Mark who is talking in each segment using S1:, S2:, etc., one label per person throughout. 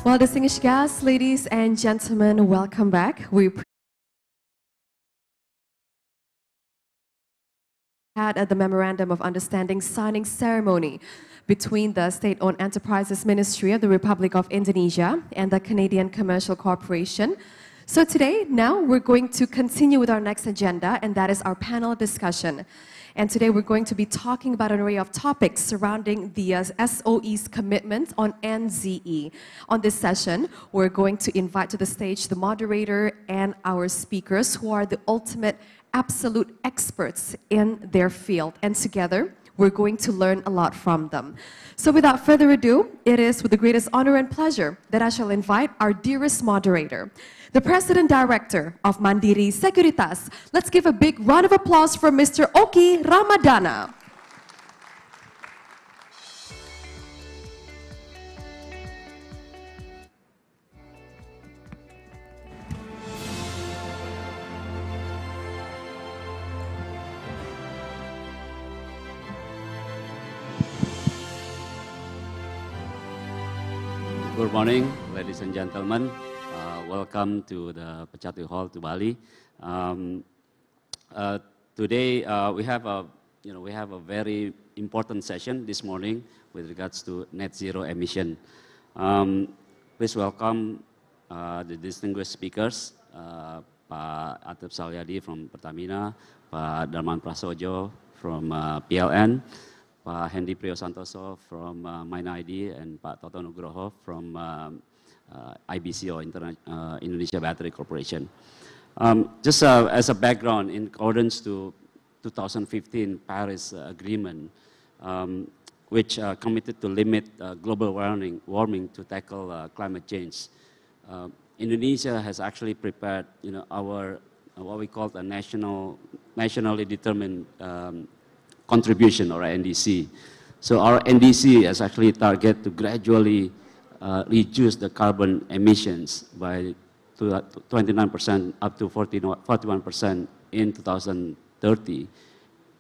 S1: Well, distinguished guests, ladies and gentlemen, welcome back. We had at the Memorandum of Understanding signing ceremony between the State-Owned Enterprises Ministry of the Republic of Indonesia and the Canadian Commercial Corporation. So today, now we're going to continue with our next agenda, and that is our panel discussion. And today we're going to be talking about an array of topics surrounding the SOE's commitment on NZE. On this session, we're going to invite to the stage the moderator and our speakers who are the ultimate absolute experts in their field. And together, we're going to learn a lot from them. So without further ado, it is with the greatest honor and pleasure that I shall invite our dearest moderator, the President Director of Mandiri Sekuritas. Let's give a big round of applause for Mr. Oki Ramadana.
S2: Good morning, ladies and gentlemen. Welcome to the Pecatu Hall to Bali. Today we have a very important session this morning with regards to net zero emission. Please welcome the distinguished speakers, Pak Atep Salyadi from Pertamina, Pak Darman Prasojo from PLN, Pak Hendy Priyosantoso from MindID, and Pak Toto Nugroho from IBCO, Indonesia Battery Corporation. Just as a background, in accordance to 2015 Paris Agreement, which committed to limit global warming to tackle climate change, Indonesia has actually prepared, our what we call a nationally determined contribution, or NDC. So our NDC has actually target to gradually reduce the carbon emissions by 29% up to 41% in 2030,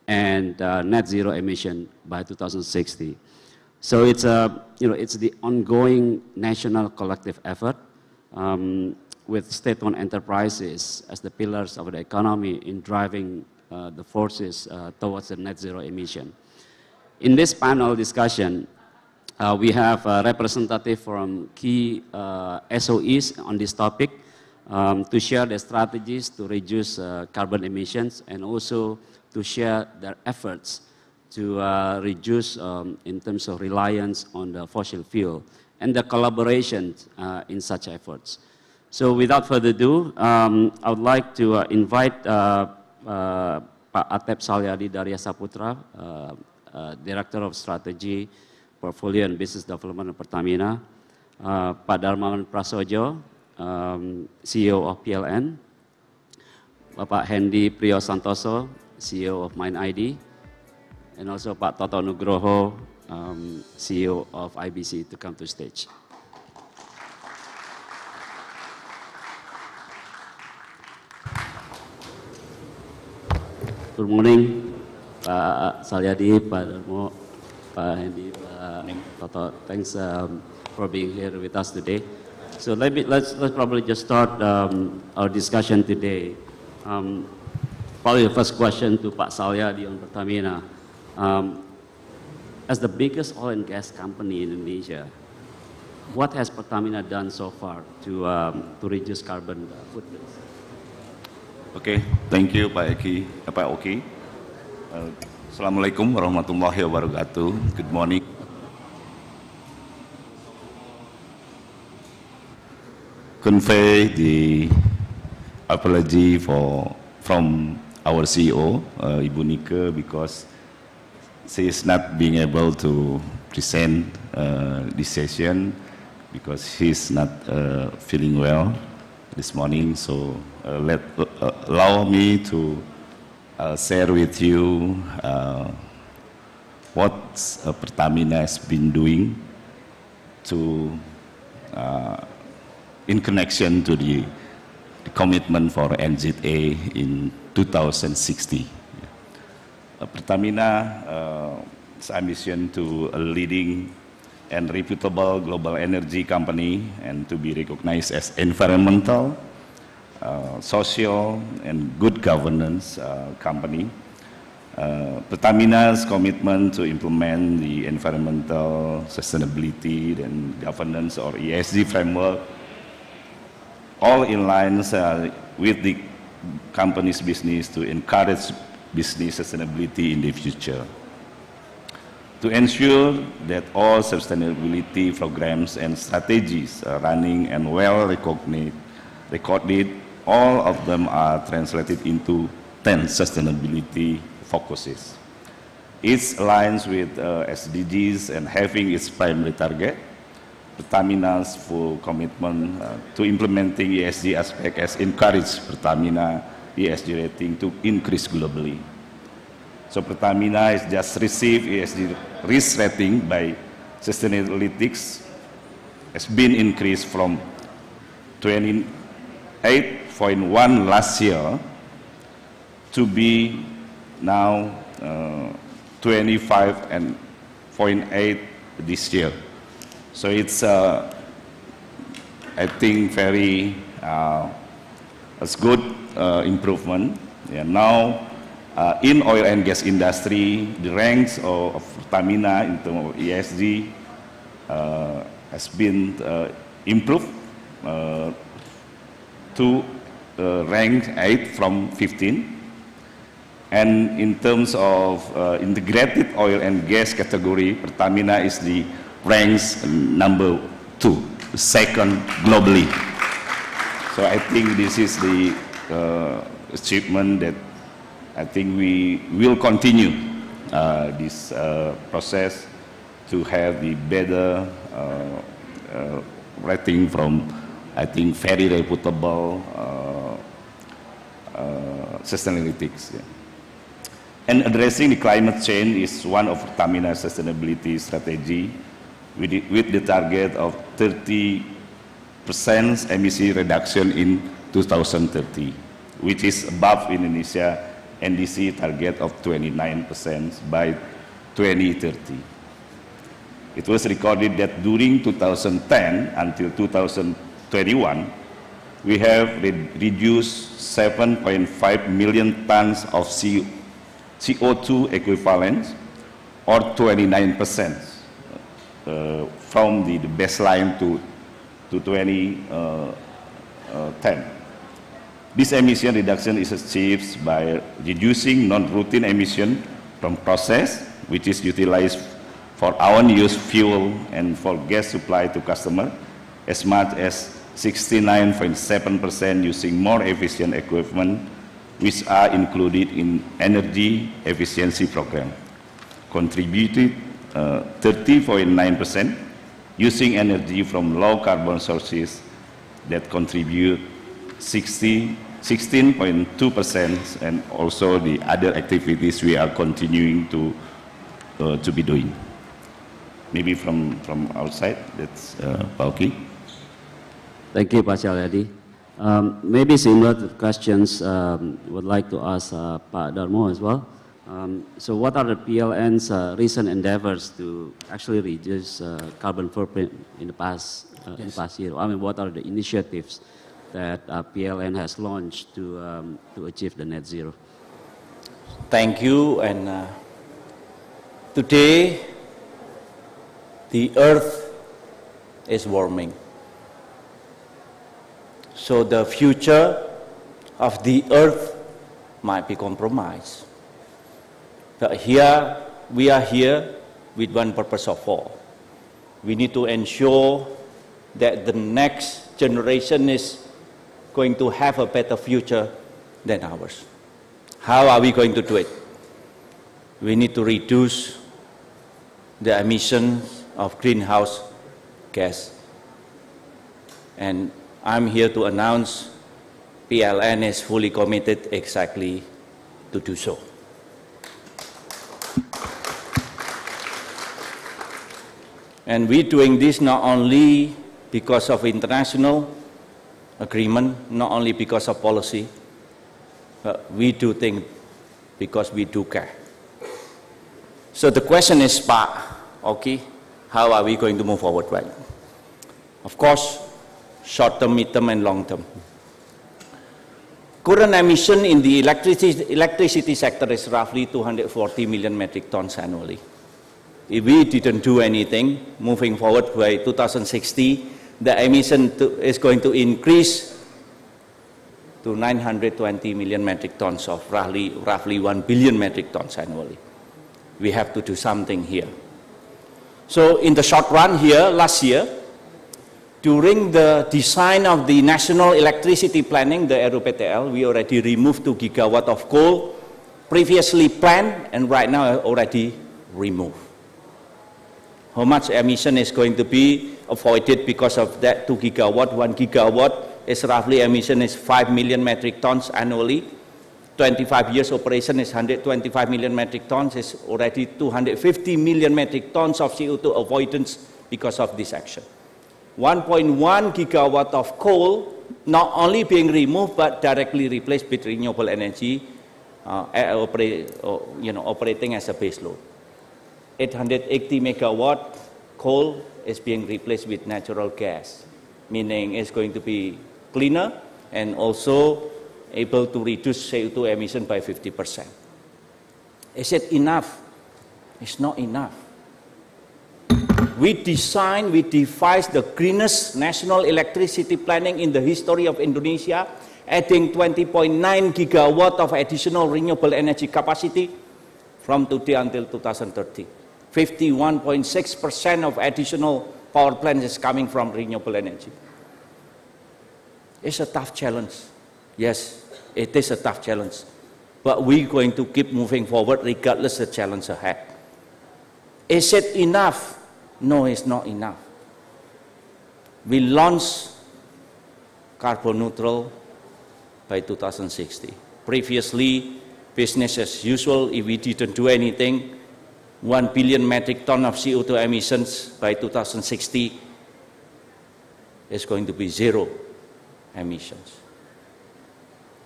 S2: and net zero emission by 2060. So it's it's the ongoing national collective effort with state-owned enterprises as the pillars of the economy in driving the forces towards the net zero emission. In this panel discussion, we have a representative from key SOEs on this topic to share their strategies to reduce carbon emissions, and also to share their efforts to reduce in terms of reliance on the fossil fuel and the collaboration in such efforts. So without further ado, I would like to invite Pak Atep Salyadi Darya Saputra, Director of Strategy, Portfolio and Business Development of Pertamina, Pak Darman Prasojo, CEO of PLN, Bapak Hendy Priyosantoso, CEO of MindID, and also Pak Toto Nugroho, CEO of IBC, to come to stage. Good morning, Pak Salyadi, Pak Darmo, Pak Hendy, Pak Toto. Thanks for being here with us today. So let's probably just start our discussion today. Probably the first question to Pak Salyadi on Pertamina. As the biggest oil and gas company in Indonesia, what has Pertamina done so far to reduce carbon footprint?
S3: Okay, thank you Pak Oki. Assalamualaikum warahmatullahi wabarakatuh. Good morning. Convey the apology from our CEO, Ibu Nika, because she is not being able to present this session because she's not feeling well this morning. So allow me to share with you what Pertamina has been doing to in connection to the commitment for NZA in 2060. Pertamina is ambition to a leading and reputable global energy company and to be recognized as environmental, social, and good governance company. Pertamina's commitment to implement the environmental sustainability and governance or ESG framework all in line with the company's business to encourage business sustainability in the future. To ensure that all sustainability programs and strategies are running and well recorded, all of them are translated into 10 sustainability focuses. Each aligns with SDGs and having its primary target. Pertamina's full commitment to implementing ESG aspect has encouraged Pertamina ESG rating to increase globally. So Pertamina has just received ESG risk rating by Sustainalytics, has been increased from 28.1 last year to be now 25.8 this year. So it's, I think, very it's good improvement. Yeah, now, in oil and gas industry, the ranks of Pertamina in terms of ESG has been improved to rank 8 from 15. And in terms of integrated oil and gas category, Pertamina is the ranks number 2, second globally. So I think this is the achievement that I think we will continue this process to have the better rating from, I think, very reputable Sustainalytics. Yeah. And addressing the climate change is one of Pertamina's sustainability strategy with the target of 30% emission reduction in 2030, which is above Indonesia NDC target of 29% by 2030. It was recorded that during 2010 until 2021, we have reduced 7.5 million tons of CO2 equivalent, or 29%, from the baseline to 2010. This emission reduction is achieved by reducing non-routine emission from process, which is utilized for own use fuel and for gas supply to customer, as much as 69.7% using more efficient equipment, which are included in energy efficiency program, contributed 30.9%, using energy from low carbon sources that contribute 16.2%, and also the other activities we are continuing to be doing. Maybe from outside, that's Pauki.
S2: Thank you, Pak Cahyadi. Maybe similar to questions would like to ask Pak Darmo as well. So what are the PLN's recent endeavors to actually reduce carbon footprint in the past year? I mean, what are the initiatives that PLN has launched to achieve the net zero?
S4: Thank you. And today, the Earth is warming. So the future of the Earth might be compromised. But here, we are here with one purpose of all. We need to ensure that the next generation is going to have a better future than ours. How are we going to do it? We need to reduce the emissions of greenhouse gas. And I'm here to announce PLN is fully committed exactly to do so. And we're doing this not only because of international agreement, not only because of policy, but we do things because we do care. So the question is, Pak, okay, how are we going to move forward, right? Of course, short-term, mid-term, and long-term. Current emission in the electricity sector is roughly 240 million metric tons annually. If we didn't do anything, moving forward by 2060, the emission is going to increase to 920 million metric tons of roughly 1 billion metric tons annually. We have to do something here. So in the short run here, last year, during the design of the National Electricity Planning, the RUPTL, we already removed 2 gigawatt of coal, previously planned, and right now already removed. How much emission is going to be avoided because of that 2 gigawatt? 1 gigawatt is roughly emission is 5 million metric tons annually. 25 years operation is 125 million metric tons, is already 250 million metric tons of CO2 avoidance because of this action. 1.1 gigawatt of coal not only being removed but directly replaced with renewable energy operating as a base load. 880 megawatt coal is being replaced with natural gas, meaning it's going to be cleaner and also able to reduce CO2 emission by 50%. Is it enough? It's not enough. We devised the greenest national electricity planning in the history of Indonesia, adding 20.9 gigawatt of additional renewable energy capacity from today until 2030. 51.6% of additional power plants is coming from renewable energy. It's a tough challenge. Yes, it is a tough challenge. But we're going to keep moving forward regardless of the challenge ahead. Is it enough? No, it's not enough. We launched carbon neutral by 2060. Previously, business as usual, if we didn't do anything, 1 billion metric ton of CO2 emissions by 2060 is going to be zero emissions.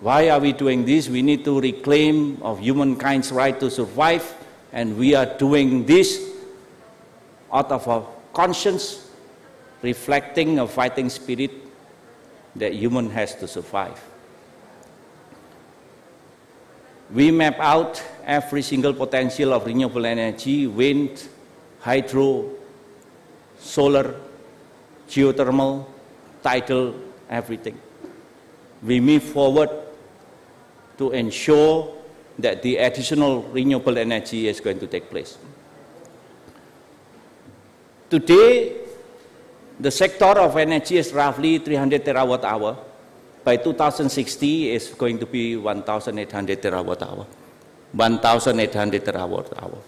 S4: Why are we doing this? We need to reclaim of humankind's right to survive, and we are doing this out of our conscience, reflecting a fighting spirit that human has to survive. We map out every single potential of renewable energy: wind, hydro, solar, geothermal, tidal, everything. We move forward to ensure that the additional renewable energy is going to take place. Today, the sector of energy is roughly 300 terawatt hour. By 2060, it's going to be 1,800 terawatt hour. 1,800 terawatt hour.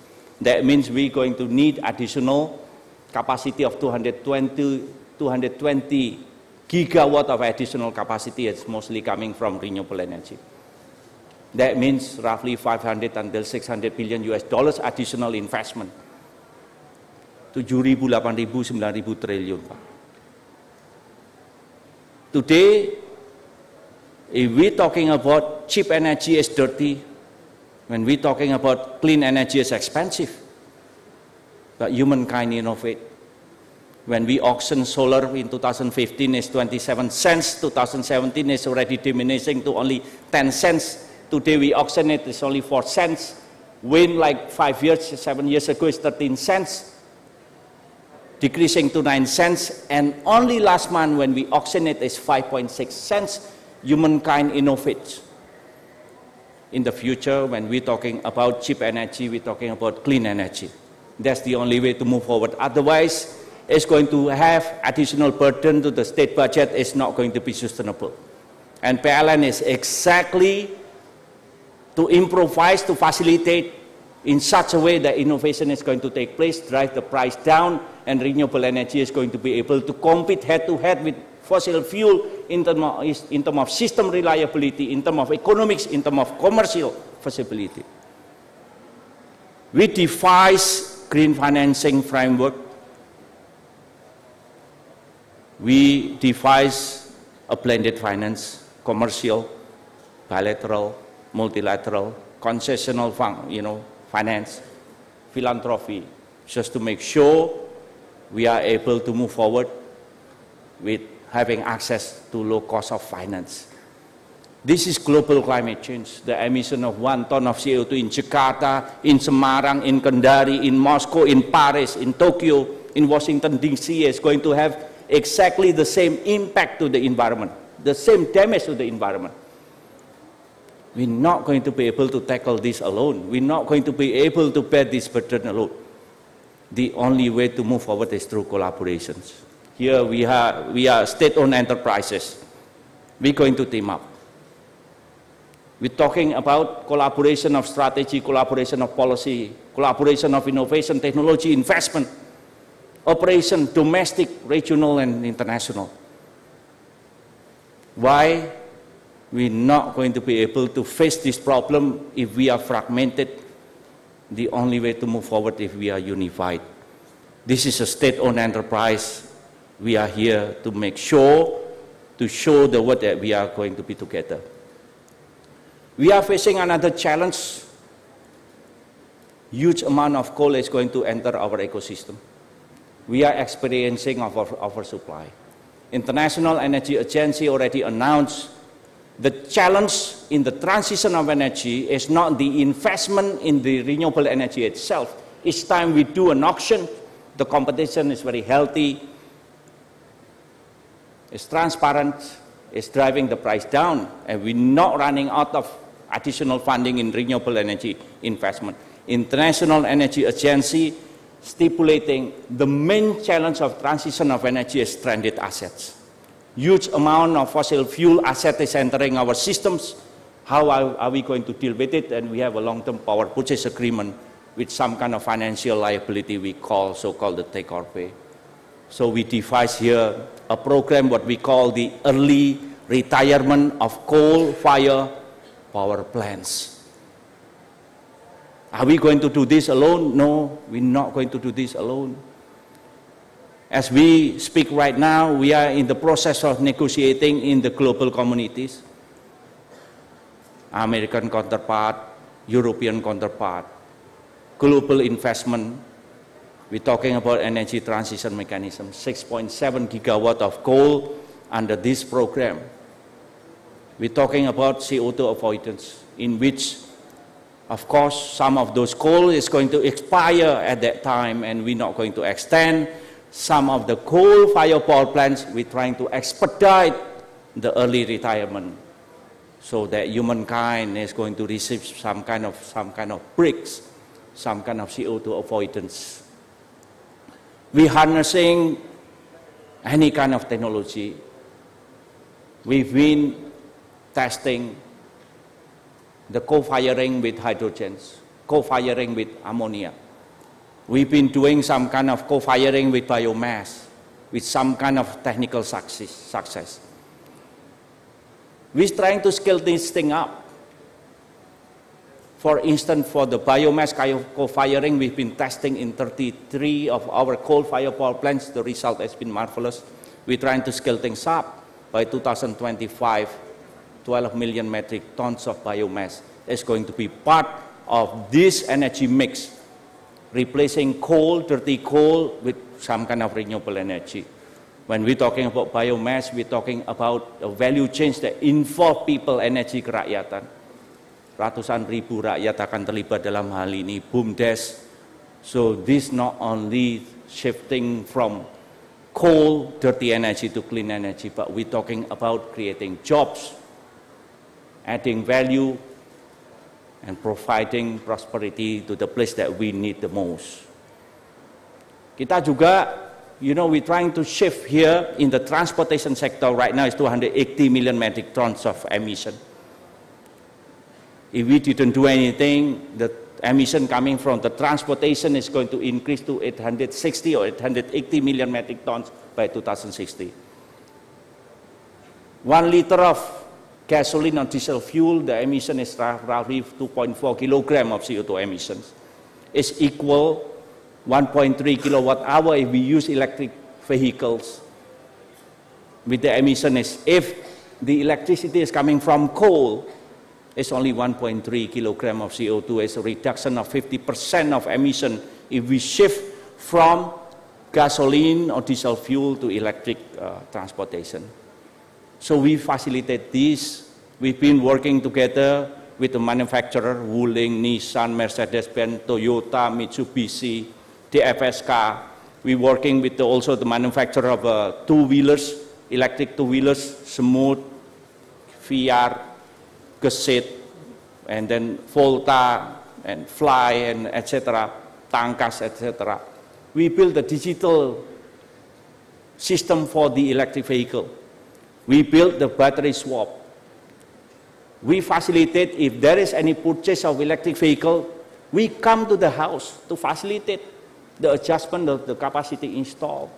S4: That means we're going to need additional capacity of 220 gigawatt of additional capacity. It's mostly coming from renewable energy. That means roughly 500 until 600 billion US dollars additional investment. 7.000, 8.000, 9.000 triliun, Pak. Today, if we're talking about cheap energy is dirty, when we're talking about clean energy is expensive, but humankind innovate. When we auction solar in 2015 is 27 cents, 2017 is already diminishing to only 10 cents. Today we auction it is only 4 cents. Wind like 7 years ago is 13 cents, decreasing to 9 cents. And only last month when we auction it is 5.6 cents. Humankind innovates. In the future, when we're talking about cheap energy, we're talking about clean energy. That's the only way to move forward. Otherwise, it's going to have additional burden to the state budget. It's not going to be sustainable. And PLN is exactly to improvise, to facilitate in such a way that innovation is going to take place, drive the price down, and renewable energy is going to be able to compete head-to-head with fossil fuel in terms of system reliability, in terms of economics, in terms of commercial feasibility. We devise green financing framework. We devise a blended finance, commercial, bilateral, multilateral, concessional finance, philanthropy, just to make sure we are able to move forward with having access to low cost of finance. This is global climate change. The emission of 1 ton of CO2 in Jakarta, in Semarang, in Kendari, in Moscow, in Paris, in Tokyo, in Washington, D.C. is going to have exactly the same impact to the environment, the same damage to the environment. We're not going to be able to tackle this alone. We're not going to be able to bear this burden alone. The only way to move forward is through collaborations. Here we are state-owned enterprises. We're going to team up. We're talking about collaboration of strategy, collaboration of policy, collaboration of innovation, technology, investment, operation, domestic, regional, and international. Why? We're not going to be able to face this problem if we are fragmented. The only way to move forward if we are unified. This is a state-owned enterprise. We are here to make sure, to show the world that we are going to be together. We are facing another challenge. Huge amount of coal is going to enter our ecosystem. We are experiencing oversupply. International Energy Agency already announced the challenge in the transition of energy is not the investment in the renewable energy itself. Each time we do an auction, the competition is very healthy, it's transparent, it's driving the price down, and we're not running out of additional funding in renewable energy investment. International Energy Agency stipulating the main challenge of transition of energy is stranded assets. Huge amount of fossil fuel asset is entering our systems. How are we going to deal with it? And we have a long-term power purchase agreement with some kind of financial liability we call so-called the take or pay. So we devise here a program what we call the early retirement of coal-fired power plants. Are we going to do this alone? No, we're not going to do this alone. As we speak right now, we are in the process of negotiating in the global communities. American counterpart, European counterpart, global investment. We're talking about energy transition mechanism, 6.7 gigawatt of coal under this program. We're talking about CO2 avoidance, in which, of course, some of those coal is going to expire at that time, and we're not going to extend. Some of the coal-fired power plants, we're trying to expedite the early retirement so that humankind is going to receive some kind of breaks, some kind of CO2 avoidance. We're harnessing any kind of technology. We've been testing the co-firing with hydrogens, co-firing with ammonia. We've been doing some kind of co-firing with biomass, with some kind of technical success. We're trying to scale this thing up. For instance, for the biomass co-firing, we've been testing in 33 of our coal-fired power plants. The result has been marvelous. We're trying to scale things up. By 2025, 12 million metric tons of biomass is going to be part of this energy mix, replacing coal, dirty coal, with some kind of renewable energy. When we're talking about biomass, we're talking about a value chain that involve people, energy kerakyatan. Ratusan ribu rakyat akan terlibat dalam hal ini, BUMDES. So this not only shifting from coal, dirty energy to clean energy, but we're talking about creating jobs, adding value, and providing prosperity to the place that we need the most. Kita juga, we're trying to shift here in the transportation sector. Right now, it's 280 million metric tons of emission. If we didn't do anything, the emission coming from the transportation is going to increase to 860 or 880 million metric tons by 2060. 1 liter of gasoline or diesel fuel, the emission is roughly 2.4 kilogram of CO2 emissions. It's equal 1.3 kilowatt hour if we use electric vehicles. With the emission is, if the electricity is coming from coal, it's only 1.3 kilogram of CO2. It's a reduction of 50% of emission if we shift from gasoline or diesel fuel to electric transportation. So we facilitate this. We've been working together with the manufacturer, Wuling, Nissan, Mercedes-Benz, Toyota, Mitsubishi, the FSK. We're working with also the manufacturer of two-wheelers, electric two-wheelers, Smooth, VR, Gesit, and then Volta, and Fly, and etc., Tangkas, etc. We build a digital system for the electric vehicle. We build the battery swap. We facilitate, if there is any purchase of electric vehicle, we come to the house to facilitate the adjustment of the capacity installed.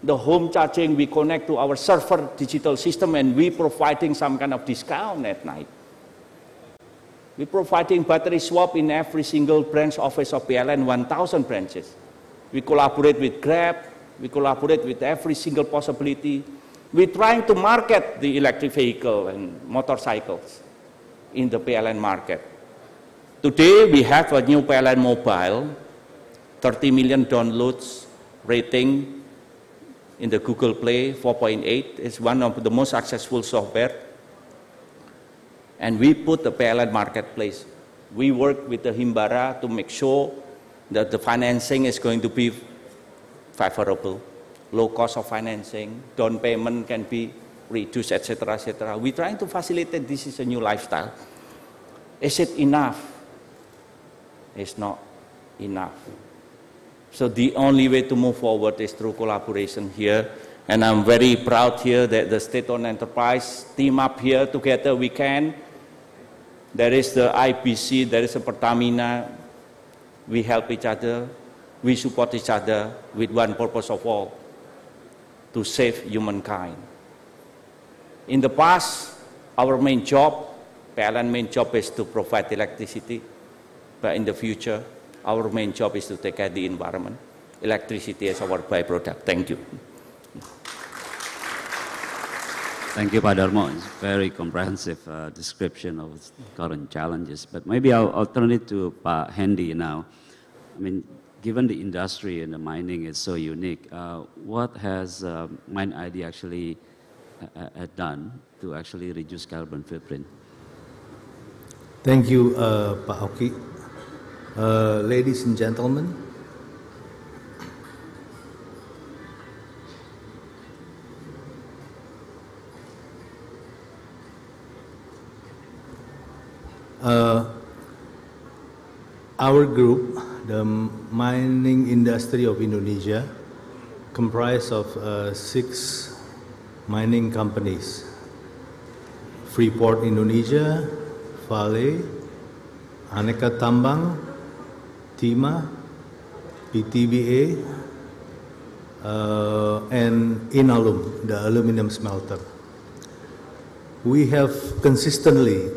S4: The home charging, we connect to our server digital system, and we providing some kind of discount at night. We're providing battery swap in every single branch office of PLN, 1,000 branches. We collaborate with Grab, we collaborate with every single possibility. We're trying to market the electric vehicle and motorcycles in the PLN market. Today we have a new PLN mobile, 30 million downloads, rating in the Google Play, 4.8. It's one of the most successful software. And we put the PLN marketplace. We work with the Himbara to make sure that the financing is going to be favorable, low cost of financing, down payment can be reduced, etc., etc. We're trying to facilitate this is a new lifestyle. Is it enough? It's not enough. So the only way to move forward is through collaboration here. And I'm very proud here that the state-owned enterprise team up here together we can. There is the IBC, there is a Pertamina. We help each other, we support each other with one purpose of all, to save humankind. In the past, our main job, PLN main job is to provide electricity, but in the future, our main job is to take care of the environment. Electricity is our byproduct. Thank you.
S2: Thank you, Pak Darmo. It's a very comprehensive description of current challenges. But maybe I'll turn it to Pak Hendy now. I mean, given the industry and the mining is so unique, what has Mine ID actually done to actually reduce carbon footprint?
S5: Thank you, Pak Hoki. Ladies and gentlemen, our group, the mining industry of Indonesia, comprised of 6 mining companies: Freeport Indonesia, Vale, Aneka Tambang, Timah, PTBA, and Inalum, the aluminum smelter. We have consistently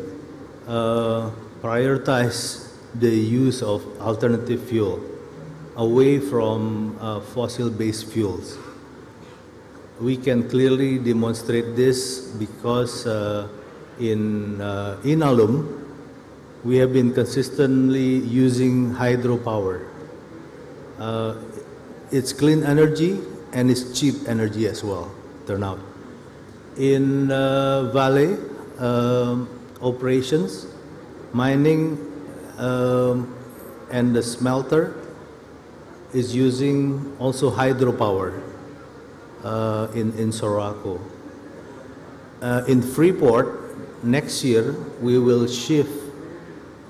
S5: prioritized the use of alternative fuel away from fossil-based fuels. We can clearly demonstrate this because in Inalum, we have been consistently using hydropower. It's clean energy and it's cheap energy as well, turn out. In Vale operations, mining and the smelter is using also hydropower in Sorako. In Freeport, next year we will shift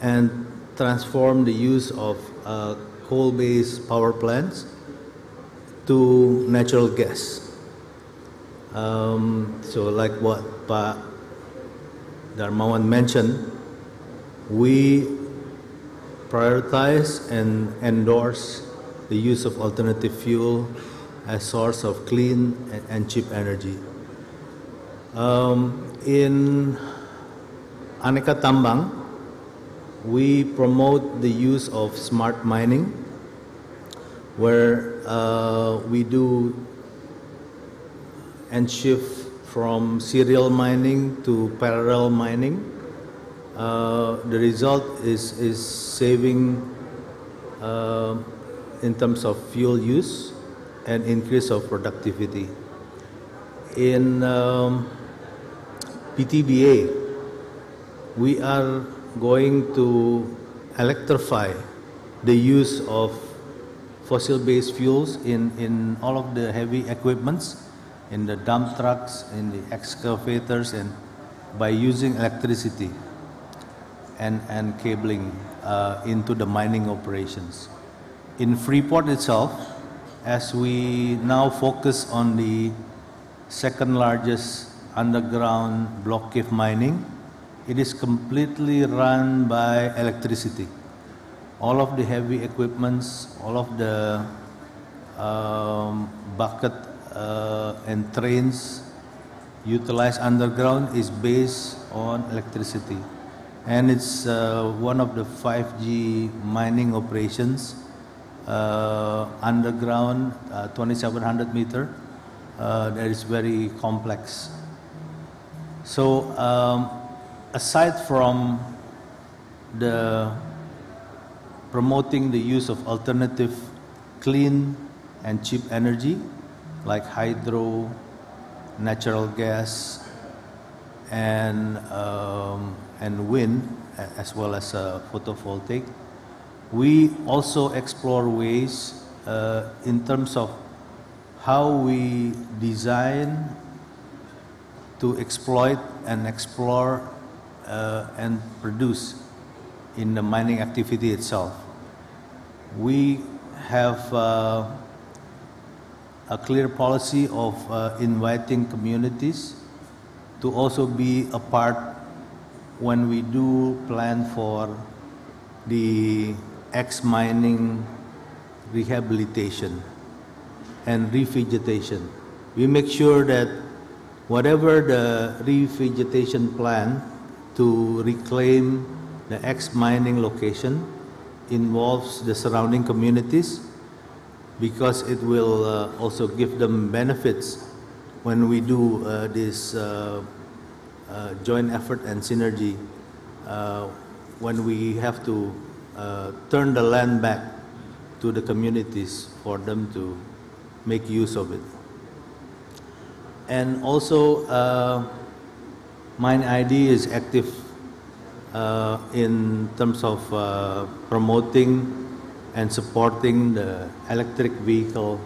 S5: and transform the use of coal-based power plants to natural gas. So like what Pak Darmawan mentioned, we prioritize and endorse the use of alternative fuel as source of clean and cheap energy. In Aneka Tambang, we promote the use of smart mining, where we do and shift from serial mining to parallel mining. The result is saving in terms of fuel use, and increase of productivity. In PTBA, we are going to electrify the use of fossil-based fuels in all of the heavy equipments, in the dump trucks, in the excavators, and by using electricity and cabling into the mining operations. In Freeport itself, as we now focus on the second largest underground block cave mining, it is completely run by electricity. All of the heavy equipments, all of the bucket and trains utilized underground is based on electricity. And it's one of the 5G mining operations underground, 2,700 meter, that is very complex. So aside from the promoting the use of alternative clean and cheap energy like hydro, natural gas, and wind, as well as photovoltaic, we also explore ways in terms of how we design to exploit and explore and produce in the mining activity itself. We have a clear policy of inviting communities to also be a part when we do plan for the ex-mining rehabilitation and revegetation. We make sure that whatever the revegetation plan to reclaim the ex-mining location involves the surrounding communities, because it will also give them benefits when we do this joint effort and synergy, when we have to turn the land back to the communities for them to make use of it. And also, Mine ID is active in terms of promoting and supporting the electric vehicle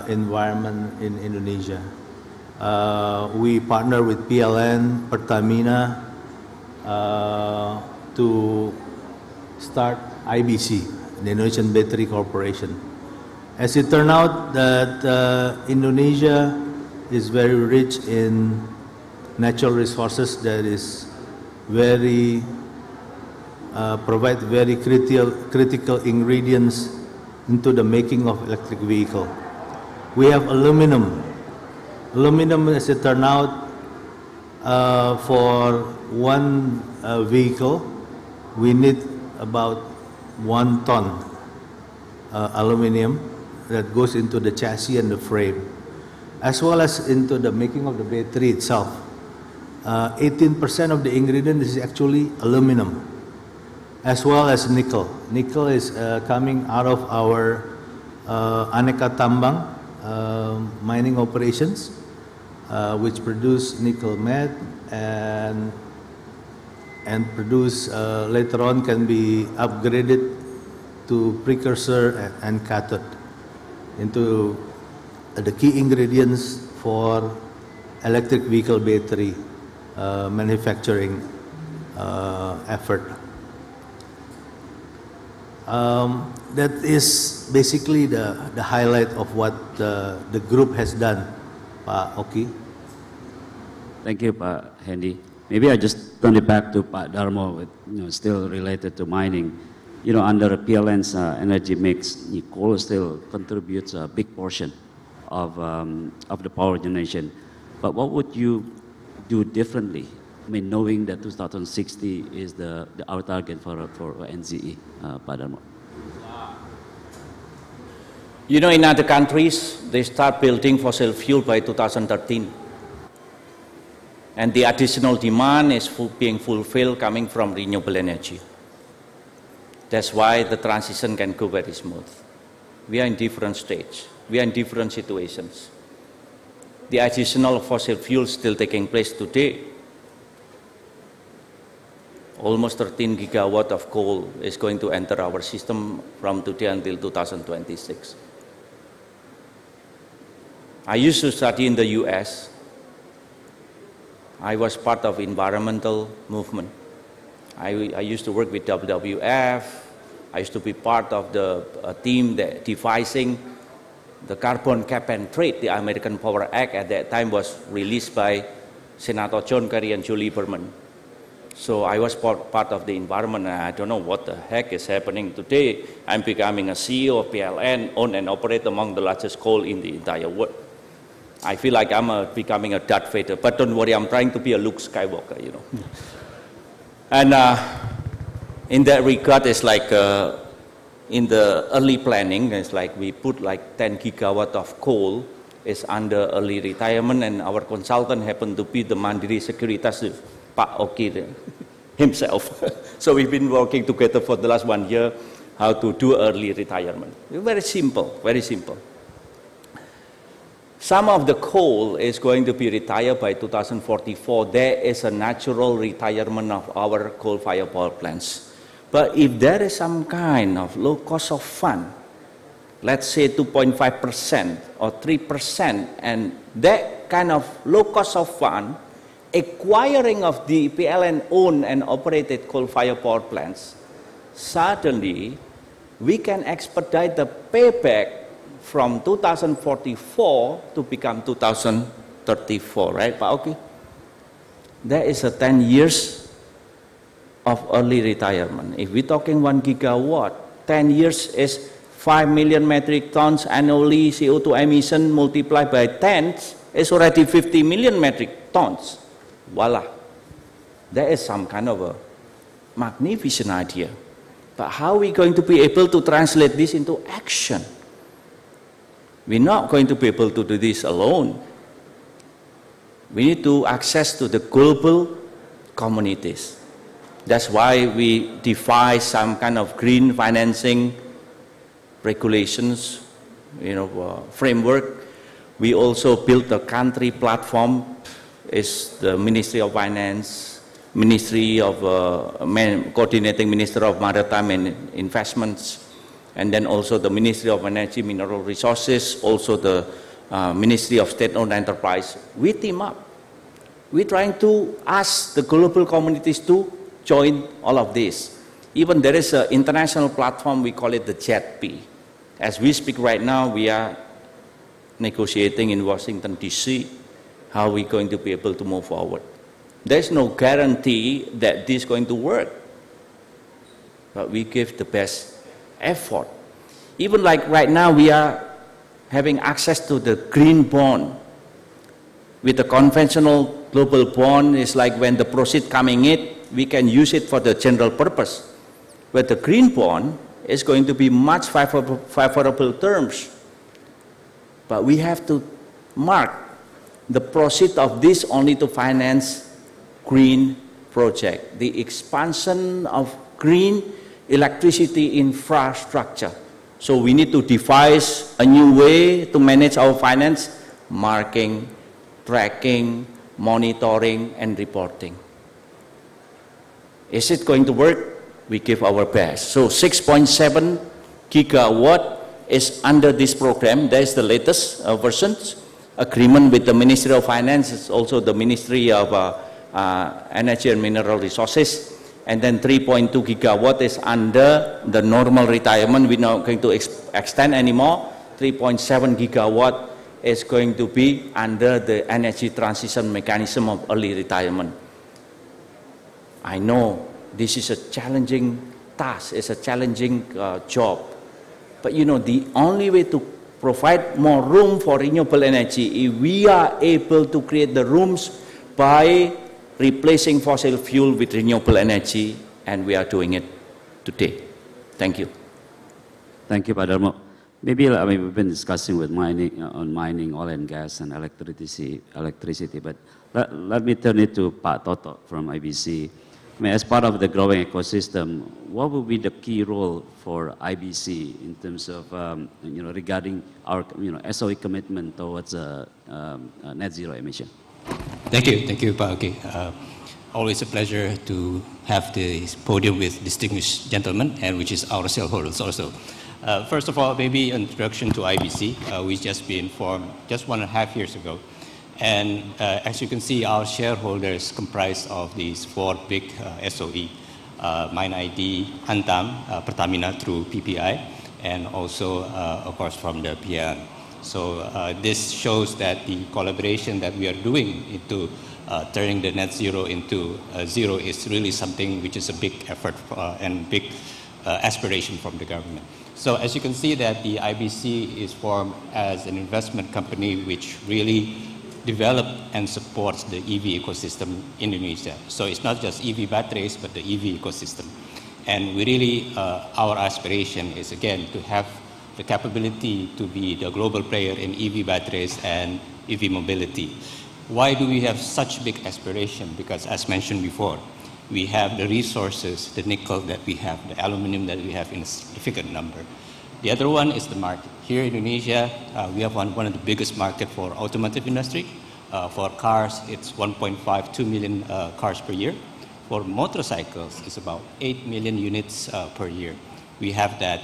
S5: environment in Indonesia. We partner with PLN, Pertamina to start IBC, the Indonesian Battery Corporation. As it turned out that Indonesia is very rich in natural resources that is very provide very critical ingredients into the making of electric vehicle. We have aluminum. Aluminum, as it turned out, for one vehicle, we need about 1 ton aluminum that goes into the chassis and the frame, as well as into the making of the battery itself. 18% of the ingredient is actually aluminum, as well as nickel. Nickel is coming out of our Aneka Tambang mining operations, which produce nickel matte and produce later on can be upgraded to precursor and cathode into the key ingredients for electric vehicle battery manufacturing effort. That is basically the highlight of what the group has done, Pak Oki.
S2: Thank you, Pak Hendy. Maybe I just turn it back to Pak Darmo, with, still related to mining. Under PLN's energy mix, coal still contributes a big portion of the power generation. But what would you do differently? I mean, knowing that 2060 is our target for NZE, Pak Darmo.
S4: In other countries, they start building fossil fuel by 2013. And the additional demand is being fulfilled coming from renewable energy. That's why the transition can go very smooth. We are in different stage. We are in different situations. The additional fossil fuels still taking place today. Almost 13 gigawatt of coal is going to enter our system from today until 2026. I used to study in the US. I was part of environmental movement. I used to work with WWF. I used to be part of the team that devising the Carbon Cap and Trade. The American Power Act at that time was released by Senator John Kerry and Joe Lieberman. So I was part of the environment, and I don't know what the heck is happening today. I'm becoming a CEO of PLN, own and operate among the largest coal in the entire world. I feel like I'm becoming a Darth Vader, but don't worry, I'm trying to be a Luke Skywalker, you know. And in that regard, it's like in the early planning, it's like we put like 10 gigawatt of coal is under early retirement, and our consultant happened to be the Mandiri Sekuritas, Pak Oki himself. So we've been working together for the last 1 year how to do early retirement. Very simple, very simple. Some of the coal is going to be retired by 2044. There is a natural retirement of our coal-fired power plants. But if there is some kind of low cost of fund, let's say 2.5% or 3%, and that kind of low cost of fund, acquiring of the PLN owned and operated coal-fired power plants, suddenly we can expedite the payback from 2044 to become 2034, right, Pak Oki? There is a 10 years of early retirement. If we're talking 1 gigawatt, 10 years is 5 million metric tons annually CO2 emission multiplied by 10 is already 50 million metric tons. Voila. There is some kind of a magnificent idea. But how are we going to be able to translate this into action? We're not going to be able to do this alone. We need to access to the global communities. That's why we devise some kind of green financing regulations, framework. We also built a country platform. Is the Ministry of Finance, Ministry of Coordinating Minister of Maritime and Investments, and then also the Ministry of Energy, Mineral Resources, also the Ministry of State-Owned Enterprise. We team up. We're trying to ask the global communities to join all of this. Even there is an international platform, we call it the JETP. As we speak right now, we are negotiating in Washington, D.C., how we're going to be able to move forward. There's no guarantee that this is going to work, but we give the best effort. Even like right now, we are having access to the green bond. With the conventional global bond, it's like when the proceeds coming in, we can use it for the general purpose. But the green bond is going to be much favorable terms. But we have to mark the proceeds of this only to finance green project, the expansion of green electricity infrastructure. So we need to devise a new way to manage our finance, marking, tracking, monitoring, and reporting. Is it going to work? We give our best. So 6.7 gigawatt is under this program. That is the latest versions. Agreement with the Ministry of Finance, is also the Ministry of Energy and Mineral Resources, and then 3.2 gigawatt is under the normal retirement. We're not going to extend anymore. 3.7 gigawatt is going to be under the energy transition mechanism of early retirement. I know this is a challenging task, it's a challenging job, but the only way to provide more room for renewable energy if we are able to create the rooms by replacing fossil fuel with renewable energy, and we are doing it today. Thank you.
S2: Thank you, Pak Darmo. Maybe we've been discussing with mining, oil and gas, and electricity. But let me turn it to Pak Toto from IBC. I mean, as part of the growing ecosystem, what will be the key role for IBC in terms of, regarding our, SOE commitment towards net zero emission?
S6: Thank you, Pak Oki. Always a pleasure to have this podium with distinguished gentlemen, and which is our shareholders also. First of all, maybe an introduction to IBC. We just been formed just 1.5 years ago. And as you can see, our shareholders comprise of these 4 big SOE, Mine ID, Antam, Pertamina through PPI, and also, of course, from the PN. So this shows that the collaboration that we are doing into turning the net zero into zero is really something which is a big effort and big aspiration from the government. So as you can see that the IBC is formed as an investment company which really develop and supports the EV ecosystem in Indonesia. So it's not just EV batteries, but the EV ecosystem. And we really, our aspiration is again to have the capability to be the global player in EV batteries and EV mobility. Why do we have such big aspiration? Because as mentioned before, we have the resources, the nickel that we have, the aluminum that we have in a significant number. The other one is the market. Here in Indonesia, we have one of the biggest market for automotive industry. For cars, it's 1.52 million cars per year. For motorcycles, it's about 8 million units per year. We have that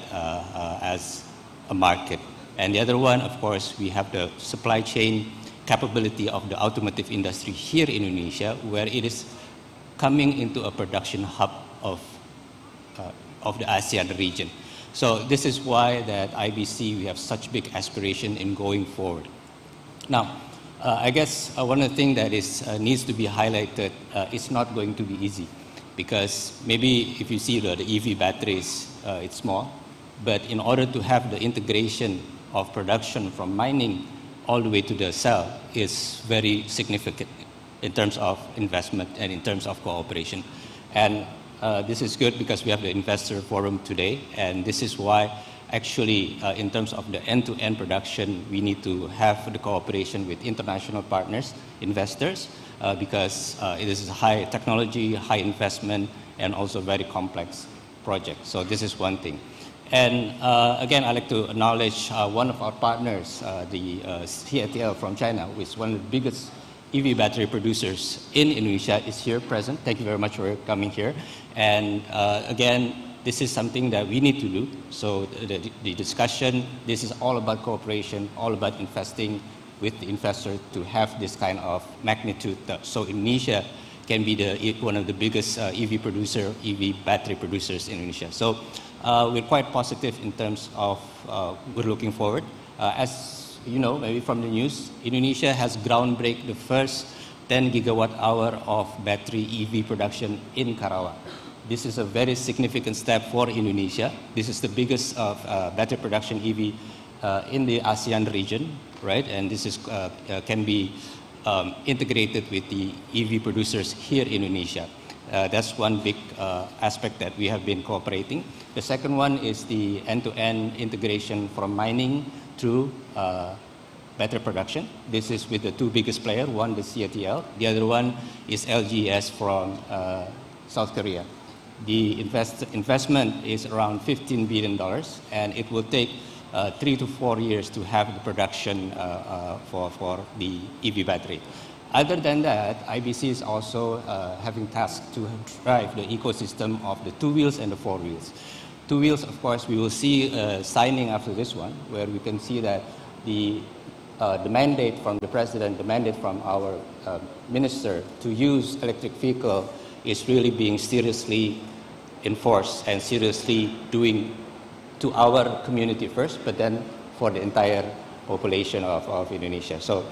S6: as a market. And the other one, of course, we have the supply chain capability of the automotive industry here in Indonesia, where it is coming into a production hub of the ASEAN region. So this is why that IBC, we have such big aspiration in going forward. Now, I guess one of the things that needs to be highlighted, it's not going to be easy, because maybe if you see the EV batteries, it's small, but in order to have the integration of production from mining all the way to the cell is very significant in terms of investment and in terms of cooperation. And this is good because we have the investor forum today, and this is why actually in terms of the end-to-end production, we need to have the cooperation with international partners, investors, because it is a high technology, high investment, and also very complex project. So this is one thing. And again, I'd like to acknowledge one of our partners, the CATL from China, which is one of the biggest EV battery producers in Indonesia, is here present. Thank you very much for coming here. And again, this is something that we need to do. So the discussion, this is all about cooperation, all about investing with the investor to have this kind of magnitude. So Indonesia can be one of the biggest EV battery producers in Indonesia. So we're quite positive in terms of we're looking forward. As you know, maybe from the news, Indonesia has groundbreak the first 10 gigawatt hour of battery EV production in Karawang. This is a very significant step for Indonesia. This is the biggest battery production EV in the ASEAN region, right? And this is, can be integrated with the EV producers here in Indonesia. That's one big aspect that we have been cooperating. The second one is the end-to-end integration from mining to battery production. This is with the 2 biggest players, one the CATL, the other one is LGES from South Korea. The investment is around $15 billion, and it will take 3 to 4 years to have the production for the EV battery. Other than that, IBC is also having tasks to drive the ecosystem of the 2 wheels and the 4 wheels. 2 wheels, of course, we will see signing after this one, where we can see that the mandate from the president, the mandate from our minister to use electric vehicle is really being seriously enforced and seriously doing to our community first, but then for the entire population of Indonesia. So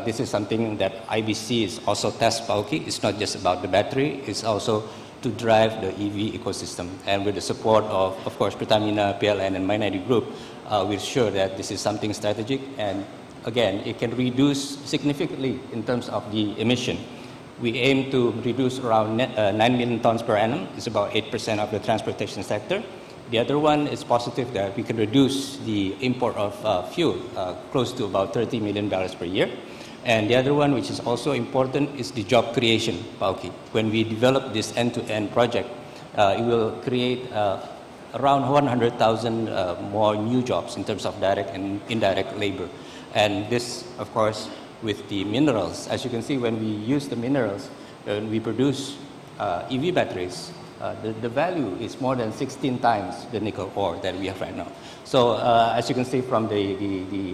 S6: this is something that IBC is also test bulky. It's not just about the battery, it's also to drive the EV ecosystem. And with the support of course, Pertamina, PLN, and Mine ID Group, we're sure that this is something strategic. And again, it can reduce significantly in terms of the emission. We aim to reduce around 9 million tons per annum. It's about 8% of the transportation sector. The other one is positive that we can reduce the import of fuel close to about 30 million barrels per year. And the other one, which is also important, is the job creation, Pak Oki. When we develop this end-to-end project, it will create around 100,000 more new jobs in terms of direct and indirect labor. And this, of course, with the minerals. As you can see, when we use the minerals, we produce EV batteries. The value is more than 16 times the nickel ore that we have right now. So as you can see from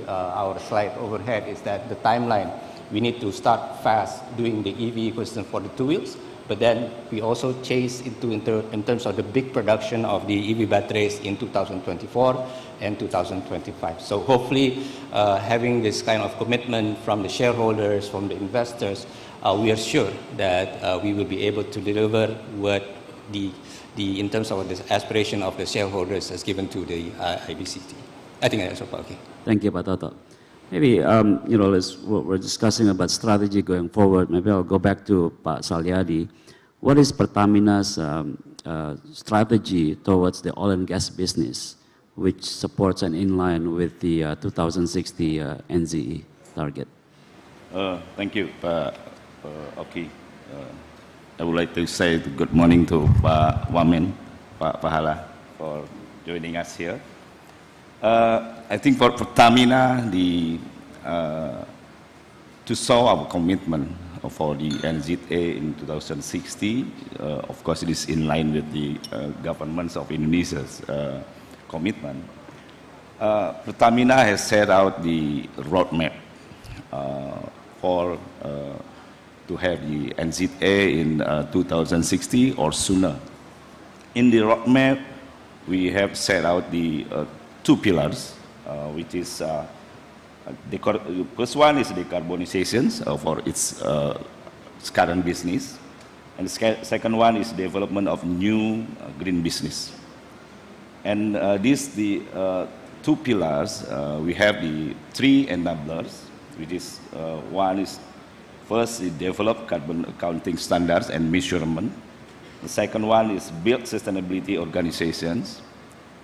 S6: our slide overhead, is that the timeline, we need to start fast doing the EV ecosystem for the two wheels, but then we also chase into in terms of the big production of the EV batteries in 2024 and 2025. So hopefully having this kind of commitment from the shareholders, from the investors, we are sure that we will be able to deliver what in terms of the aspiration of the shareholders has given to the IBCT. I think that's all. Okay.
S2: Thank you, Pak Toto. Maybe, we're discussing about strategy going forward. Maybe I'll go back to Pak Salyadi. What is Pertamina's strategy towards the oil and gas business, which supports and in line with the 2060 NZE target?
S3: Thank you, Pak Oki. I would like to say good morning to Pak Wamen, Pak Pahala, for joining us here. I think for Pertamina, to show our commitment for the NZA in 2060, of course it is in line with the governments of Indonesia's commitment. Pertamina has set out the roadmap for to have the NZA in 2060 or sooner. In the roadmap, we have set out the two pillars, which is the first one is decarbonization for its current business, and the second one is development of new green business. And the two pillars, we have the three enablers, which is one is first, develop carbon accounting standards and measurement. The second one is build sustainability organizations.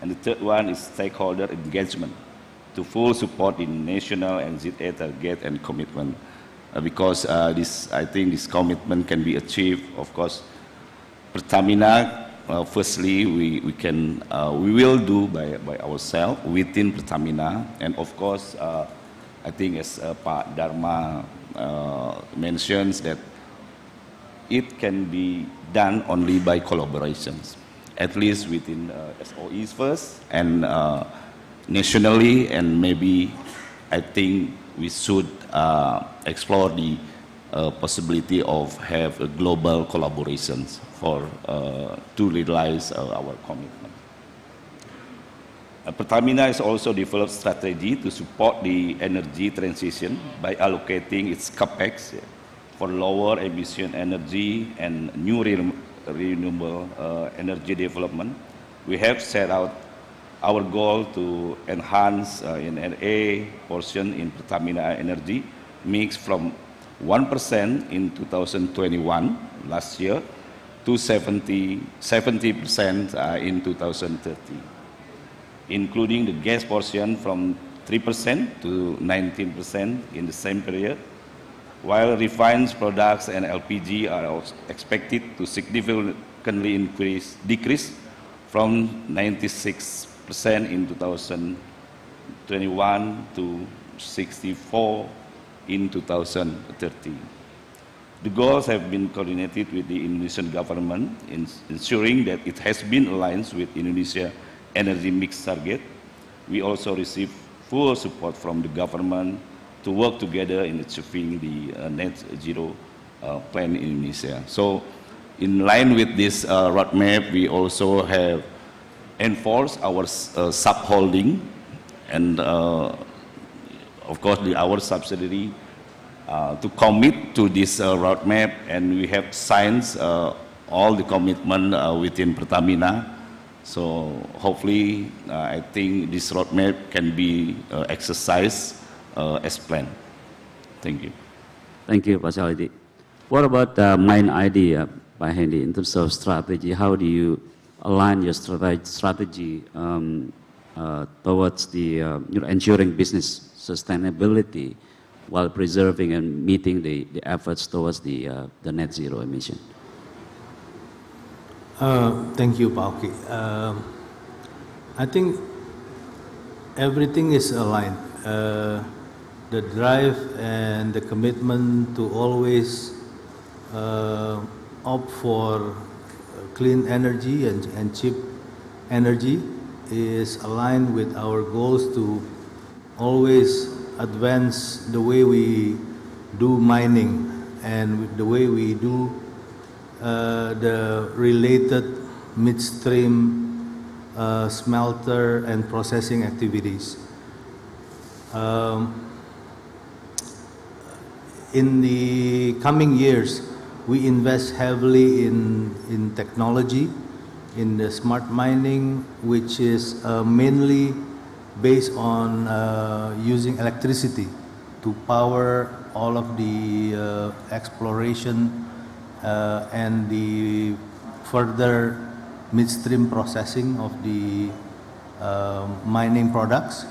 S3: And the third one is stakeholder engagement to full support in national NZA target and commitment. Because I think this commitment can be achieved, of course, Pertamina, firstly, we will do by ourselves within Pertamina. And of course, I think as Pak Dharma mentions that it can be done only by collaborations, at least within SOEs first and nationally, and maybe I think we should explore the possibility of have a global collaborations to realize our commitment. Pertamina has also developed strategy to support the energy transition by allocating its capex for lower emission energy and new renewable energy development. We have set out our goal to enhance in an A portion in Pertamina Energy mix from 1% in 2021 last year to 70% in 2030. Including the gas portion from 3% to 19% in the same period, while refined products and LPG are expected to significantly decrease from 96% in 2021 to 64% in 2030. The goals have been coordinated with the Indonesian government in ensuring that it has been aligned with Indonesia energy mix target. We also receive full support from the government to work together in achieving the net zero plan in Indonesia. So in line with this roadmap, we also have enforced our subholding and of course our subsidiary to commit to this roadmap, and we have signed all the commitment within Pertamina. So hopefully, I think this roadmap can be exercised as planned. Thank you.
S2: Thank you, Pak Salyadi. What about Mine ID, Pak Hendy, in terms of strategy? How do you align your strategy towards the ensuring business sustainability while preserving and meeting the efforts towards the net zero emission?
S5: Thank you, Pauki. I think everything is aligned. The drive and the commitment to always opt for clean energy and cheap energy is aligned with our goals to always advance the way we do mining and with the way we do the related midstream smelter and processing activities. In the coming years, we invest heavily in technology, in the smart mining, which is mainly based on using electricity to power all of the exploration and the further midstream processing of the mining products.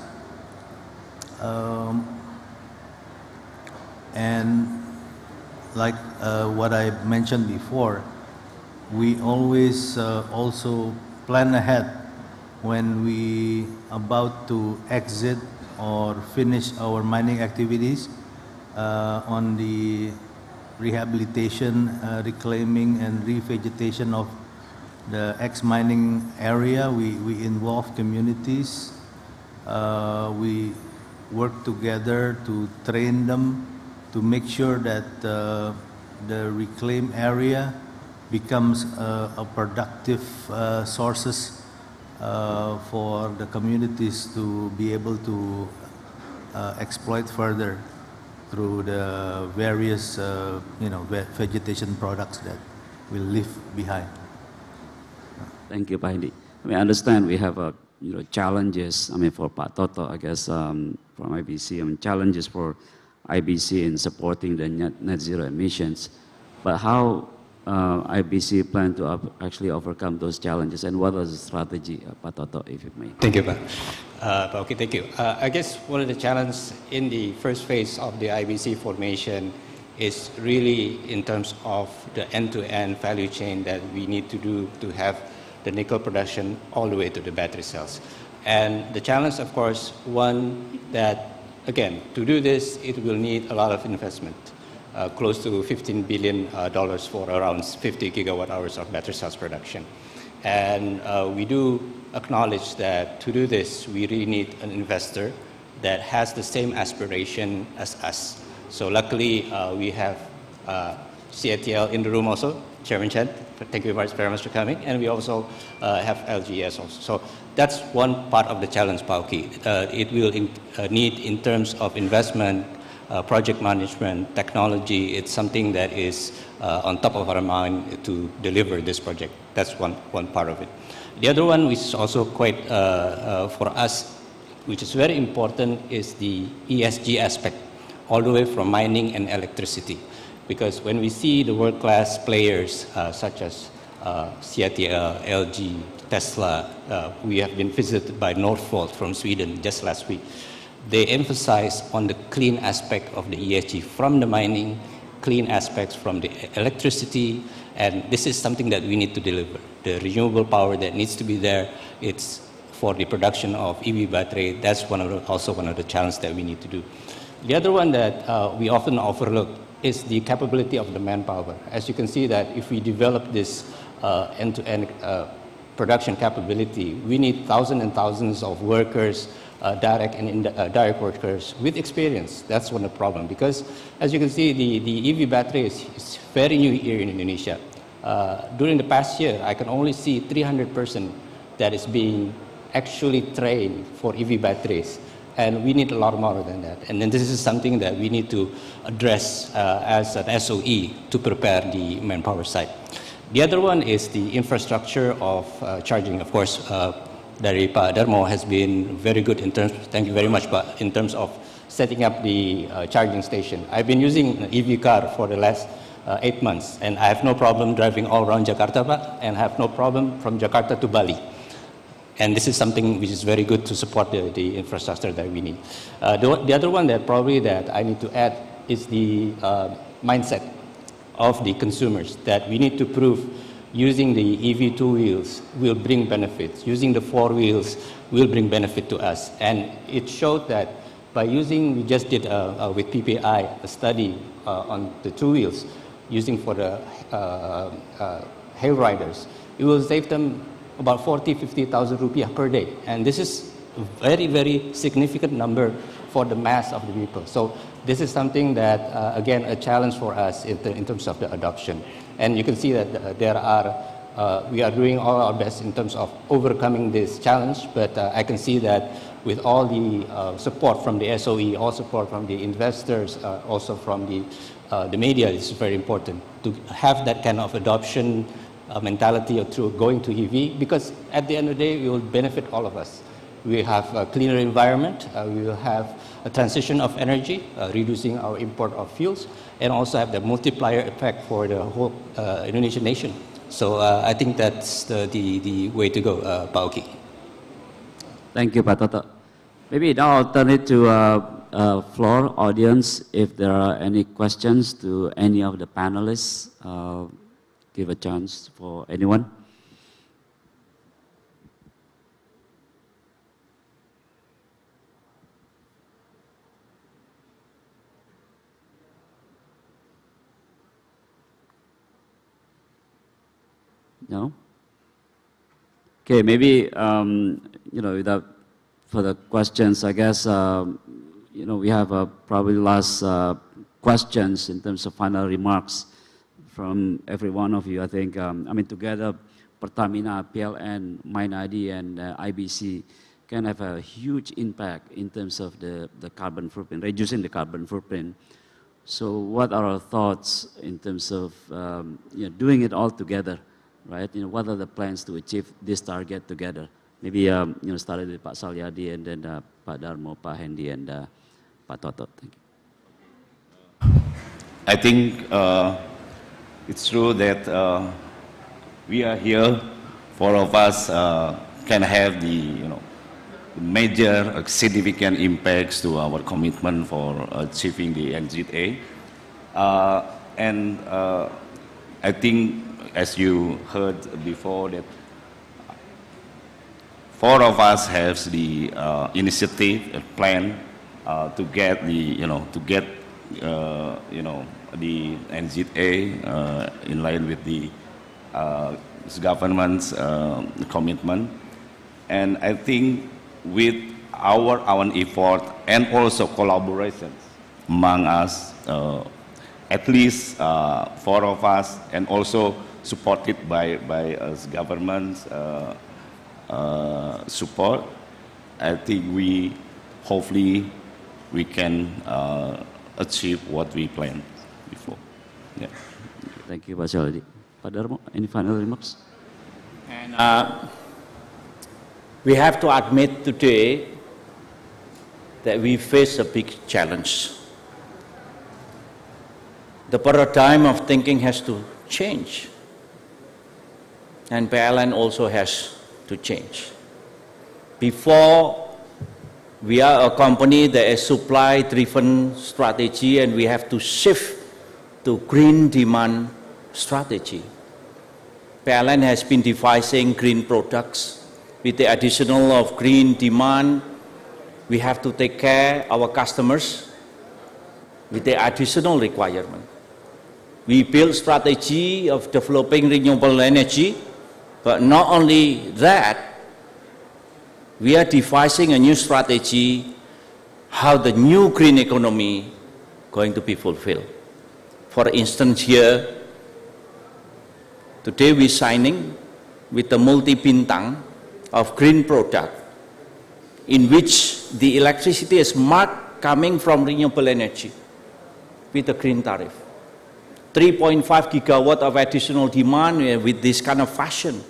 S5: And like what I mentioned before, we always also plan ahead when we about to exit or finish our mining activities on the rehabilitation, reclaiming and revegetation of the ex-mining area. We involve communities. We work together to train them to make sure that the reclaimed area becomes a productive sources for the communities to be able to exploit further through the various vegetation products that will leave behind.
S2: Thank you, Pak Hendy. I understand we have challenges. For Pak Toto, I guess from IBC, challenges for IBC in supporting the net zero emissions. But how IBC plan to actually overcome those challenges, and what was the strategy, Pak Toto, if you may?
S6: Thank you, Pak. Okay, thank you. I guess one of the challenges in the first phase of the IBC formation is really in terms of the end-to-end value chain that we need to do to have the nickel production all the way to the battery cells. And the challenge, of course, one that, again, to do this, it will need a lot of investment, close to $15 billion for around 50 gigawatt hours of battery cells production. And we do acknowledge that to do this, we really need an investor that has the same aspiration as us. So luckily, we have CATL in the room also, Chairman Chen. Thank you very much for coming. And we also have LGS also. So that's one part of the challenge, Pauki. It will need, in terms of investment, project management, technology. It's something that is on top of our mind to deliver this project. That's one part of it. The other one, which is also quite, for us, which is very important, is the ESG aspect, all the way from mining and electricity. Because when we see the world-class players such as CATL, LG, Tesla, we have been visited by Northvolt from Sweden just last week. They emphasize on the clean aspect of the ESG from the mining, clean aspects from the electricity, and this is something that we need to deliver. The renewable power that needs to be there, it's for the production of EV battery. That's also one of the challenges that we need to do. The other one that we often overlook is the capability of the manpower. As you can see that if we develop this end-to-end production capability, we need thousands and thousands of workers, direct and indirect workers with experience. That's one of the problems, because as you can see, the EV battery is very new here in Indonesia. During the past year, I can only see 300 persons that is being actually trained for EV batteries. And we need a lot more than that. And then this is something that we need to address as an SOE to prepare the manpower side. The other one is the infrastructure of charging. Of course, Dari Pak Darmo has been very good in terms, thank you very much, but in terms of setting up the charging station. I've been using an EV car for the last 8 months, and I have no problem driving all around Jakarta, and I have no problem from Jakarta to Bali. And this is something which is very good to support the infrastructure that we need. The other one that probably that I need to add is the mindset of the consumers, that we need to prove using the EV two wheels will bring benefits, using the four wheels will bring benefit to us. And it showed that by using, we just did with PPI a study on the two wheels, using for the hail riders, it will save them about 50,000 rupiah per day. And this is a very, very significant number for the mass of the people. So this is something that, again, a challenge for us in terms of the adoption. And you can see that we are doing all our best in terms of overcoming this challenge, but I can see that with all the support from the SOE, all support from the investors, also from the media, it's very important to have that kind of adoption mentality through going to EV, because at the end of the day, we will benefit all of us. We have a cleaner environment, we will have a transition of energy, reducing our import of fuels, and also have the multiplier effect for the whole Indonesian nation. So I think that's the way to go, Pak Oki.
S2: Thank you, Pak Toto. Maybe now I'll turn it to floor audience. If there are any questions to any of the panelists, give a chance for anyone. No? Okay, maybe, without further questions, I guess, we have probably last questions in terms of final remarks from every one of you. I think, together, Pertamina, PLN, Mainadi, and IBC can have a huge impact in terms of the carbon footprint, reducing the carbon footprint. So what are our thoughts in terms of doing it all together, right? What are the plans to achieve this target together? Maybe started with Pak Salyadi, and then Pak Darmo, Pak Hendy, and Pak Toto. Thank you.
S3: I think it's true that we are here. Four of us can have the major significant impacts to our commitment for achieving the NZA. And I think, as you heard before, that four of us have the initiative, a plan to get the the NZA in line with the government's commitment. And I think with our effort and also collaborations among us, at least four of us, and also supported by government's support, I think hopefully we can achieve what we planned before. Yeah.
S2: Thank you, Pak Salyadi. Pak Darmo, any final remarks?
S4: And we have to admit today that we face a big challenge. The paradigm of thinking has to change, and PLN also has to change. Before, we are a company that is supply-driven strategy, and we have to shift to green demand strategy. PLN has been devising green products. With the additional of green demand, we have to take care of our customers with the additional requirement. We build strategy of developing renewable energy, but not only that, we are devising a new strategy how the new green economy going to be fulfilled. For instance, here, today we're signing with the multi-bintang of green product, in which the electricity is marked coming from renewable energy with a green tariff. 3.5 gigawatt of additional demand with this kind of fashion,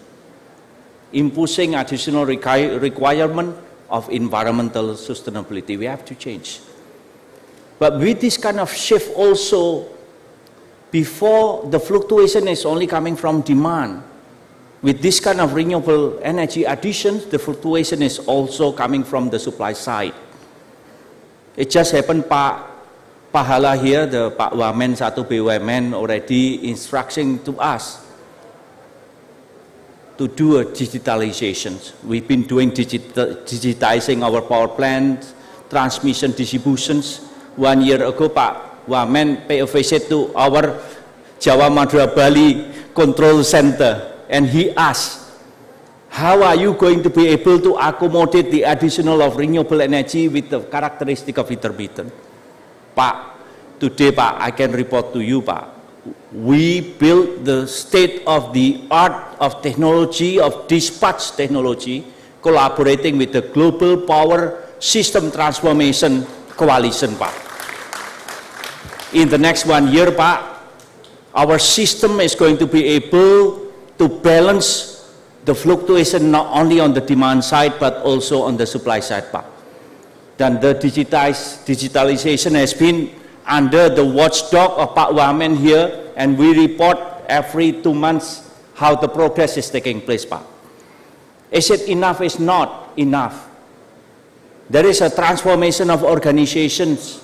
S4: imposing additional requirement of environmental sustainability. We have to change. But with this kind of shift also, before the fluctuation is only coming from demand, with this kind of renewable energy additions, the fluctuation is also coming from the supply side. It just happened, Pak Pahala here, the Pak Wamen, Satu BUMN already instructing to us to do a digitalization. We've been doing digitizing our power plants, transmission distributions. 1 year ago, Pak Wamen paid a visit to our Jawa Madura Bali control center, and he asked, how are you going to be able to accommodate the additional of renewable energy with the characteristic of intermittent? Pak, today, Pak, I can report to you, Pak, we built the state-of-the-art of technology, of dispatch technology, collaborating with the Global Power System Transformation Coalition, Pak. In the next 1 year, Pak, our system is going to be able to balance the fluctuation not only on the demand side, but also on the supply side, Pak. Then the digitalization has been under the watchdog of Pak Wamen here, and we report every 2 months how the progress is taking place, Pak. Is it enough? It's not enough. There is a transformation of organizations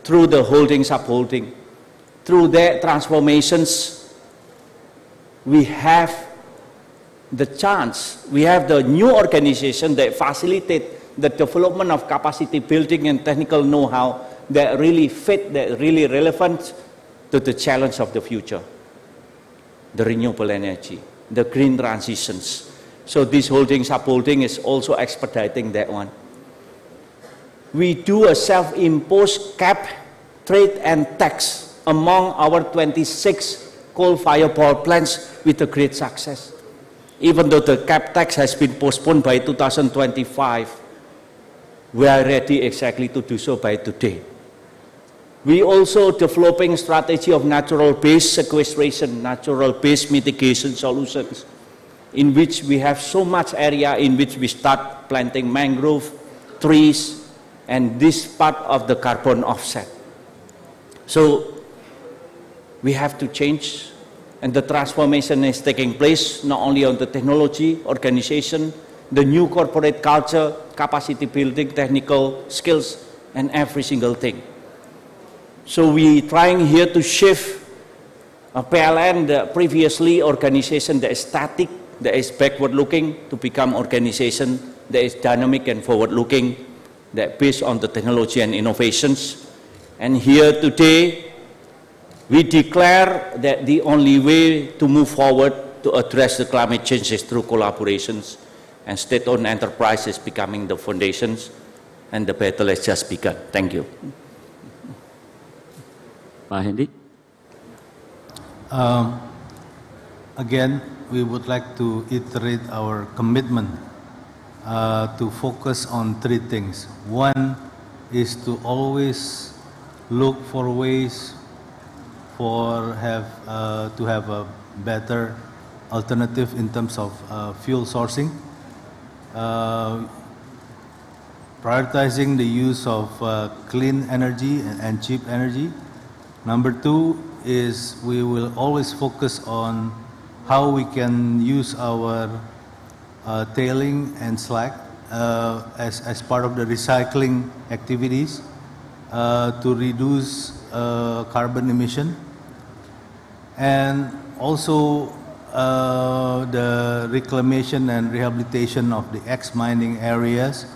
S4: through the holding, sub-holding. Through their transformations, we have the chance, we have the new organization that facilitate the development of capacity building and technical know-how that really fit, that really relevant to the challenge of the future, the renewable energy, the green transitions. So this holding, sub-holding is also expediting that one. We do a self-imposed cap, trade and tax among our 26 coal-fired power plants with a great success. Even though the cap tax has been postponed by 2025, we are ready exactly to do so by today. We also developing strategy of natural-based sequestration, natural-based mitigation solutions, in which we have so much area in which we start planting mangrove, trees, and this part of the carbon offset. So we have to change, and the transformation is taking place not only on the technology, organization, the new corporate culture, capacity building, technical skills, and every single thing. So we trying here to shift a PLN, the previously organization that is static, that is backward-looking, to become organization that is dynamic and forward-looking, that based on the technology and innovations. And here today, we declare that the only way to move forward to address the climate change is through collaborations, and state-owned enterprise is becoming the foundations, and the battle has just begun. Thank you.
S2: Pak Hendy.
S5: Again, we would like to iterate our commitment to focus on 3 things. One is to always look for ways to have a better alternative in terms of fuel sourcing, prioritizing the use of clean energy and cheap energy. Number 2 is we will always focus on how we can use our tailing and slag as part of the recycling activities to reduce carbon emission, and also the reclamation and rehabilitation of the ex-mining areas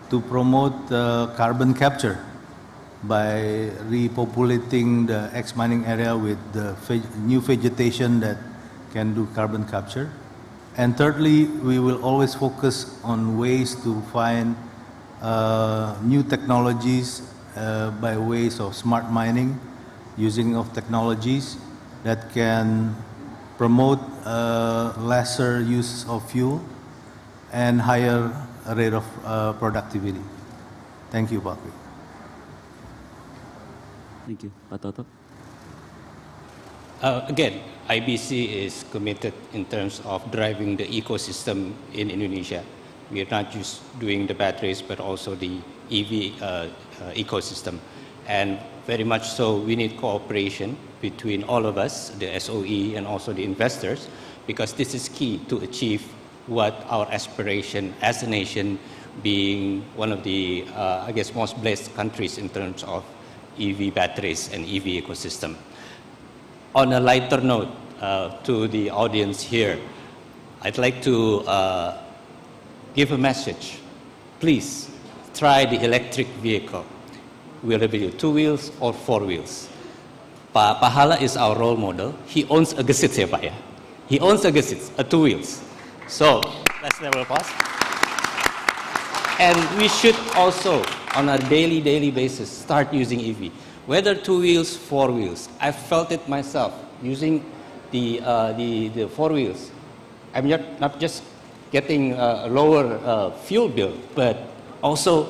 S5: to promote carbon capture by repopulating the ex-mining area with the new vegetation that can do carbon capture. And thirdly, we will always focus on ways to find new technologies by ways of smart mining, using of technologies that can promote lesser use of fuel and higher rate of productivity. Thank you, Pak.
S2: Thank you. Pak Toto.
S6: Again, IBC is committed in terms of driving the ecosystem in Indonesia. We are not just doing the batteries, but also the EV ecosystem. And very much so, we need cooperation between all of us, the SOE and also the investors, because this is key to achieve what our aspiration as a nation, being one of the, I guess, most blessed countries in terms of EV batteries and EV ecosystem. On a lighter note, to the audience here, I'd like to give a message. Please try the electric vehicle, whether it be 2 wheels or 4 wheels. Pak Hala is our role model. He owns a Gesit, ya Pak ya. He owns a Gesit, a 2 wheels. So let's never pause. And we should also, on a daily basis, start using EV. Whether 2 wheels, 4 wheels. I felt it myself using the 4 wheels. I'm not just getting a lower fuel bill, but also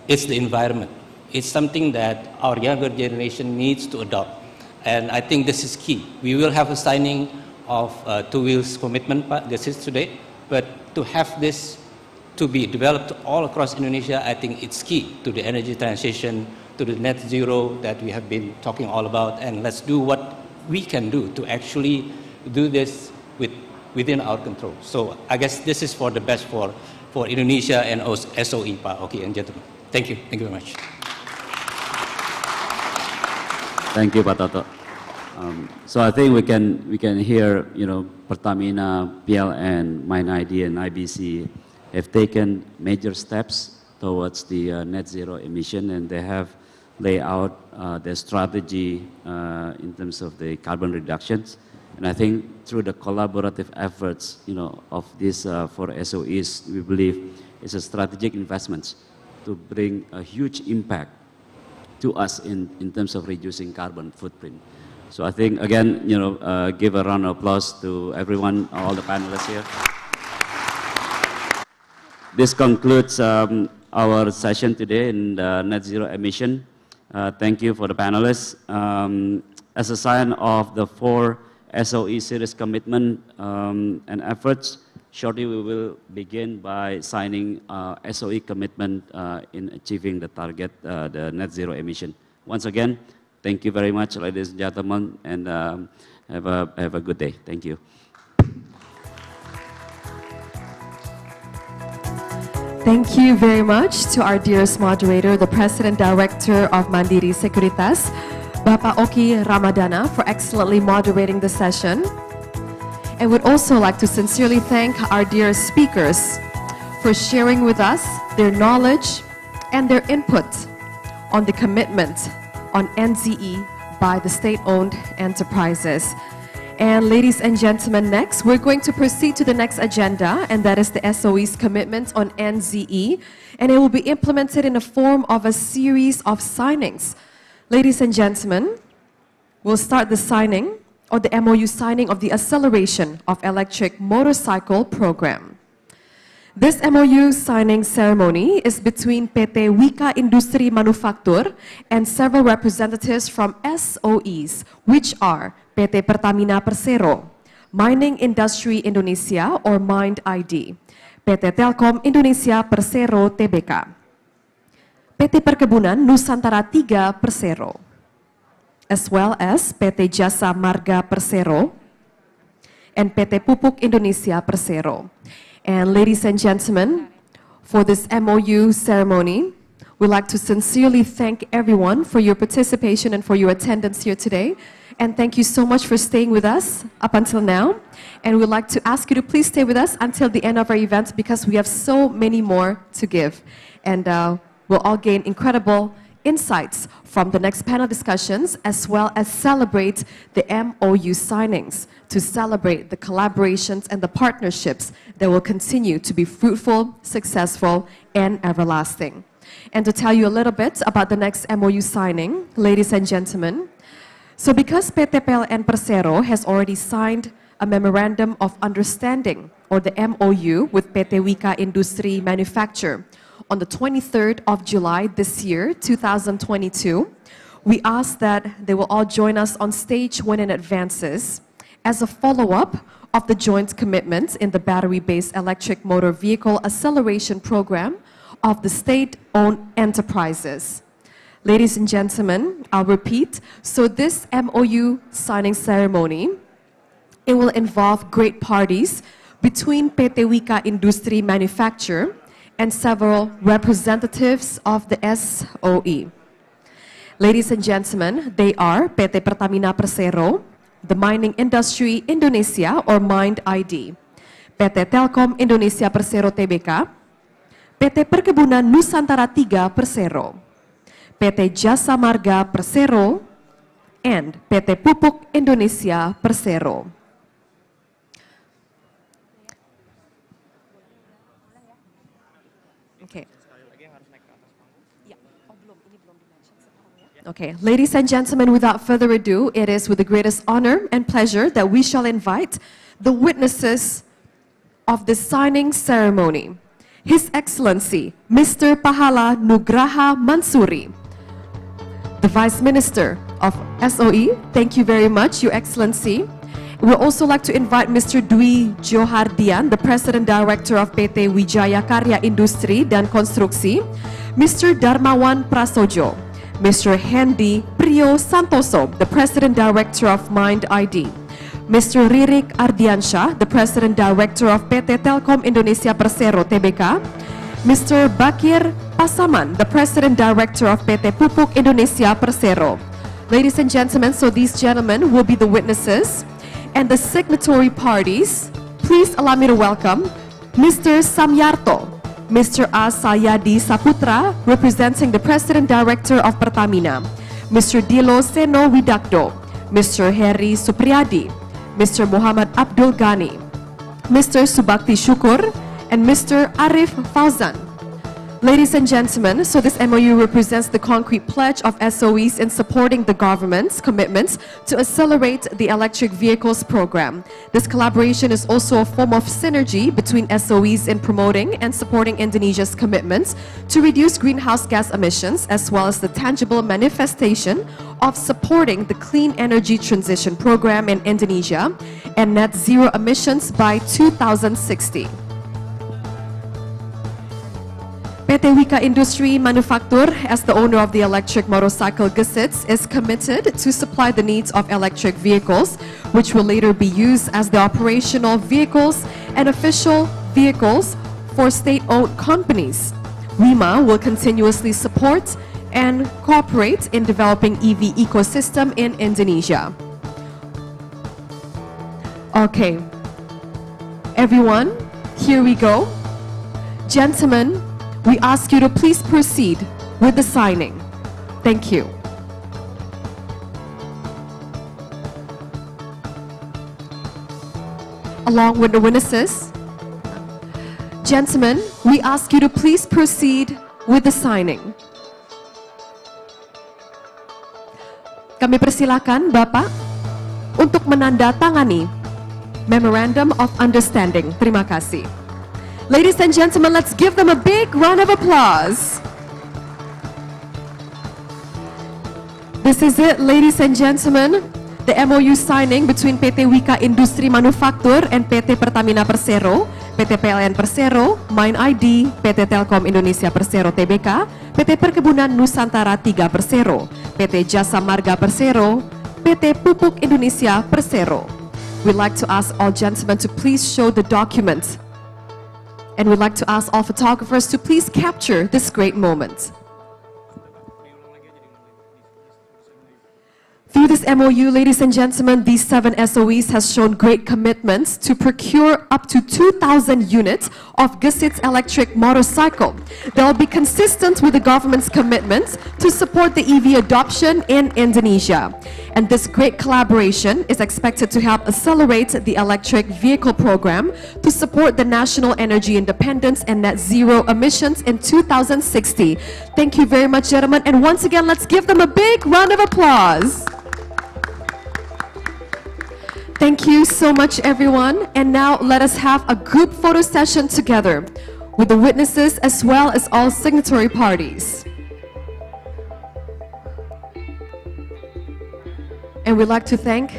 S6: it's the environment. It's something that our younger generation needs to adopt. And I think this is key. We will have a signing of 2 wheels commitment, Pak, this is today, but to have this to be developed all across Indonesia, I think it's key to the energy transition, to the net zero that we have been talking all about, and let's do what we can do to actually do this within our control. So I guess this is for the best for Indonesia and SOE, Pak, okay, and gentlemen. Thank you very much.
S2: Thank you, Pak Toto. So I think we can hear, you know, Pertamina, PLN, MindID, and IBC have taken major steps towards the net zero emission, and they have laid out their strategy in terms of the carbon reductions. And I think through the collaborative efforts, you know, of these 4 SOEs, we believe it's a strategic investment to bring a huge impact to us in terms of reducing carbon footprint. So I think, again, you know, give a round of applause to everyone, all the panelists here. This concludes our session today in net zero emission. Thank you for the panelists. As a sign of the 4 SOE series commitment and efforts, shortly we will begin by signing SOE commitment in achieving the target, the net zero emission. Once again, thank you very much, ladies and gentlemen, and have a good day. Thank you.
S1: Thank you very much to our dearest moderator, the President Director of Mandiri Sekuritas, Bapak Oki Ramadana, for excellently moderating the session. And would also like to sincerely thank our dearest speakers for sharing with us their knowledge and their input on the commitment on NZE by the state-owned enterprises. And ladies and gentlemen, next, we're going to proceed to the next agenda, and that is the SOE's commitment on NZE, and it will be implemented in the form of a series of signings. Ladies and gentlemen, we'll start the signing, or the MOU signing of the acceleration of electric motorcycle program. This MOU signing ceremony is between PT Wika Industri Manufaktur and several representatives from SOEs, which are PT Pertamina Persero, Mining Industry Indonesia or MindID, PT Telkom Indonesia Persero Tbk, PT Perkebunan Nusantara 3 Persero, as well as PT Jasa Marga Persero and PT Pupuk Indonesia Persero. And ladies and gentlemen, for this MOU ceremony, we'd like to sincerely thank everyone for your participation and for your attendance here today. And thank you so much for staying with us up until now. And we'd like to ask you to please stay with us until the end of our event, because we have so many more to give. And we'll all gain incredible insights from the next panel discussions, as well as celebrate the MOU signings, to celebrate the collaborations and the partnerships that will continue to be fruitful, successful, and everlasting. And to tell you a little bit about the next MOU signing, ladies and gentlemen, so because PT PLN Persero has already signed a Memorandum of Understanding, or the MOU, with PT Wika Industri Manufaktur on the 23rd of July this year, 2022, we ask that they will all join us on stage when it advances as a follow-up of the joint commitments in the battery-based electric motor vehicle acceleration program of the state-owned enterprises. Ladies and gentlemen, I'll repeat. So this MOU signing ceremony It will involve great parties between PT Wika Industri Manufacture and several representatives of the SOE. Ladies and gentlemen, they are PT Pertamina Persero, the Mining Industry Indonesia or MIND ID, PT Telkom Indonesia Persero Tbk, PT Perkebunan Nusantara 3 Persero, PT Jasa Marga Persero, and PT Pupuk Indonesia Persero. Okay, ladies and gentlemen, without further ado, it is with the greatest honor and pleasure that we shall invite the witnesses of the signing ceremony. His Excellency, Mr. Pahala Nugraha Mansuri, the Vice Minister of SOE. Thank you very much, Your Excellency. We'd also like to invite Mr. Dwi Johardian, the President Director of PT Wijaya Karya Industri dan Konstruksi, Mr. Darmawan Prasojo, Mr. Hendy Priyo Santoso, the President Director of MIND ID, Mr. Ririk Ardiansyah, the President Director of PT Telkom Indonesia Persero Tbk, Mr. Bakir Pasaman, the President Director of PT Pupuk Indonesia Persero. Ladies and gentlemen, so these gentlemen will be the witnesses and the signatory parties. Please allow me to welcome Mr. Samyarto, Mr. Asayadi Saputra, representing the President Director of Pertamina, Mr. Dilo Seno Widakdo, Mr. Heri Supriyadi, Mr. Muhammad Abdul Ghani, Mr. Subakti Syukur, and Mr. Arif Fauzan. Ladies and gentlemen, so this MOU represents the concrete pledge of SOEs in supporting the government's commitments to accelerate the electric vehicles program. This collaboration is also a form of synergy between SOEs in promoting and supporting Indonesia's commitments to reduce greenhouse gas emissions, as well as the tangible manifestation of supporting the clean energy transition program in Indonesia and net zero emissions by 2060. PT Wika Industri Manufaktur, as the owner of the electric motorcycle Gesits, is committed to supply the needs of electric vehicles, which will later be used as the operational vehicles and official vehicles for state-owned companies. WIMA will continuously support and cooperate in developing EV ecosystem in Indonesia. Okay, everyone, here we go. Gentlemen, we ask you to please proceed with the signing. Thank you. Along with the witnesses, gentlemen, we ask you to please proceed with the signing. Kami persilakan Bapak untuk menandatangani Memorandum of Understanding. Terima kasih. Ladies and gentlemen, let's give them a big round of applause. This is it, ladies and gentlemen, the MOU signing between PT Wika Industri Manufaktur and PT Pertamina Persero, PT PLN Persero, MIND ID, PT Telkom Indonesia Persero Tbk, PT Perkebunan Nusantara 3 Persero, PT Jasa Marga Persero, PT Pupuk Indonesia Persero. We'd like to ask all gentlemen to please show the document. And we'd like to ask all photographers to please capture this great moment. Through this MOU, ladies and gentlemen, these 7 SOEs has shown great commitments to procure up to 2,000 units of Gesits electric motorcycle. They'll be consistent with the government's commitments to support the EV adoption in Indonesia. And this great collaboration is expected to help accelerate the electric vehicle program to support the national energy independence and net zero emissions in 2060. Thank you very much, gentlemen. And once again, let's give them a big round of applause. Thank you so much, everyone. And now let us have a group photo session together with the witnesses as well as all signatory parties. And we'd like to thank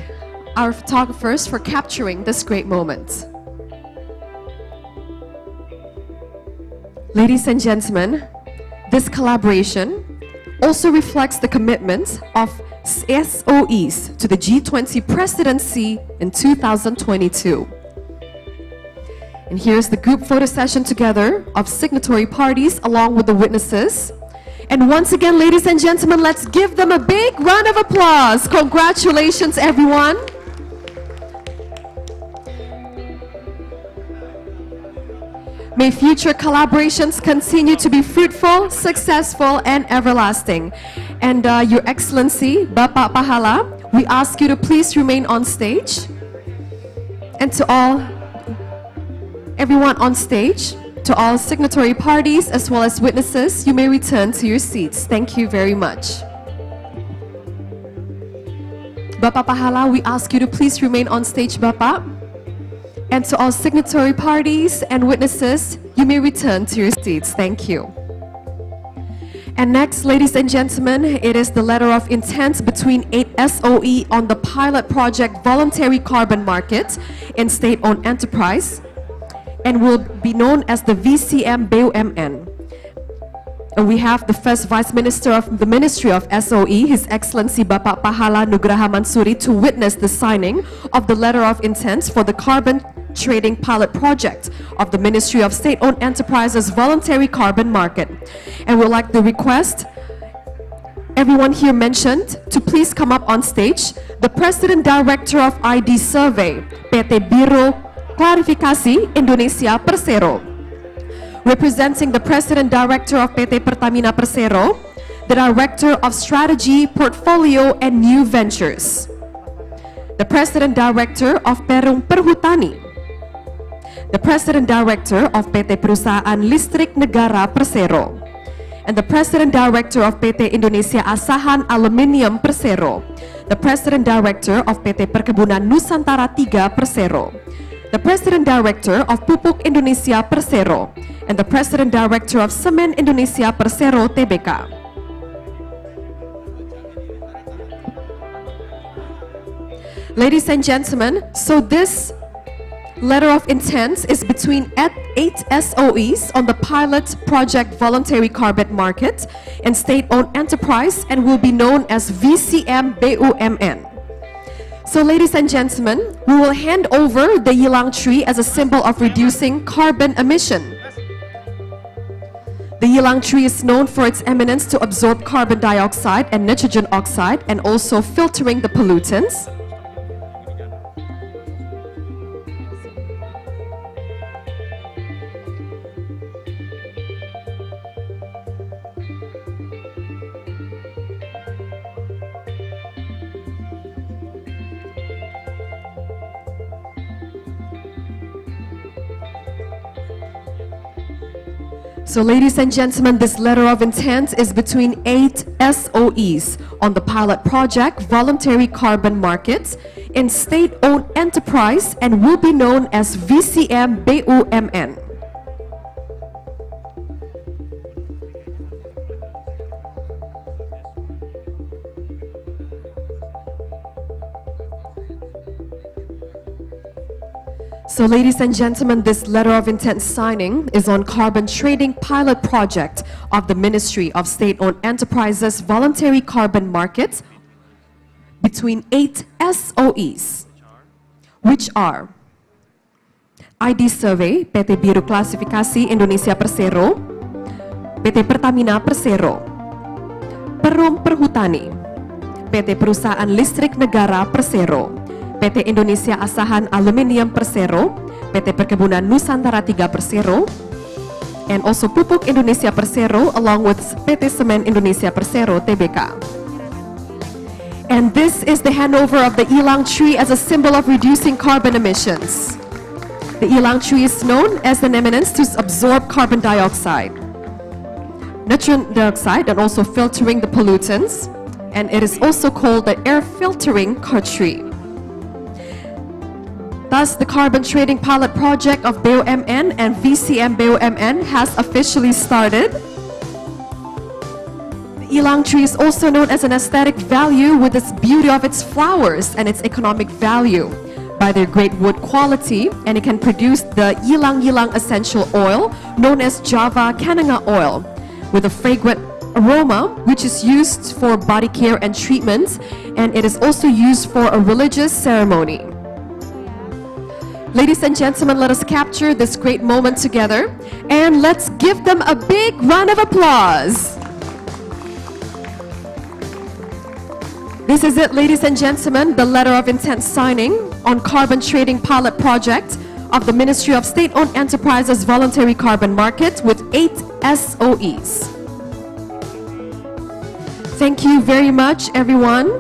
S1: our photographers for capturing this great moment. Ladies and gentlemen, this collaboration also reflects the commitment of SOEs to the G20 presidency in 2022. And here's the group photo session together of signatory parties along with the witnesses. And once again, ladies and gentlemen, let's give them a big round of applause. Congratulations, everyone. May future collaborations continue to be fruitful, successful, and everlasting. And Your Excellency, Bapak Pahala, we ask you to please remain on stage. And to everyone on stage, to all signatory parties as well as witnesses, you may return to your seats. Thank you very much. Bapak Pahala, we ask you to please remain on stage, Bapak. And to all signatory parties and witnesses, you may return to your seats. Thank you. And next, ladies and gentlemen, it is the letter of intent between 8 SOE on the pilot project voluntary carbon market in state-owned enterprise and will be known as the VCM BUMN. And we have the first Vice Minister of the Ministry of SOE, His Excellency Bapak Pahala Nugraha Mansuri, to witness the signing of the letter of intent for the carbon trading pilot project of the Ministry of State-Owned Enterprises voluntary carbon market. And we'd like to request everyone here mentioned to please come up on stage. The President Director of ID Survey, PT Biro Klarifikasi Indonesia Persero. Representing the President Director of PT Pertamina Persero, the Director of Strategy, Portfolio and New Ventures, the President Director of Perum Perhutani, the President Director of PT Perusahaan Listrik Negara Persero, and the President Director of PT Indonesia Asahan Aluminium Persero, the President Director of PT Perkebunan Nusantara III Persero, the President Director of Pupuk Indonesia Persero, and the President Director of Semen Indonesia Persero Tbk. Ladies and gentlemen, so this letter of intent is between 8 SOEs on the pilot project voluntary carbon market and state-owned enterprise and will be known as VCM BUMN. So ladies and gentlemen, we will hand over the ylang tree as a symbol of reducing carbon emission. The ylang tree is known for its eminence to absorb carbon dioxide and nitrogen oxide and also filtering the pollutants. So ladies and gentlemen, this letter of intent is between 8 SOEs on the pilot project voluntary carbon markets in state-owned enterprise and will be known as VCM BUMN. So ladies and gentlemen, this letter of intent signing is on carbon trading pilot project of the Ministry of State-Owned Enterprises voluntary carbon markets between 8 SOEs, which are ID Survey, PT Biro Klasifikasi Indonesia Persero, PT Pertamina Persero, Perum Perhutani, PT Perusahaan Listrik Negara Persero, PT Indonesia Asahan Aluminium Persero, PT Perkebunan Nusantara III Persero, and also Pupuk Indonesia Persero along with PT Semen Indonesia Persero Tbk. And this is the handover of the ylang tree as a symbol of reducing carbon emissions. The ylang tree is known as an eminence to absorb carbon dioxide, nitrogen dioxide, and also filtering the pollutants, and it is also called the air filtering car tree. Thus, the carbon trading pilot project of BUMN and VCM BUMN has officially started. The ylang tree is also known as an aesthetic value with its beauty of its flowers and its economic value by their great wood quality, and it can produce the ylang essential oil known as Java Kananga oil with a fragrant aroma, which is used for body care and treatments, and it is also used for a religious ceremony. Ladies and gentlemen, let us capture this great moment together, and let's give them a big round of applause. This is it, ladies and gentlemen, the letter of intent signing on carbon trading pilot project of the Ministry of State-Owned Enterprises Voluntary Carbon Market with 8 SOEs. Thank you very much, everyone.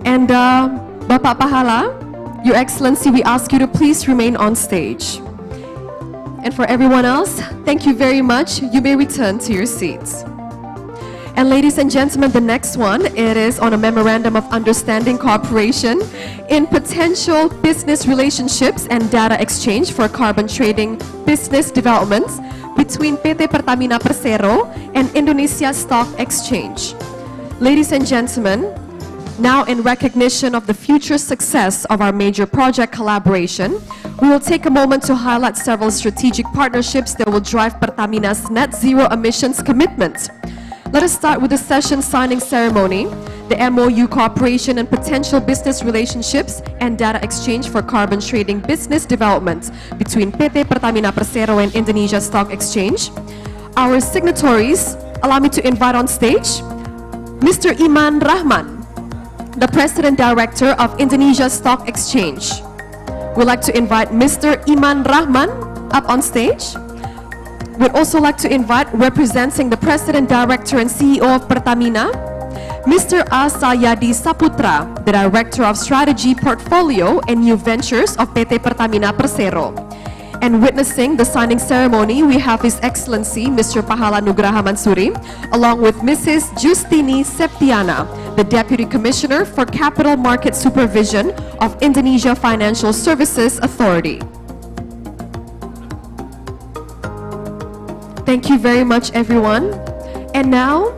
S1: And Bapak Pahala, Your Excellency, we ask you to please remain on stage. And for everyone else, thank you very much. You may return to your seats. And ladies and gentlemen, the next one, it is on a Memorandum of Understanding Cooperation in Potential Business Relationships and Data Exchange for Carbon Trading Business Developments between PT Pertamina Persero and Indonesia Stock Exchange. Ladies and gentlemen, now in recognition of the future success of our major project collaboration, we will take a moment to highlight several strategic partnerships that will drive Pertamina's net zero emissions commitment. Let us start with the session signing ceremony, the MOU cooperation and potential business relationships and data exchange for carbon trading business development between PT Pertamina Persero and Indonesia Stock Exchange. Our signatories, allow me to invite on stage Mr. Iman Rahman, the President Director of Indonesia Stock Exchange. We'd like to invite Mr. Iman Rahman up on stage. We'd also like to invite, representing the President Director and CEO of Pertamina, Mr. Salyadi Saputra, the Director of Strategy, Portfolio and New Ventures of PT Pertamina Persero. And witnessing the signing ceremony, we have His Excellency Mr. Pahala Nugraha Mansuri, along with Mrs. Justini Septiana, the Deputy Commissioner for Capital Market Supervision of Indonesia Financial Services Authority. Thank you very much, everyone. And now,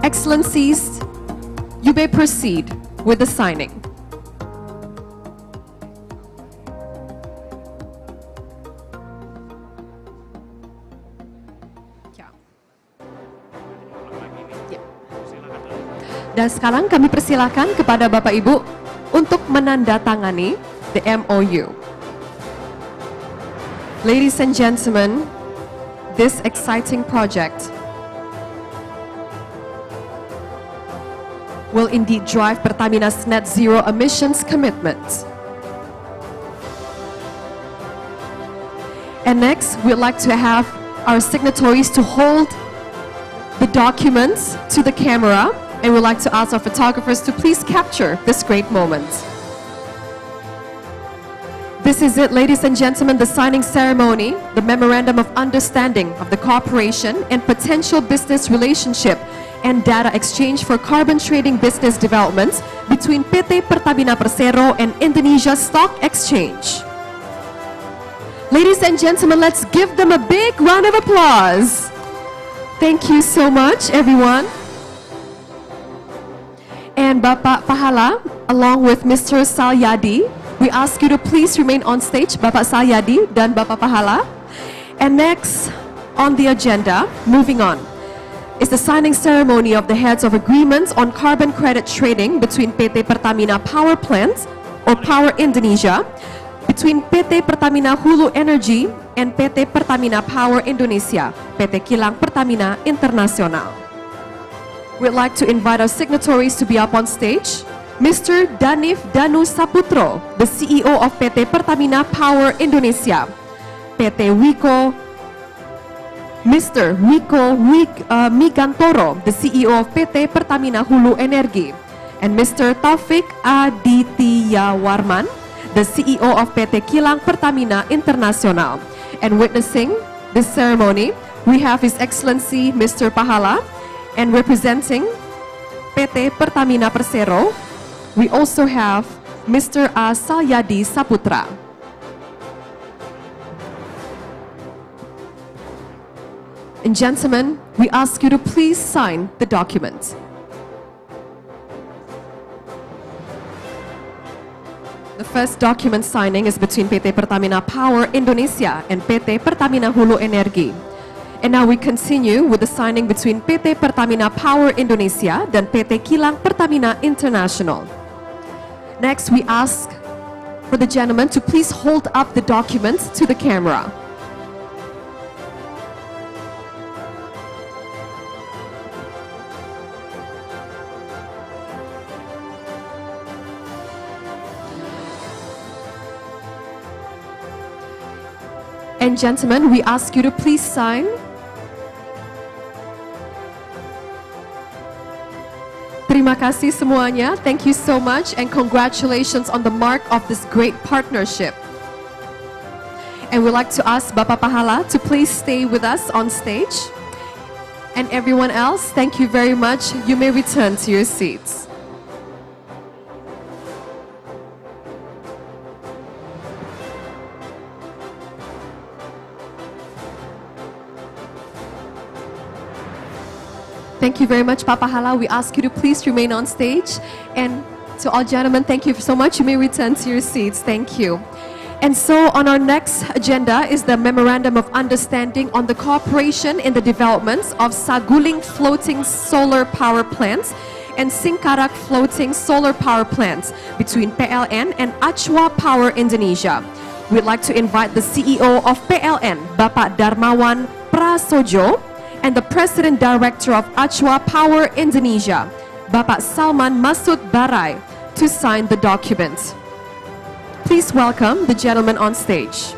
S1: Excellencies, you may proceed with the signing. Dan sekarang kami persilakan kepada Bapak Ibu untuk menandatangani the MOU. Ladies and gentlemen, this exciting project will indeed drive Pertamina's net zero emissions commitment. And next, we'd like to have our signatories to hold the documents to the camera, and we'd like to ask our photographers to please capture this great moment. This is it, ladies and gentlemen, the signing ceremony, the Memorandum of Understanding of the Cooperation and Potential Business Relationship and Data Exchange for Carbon Trading Business Development between PT Pertamina Persero and Indonesia Stock Exchange. Ladies and gentlemen, let's give them a big round of applause. Thank you so much, everyone. And Bapak Pahala, along with Mr. Salyadi, we ask you to please remain on stage, Bapak Salyadi dan Bapak Pahala. And next on the agenda, moving on, is the signing ceremony of the heads of agreements on carbon credit trading between PT Pertamina Power Plants or Power Indonesia, between PT Pertamina Hulu Energy and PT Pertamina Power Indonesia, PT Kilang Pertamina Internasional. We'd like to invite our signatories to be up on stage. Mr. Danif Danu Saputro, the CEO of PT Pertamina Power Indonesia, PT Wiko, Mr. Wiko Migantoro, the CEO of PT Pertamina Hulu Energi, and Mr. Taufik Aditya Warman, the CEO of PT Kilang Pertamina Internasional. And witnessing this ceremony, we have His Excellency Mr. Pahala, and representing PT Pertamina Persero, we also have Mr. Salyadi Saputra. And gentlemen, we ask you to please sign the document. The first document signing is between PT Pertamina Power Indonesia and PT Pertamina Hulu Energi. And now we continue with the signing between PT Pertamina Power Indonesia dan PT Kilang Pertamina International. Next, we ask for the gentleman to please hold up the documents to the camera. And gentlemen, we ask you to please sign. Terima kasih semuanya. Thank you so much and congratulations on the mark of this great partnership. And we'd like to ask Bapak Pahala to please stay with us on stage. And everyone else, thank you very much. You may return to your seats. Thank you very much, Papa Hala. We ask you to please remain on stage. And to all gentlemen, thank you so much. You may return to your seats. Thank you. And so on our next agenda is the Memorandum of Understanding on the cooperation in the developments of Saguling Floating Solar Power Plants and Singkarak Floating Solar Power Plants between PLN and Achwa Power Indonesia. We'd like to invite the CEO of PLN, Bapak Darmawan Prasojo, and the President Director of Achwa Power Indonesia, Bapak Salman Masud Barai, to sign the document. Please welcome the gentleman on stage.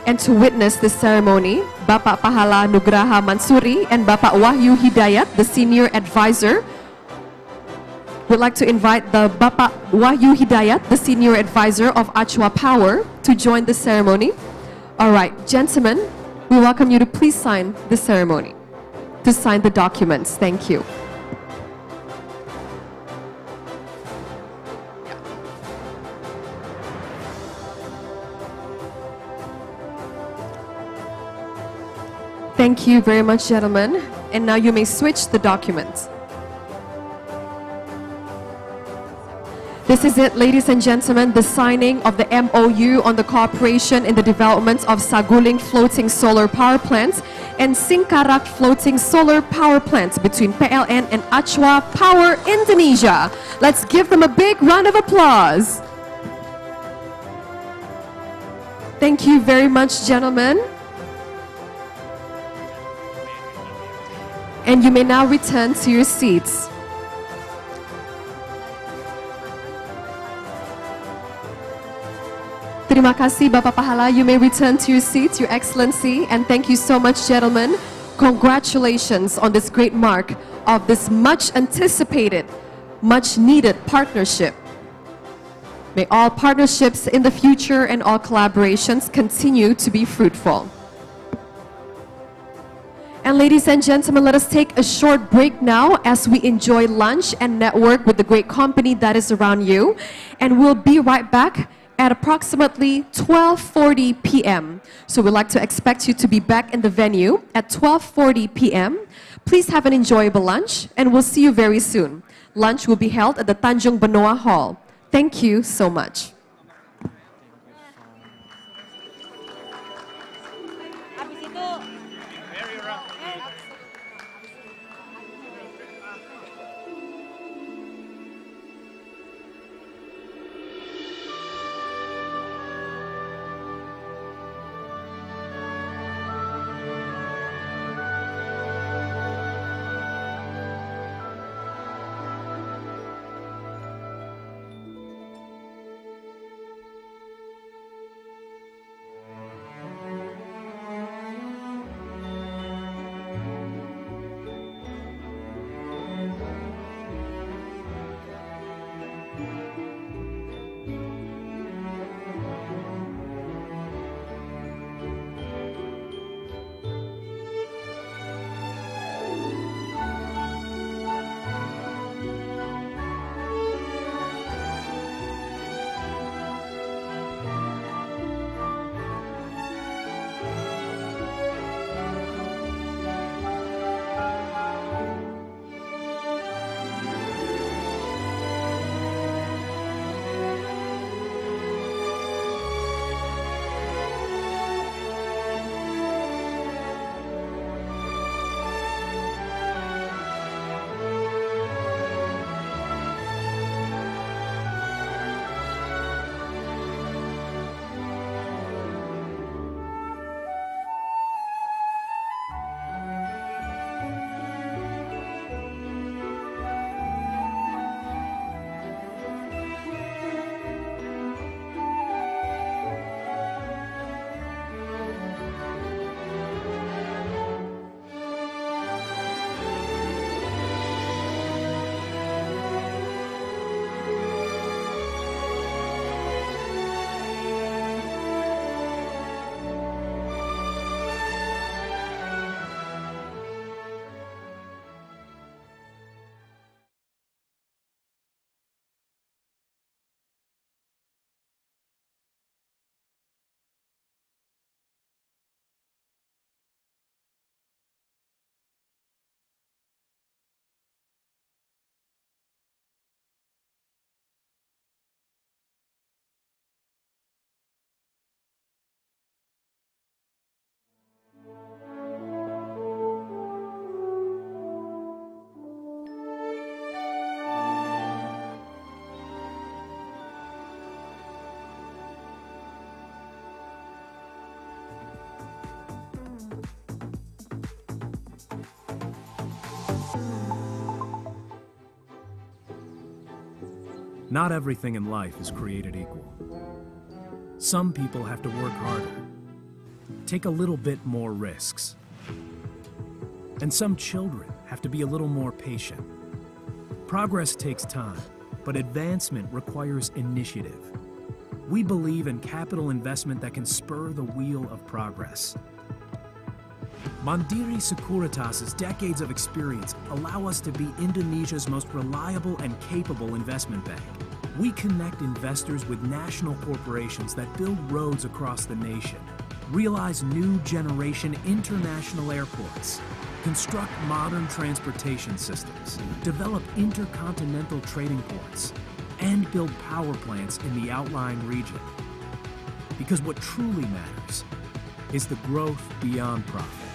S1: And to witness this ceremony, Bapak Pahala Nugraha Mansuri and Bapak Wahyu Hidayat, the Senior Advisor. We'd like to invite the Bapak Wahyu Hidayat, the Senior Advisor of Achwa Power, to join the ceremony. All right, gentlemen, we welcome you to please sign the ceremony, to sign the documents. Thank you. Thank you very much, gentlemen. And now you may switch the documents. This is it, ladies and gentlemen, the signing of the MOU on the cooperation in the development of Saguling Floating Solar Power Plants and Singkarak Floating Solar Power Plants between PLN and Achwa Power Indonesia. Let's give them a big round of applause. Thank you very much, gentlemen. And you may now return to your seats. Terima kasih, Bapak Pahala. You may return to your seats, Your Excellency, and thank you so much, gentlemen. Congratulations on this great mark of this much anticipated, much needed partnership. May all partnerships in the future and all collaborations continue to be fruitful. And ladies and gentlemen, let us take a short break now as we enjoy lunch and network with the great company that is around you. And we'll be right back at approximately 12:40 p.m. So we'd like to expect you to be back in the venue at 12:40 p.m. Please have an enjoyable lunch and we'll see you very soon. Lunch will be held at the Tanjung Benoa Hall. Thank you so much.
S7: Not everything in life is created equal. Some people have to work harder, take a little bit more risks. And some children have to be a little more patient. Progress takes time, but advancement requires initiative. We believe in capital investment that can spur the wheel of progress. Mandiri Sekuritas's decades of experience allow us to be Indonesia's most reliable and capable investment bank. We connect investors with national corporations that build roads across the nation, realize new generation international airports, construct modern transportation systems, develop intercontinental trading ports, and build power plants in the outlying region. Because what truly matters is the growth beyond profit.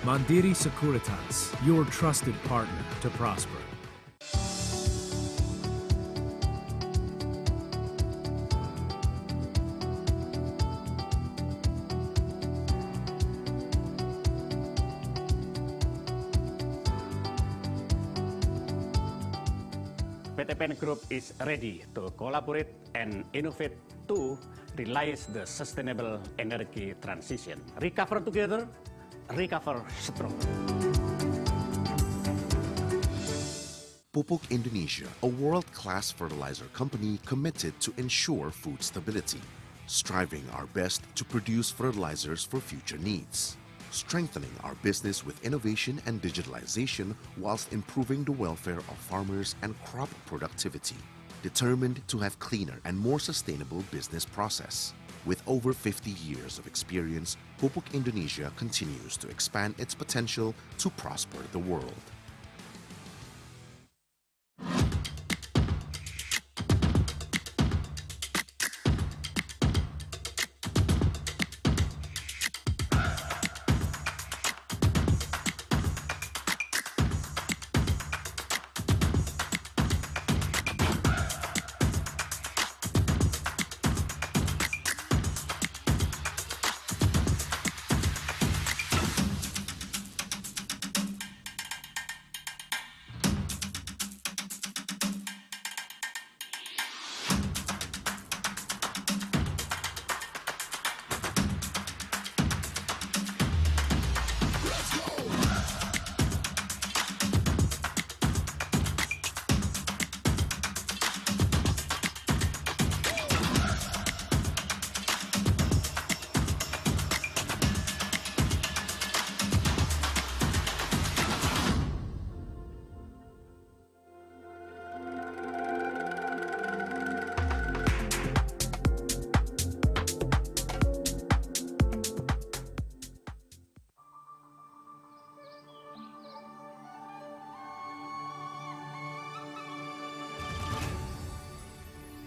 S7: Mandiri Sekuritas, your trusted partner to prosper.
S8: PTPN Group is ready to collaborate and innovate to realize the sustainable energy transition. Recover together, recover strong.
S9: Pupuk Indonesia, a world-class fertilizer company committed to ensure food stability, striving our best to produce fertilizers for future needs, strengthening our business with innovation and digitalization whilst improving the welfare of farmers and crop productivity, determined to have cleaner and more sustainable business process. With over 50 years of experience, Pupuk Indonesia continues to expand its potential to prosper the world.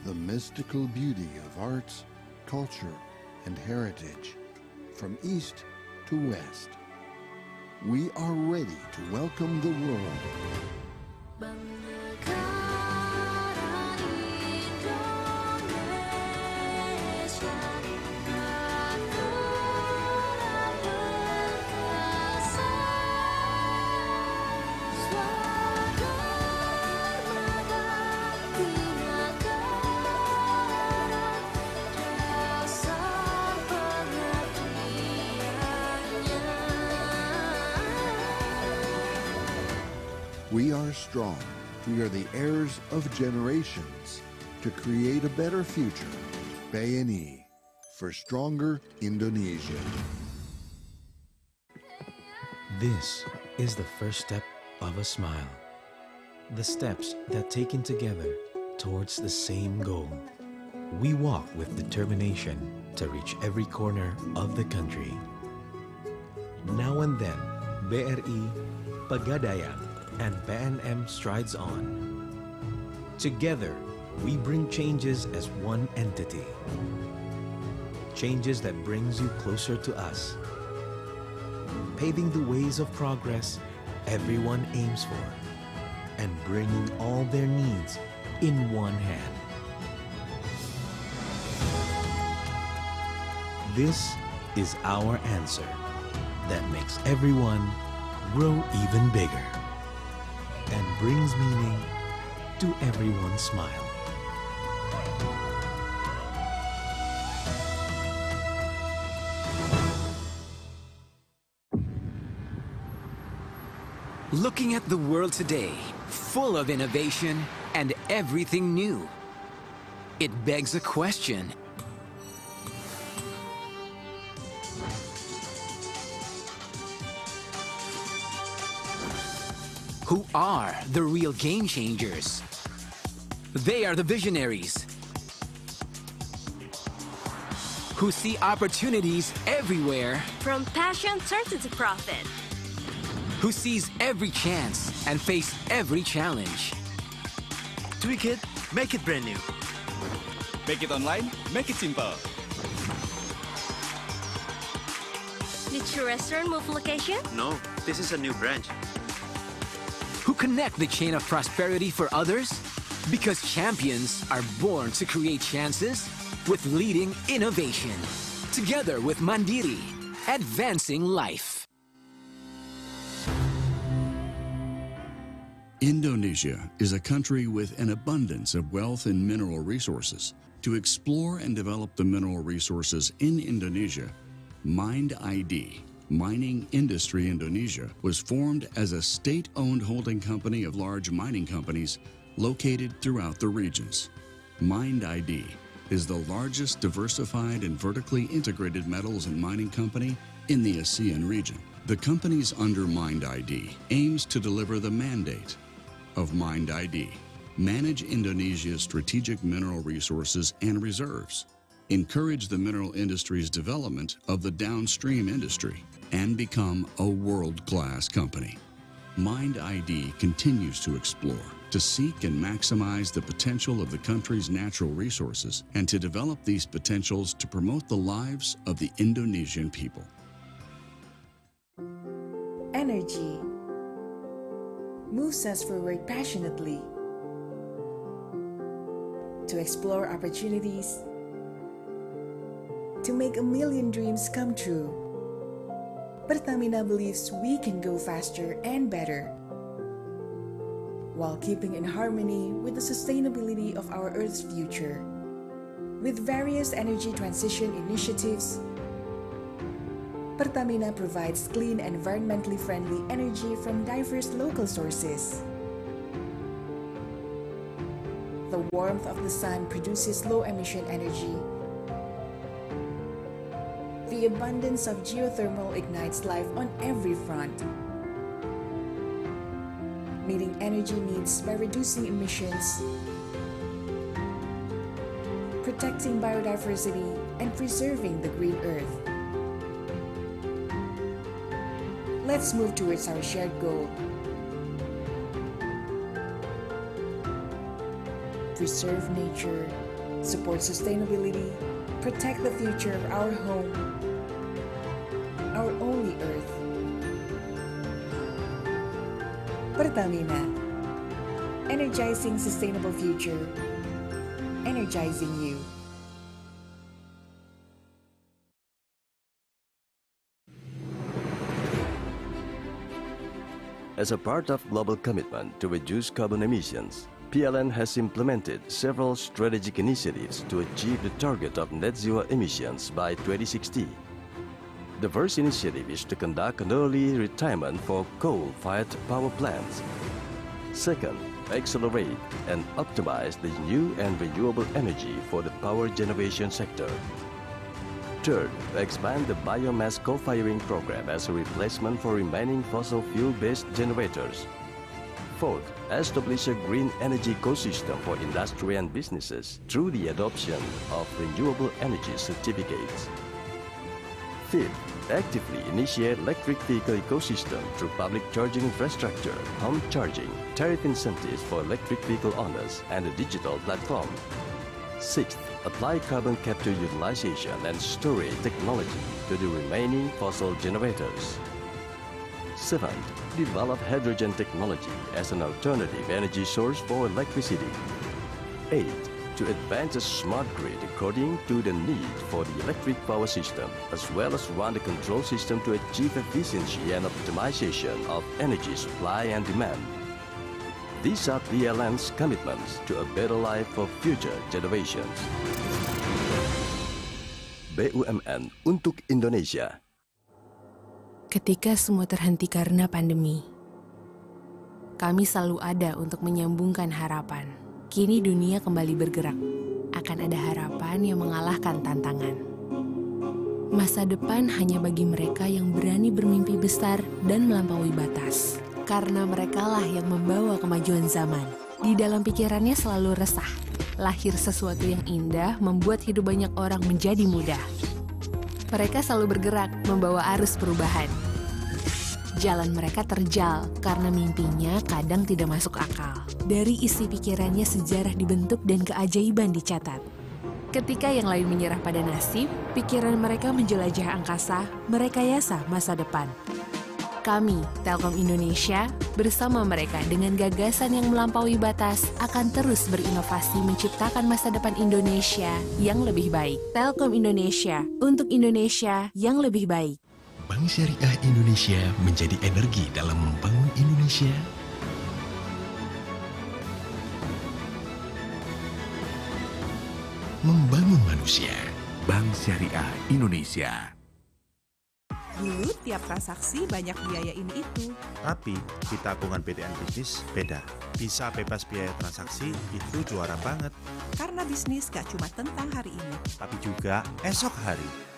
S10: The mystical beauty of arts, culture, and heritage, from east to west. We are ready to welcome the world. We are strong. We are the heirs of generations to create a better future. BNI for stronger Indonesia.
S11: This is the first step of a smile. The steps that taken together towards the same goal. We walk with determination to reach every corner of the country. Now and then, BRI, Pegadaian, and BNM strides on. Together, we bring changes as one entity. Changes that brings you closer to us. Paving the ways of progress everyone aims for. And bringing all their needs in one hand. This is our answer that makes everyone grow even bigger and brings meaning to everyone's smile.
S12: Looking at the world today, full of innovation and everything new, it begs a question. Who are the real game changers? They are the visionaries who see opportunities everywhere,
S13: from passion turned into profit,
S12: who sees every chance and face every challenge.
S14: Tweak it, make it brand new.
S15: Make it online, make it simple.
S13: Did your restaurant move location?
S14: No, this is a new branch.
S12: Who connect the chain of prosperity for others? Because champions are born to create chances with leading innovation. Together with Mandiri, advancing life.
S16: Indonesia is a country with an abundance of wealth and mineral resources. To explore and develop the mineral resources in Indonesia, Mind ID, Mining Industry Indonesia, was formed as a state-owned holding company of large mining companies located throughout the regions. Mind ID is the largest diversified and vertically integrated metals and mining company in the ASEAN region. The companies under Mind ID aims to deliver the mandate of Mind ID, manage Indonesia's strategic mineral resources and reserves, encourage the mineral industry's development of the downstream industry, and become a world-class company. Mind ID continues to explore, to seek and maximize the potential of the country's natural resources, and to develop these potentials to promote the lives of the Indonesian people.
S17: Energy moves us forward passionately to explore opportunities, to make a million dreams come true. Pertamina believes we can go faster and better while keeping in harmony with the sustainability of our Earth's future. With various energy transition initiatives, Pertamina provides clean and environmentally friendly energy from diverse local sources. The warmth of the sun produces low-emission energy. The abundance of geothermal ignites life on every front, meeting energy needs by reducing emissions, protecting biodiversity, and preserving the green earth. Let's move towards our shared goal. Preserve nature, support sustainability, protect the future of our home, our only earth. Pertamina, energizing sustainable future, energizing you.
S18: As a part of global commitment to reduce carbon emissions, PLN has implemented several strategic initiatives to achieve the target of net zero emissions by 2060. The first initiative is to conduct an early retirement for coal-fired power plants. Second, accelerate and optimize the new and renewable energy for the power generation sector. Third, expand the biomass co-firing program as a replacement for remaining fossil fuel-based generators. Fourth, establish a green energy ecosystem for industry and businesses through the adoption of renewable energy certificates. Fifth, actively initiate electric vehicle ecosystem through public charging infrastructure, home charging, tariff incentives for electric vehicle owners, and a digital platform. Sixth, apply carbon capture utilization and storage technology to the remaining fossil generators. Seventh, develop hydrogen technology as an alternative energy source for electricity. Eighth, to advance a smart grid according to the need for the electric power system, as well as run the control system to achieve efficiency and optimization of energy supply and demand. These are PLN's commitments to a better life for future generations. BUMN untuk Indonesia.
S19: Ketika semua terhenti karena pandemi, Kami selalu ada untuk menyambungkan harapan. Kini dunia kembali bergerak. Akan ada harapan yang mengalahkan tantangan. Masa depan hanya bagi mereka yang berani bermimpi besar dan melampaui batas. Karena merekalah yang membawa kemajuan zaman. Di dalam pikirannya selalu resah. Lahir sesuatu yang indah membuat hidup banyak orang menjadi mudah. Mereka selalu bergerak membawa arus perubahan. Jalan mereka terjal karena mimpinya kadang tidak masuk akal. Dari isi pikirannya sejarah dibentuk dan keajaiban dicatat. Ketika yang lain menyerah pada nasib, pikiran mereka menjelajah angkasa, merekayasa masa depan. Kami, Telkom Indonesia, bersama mereka dengan gagasan yang melampaui batas akan terus berinovasi menciptakan masa depan Indonesia yang lebih baik. Telkom Indonesia, untuk Indonesia yang lebih baik.
S11: Bank Syariah Indonesia menjadi energi dalam membangun Indonesia. Membangun manusia.
S20: Bank Syariah Indonesia.
S21: Dulu tiap transaksi banyak biaya ini itu.
S22: Tapi di tabungan BTN Bisnis beda. Bisa bebas biaya transaksi itu juara banget.
S21: Karena bisnis gak cuma tentang hari ini,
S22: tapi juga esok hari.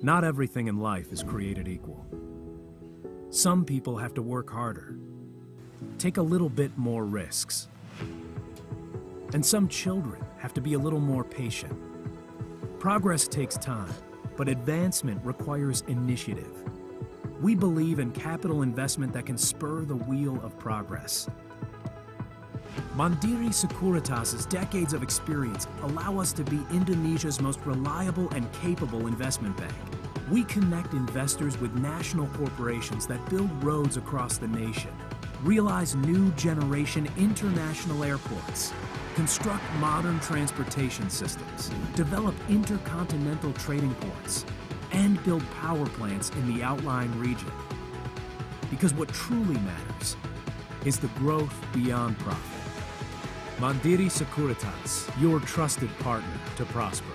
S7: Not everything in life is created equal. Some people have to work harder, take a little bit more risks. And some children have to be a little more patient. Progress takes time, but advancement requires initiative. We believe in capital investment that can spur the wheel of progress. Mandiri Sekuritas's decades of experience allow us to be Indonesia's most reliable and capable investment bank. We connect investors with national corporations that build roads across the nation, realize new generation international airports, construct modern transportation systems, develop intercontinental trading ports, and build power plants in the outlying region. Because what truly matters is the growth beyond profit. Mandiri Sekuritas, your trusted partner to prosper.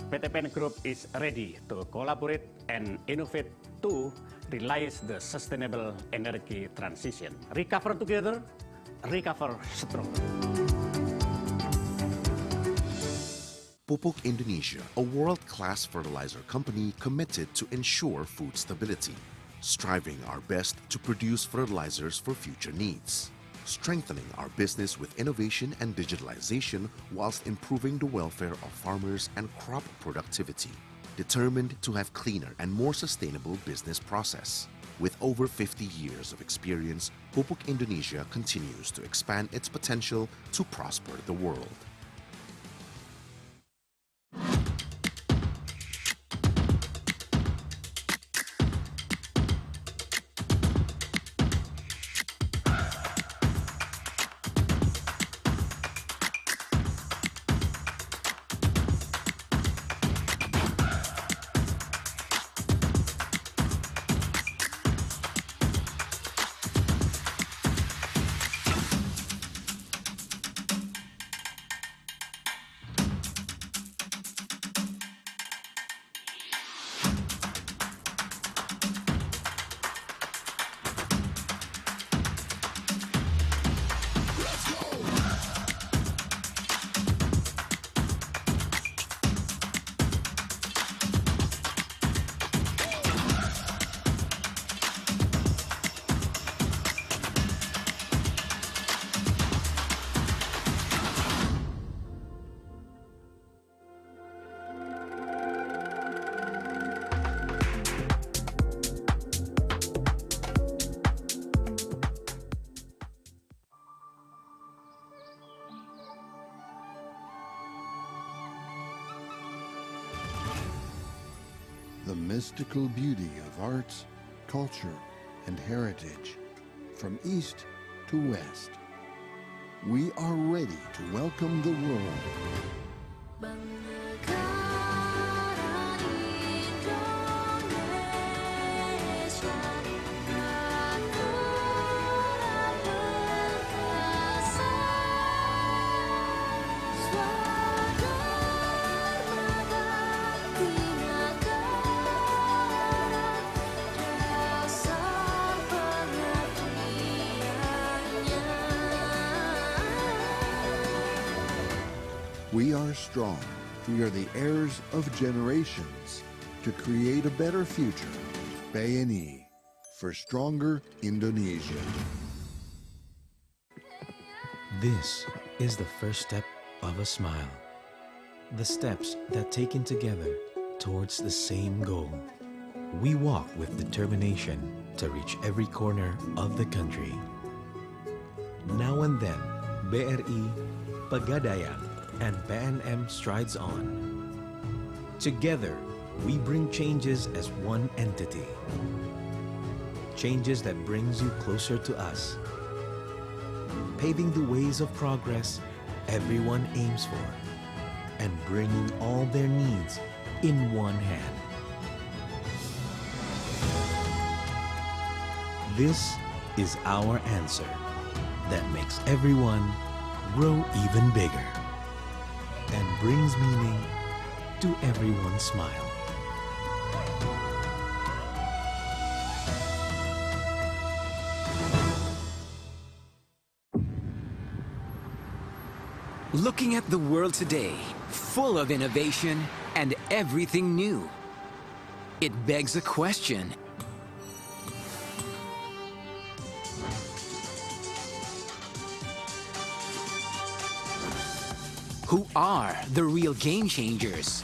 S8: PTPN Group is ready to collaborate and innovate to realize the sustainable energy transition. Recover together, recover strong.
S9: Pupuk Indonesia, a world-class fertilizer company committed to ensure food stability, striving our best to produce fertilizers for future needs. strengthening our business with innovation and digitalization whilst improving the welfare of farmers and crop productivity. Determined to have cleaner and more sustainable business process. With over 50 years of experience, Pupuk Indonesia continues to expand its potential to prosper the world.
S10: The mystical beauty of arts, culture, and heritage, from east to west. We are ready to welcome the world. We are strong. We are the heirs of generations to create a better future. BNI for stronger Indonesia.
S11: This is the first step of a smile. The steps that taken together towards the same goal. We walk with determination to reach every corner of the country. Now and then, BRI, Pegadaian, and PNM strides on. Together, we bring changes as one entity. Changes that brings you closer to us. Paving the ways of progress everyone aims for, and bringing all their needs in one hand. This is our answer that makes everyone grow even bigger and brings meaning to everyone's smile.
S12: Looking at the world today, full of innovation and everything new, it begs a question. Who are the real game changers?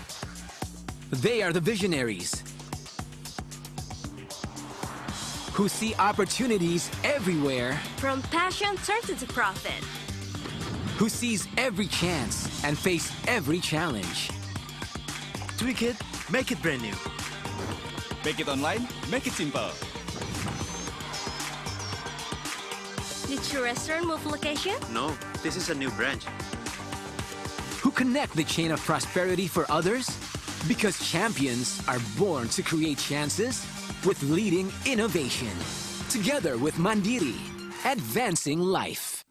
S12: They are the visionaries who see opportunities everywhere,
S13: From passion turned into profit.
S12: who sees every chance and face every challenge.
S14: Tweak it, make it brand new.
S15: Make it online, make it simple.
S13: Did your restaurant move location?
S14: No, this is a new branch.
S12: Who connect the chain of prosperity for others? Because champions are born to create chances with leading innovation. Together with Mandiri, advancing life.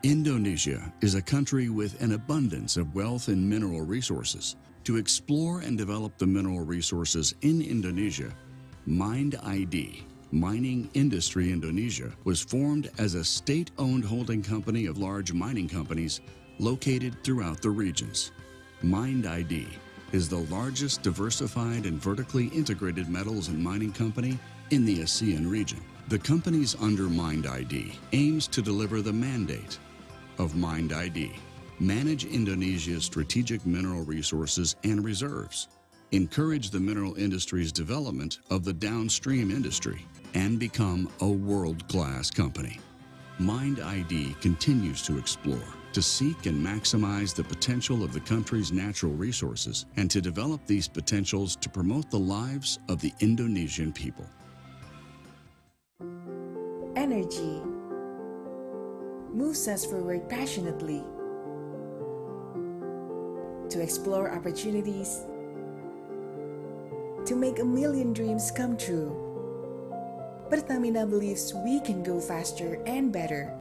S16: Indonesia is a country with an abundance of wealth and mineral resources. To explore and develop the mineral resources in Indonesia, Mind ID, Mining Industry Indonesia, was formed as a state-owned holding company of large mining companies located throughout the regions. Mind ID is the largest diversified and vertically integrated metals and mining company in the ASEAN region. The companies under MindID aims to deliver the mandate of MindID. Manage Indonesia's strategic mineral resources and reserves. Encourage the mineral industry's development of the downstream industry and become a world-class company. MindID continues to explore, to seek and maximize the potential of the country's natural resources and to develop these potentials to promote the lives of the Indonesian people.
S17: Energy moves us forward passionately to explore opportunities, to make a million dreams come true. Pertamina believes we can go faster and better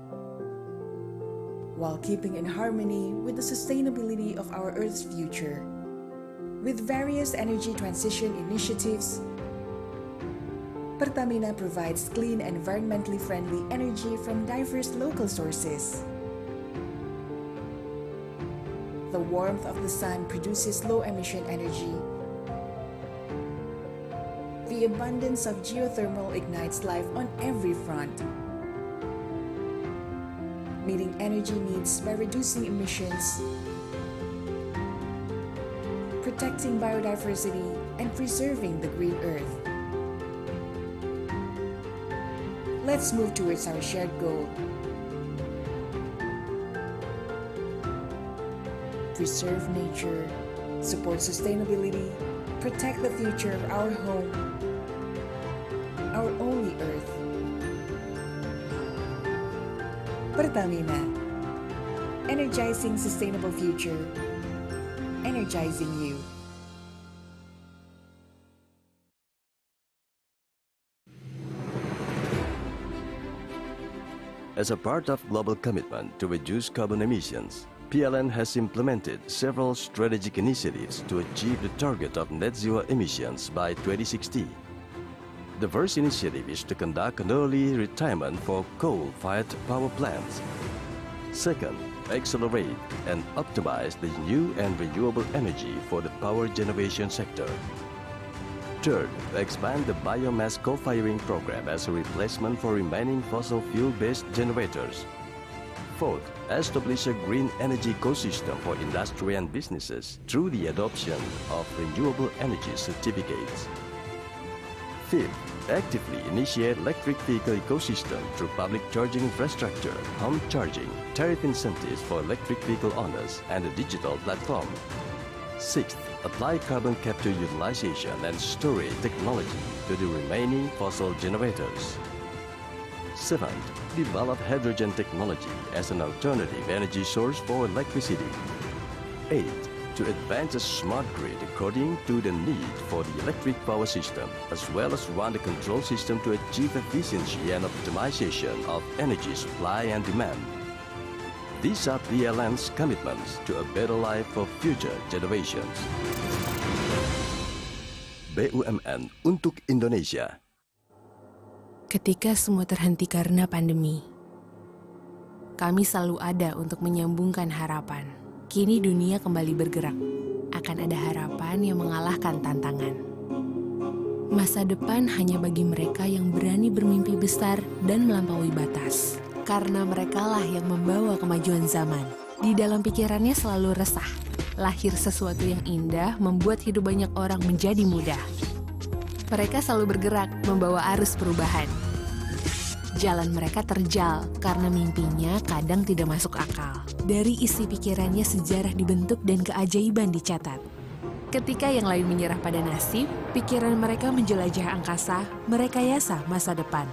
S17: while keeping in harmony with the sustainability of our Earth's future. With various energy transition initiatives, Pertamina provides clean and environmentally friendly energy from diverse local sources. The warmth of the sun produces low-emission energy. The abundance of geothermal ignites life on every front, meeting energy needs by reducing emissions, protecting biodiversity, and preserving the green earth. Let's move towards our shared goal. Preserve nature, support sustainability, protect the future of our home, our only earth. Pertamina, energizing sustainable future, energizing you.
S18: As a part of global commitment to reduce carbon emissions, PLN has implemented several strategic initiatives to achieve the target of net zero emissions by 2060. The first initiative is to conduct an early retirement for coal-fired power plants. Second, accelerate and optimize the new and renewable energy for the power generation sector. Third, expand the biomass co-firing program as a replacement for remaining fossil fuel-based generators. Fourth, establish a green energy ecosystem for industry and businesses through the adoption of renewable energy certificates. Fifth, actively initiate electric vehicle ecosystem through public charging infrastructure, home charging, tariff incentives for electric vehicle owners, and a digital platform. Sixth, apply carbon capture utilization and storage technology to the remaining fossil generators. Seventh, develop hydrogen technology as an alternative energy source for electricity. Eighth, to advance a smart grid according to the need for the electric power system, as well as run the control system to achieve efficiency and optimization of energy supply and demand. These are PLN's commitments to a better life for future generations. BUMN untuk Indonesia.
S19: Ketika semua terhenti karena pandemi, kami selalu ada untuk menyambungkan harapan. Kini dunia kembali bergerak. Akan ada harapan yang mengalahkan tantangan. Masa depan hanya bagi mereka yang berani bermimpi besar dan melampaui batas. Karena merekalah yang membawa kemajuan zaman. Di dalam pikirannya selalu resah. Lahir sesuatu yang indah membuat hidup banyak orang menjadi mudah. Mereka selalu bergerak membawa arus perubahan. Jalan mereka terjal karena mimpinya kadang tidak masuk akal. Dari isi pikirannya sejarah dibentuk dan keajaiban dicatat. Ketika yang lain menyerah pada nasib, pikiran mereka menjelajah angkasa, merekayasa masa depan.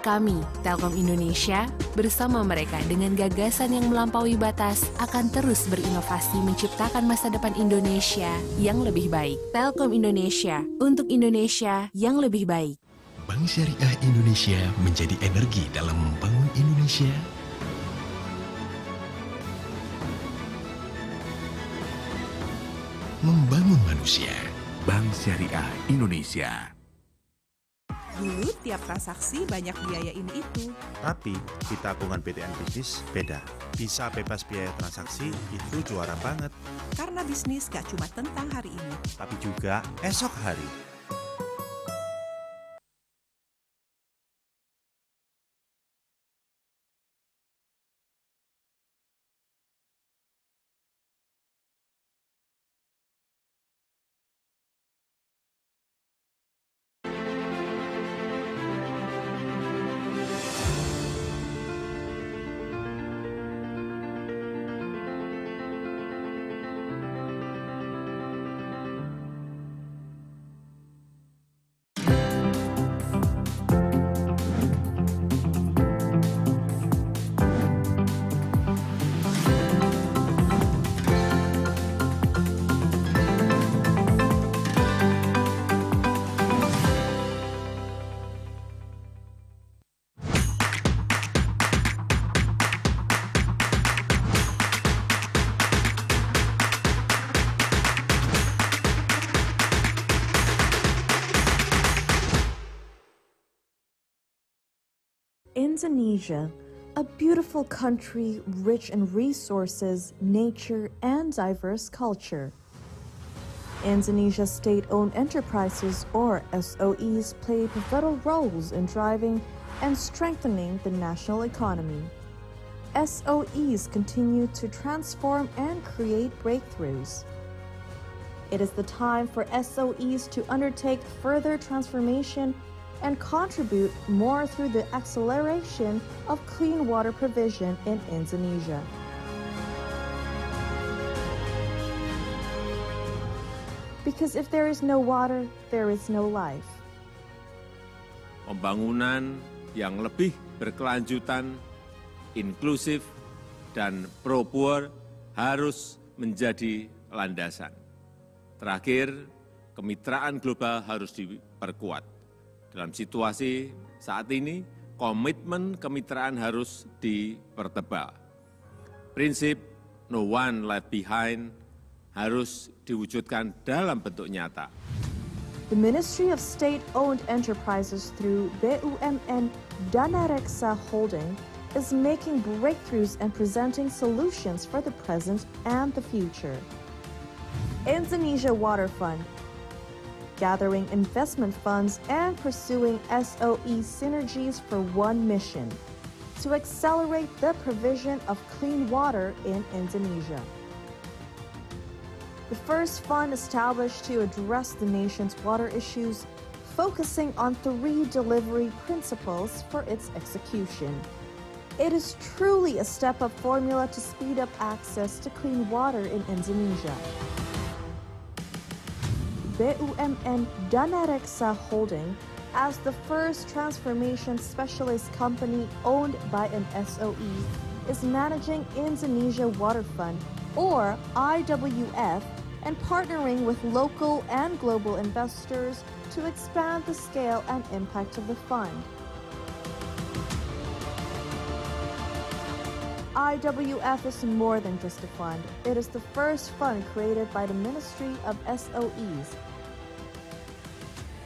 S19: Kami, Telkom Indonesia, bersama mereka dengan gagasan yang melampaui batas akan terus berinovasi menciptakan masa depan Indonesia yang lebih baik. Telkom Indonesia, untuk Indonesia yang lebih baik.
S20: Bank Syariah Indonesia menjadi energi dalam membangun Indonesia. Membangun manusia. Bank Syariah Indonesia.
S21: Dulu tiap transaksi banyak biaya ini itu.
S22: Tapi di tabungan BTN Bisnis beda. Bisa bebas biaya transaksi itu juara banget.
S21: Karena bisnis gak cuma tentang hari ini,
S22: Tapi juga esok hari.
S3: Indonesia, a beautiful country rich in resources, nature, and diverse culture. Indonesia's state-owned enterprises, or SOEs, play pivotal roles in driving and strengthening the national economy. SOEs continue to transform and create breakthroughs. It is the time for SOEs to undertake further transformation and contribute more through the acceleration of clean water provision in Indonesia. Because if there is no water, there is no life.
S4: Pembangunan yang lebih berkelanjutan, inklusif, dan pro-poor harus menjadi landasan. Terakhir, kemitraan global harus diperkuat. Dalam situasi saat ini, komitmen kemitraan harus dipertebal. Prinsip no one left behind harus diwujudkan dalam bentuk nyata.
S3: The Ministry of State-Owned Enterprises through BUMN Dana Reksa Holding is making breakthroughs and presenting solutions for the present and the future. Indonesia Water Fund, gathering investment funds and pursuing SOE synergies for one mission, to accelerate the provision of clean water in Indonesia. The first fund established to address the nation's water issues, focusing on 3 delivery principles for its execution. It is truly a step-up formula to speed up access to clean water in Indonesia. BUMN Dana Reksa Holding, as the first transformation specialist company owned by an SOE, is managing Indonesia Water Fund, or IWF, and partnering with local and global investors to expand the scale and impact of the fund. IWF is more than just a fund. It is the first fund created by the Ministry of SOEs,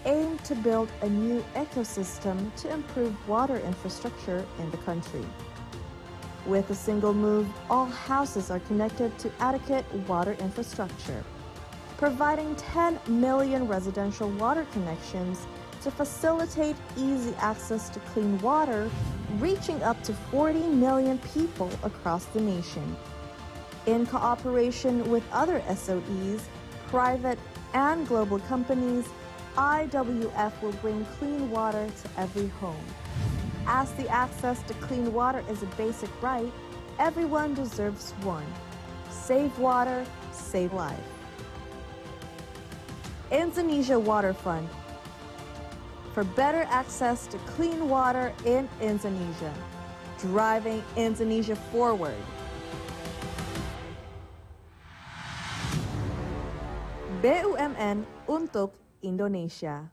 S3: aimed to build a new ecosystem to improve water infrastructure in the country. With a single move, all houses are connected to adequate water infrastructure, providing 10 million residential water connections to facilitate easy access to clean water, reaching up to 40 million people across the nation. In cooperation with other SOEs, private and global companies, IWF will bring clean water to every home. As the access to clean water is a basic right, everyone deserves one. Save water, save life. Indonesia Water Fund, for better access to clean water in Indonesia, driving Indonesia forward. BUMN untuk Indonesia.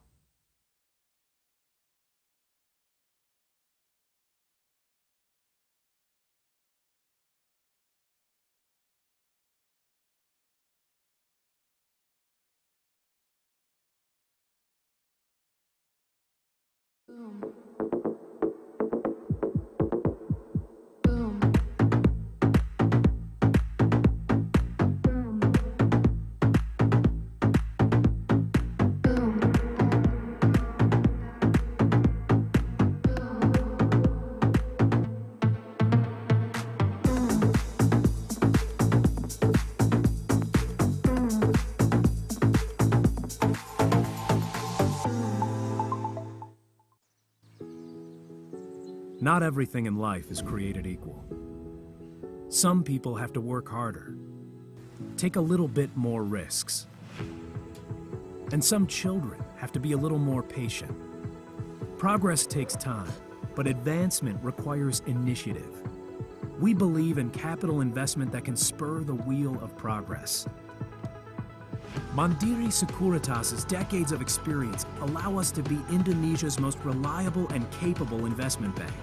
S7: Not everything in life is created equal. Some people have to work harder, take a little bit more risks. And some children have to be a little more patient. Progress takes time, but advancement requires initiative. We believe in capital investment that can spur the wheel of progress. Mandiri Sekuritas's decades of experience allow us to be Indonesia's most reliable and capable investment bank.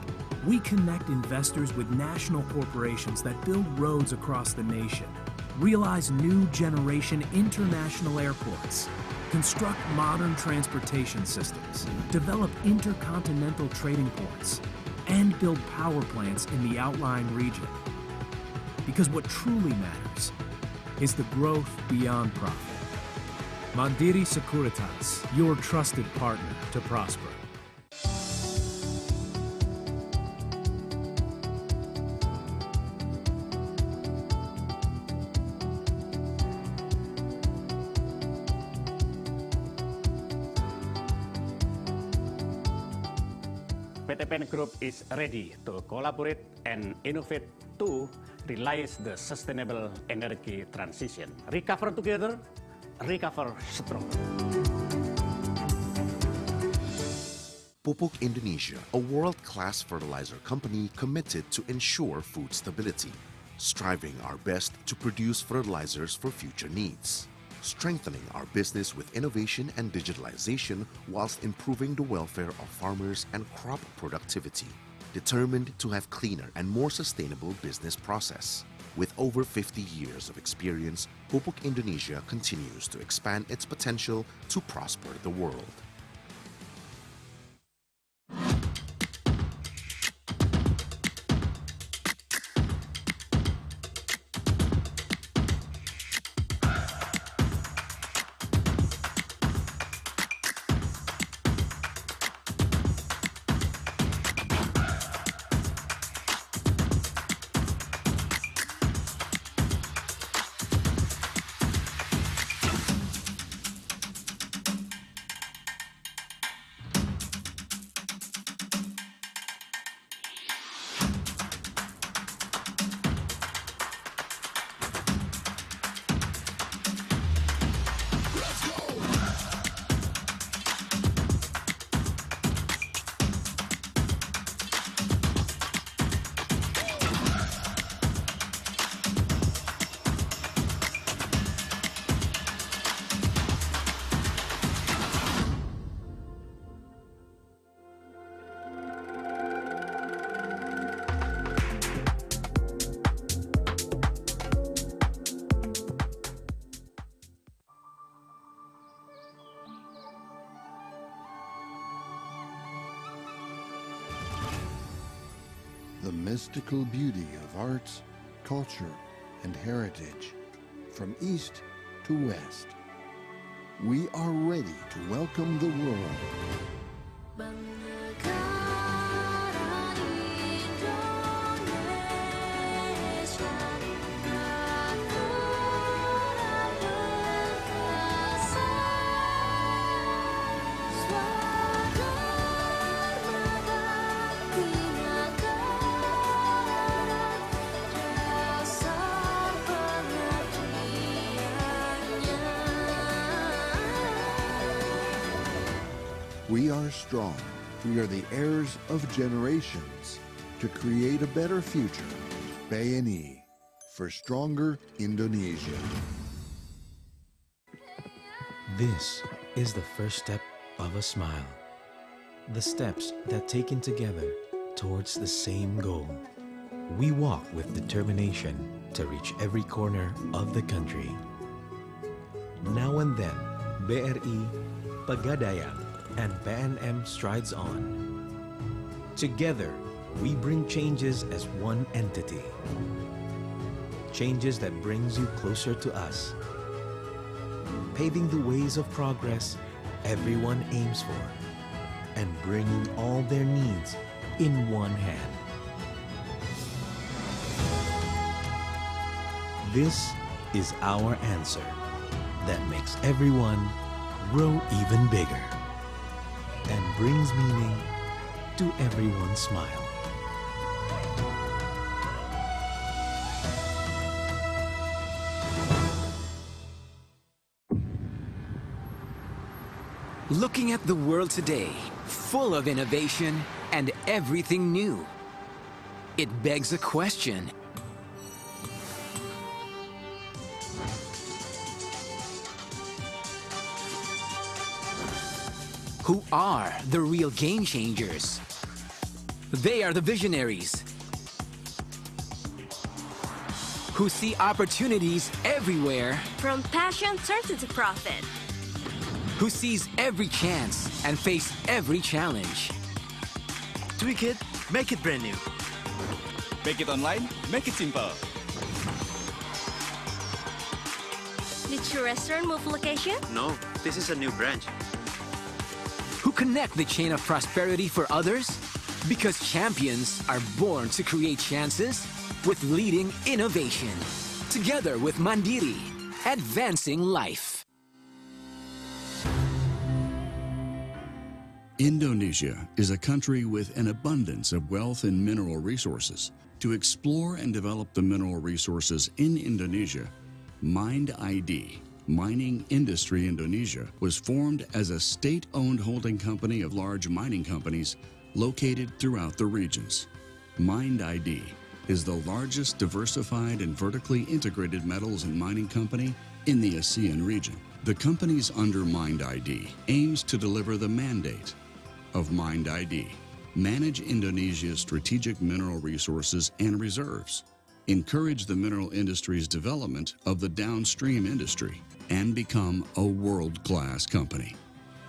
S7: We connect investors with national corporations that build roads across the nation, realize new generation international airports, construct modern transportation systems, develop intercontinental trading ports, and build power plants in the outlying region. Because what truly matters is the growth beyond profit. Mandiri Sekuritas, your trusted partner to prosper.
S8: BUMN Group is ready to collaborate and innovate to realize the sustainable energy transition. Recover together, recover strong.
S9: Pupuk Indonesia, a world-class fertilizer company committed to ensure food stability, striving our best to produce fertilizers for future needs, strengthening our business with innovation and digitalization whilst improving the welfare of farmers and crop productivity, determined to have cleaner and more sustainable business process. With over 50 years of experience, Pupuk Indonesia continues to expand its potential to prosper the world.
S10: The mystical beauty of arts, culture, and heritage, from east to west. We are ready to welcome the world. We are strong. We are the heirs of generations to create a better future. BNI for stronger Indonesia.
S11: This is the first step of a smile. The steps that taken together towards the same goal. We walk with determination to reach every corner of the country. Now and then, BRI, Pegadaian, and PNM strides on. Together, we bring changes as one entity. Changes that brings you closer to us. Paving the ways of progress everyone aims for. And bringing all their needs in one hand. This is our answer that makes everyone grow even bigger. And brings meaning to everyone's smile.
S12: Looking at the world today, full of innovation and everything new, it begs a question. Who are the real game changers? They are the visionaries who see opportunities everywhere,
S13: From passion turned to profit.
S12: who sees every chance and face every challenge.
S14: Tweak it, make it brand new.
S15: Make it online, make it simple.
S13: Did your restaurant move location?
S14: No, this is a new branch.
S12: Who connect the chain of prosperity for others? Because champions are born to create chances with leading innovation. Together with Mandiri, advancing life.
S16: Indonesia is a country with an abundance of wealth and mineral resources. To explore and develop the mineral resources in Indonesia, Mind ID, Mining Industry Indonesia, was formed as a state-owned holding company of large mining companies located throughout the regions. Mind ID is the largest diversified and vertically integrated metals and mining company in the ASEAN region. The companies under Mind ID aims to deliver the mandate of Mind ID, manage Indonesia's strategic mineral resources and reserves, encourage the mineral industry's development of the downstream industry, and become a world-class company.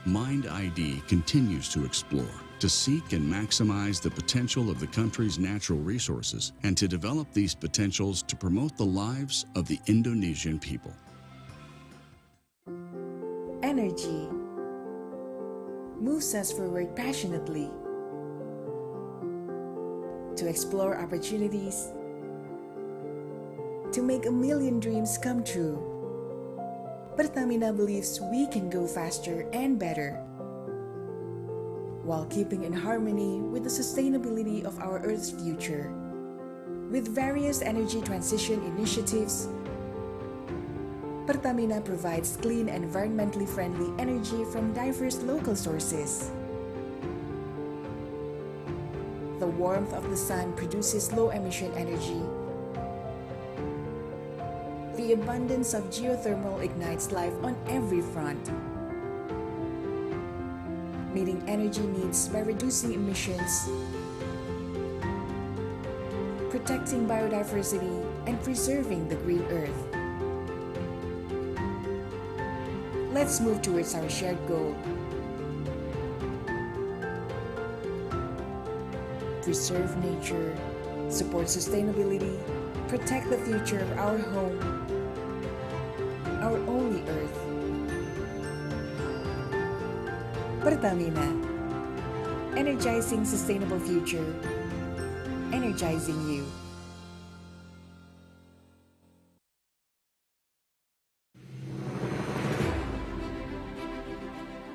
S16: Mind ID continues to explore, to seek and maximize the potential of the country's natural resources, and to develop these potentials to promote the lives of the Indonesian people.
S17: Energy moves us forward passionately to explore opportunities, to make a million dreams come true. Pertamina believes we can go faster and better while keeping in harmony with the sustainability of our Earth's future. With various energy transition initiatives, Pertamina provides clean and environmentally friendly energy from diverse local sources. The warmth of the sun produces low-emission energy. The abundance of geothermal ignites life on every front, meeting energy needs by reducing emissions, protecting biodiversity, and preserving the green earth. Let's move towards our shared goal. Preserve nature, support sustainability, protect the future of our home, our only earth. Pertamina, energizing sustainable future, energizing you.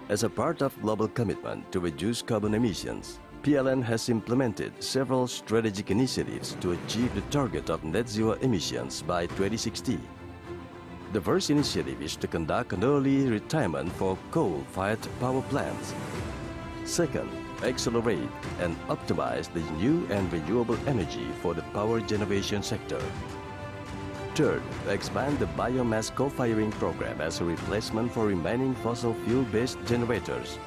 S18: As a part of global commitment to reduce carbon emissions, PLN has implemented several strategic initiatives to achieve the target of net zero emissions by 2060. The first initiative is to conduct an early retirement for coal-fired power plants. Second, accelerate and optimize the new and renewable energy for the power generation sector. Third, expand the biomass co-firing program as a replacement for remaining fossil fuel-based generators.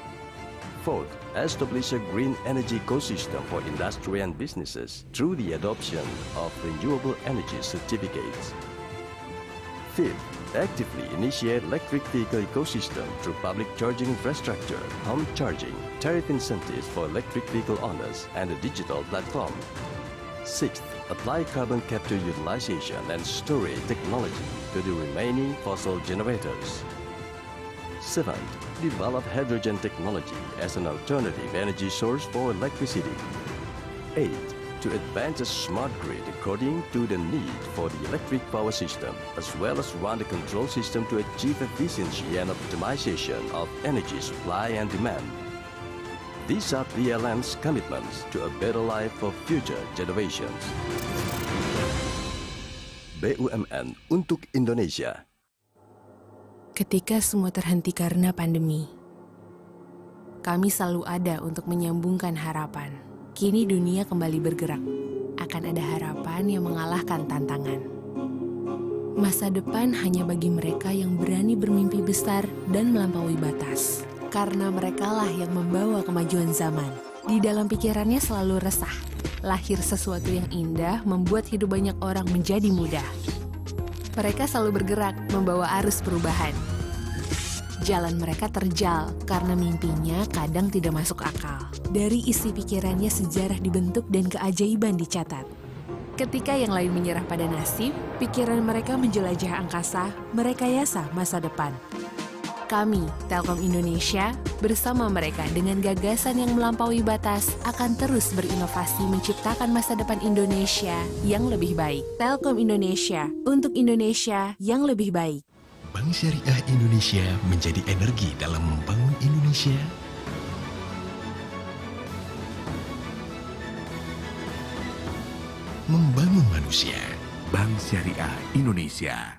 S18: Fourth, establish a green energy ecosystem for industry and businesses through the adoption of renewable energy certificates. Fifth, actively initiate electric vehicle ecosystem through public charging infrastructure, home charging, tariff incentives for electric vehicle owners, and a digital platform. Sixth, apply carbon capture utilization and storage technology to the remaining fossil generators. Seventh, develop hydrogen technology as an alternative energy source for electricity. Eighth, to advance a smart grid according to the need for the electric power system, as well as run the control system to achieve efficiency and optimization of energy supply and demand. These are PLN's commitments to a better life for future generations. BUMN untuk Indonesia.
S19: Ketika semua terhenti karena pandemi, kami selalu ada untuk menyambungkan harapan. Kini dunia kembali bergerak. Akan ada harapan yang mengalahkan tantangan. Masa depan hanya bagi mereka yang berani bermimpi besar dan melampaui batas. Karena merekalah yang membawa kemajuan zaman. Di dalam pikirannya selalu resah. Lahir sesuatu yang indah membuat hidup banyak orang menjadi mudah. Mereka selalu bergerak membawa arus perubahan. Jalan mereka terjal karena mimpinya kadang tidak masuk akal. Dari isi pikirannya sejarah dibentuk dan keajaiban dicatat. Ketika yang lain menyerah pada nasib, pikiran mereka menjelajah angkasa, merekayasa masa depan. Kami, Telkom Indonesia, bersama mereka dengan gagasan yang melampaui batas akan terus berinovasi menciptakan masa depan Indonesia yang lebih baik. Telkom Indonesia, untuk Indonesia yang lebih baik.
S20: Bank Syariah Indonesia menjadi energi dalam membangun Indonesia. Membangun manusia.
S5: Bank Syariah Indonesia.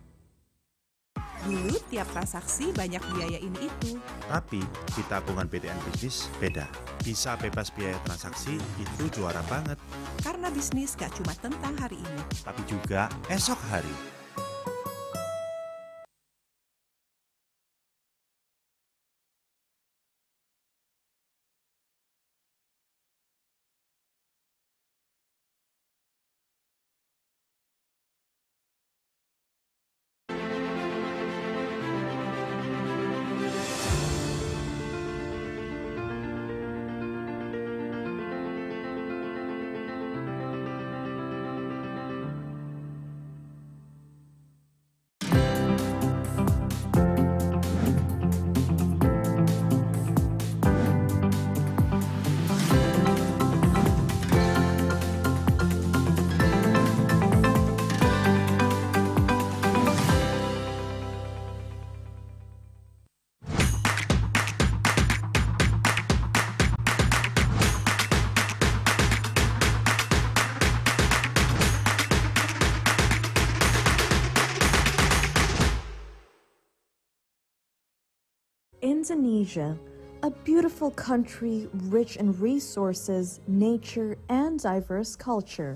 S21: Dulu tiap transaksi banyak biaya ini itu.
S22: Tapi di tabungan BTN Bisnis beda. Bisa bebas biaya transaksi itu juara banget.
S21: Karena bisnis gak cuma tentang hari ini,
S22: tapi juga esok hari.
S3: Indonesia, a beautiful country rich in resources, nature, and diverse culture.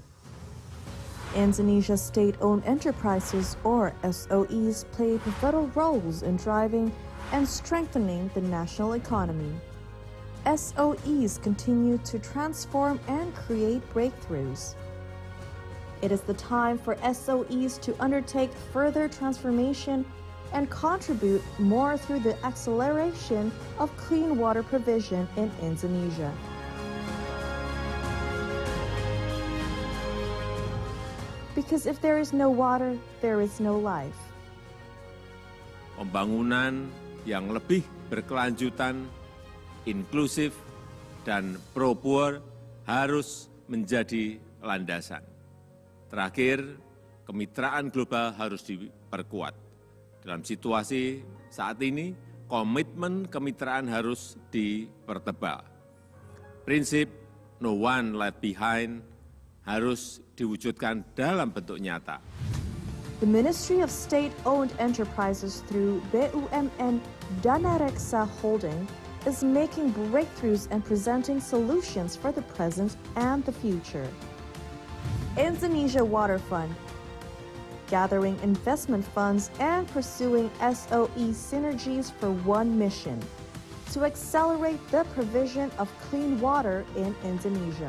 S3: Indonesia's state-owned enterprises, or SOEs, play pivotal roles in driving and strengthening the national economy. SOEs continue to transform and create breakthroughs. It is the time for SOEs to undertake further transformation and contribute more through the acceleration of clean water provision in Indonesia. Because if there is no water, there is no life.
S4: Pembangunan yang lebih berkelanjutan, inklusif, dan pro-poor harus menjadi landasan. Terakhir, kemitraan global harus diperkuat. Dalam situasi saat ini, komitmen kemitraan harus dipertebal. Prinsip no one left behind harus diwujudkan dalam bentuk nyata.
S3: The Ministry of State-Owned Enterprises through BUMN Danareksa Holding is making breakthroughs and presenting solutions for the present and the future. Indonesia Water Fund, gathering investment funds and pursuing SOE synergies for one mission, to accelerate the provision of clean water in Indonesia.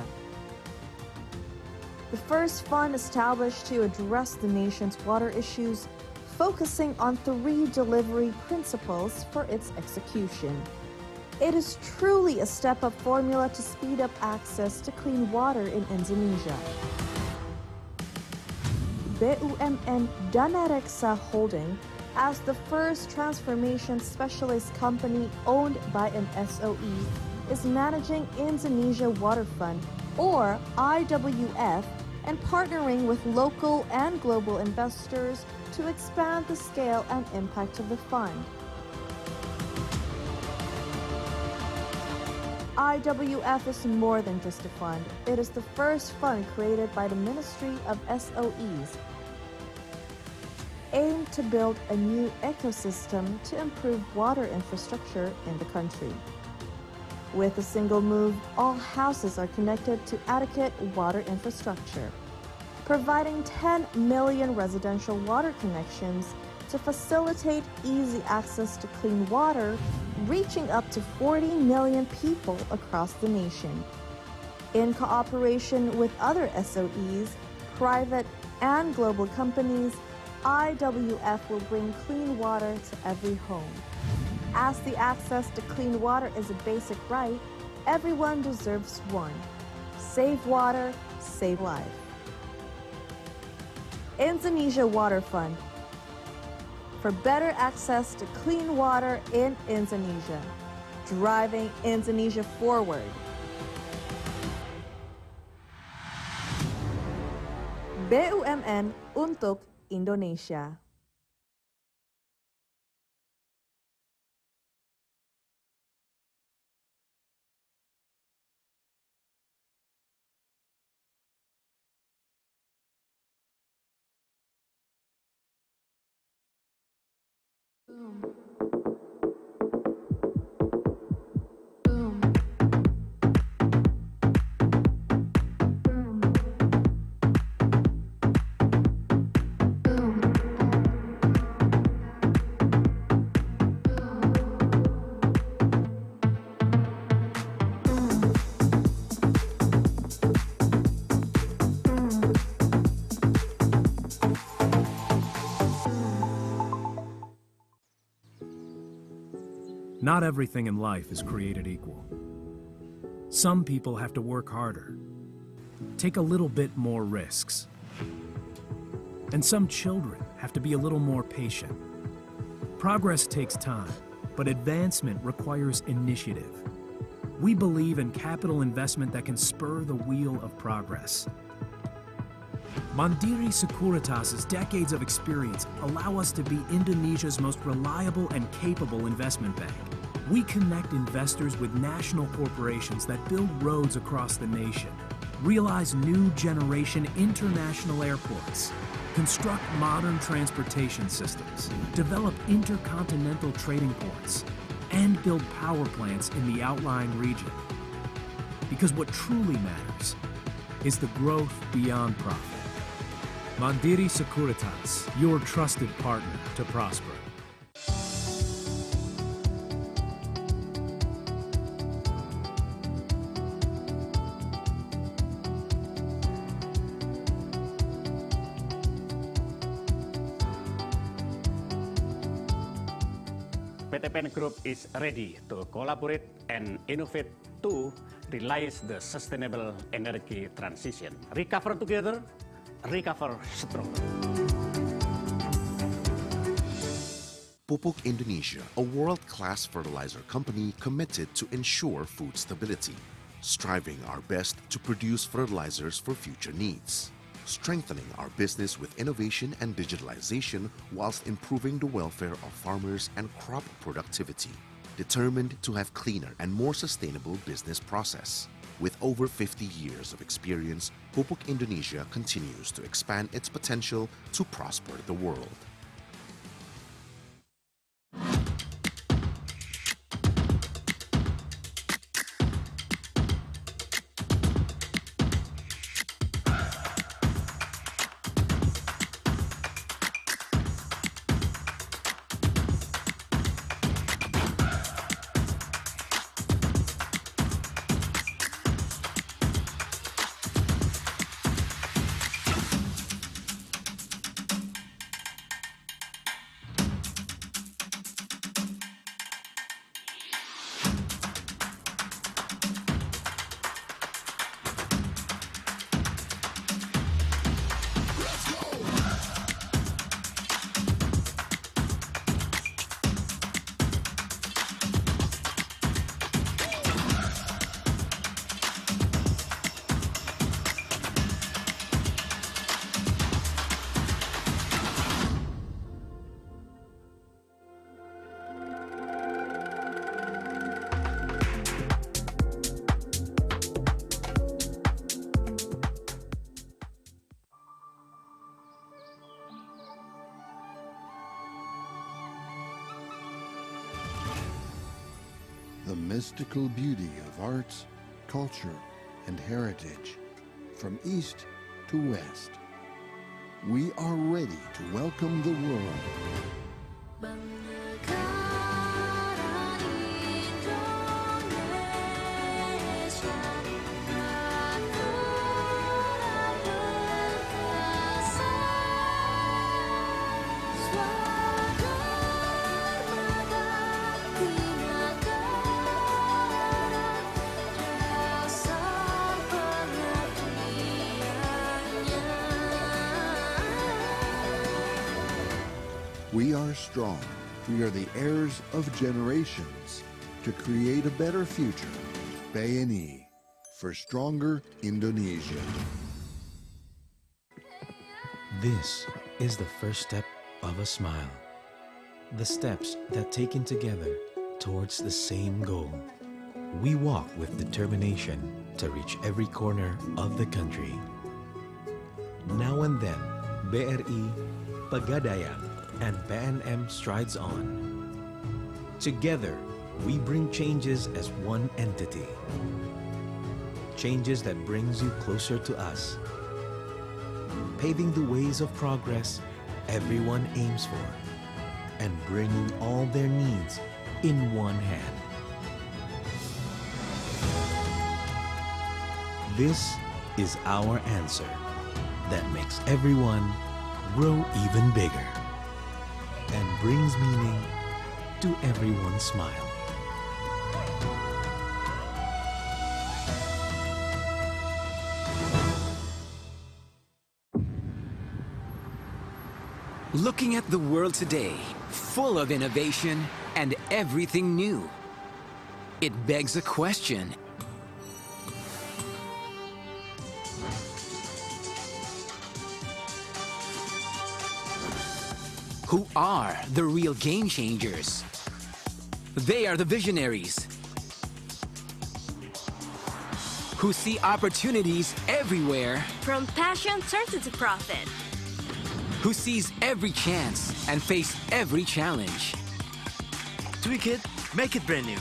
S3: The first fund established to address the nation's water issues, focusing on 3 delivery principles for its execution. It is truly a step-up formula to speed up access to clean water in Indonesia. BUMN Danareksa Holding, as the first transformation specialist company owned by an SOE, is managing Indonesia Water Fund, or IWF, and partnering with local and global investors to expand the scale and impact of the fund. IWF is more than just a fund. It is the first fund created by the Ministry of SOEs, aimed to build a new ecosystem to improve water infrastructure in the country. With a single move, all houses are connected to adequate water infrastructure, providing 10 million residential water connections to facilitate easy access to clean water, reaching up to 40 million people across the nation. In cooperation with other SOEs, private and global companies, IWF will bring clean water to every home. As the access to clean water is a basic right, everyone deserves one. Save water, save life. Indonesia Water Fund. For better access to clean water in Indonesia, driving Indonesia forward. BUMN untuk Indonesia.
S7: Not everything in life is created equal. Some people have to work harder, take a little bit more risks. And some children have to be a little more patient. Progress takes time, but advancement requires initiative. We believe in capital investment that can spur the wheel of progress. Mandiri Sekuritas's decades of experience allow us to be Indonesia's most reliable and capable investment bank. We connect investors with national corporations that build roads across the nation, realize new generation international airports, construct modern transportation systems, develop intercontinental trading ports, and build power plants in the outlying region. Because what truly matters is the growth beyond profit. Mandiri Sekuritas, your trusted partner to prosper.
S8: PT PN Group is ready to collaborate and innovate to realize the sustainable energy transition. Recover together, recover stronger.
S9: Pupuk Indonesia, a world-class fertilizer company committed to ensure food stability, striving our best to produce fertilizers for future needs, strengthening our business with innovation and digitalization whilst improving the welfare of farmers and crop productivity, determined to have cleaner and more sustainable business process. With over 50 years of experience, Pupuk Indonesia continues to expand its potential to prosper the world.
S10: The mystical beauty of arts, culture, and heritage, from east to west. We are ready to welcome the world.
S2: Ku
S10: We are strong. We are the heirs of generations to create a better future. BNI for stronger Indonesia.
S11: This is the first step of a smile. The steps that taken together towards the same goal. We walk with determination to reach every corner of the country. Now and then, BRI, Pegadaian, and BNM strides on. Together, we bring changes as one entity. Changes that brings you closer to us. Paving the ways of progress everyone aims for, and bringing all their needs in one hand. This is our answer that makes everyone grow even bigger and brings meaning to everyone's smile.
S12: Looking at the world today, full of innovation and everything new, it begs a question. Who are the real game changers? They are the visionaries who see opportunities everywhere,
S13: From passion turned into profit.
S12: who sees every chance and face every challenge.
S14: Tweak it, make it brand new.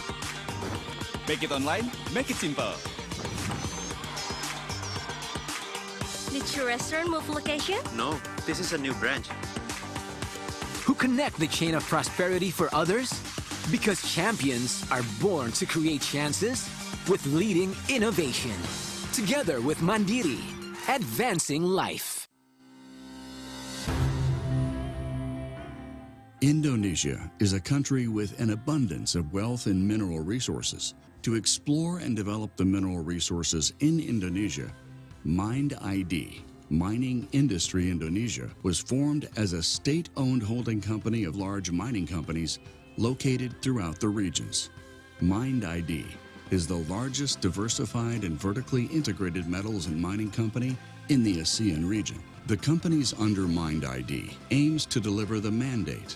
S15: Make it online, make it simple.
S13: Did your restaurant move location?
S14: No, this is a new branch.
S12: Who connect the chain of prosperity for others? Because champions are born to create chances with leading innovation. Together with Mandiri, advancing life.
S16: Indonesia is a country with an abundance of wealth and mineral resources. To explore and develop the mineral resources in Indonesia, Mind ID, Mining Industry Indonesia, was formed as a state-owned holding company of large mining companies located throughout the regions. Mind ID is the largest diversified and vertically integrated metals and mining company in the ASEAN region. The companies under Mind ID aims to deliver the mandate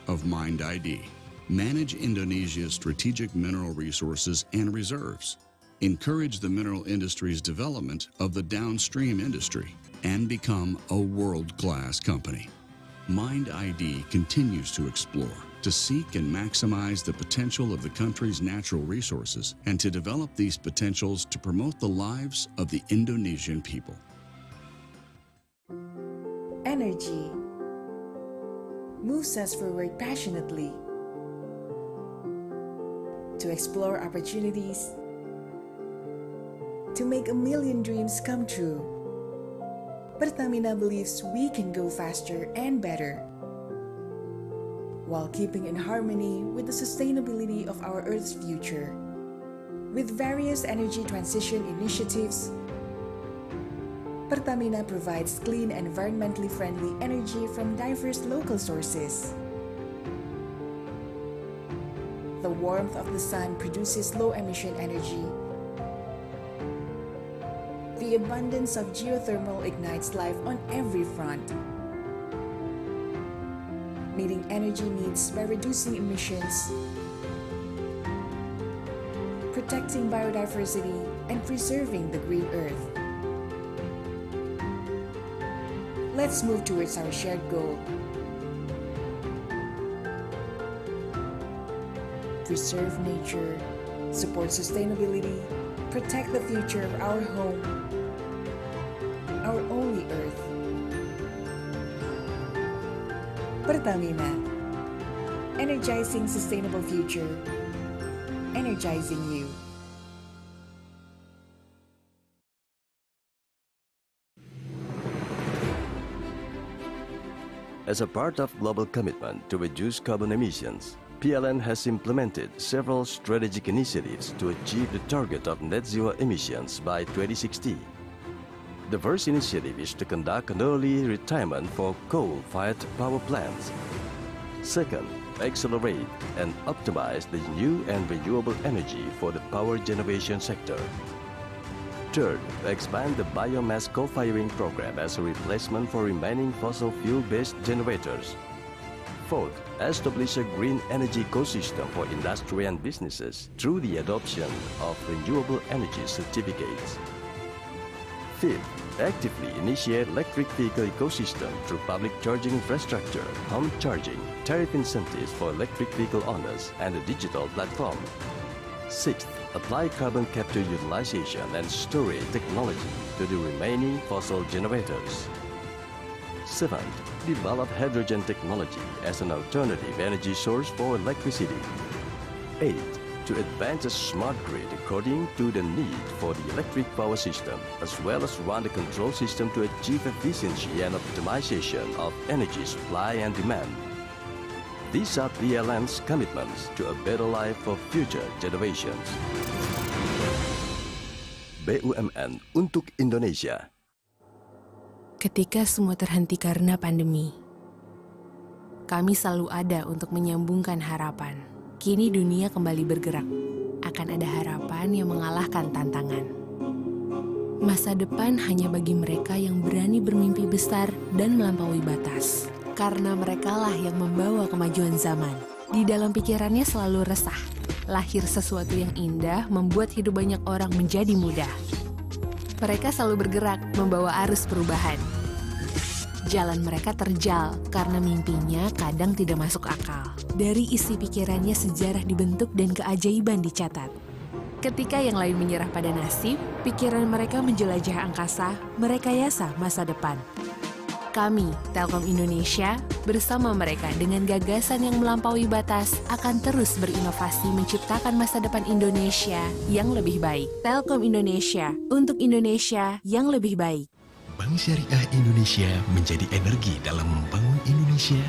S16: of Mind ID, manage Indonesia's strategic mineral resources and reserves, encourage the mineral industry's development of the downstream industry, and become a world-class company. Mind ID continues to explore, to seek and maximize the potential of the country's natural resources, and to develop these potentials to promote the lives of the Indonesian people.
S17: Energy moves us forward passionately to explore opportunities, to make a million dreams come true. Pertamina believes we can go faster and better while keeping in harmony with the sustainability of our Earth's future. With various energy transition initiatives, Pertamina provides clean and environmentally friendly energy from diverse local sources. The warmth of the sun produces low-emission energy. The abundance of geothermal ignites life on every front, meeting energy needs by reducing emissions, protecting biodiversity, and preserving the green earth. Let's move towards our shared goal. Preserve nature, support sustainability, protect the future of our home, our only earth. Pertamina, energizing sustainable future, energizing you.
S18: As a part of global commitment to reduce carbon emissions, PLN has implemented several strategic initiatives to achieve the target of net zero emissions by 2060. The first initiative is to conduct an early retirement for coal-fired power plants. Second, accelerate and optimize the new and renewable energy for the power generation sector. Third, expand the biomass co-firing program as a replacement for remaining fossil fuel-based generators. Fourth, establish a green energy ecosystem for industry and businesses through the adoption of renewable energy certificates. Fifth, actively initiate electric vehicle ecosystem through public charging infrastructure, home charging, tariff incentives for electric vehicle owners, and a digital platform. Sixth, apply carbon capture utilization and storage technology to the remaining fossil generators. Seventh, develop hydrogen technology as an alternative energy source for electricity. Eighth, to advance a smart grid according to the need for the electric power system, as well as run the control system to achieve efficiency and optimization of energy supply and demand. These are PLN's commitments to a better life for future generations. BUMN untuk Indonesia.
S19: Ketika semua terhenti karena pandemi, kami selalu ada untuk menyambungkan harapan. Kini dunia kembali bergerak. Akan ada harapan yang mengalahkan tantangan. Masa depan hanya bagi mereka yang berani bermimpi besar dan melampaui batas. Karena merekalah yang membawa kemajuan zaman. Di dalam pikirannya selalu resah. Lahir sesuatu yang indah membuat hidup banyak orang menjadi mudah. Mereka selalu bergerak membawa arus perubahan. Jalan mereka terjal karena mimpinya kadang tidak masuk akal. Dari isi pikirannya sejarah dibentuk dan keajaiban dicatat. Ketika yang lain menyerah pada nasib, pikiran mereka menjelajah angkasa, merekayasa masa depan. Kami, Telkom Indonesia, bersama mereka dengan gagasan yang melampaui batas akan terus berinovasi menciptakan masa depan Indonesia yang lebih baik. Telkom Indonesia, untuk Indonesia yang lebih baik.
S20: Bank Syariah Indonesia menjadi energi dalam membangun Indonesia.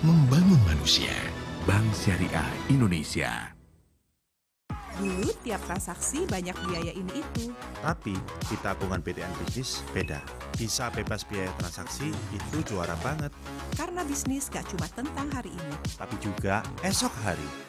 S20: Membangun manusia.
S5: Bank Syariah Indonesia.
S21: Dulu tiap transaksi banyak biaya ini itu.
S22: Tapi di tabungan BTN Bisnis beda. Bisa bebas biaya transaksi itu juara banget.
S21: Karena bisnis gak cuma tentang hari ini,
S22: tapi juga esok hari.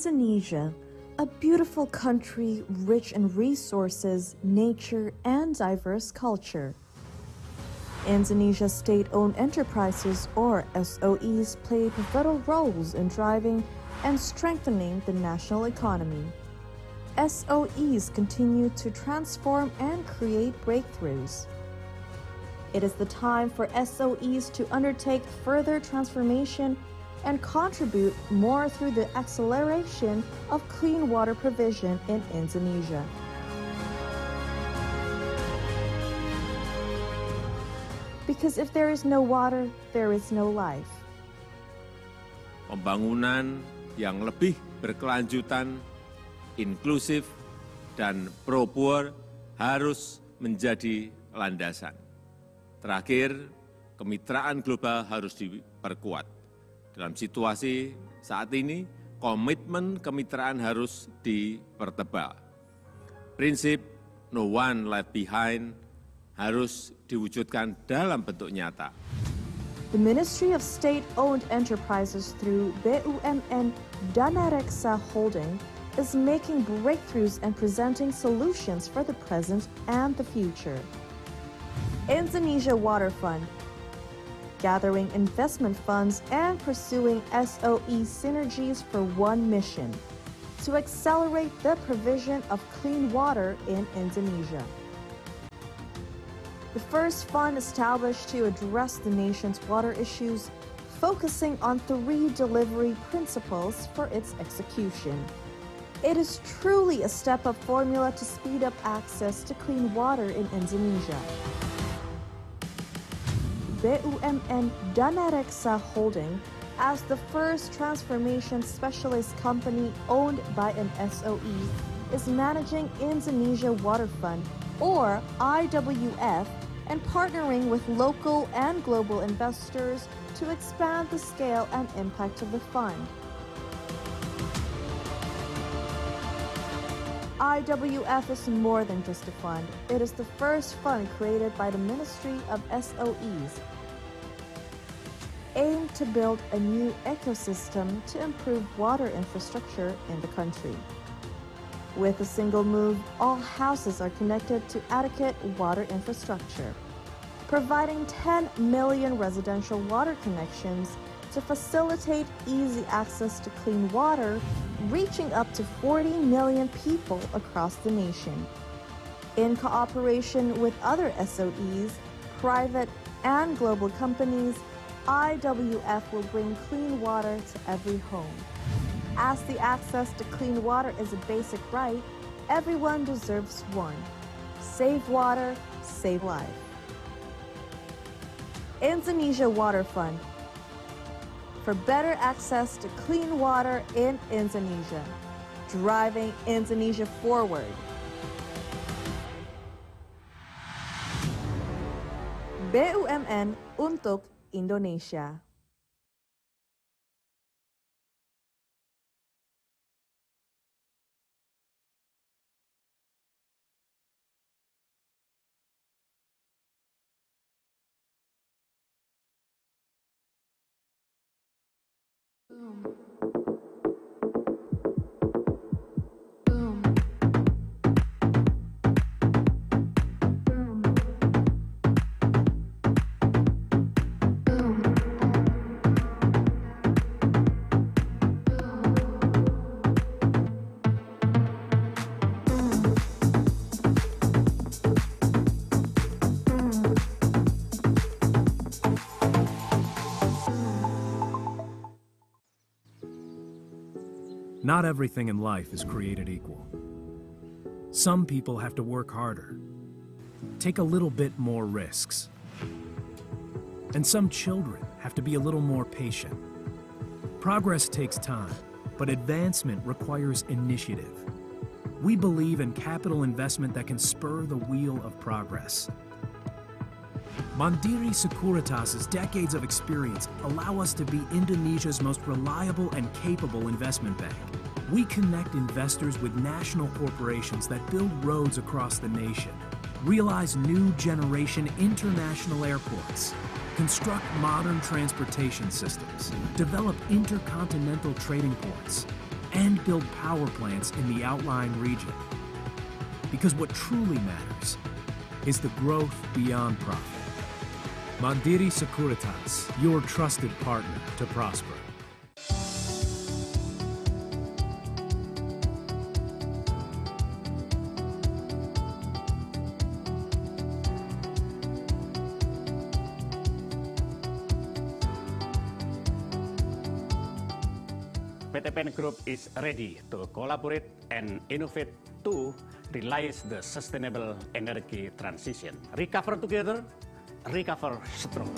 S3: Indonesia, a beautiful country rich in resources, nature, and diverse culture. Indonesia state-owned enterprises, or SOEs, play pivotal roles in driving and strengthening the national economy. SOEs continue to transform and create breakthroughs. It is the time for SOEs to undertake further transformation and contribute more through the acceleration of clean water provision in Indonesia. Because if there is no water, there is no life.
S4: Pembangunan yang lebih berkelanjutan, inklusif, dan pro-poor harus menjadi landasan. Terakhir, kemitraan global harus diperkuat. Dalam situasi saat ini, komitmen kemitraan harus dipertebal. Prinsip no one left behind harus diwujudkan dalam bentuk nyata.
S3: The Ministry of State-Owned Enterprises through BUMN Dana Reksa Holding is making breakthroughs and presenting solutions for the present and the future. Indonesia Water Fund, gathering investment funds and pursuing SOE synergies for one mission: to accelerate the provision of clean water in Indonesia. The first fund established to address the nation's water issues, focusing on 3 delivery principles for its execution. It is truly a step-up formula to speed up access to clean water in Indonesia. BUMN Dana Reksa Holding, as the first transformation specialist company owned by an SOE, is managing Indonesia Water Fund, or IWF, and partnering with local and global investors to expand the scale and impact of the fund. IWF is more than just a fund. It is the first fund created by the Ministry of SOEs, aimed to build a new ecosystem to improve water infrastructure in the country. With a single move, all houses are connected to adequate water infrastructure, providing 10 million residential water connections to facilitate easy access to clean water, reaching up to 40 million people across the nation. In cooperation with other SOEs, private and global companies, IWF will bring clean water to every home. As the access to clean water is a basic right, everyone deserves one. Save water, save life. Indonesia Water Fund, for better access to clean water in Indonesia, driving Indonesia forward. BUMN untuk Indonesia.
S7: Not everything in life is created equal. Some people have to work harder, take a little bit more risks. And some children have to be a little more patient. Progress takes time, but advancement requires initiative. We believe in capital investment that can spur the wheel of progress. Mandiri Sekuritas's decades of experience allow us to be Indonesia's most reliable and capable investment bank. We connect investors with national corporations that build roads across the nation, realize new generation international airports, construct modern transportation systems, develop intercontinental trading ports, and build power plants in the outlying region. Because what truly matters is the growth beyond profit. Mandiri Sekuritas, your trusted partner to prosper.
S8: PT PN Group is ready to collaborate and innovate to realize the sustainable energy transition. Recover together, recover strong.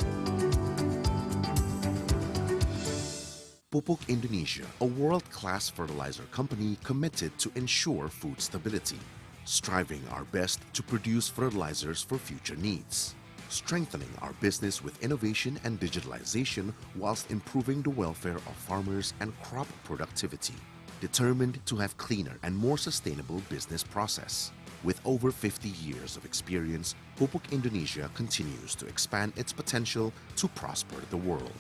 S9: Pupuk Indonesia, a world-class fertilizer company committed to ensure food stability, striving our best to produce fertilizers for future needs, strengthening our business with innovation and digitalization whilst improving the welfare of farmers and crop productivity, determined to have cleaner and more sustainable business process. With over 50 years of experience, Pupuk Indonesia continues to expand its potential to prosper the world.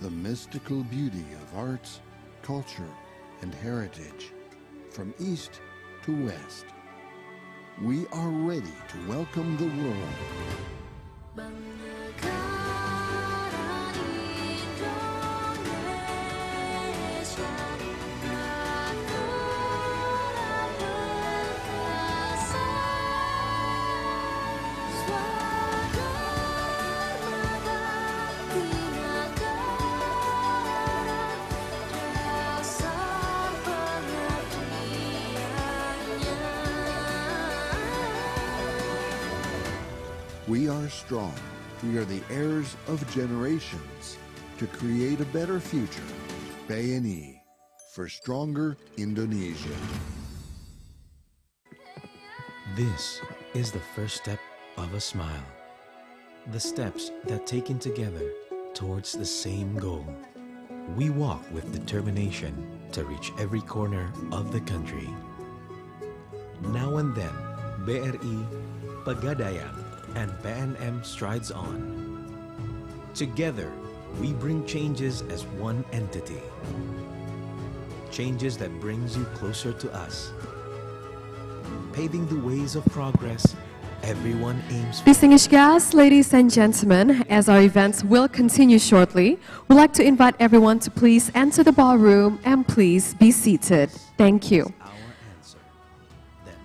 S10: the mystical beauty of arts, culture, and heritage, from east to west. We are ready to welcome the world. We are strong. We are the heirs of generations to create a better future. BNI for stronger Indonesia.
S11: This is the first step of a smile. The steps that taken together towards the same goal. We walk with determination to reach every corner of the country. Now and then, BRI, Pegadaian, and BNM strides on. Together, we bring changes as one entity. Changes that brings you closer to us. Paving the ways of progress everyone aims for.
S1: Distinguished guests, ladies and gentlemen, as our events will continue shortly, we'd like to invite everyone to please enter the ballroom and please be seated. Thank you.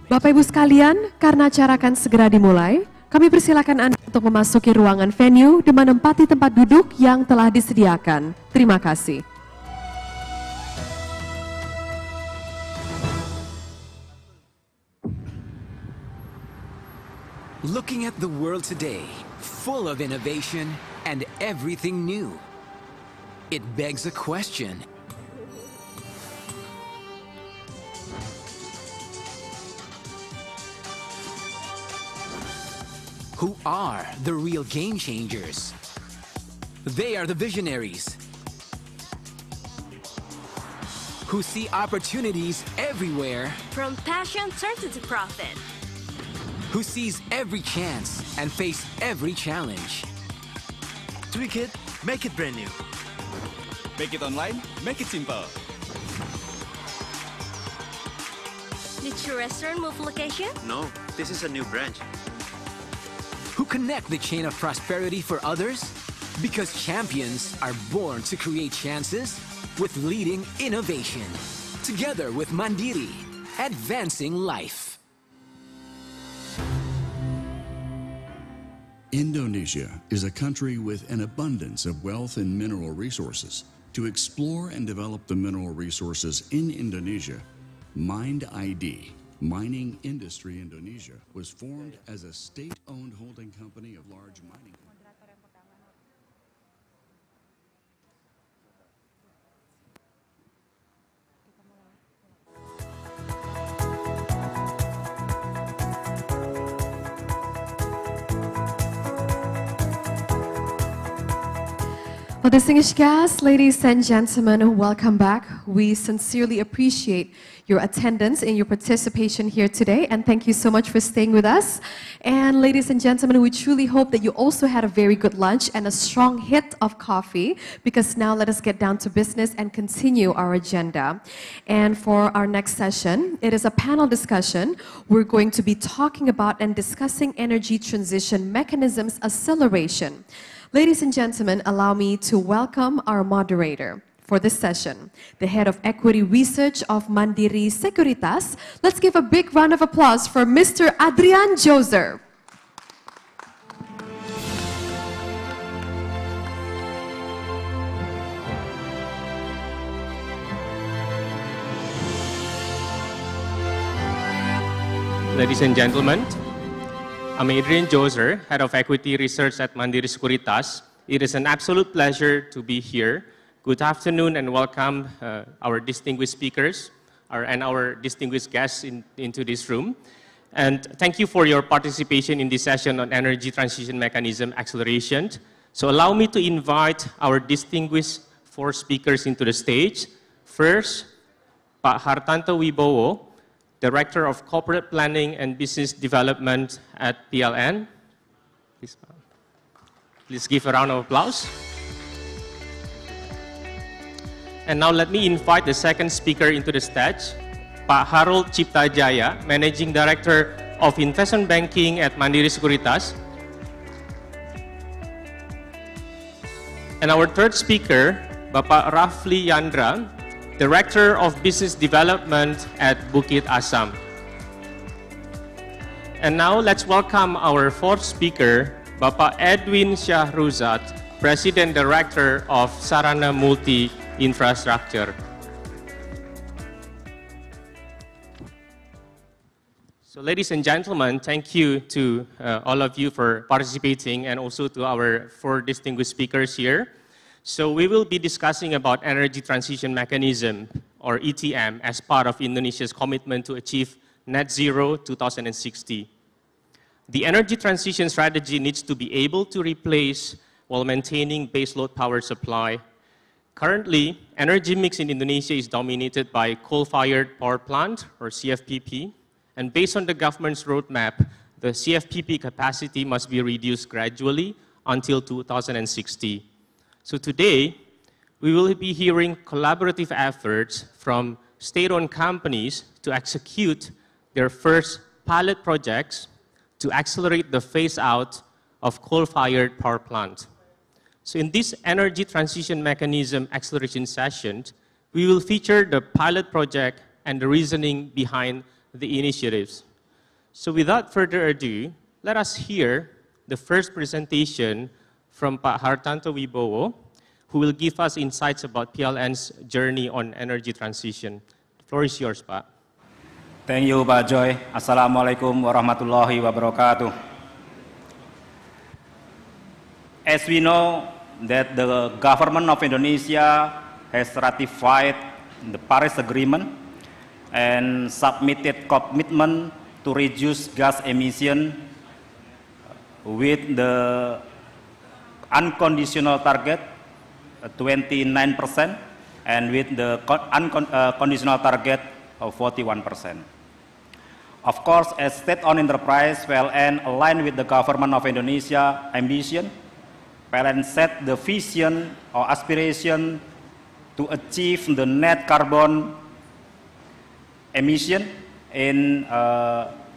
S1: Bapak Ibu sekalian, karena acara akan segera dimulai, kami persilakan Anda untuk memasuki ruangan venue dan menempati tempat duduk yang telah disediakan. Terima kasih.
S12: Looking at the world today, full of innovation and everything new, it begs a question. Who are the real game changers? They are the visionaries who see opportunities everywhere,
S13: From passion turned into profit.
S12: who sees every chance and face every challenge.
S14: Tweak it, make it brand new.
S15: Make it online, make it simple.
S13: Did your restaurant move location?
S14: No, this is a new branch.
S12: Who connect the chain of prosperity for others? Because champions are born to create chances with leading innovation. Together with Mandiri, advancing life.
S16: Indonesia is a country with an abundance of wealth and mineral resources. To explore and develop the mineral resources in Indonesia, Mind ID, Mining Industry Indonesia, was formed as a state-owned holding company of large mining.
S1: Well, distinguished guests, ladies and gentlemen, welcome back. We sincerely appreciate your attendance and your participation here today, and thank you so much for staying with us. And ladies and gentlemen, we truly hope that you also had a very good lunch and a strong hit of coffee, because now let us get down to business and continue our agenda. And for our next session, it is a panel discussion. We're going to be talking about and discussing energy transition mechanisms acceleration. Ladies and gentlemen, allow me to welcome our moderator for this session, the head of equity research of Mandiri Sekuritas. Let's give a big round of applause for Mr. Adrian Joser.
S2: Ladies and gentlemen, I'm Adrian Joser, Head of Equity Research at Mandiri Sekuritas. It is an absolute pleasure to be here. Good afternoon and welcome our distinguished speakers and our distinguished guests into this room. And thank you for your participation in this session on energy transition mechanism acceleration. So allow me to invite our distinguished four speakers into the stage. First, Pak Hartanto Wibowo, Director of Corporate Planning and Business Development at PLN. Please give a round of applause. And now let me invite the second speaker into the stage, Pak Harold Ciptajaya, Managing Director of Investment Banking at Mandiri Sekuritas. And our third speaker, Bapak Rafli Yandra, Director of Business Development at Bukit Asam. And now let's welcome our fourth speaker, Bapak Edwin Syahruzat, President Director of Sarana Multi Infrastructure. So ladies and gentlemen, thank you to all of you for participating and also to our four distinguished speakers here. So we will be discussing about energy transition mechanism or ETM as part of Indonesia's commitment to achieve net zero 2060. The energy transition strategy needs to be able to replace while maintaining baseload power supply. Currently, energy mix in Indonesia is dominated by coal-fired power plant or CFPP. And based on the government's roadmap, the CFPP capacity must be reduced gradually until 2060. So today, we will be hearing collaborative efforts from state-owned companies to execute their first pilot projects to accelerate the phase-out of coal-fired power plant. So in this energy transition mechanism acceleration session, we will feature the pilot project and the reasoning behind the initiatives. So without further ado, let us hear the first presentation from Pak Hartanto Wibowo, who will give us insights about PLN's journey on energy transition. The floor is yours, Pak.
S6: Thank you, Pak Joy. Assalamualaikum warahmatullahi wabarakatuh. As we know that the government of Indonesia has ratified the Paris Agreement and submitted commitment to reduce gas emission with the unconditional target 29% and with the conditional target of 41%. Of course, as state-owned enterprise, PLN aligned with the government of Indonesia ambition. PLN set the vision or aspiration to achieve the net carbon emission in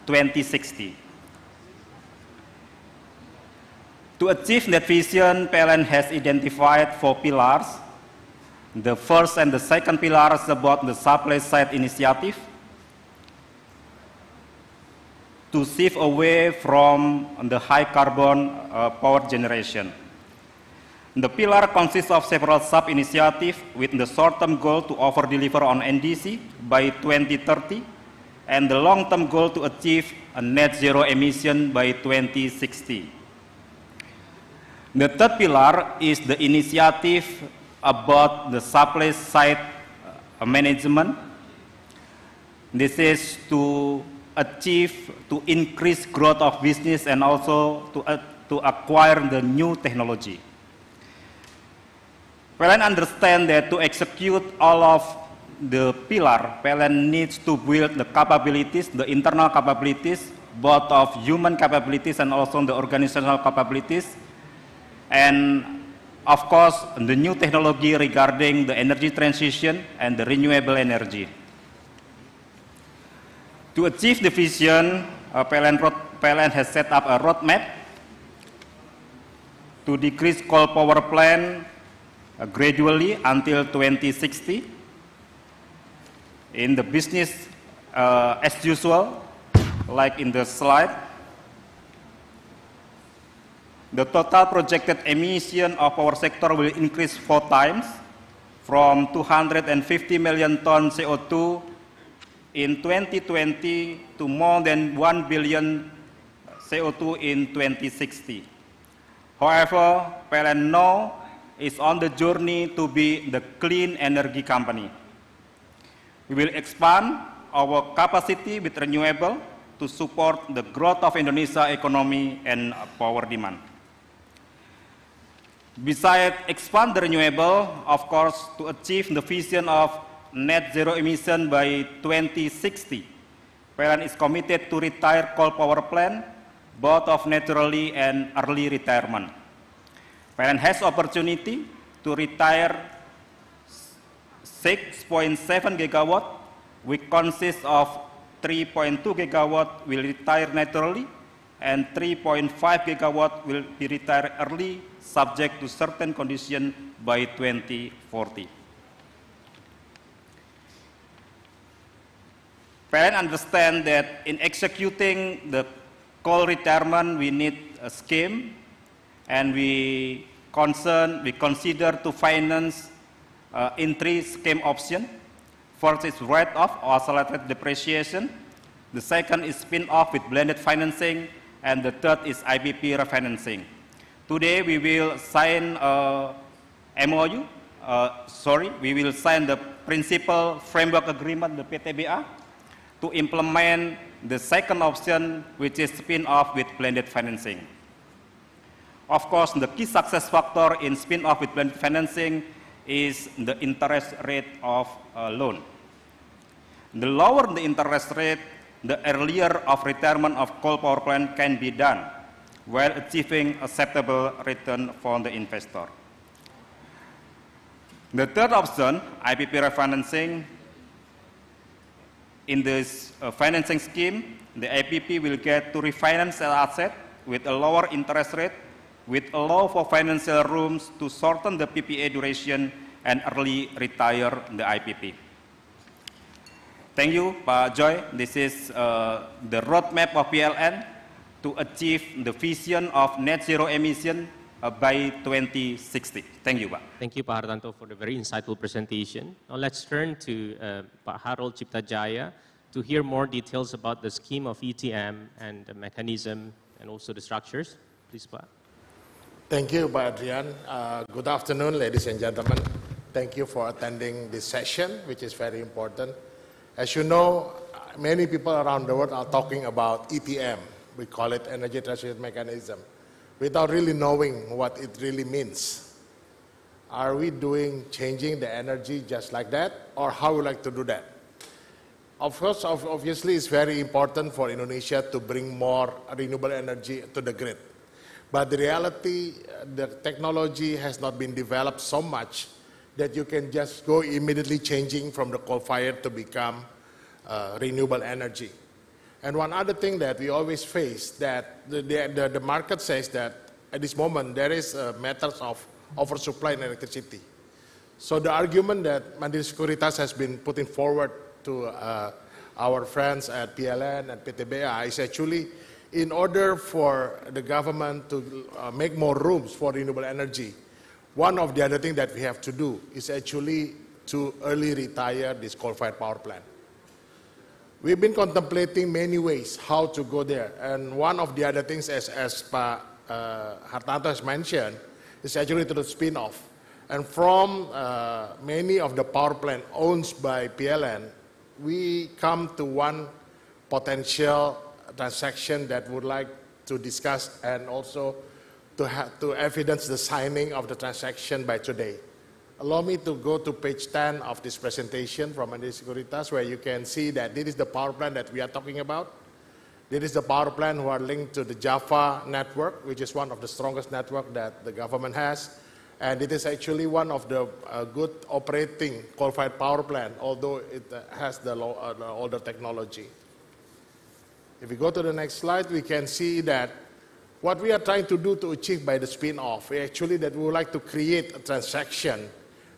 S6: 2060. To achieve that vision, PLN has identified 4 pillars. The first and the second pillar is about the supply side initiative to shift away from the high carbon power generation. The pillar consists of several sub-initiatives with the short-term goal to over-deliver on NDC by 2030 and the long-term goal to achieve a net zero emission by 2060. The third pillar is the initiative about the supply side management. This is to achieve, to increase growth of business and also to acquire the new technology. PLN understand that to execute all of the pillar, PLN needs to build the capabilities, the internal capabilities, both of human capabilities and also the organizational capabilities, and of course the new technology regarding the energy transition and the renewable energy. To achieve the vision, PLN has set up a roadmap to decrease coal power plant gradually until 2060. In the business as usual, like in the slide, the total projected emission of our sector will increase 4 times from 250 million tons CO2 in 2020 to more than 1 billion CO2 in 2060. However, PLN now is on the journey to be the clean energy company. We will expand our capacity with renewable to support the growth of Indonesia economy and power demand. Besides expand the renewable, of course, to achieve the vision of net zero emission by 2060, PLN is committed to retire coal power plant, both of naturally and early retirement. PLN has opportunity to retire 6.7 gigawatt, which consists of 3.2 gigawatt will retire naturally, and 3.5 gigawatt will be retired early, subject to certain conditions by 2040. PLN understand that in executing the coal retirement, we need a scheme, and we consider to finance in 3 scheme options. First is write-off or accelerated depreciation. The second is spin-off with blended financing, and the third is IPP refinancing. Today we will sign a MOU. We will sign the principal framework agreement, the PTBA, to implement the second option, which is spin-off with blended financing. Of course, the key success factor in spin-off with blended financing is the interest rate of a loan. The lower the interest rate, the earlier of retirement of coal power plant can be done, while achieving acceptable return for the investor. The third option, IPP refinancing. In this financing scheme, the IPP will get to refinance an asset with a lower interest rate, with allow for financial rooms to shorten the PPA duration and early retire the IPP. Thank you, Pak Joy. This is the roadmap of PLN to achieve the vision of net zero emission by 2060. Thank you, Pak.
S2: Thank you, Pak Hartanto, for the very insightful presentation. Now let's turn to Pak Harold Ciptajaya to hear more details about the scheme of ETM and the mechanism and also the structures. Please, Pak.
S17: Thank you, Pak Adrian. Good afternoon, ladies and gentlemen. Thank you for attending this session, which is very important. As you know, many people around the world are talking about ETM. We call it Energy Transition Mechanism, without really knowing what it really means. Are we changing the energy just like that, or how we like to do that? Of course, obviously, it's very important for Indonesia to bring more renewable energy to the grid. But the reality, the technology has not been developed so much that you can just go immediately changing from the coal-fired to become renewable energy. And one other thing that we always face, that the market says that at this moment there is matters of oversupply in electricity. So the argument that Mandiri Sekuritas has been putting forward to our friends at PLN and PTBA is actually in order for the government to make more rooms for renewable energy. One of the other things that we have to do is actually to early retire this coal-fired power plant. We've been contemplating many ways how to go there, and one of the other things, as Pak Hartanto has mentioned, is actually to the spin-off. And from many of the power plant owned by PLN, we come to one potential transaction that would like to discuss and also to evidence the signing of the transaction by today. Allow me to go to page 10 of this presentation from Mandiri Sekuritas, where you can see that this is the power plant that we are talking about. This is the power plant who are linked to the Java network, which is one of the strongest network that the government has. And it is actually one of the good operating coal-fired power plant, although it has the older technology. If we go to the next slide, we can see that what we are trying to do to achieve by the spin-off, actually that we would like to create a transaction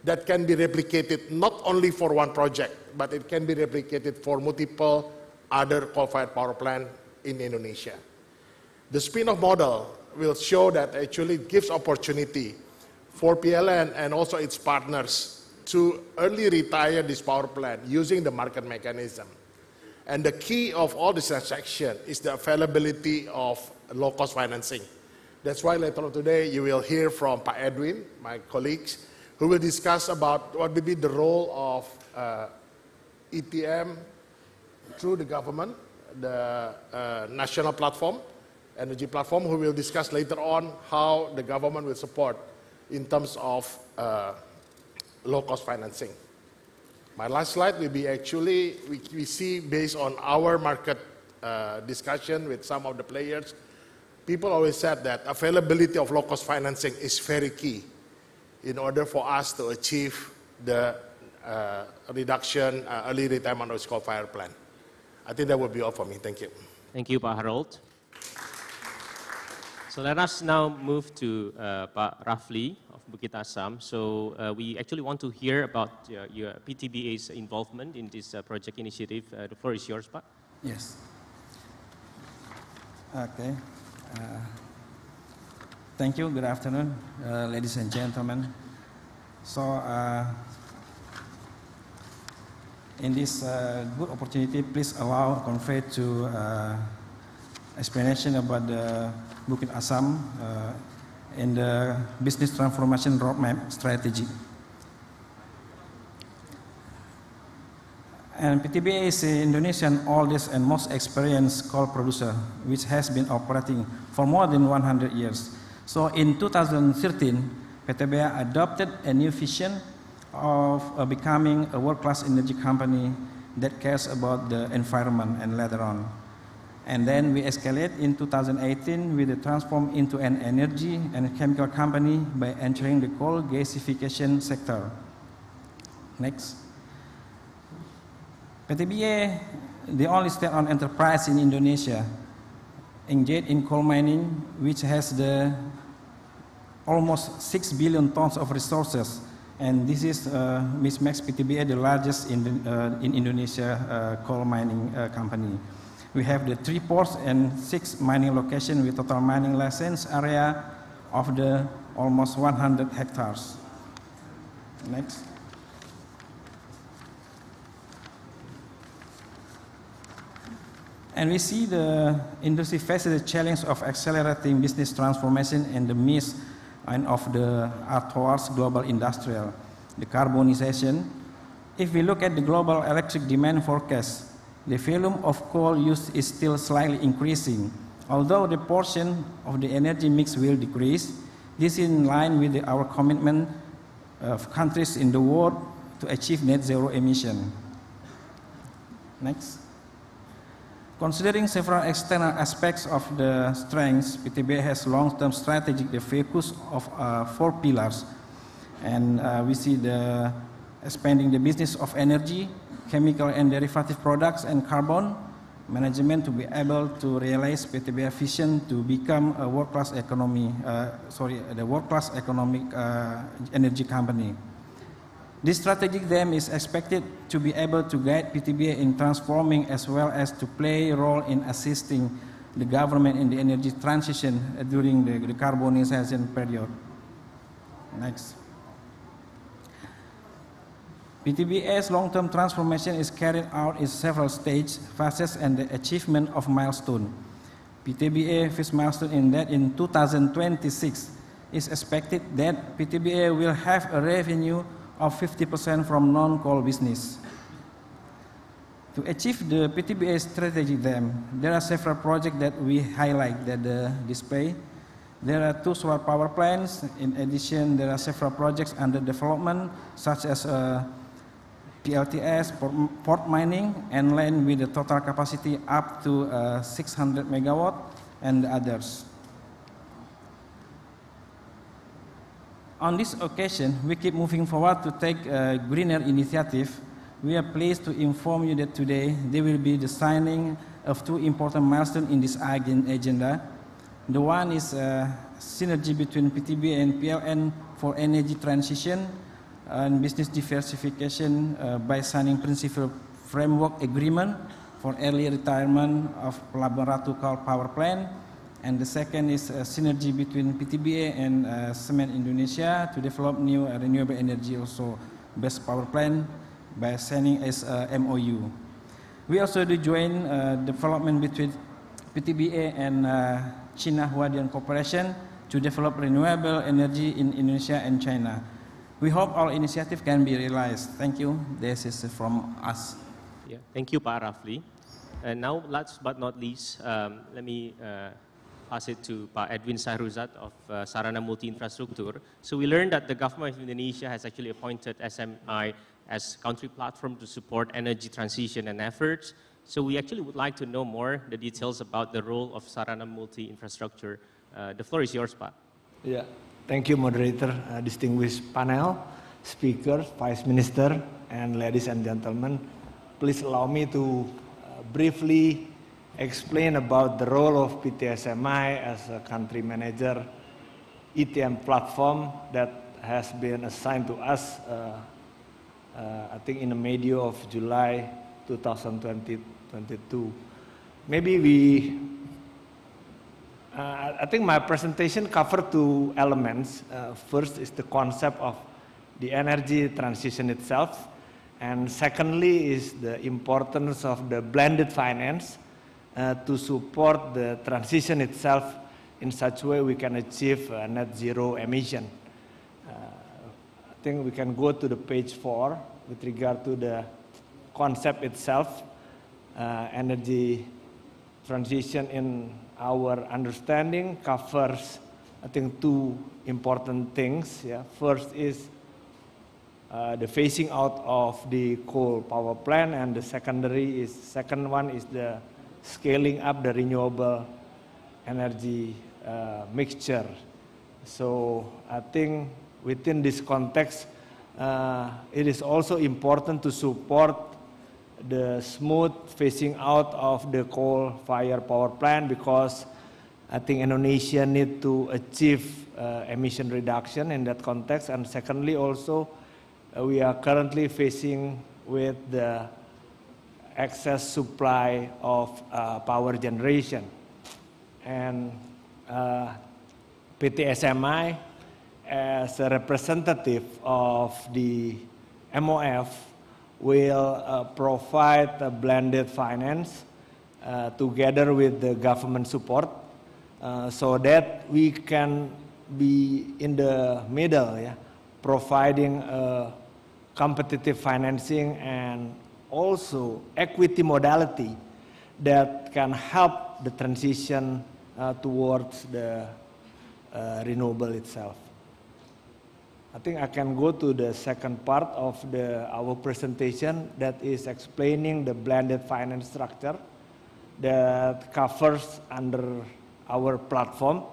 S17: that can be replicated not only for one project, but it can be replicated for multiple other coal-fired power plants in Indonesia. The spin-off model will show that actually it gives opportunity for PLN and also its partners to early retire this power plant using the market mechanism. And the key of all this transaction is the availability of low-cost financing. That's why later on today you will hear from Pak Edwin, my colleagues, who will discuss about what will be the role of ETM through the government, the national platform, energy platform, who will discuss later on how the government will support in terms of low-cost financing. My last slide will be actually, we see based on our market discussion with some of the players, people always said that availability of low-cost financing is very key in order for us to achieve the reduction, early retirement of coal-fired plant. I think that would be all for me. Thank you.
S2: Thank you, Pak Harold. So let us now move to Pak Rafli of Bukit Asam. So we actually want to hear about your PTBA's involvement in this project initiative. The floor is yours, Pak.
S18: Yes. Okay. Thank you. Good afternoon, ladies and gentlemen. So in this good opportunity, please allow convey to explanation about the Bukit Asam in the business transformation roadmap strategy. And PTBA is the Indonesian oldest and most experienced coal producer, which has been operating for more than 100 years. So in 2013, PTBA adopted a new vision of becoming a world-class energy company that cares about the environment and later on. And then we escalate in 2018 with the transform into an energy and chemical company by entering the coal gasification sector. Next. PTBA, the only state-owned enterprise in Indonesia, engaged in coal mining, which has almost 6 billion tons of resources, and this is which makes PTBA the largest in Indonesia coal mining company. We have the 3 ports and 6 mining locations with total mining license area of the almost 100 hectares. Next. And we see the industry faces the challenge of accelerating business transformation in the midst of the towards global industrial, the carbonization. If we look at the global electric demand forecast, the volume of coal use is still slightly increasing. Although the portion of the energy mix will decrease, this is in line with our commitment of countries in the world to achieve net zero emission. Next. Considering several external aspects of the strengths, PTBA has long-term strategic focus of 4 pillars. And we see the expanding the business of energy, chemical and derivative products, and carbon management to be able to realize PTBA vision to become a world-class economic energy company. This strategic theme is expected to be able to guide PTBA in transforming as well as to play a role in assisting the government in the energy transition during the decarbonization period. Next. PTBA's long-term transformation is carried out in several stages, phases, and the achievement of milestones. PTBA first milestone in that in 2026 is expected that PTBA will have a revenue of 50% from non-coal business. To achieve the PTBA strategy there are several projects that we highlight that the display. There are 2 solar power plants. In addition, there are several projects under development, such as PLTS, port mining, and land with a total capacity up to 600 megawatt, and others. On this occasion, we keep moving forward to take a greener initiative. We are pleased to inform you that today there will be the signing of 2 important milestones in this agenda. The one is synergy between PTBA and PLN for energy transition and business diversification by signing principal framework agreement for early retirement of Pelabuhan Ratu coal power plant. And the second is synergy between PTBA and Cement Indonesia to develop new renewable energy also based power plant by signing as MOU. We also do join development between PTBA and China Huadian Corporation to develop renewable energy in Indonesia and China. We hope our initiative can be realized. Thank you. This is from us.
S2: Yeah, thank you, Pak Rafli. And now, last but not least, let me pass it to Pak Edwin Sahruzat of Sarana Multi Infrastructure. So we learned that the government of Indonesia has actually appointed SMI as country platform to support energy transition and efforts. So we actually would like to know more the details about the role of Sarana Multi Infrastructure. The floor is yours, Pak.
S19: Yeah, thank you, moderator, distinguished panel. speakers, Vice Minister, and ladies and gentlemen, please allow me to briefly explain about the role of PTSMI as a country manager ETM platform that has been assigned to us, I think in the middle of July 2022. Maybe I think my presentation covered two elements. First is the concept of the energy transition itself, and secondly is the importance of the blended finance to support the transition itself in such a way we can achieve net zero emission. I think we can go to the page 4 with regard to the concept itself. Energy transition in our understanding covers, I think, two important things. Yeah. First is the phasing out of the coal power plant, and the second one is the scaling up the renewable energy mixture. So I think within this context, it is also important to support the smooth phasing out of the coal-fired power plant, because I think Indonesia need to achieve emission reduction in that context. And secondly, also we are currently facing with the excess supply of power generation, and PTSMI as a representative of the MOF will provide a blended finance together with the government support, so that we can be in the middle, yeah, providing competitive financing and also equity modality that can help the transition towards the renewable itself. I think I can go to the second part of our presentation, that is explaining the blended finance structure that covers under our platform.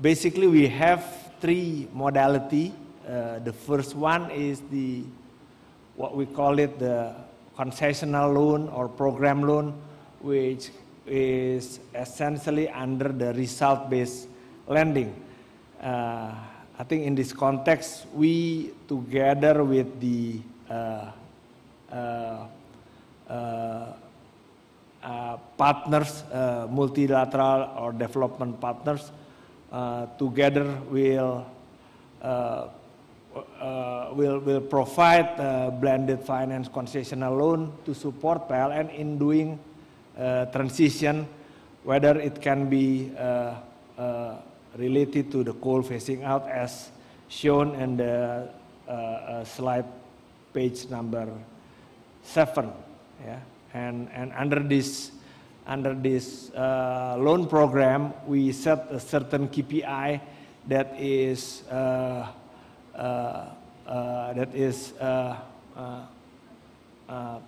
S19: Basically, we have three modalities. The first one is what we call it the concessional loan or program loan, which is essentially under the result-based lending. I think in this context, we together with the partners, multilateral or development partners, together will provide blended finance concessional loan to support PLN in doing transition, whether it can be related to the coal phasing out as shown in the slide page number 7. Yeah? And under this loan program, we set a certain KPI that is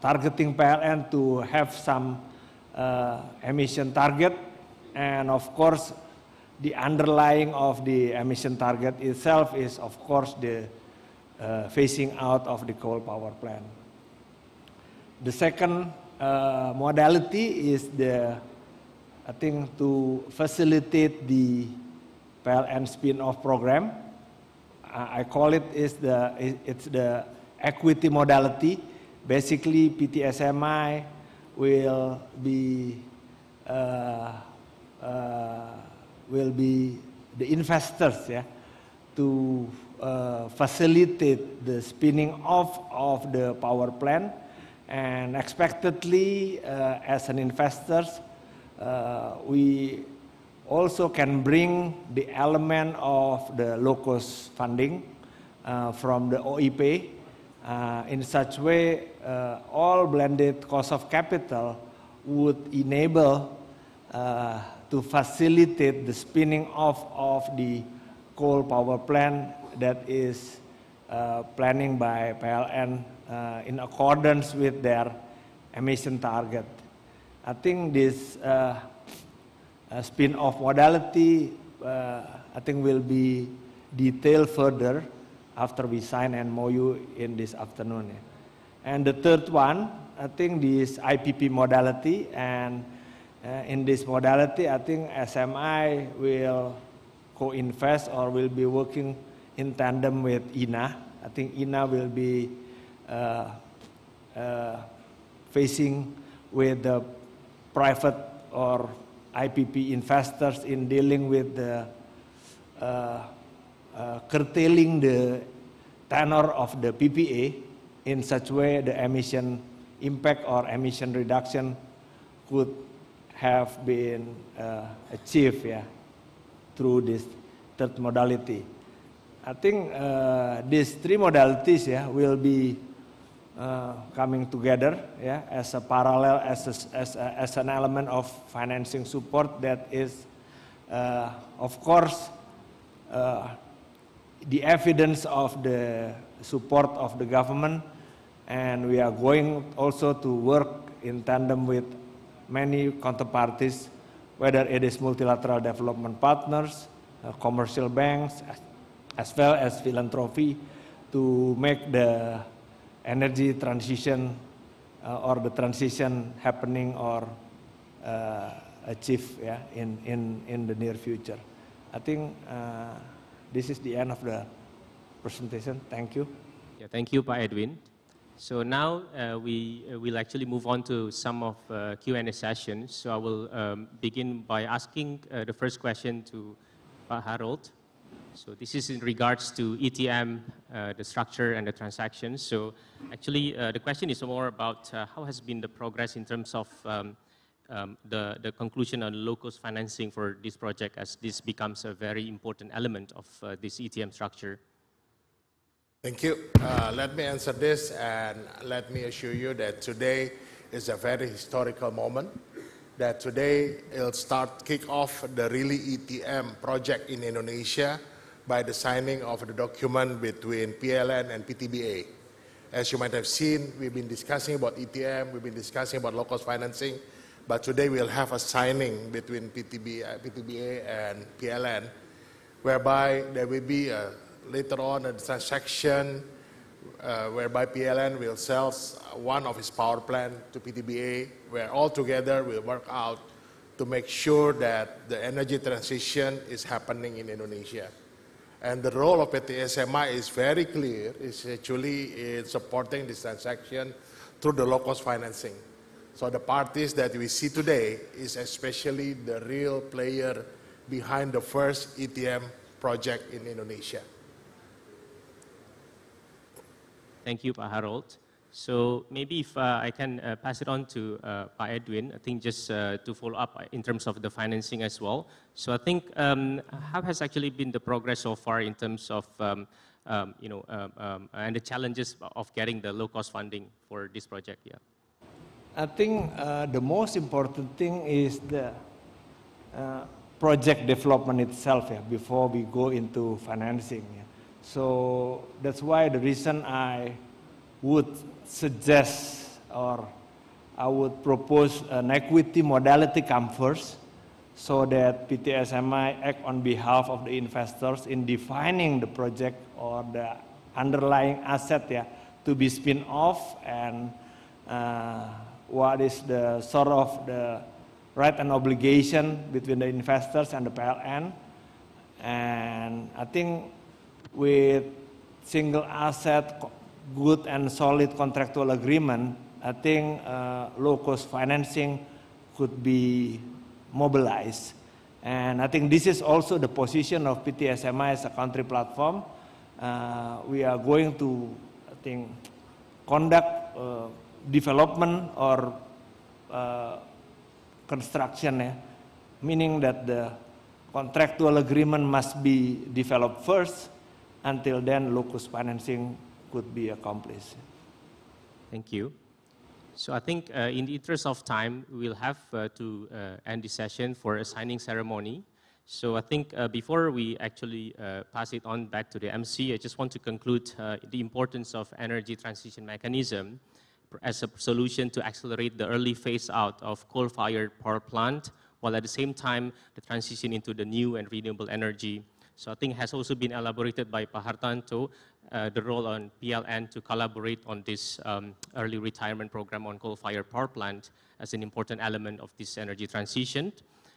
S19: targeting PLN to have some emission target, and of course the underlying of the emission target itself is of course the phasing out of the coal power plant. The second modality is I think to facilitate the PLN spin-off program. I call it it's the equity modality. Basically, PTSMI will be the investors, yeah, to facilitate the spinning off of the power plant, and expectedly as an investors we also can bring the element of the low-cost funding from the OEP. In such way, all blended cost of capital would enable to facilitate the spinning off of the coal power plant that is planning by PLN in accordance with their emission target. I think this spin-off modality I think will be detailed further after we sign an MOU in this afternoon. And the third one, I think this IPP modality, and in this modality, I think SMI will co-invest or will be working in tandem with INA. I think INA will be facing with the private or IPP investors in dealing with the curtailing the tenor of the PPA in such way the emission impact or emission reduction could have been achieved through this third modality. I think these three modalities will be coming together as a parallel, as an element of financing support that is, of course, the evidence of the support of the government, and we are going also to work in tandem with many counterparties, whether it is multilateral development partners, commercial banks, as well as philanthropy, to make the energy transition or the transition happening or achieve in the near future. I think this is the end of the presentation. Thank you.
S2: Yeah, thank you, Pak Edwin. So now we will actually move on to some of Q&A sessions. So I will begin by asking the first question to Pak Harold. So this is in regards to ETM, the structure and the transactions. So actually the question is more about how has been the progress in terms of the conclusion on low-cost financing for this project, as this becomes a very important element of this ETM structure.
S17: Thank you. Let me answer this, and let me assure you that today is a very historical moment. That today it'll kick off the really ETM project in Indonesia by the signing of the document between PLN and PTBA. As you might have seen, we've been discussing about ETM, we've been discussing about low-cost financing, but today we'll have a signing between PTBA and PLN, whereby there will be later on a transaction whereby PLN will sell one of its power plant to PTBA, where all together we'll work out to make sure that the energy transition is happening in Indonesia. And the role of PT SMI is very clear, is actually in supporting this transaction through the low-cost financing. So the parties that we see today is especially the real player behind the first ETM project in Indonesia.
S2: Thank you, Pak Harold. So maybe if I can pass it on to Pak Edwin, I think just to follow up in terms of the financing as well. So I think how has actually been the progress so far in terms of, and the challenges of getting the low-cost funding for this project? Yeah.
S19: I think the most important thing is the project development itself before we go into financing. So that's why the reason I would suggest or I would propose an equity modality come first, so that PTSMI act on behalf of the investors in defining the project or the underlying asset to be spin off, and what is the sort of the right and obligation between the investors and the PLN. And I think with single asset, good and solid contractual agreement, I think low-cost financing could be mobilized. And I think this is also the position of PTSMI as a country platform. We are going to, I think, conduct development or construction, meaning that the contractual agreement must be developed first. Until then, low-cost financing could be accomplished.
S2: Thank you. So I think in the interest of time, we'll have to end the session for a signing ceremony. So I think before we actually pass it on back to the MC, I just want to conclude the importance of energy transition mechanism as a solution to accelerate the early phase out of coal-fired power plant, while at the same time the transition into the new and renewable energy So I think has also been elaborated by Pak Hartanto, the role on PLN to collaborate on this early retirement program on coal-fired power plant as an important element of this energy transition.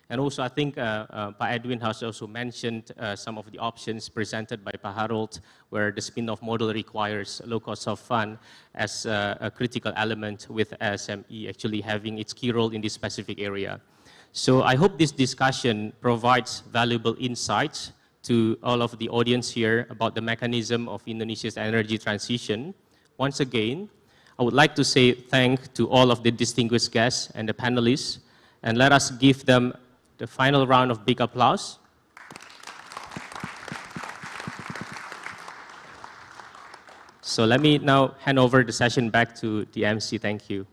S2: And also I think Pak Edwin has also mentioned some of the options presented by Pak Harold, where the spin-off model requires low cost of fund as a critical element, with SME actually having its key role in this specific area. So I hope this discussion provides valuable insights to all of the audience here about the mechanism of Indonesia's energy transition. Once again, I would like to say thanks to all of the distinguished guests and the panelists, and let us give them the final round of big applause. So let me now hand over the session back to the MC. Thank you.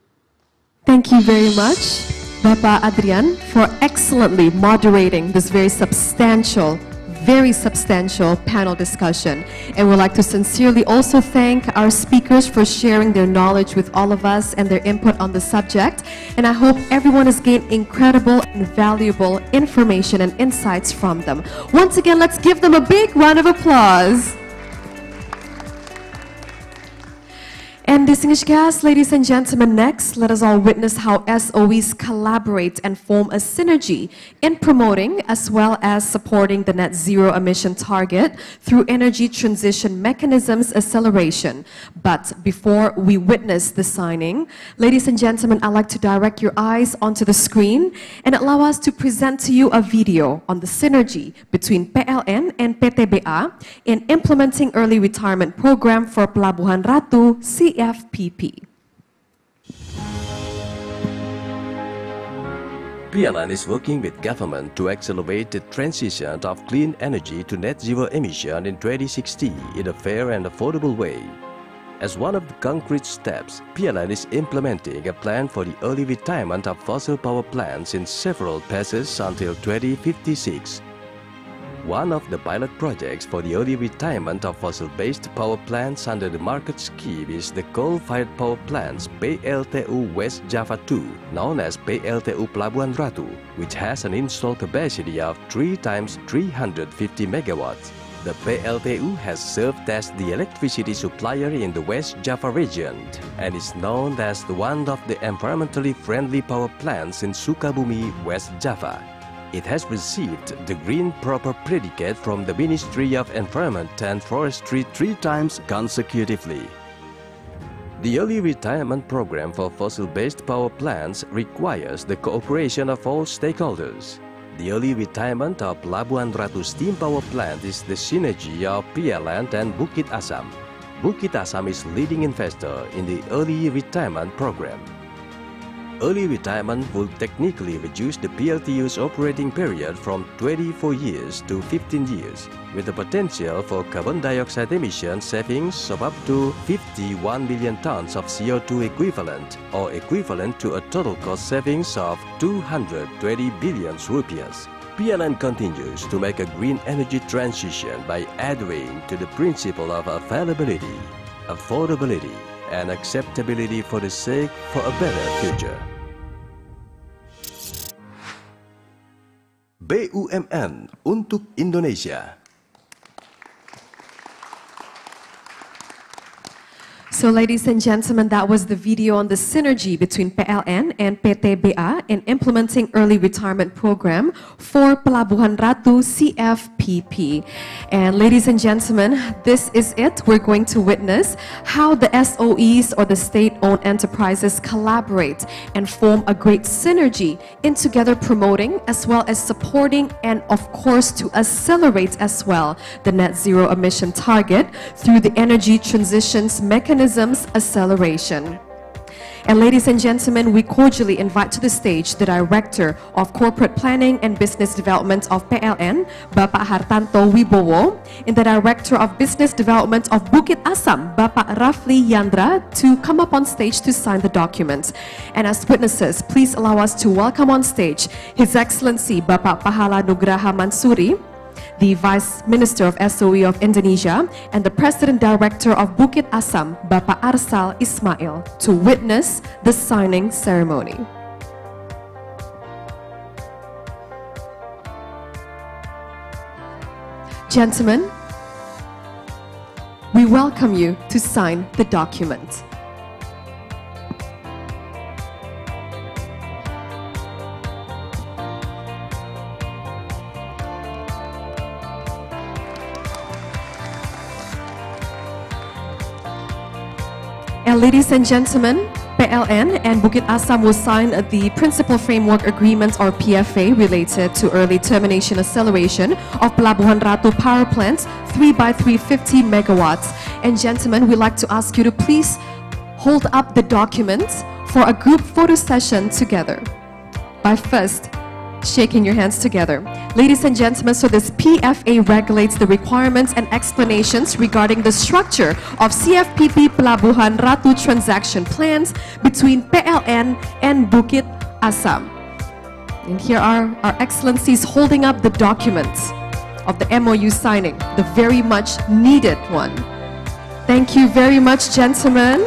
S1: Thank you very much, Bapak Adrian, for excellently moderating this very substantial panel discussion. And we'd like to sincerely also thank our speakers for sharing their knowledge with all of us and their input on the subject. And I hope everyone has gained incredible and valuable information and insights from them. Once again, let's give them a big round of applause. And distinguished guests, ladies and gentlemen, next, let us all witness how SOEs collaborate and form a synergy in promoting as well as supporting the net zero emission target through energy transition mechanisms acceleration. But before we witness the signing, ladies and gentlemen, I'd like to direct your eyes onto the screen and allow us to present to you a video on the synergy between PLN and PTBA in implementing early retirement program for Pelabuhan Ratu CFPP.
S5: PLN is working with government to accelerate the transition of clean energy to net zero emission in 2060 in a fair and affordable way. As one of the concrete steps, PLN is implementing a plan for the early retirement of fossil power plants in several phases until 2056. One of the pilot projects for the early retirement of fossil-based power plants under the market scheme is the coal-fired power plants PLTU West Java 2, known as PLTU Pelabuhan Ratu, which has an installed capacity of 3 times 350 megawatts. The PLTU has served as the electricity supplier in the West Java region and is known as one of the environmentally friendly power plants in Sukabumi, West Java. It has received the Green Proper predicate from the Ministry of Environment and Forestry 3 times consecutively. The early retirement program for fossil-based power plants requires the cooperation of all stakeholders. The early retirement of Pelabuhan Ratu Steam Power Plant is the synergy of PLN and Bukit Asam. Bukit Asam is leading investor in the early retirement program. Early retirement will technically reduce the PLTU's operating period from 24 years to 15 years, with the potential for carbon dioxide emission savings of up to 51 million tons of CO2 equivalent, or equivalent to a total cost savings of 220 billion rupiahs. PLN continues to make a green energy transition by adhering to the principle of availability, affordability, and acceptability for the sake for a better future. BUMN untuk Indonesia.
S1: So ladies and gentlemen, that was the video on the synergy between PLN and PTBA in implementing early retirement program for Pelabuhan Ratu CFPP. And ladies and gentlemen, this is it. We're going to witness how the SOEs or the state-owned enterprises collaborate and form a great synergy in together promoting as well as supporting and of course to accelerate as well the net zero emission target through the energy transitions mechanism acceleration. And ladies and gentlemen, we cordially invite to the stage the Director of Corporate Planning and Business Development of PLN, Bapak Hartanto Wibowo, and the Director of Business Development of Bukit Asam, Bapak Rafli Yandra, to come up on stage to sign the document. And as witnesses, please allow us to welcome on stage His Excellency Bapak Pahala Nugraha Mansuri, the Vice Minister of SOE of Indonesia, and the President Director of Bukit Asam, Bapak Arsal Ismail, to witness the signing ceremony. Gentlemen, we welcome you to sign the document. And ladies and gentlemen, PLN and Bukit Asam will sign the Principal Framework Agreement or PFA related to early termination acceleration of Pelabuhan Ratu power plants 3x3 50 megawatts. And gentlemen, we'd like to ask you to please hold up the documents for a group photo session together by first shaking your hands together. Ladies and gentlemen, so this PFA regulates the requirements and explanations regarding the structure of CFPP Pelabuhan Ratu transaction plans between PLN and Bukit Asam. And here are our excellencies holding up the documents of the MOU signing, the very much needed one. Thank you very much, gentlemen.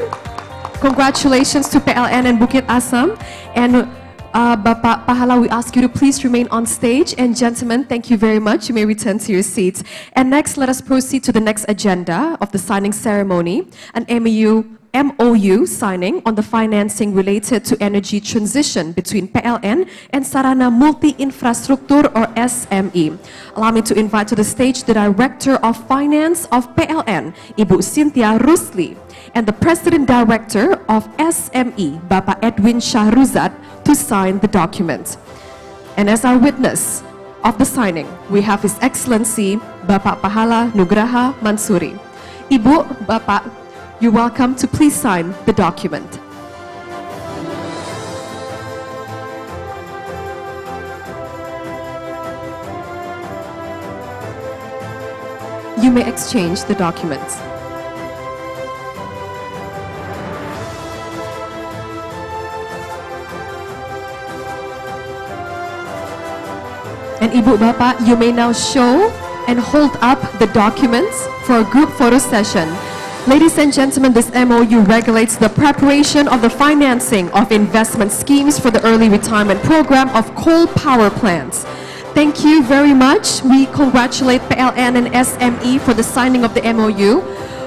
S1: Congratulations to PLN and Bukit Asam. And Bapak Pahala, we ask you to please remain on stage. And gentlemen, thank you very much. You may return to your seats. And next, let us proceed to the next agenda of the signing ceremony, an MOU signing on the financing related to energy transition between PLN and Sarana Multi Infrastruktur or SME. Allow me to invite to the stage the Director of Finance of PLN, Ibu Cynthia Rusli, and the President Director of SME, Bapak Edwin Shahruzad, to sign the document. And as our witness of the signing, we have His Excellency Bapak Pahala Nugraha Mansuri. Ibu, Bapak, you're welcome to please sign the document. You may exchange the documents. And Ibu Bapak, you may now show and hold up the documents for a group photo session. Ladies and gentlemen, this MOU regulates the preparation of the financing of investment schemes for the early retirement program of coal power plants. Thank you very much. We congratulate PLN and SME for the signing of the MOU.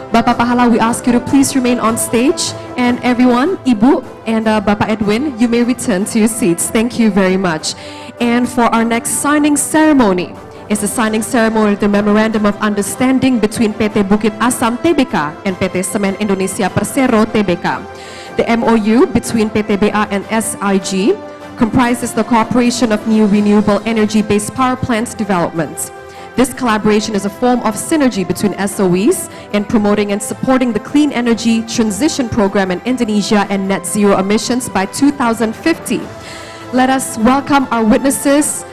S1: Bapak Pahala, we ask you to please remain on stage. And everyone, Ibu and Bapak Edwin, you may return to your seats. Thank you very much. And for our next signing ceremony, is the signing ceremony of the Memorandum of Understanding between PT Bukit Asam Tbk and PT Semen Indonesia Persero Tbk. The MOU between PT BA and SIG comprises the cooperation of new renewable energy-based power plants developments. This collaboration is a form of synergy between SOEs in promoting and supporting the clean energy transition program in Indonesia and net zero emissions by 2050. Let us welcome our witnesses,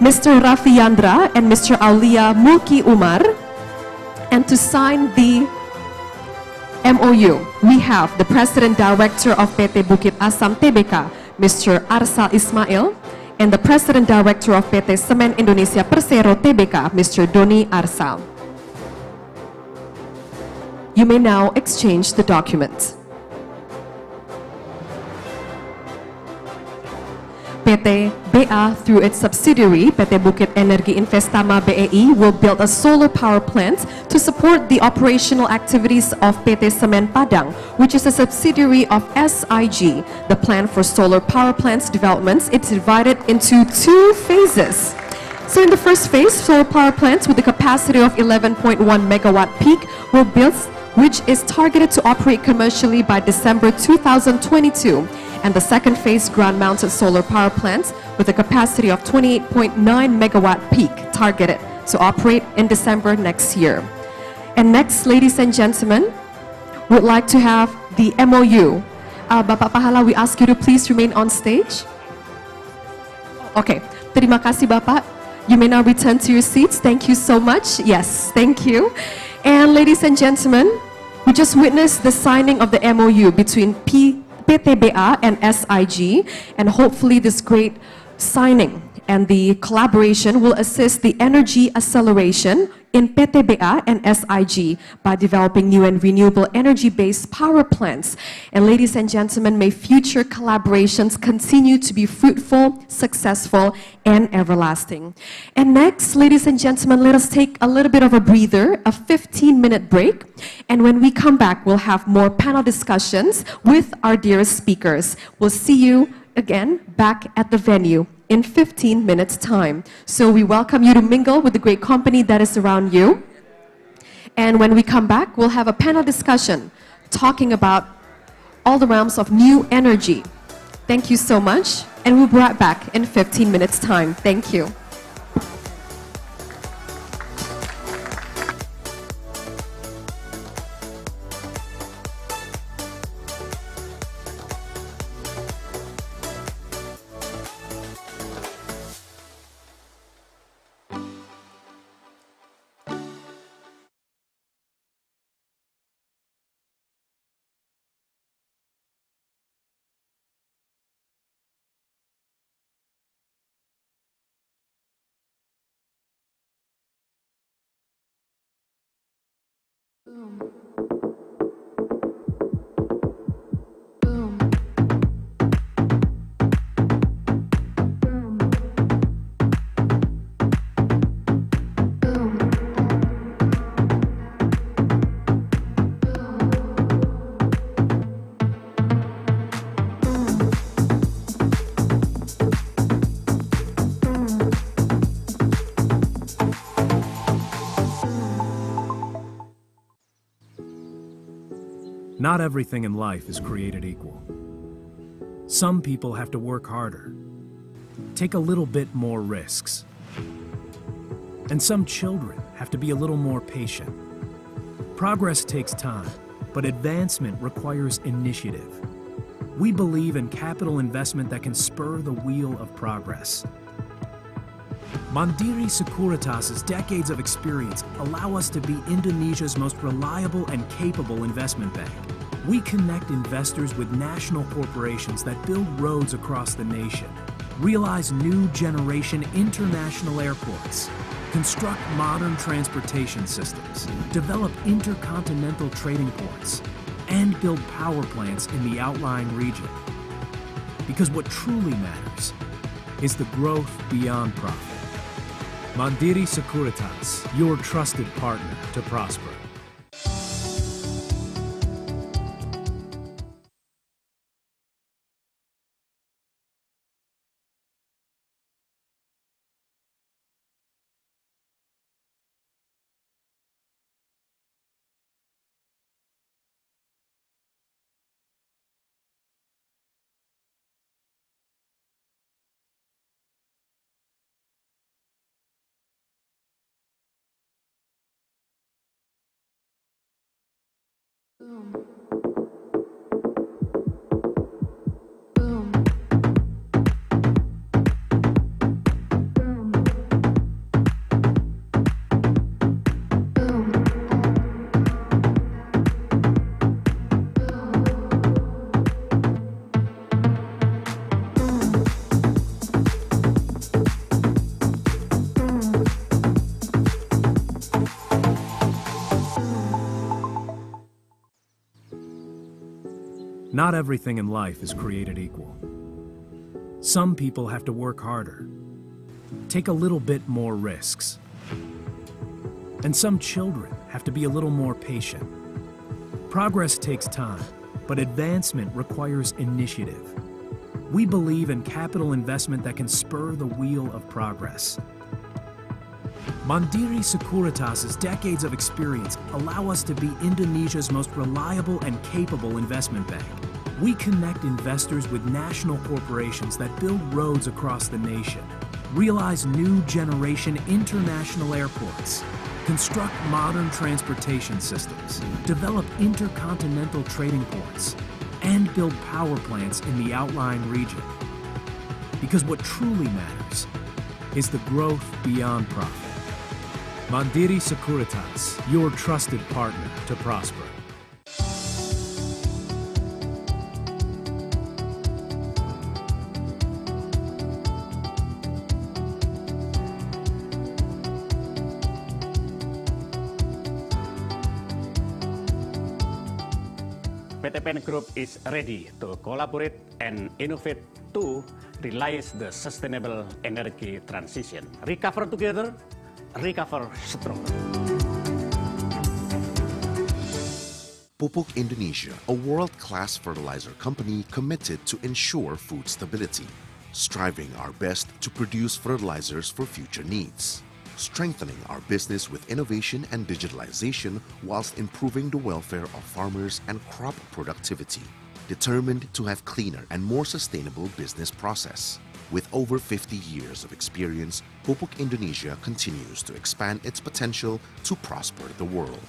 S1: Mr. Raffi Yandra and Mr. Aulia Mulki Umar. And to sign the MOU, we have the President Director of PT Bukit Asam Tbk, Mr. Arsal Ismail, and the President Director of PT Semen Indonesia Persero Tbk, Mr. Doni Arsal. You may now exchange the documents. PT BA, through its subsidiary, PT Bukit Energi Investama BEI, will build a solar power plant to support the operational activities of PT Semen Padang, which is a subsidiary of SIG. The plan for solar power plants developments is divided into 2 phases. So in the first phase, solar power plants with a capacity of 11.1 megawatt peak will build, which is targeted to operate commercially by December 2022. And the second phase, ground-mounted solar power plants with a capacity of 28.9 megawatt peak, targeted to operate in December next year. And next, ladies and gentlemen, we'd like to have the MOU. Bapak Pahala, we ask you to please remain on stage. Okay, terima kasih Bapak. You may now return to your seats. Thank you so much. Yes, thank you. And ladies and gentlemen, we just witnessed the signing of the MOU between PT BA and SIG, and hopefully this great signing And the collaboration will assist the energy acceleration in PTBA and SIG by developing new and renewable energy-based power plants. And ladies and gentlemen, may future collaborations continue to be fruitful, successful, and everlasting. And next, ladies and gentlemen, let us take a little bit of a breather, a 15-minute break. And when we come back, we'll have more panel discussions with our dearest speakers. We'll see you again back at the venue in 15 minutes time. So we welcome you to mingle with the great company that is around you. And when we come back, we'll have a panel discussion talking about all the realms of new energy. Thank you so much, and we'll be right back in 15 minutes time. Thank you.
S7: Not everything in life is created equal. Some people have to work harder, take a little bit more risks. And some children have to be a little more patient. Progress takes time, but advancement requires initiative. We believe in capital investment that can spur the wheel of progress. Mandiri Sekuritas's decades of experience allow us to be Indonesia's most reliable and capable investment bank. We connect investors with national corporations that build roads across the nation, realize new generation international airports, construct modern transportation systems, develop intercontinental trading ports, and build power plants in the outlying region. Because what truly matters is the growth beyond profit. Mandiri Sekuritas, your trusted partner to prosper. Not everything in life is created equal. Some people have to work harder, take a little bit more risks. And some children have to be a little more patient. Progress takes time, but advancement requires initiative. We believe in capital investment that can spur the wheel of progress. Mandiri Sekuritas's decades of experience allow us to be Indonesia's most reliable and capable investment bank. We connect investors with national corporations that build roads across the nation, realize new generation international airports, construct modern transportation systems, develop intercontinental trading ports, and build power plants in the outlying region. Because what truly matters is the growth beyond profit. Mandiri Sekuritas, your trusted partner to prosper.
S8: PT PN Group is ready to collaborate and innovate to realize the sustainable energy transition. Recover together, recover stronger.
S9: Pupuk Indonesia, a world-class fertilizer company committed to ensure food stability, striving our best to produce fertilizers for future needs, strengthening our business with innovation and digitalization whilst improving the welfare of farmers and crop productivity, determined to have cleaner and more sustainable business process. With over 50 years of experience, Pupuk Indonesia continues to expand its potential to prosper the world.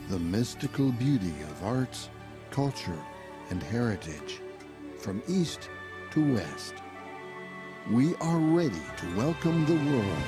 S10: The mystical beauty of arts, culture, and heritage, from east to west. We are ready to welcome the world.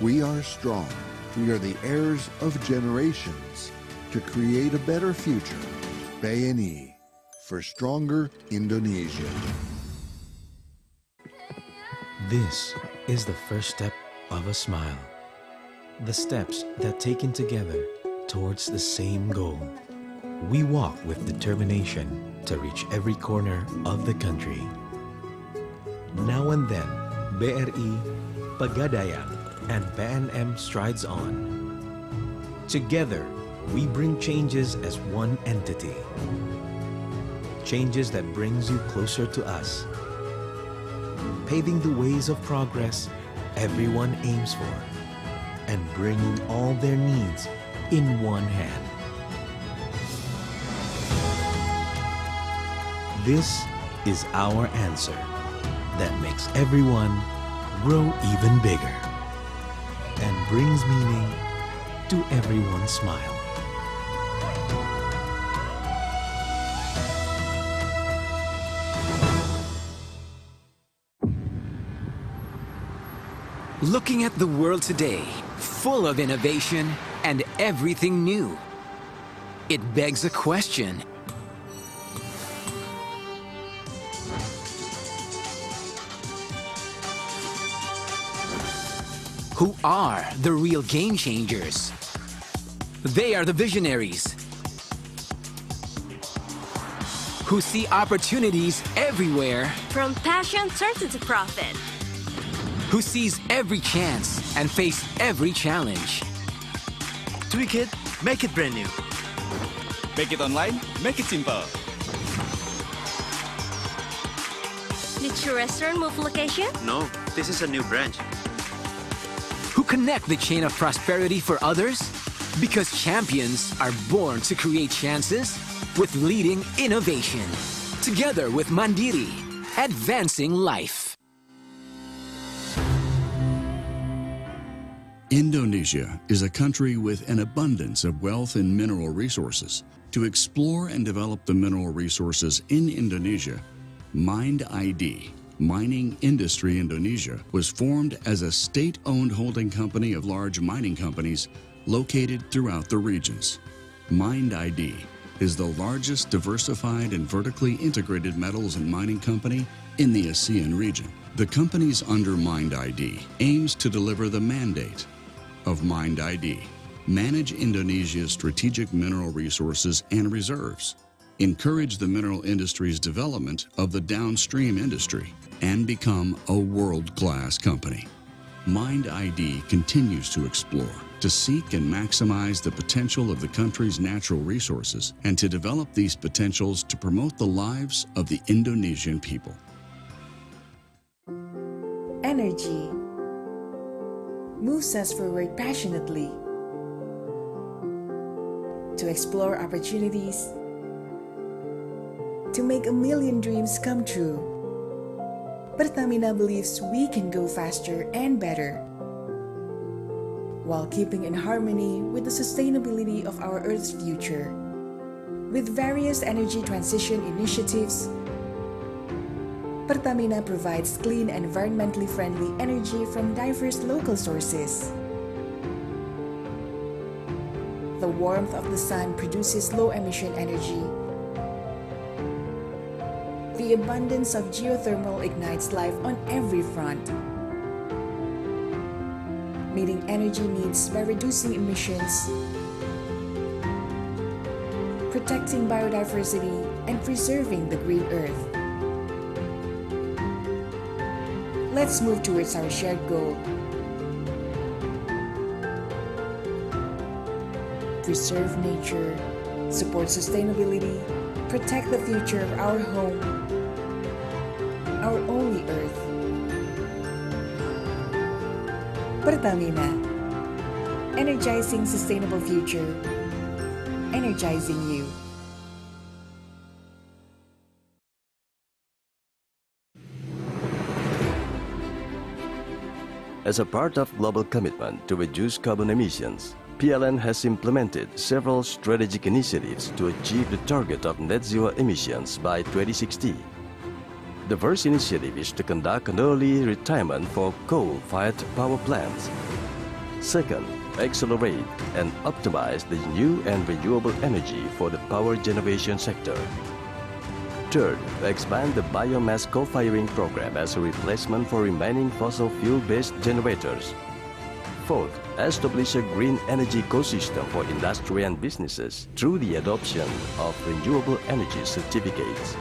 S10: We are strong. We are the heirs of generations to create a better future. BNI for stronger Indonesia.
S11: This is the first step of a smile. The steps that taken together towards the same goal. We walk with determination to reach every corner of the country. Now and then, BRI, Pegadaian, and PNM strides on. Together, we bring changes as one entity. Changes that brings you closer to us. Paving the ways of progress everyone aims for. And bringing all their needs in one hand. This is our answer that makes everyone grow even bigger. And brings meaning to everyone's smile.
S12: Looking at the world today, full of innovation and everything new, it begs a question. Who are the real game changers? They are the visionaries who see opportunities everywhere,
S13: From passion turned into profit.
S12: who sees every chance and face every challenge.
S14: Tweak it, make it brand new.
S15: Make it online, make it simple.
S13: Did your restaurant move location?
S14: No, this is a new branch.
S12: Who connect the chain of prosperity for others? Because champions are born to create chances with leading innovation. Together with Mandiri, advancing life.
S16: Indonesia is a country with an abundance of wealth in mineral resources. To explore and develop the mineral resources in Indonesia, Mind ID, Mining Industry Indonesia, was formed as a state-owned holding company of large mining companies located throughout the regions. Mind ID is the largest diversified and vertically integrated metals and mining company in the ASEAN region. The companies under Mind ID aims to deliver the mandate of Mind ID, manage Indonesia's strategic mineral resources and reserves, encourage the mineral industry's development of the downstream industry, and become a world-class company. Mind ID continues to explore, to seek and maximize the potential of the country's natural resources, and to develop these potentials to promote the lives of the Indonesian people.
S20: Energy moves us forward passionately to explore opportunities, to make a million dreams come true. Pertamina believes we can go faster and better while keeping in harmony with the sustainability of our Earth's future. With various energy transition initiatives, Pertamina provides clean and environmentally friendly energy from diverse local sources. The warmth of the sun produces low-emission energy. The abundance of geothermal ignites life on every front, meeting energy needs by reducing emissions, protecting biodiversity, and preserving the green earth. Let's move towards our shared goal. Preserve nature, support sustainability, protect the future of our home, our only earth. Pertamina, energizing sustainable future, energizing you.
S5: As a part of global commitment to reduce carbon emissions, PLN has implemented several strategic initiatives to achieve the target of net zero emissions by 2060. The first initiative is to conduct an early retirement for coal-fired power plants. Second, accelerate and optimize the new and renewable energy for the power generation sector. Third, expand the biomass co-firing program as a replacement for remaining fossil fuel-based generators. Fourth, establish a green energy ecosystem for industry and businesses through the adoption of renewable energy certificates.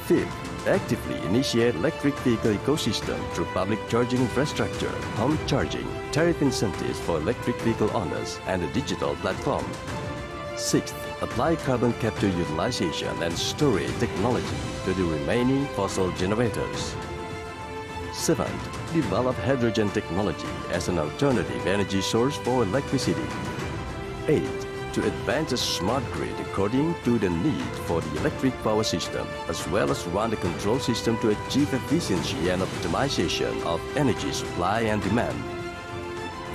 S5: Fifth, actively initiate electric vehicle ecosystem through public charging infrastructure, home charging, tariff incentives for electric vehicle owners, and a digital platform. Sixth, apply carbon capture utilization and storage technology to the remaining fossil generators. Seventh, develop hydrogen technology as an alternative energy source for electricity. Eighth, to advance a smart grid according to the need for the electric power system, as well as run the control system to achieve efficiency and optimization of energy supply and demand.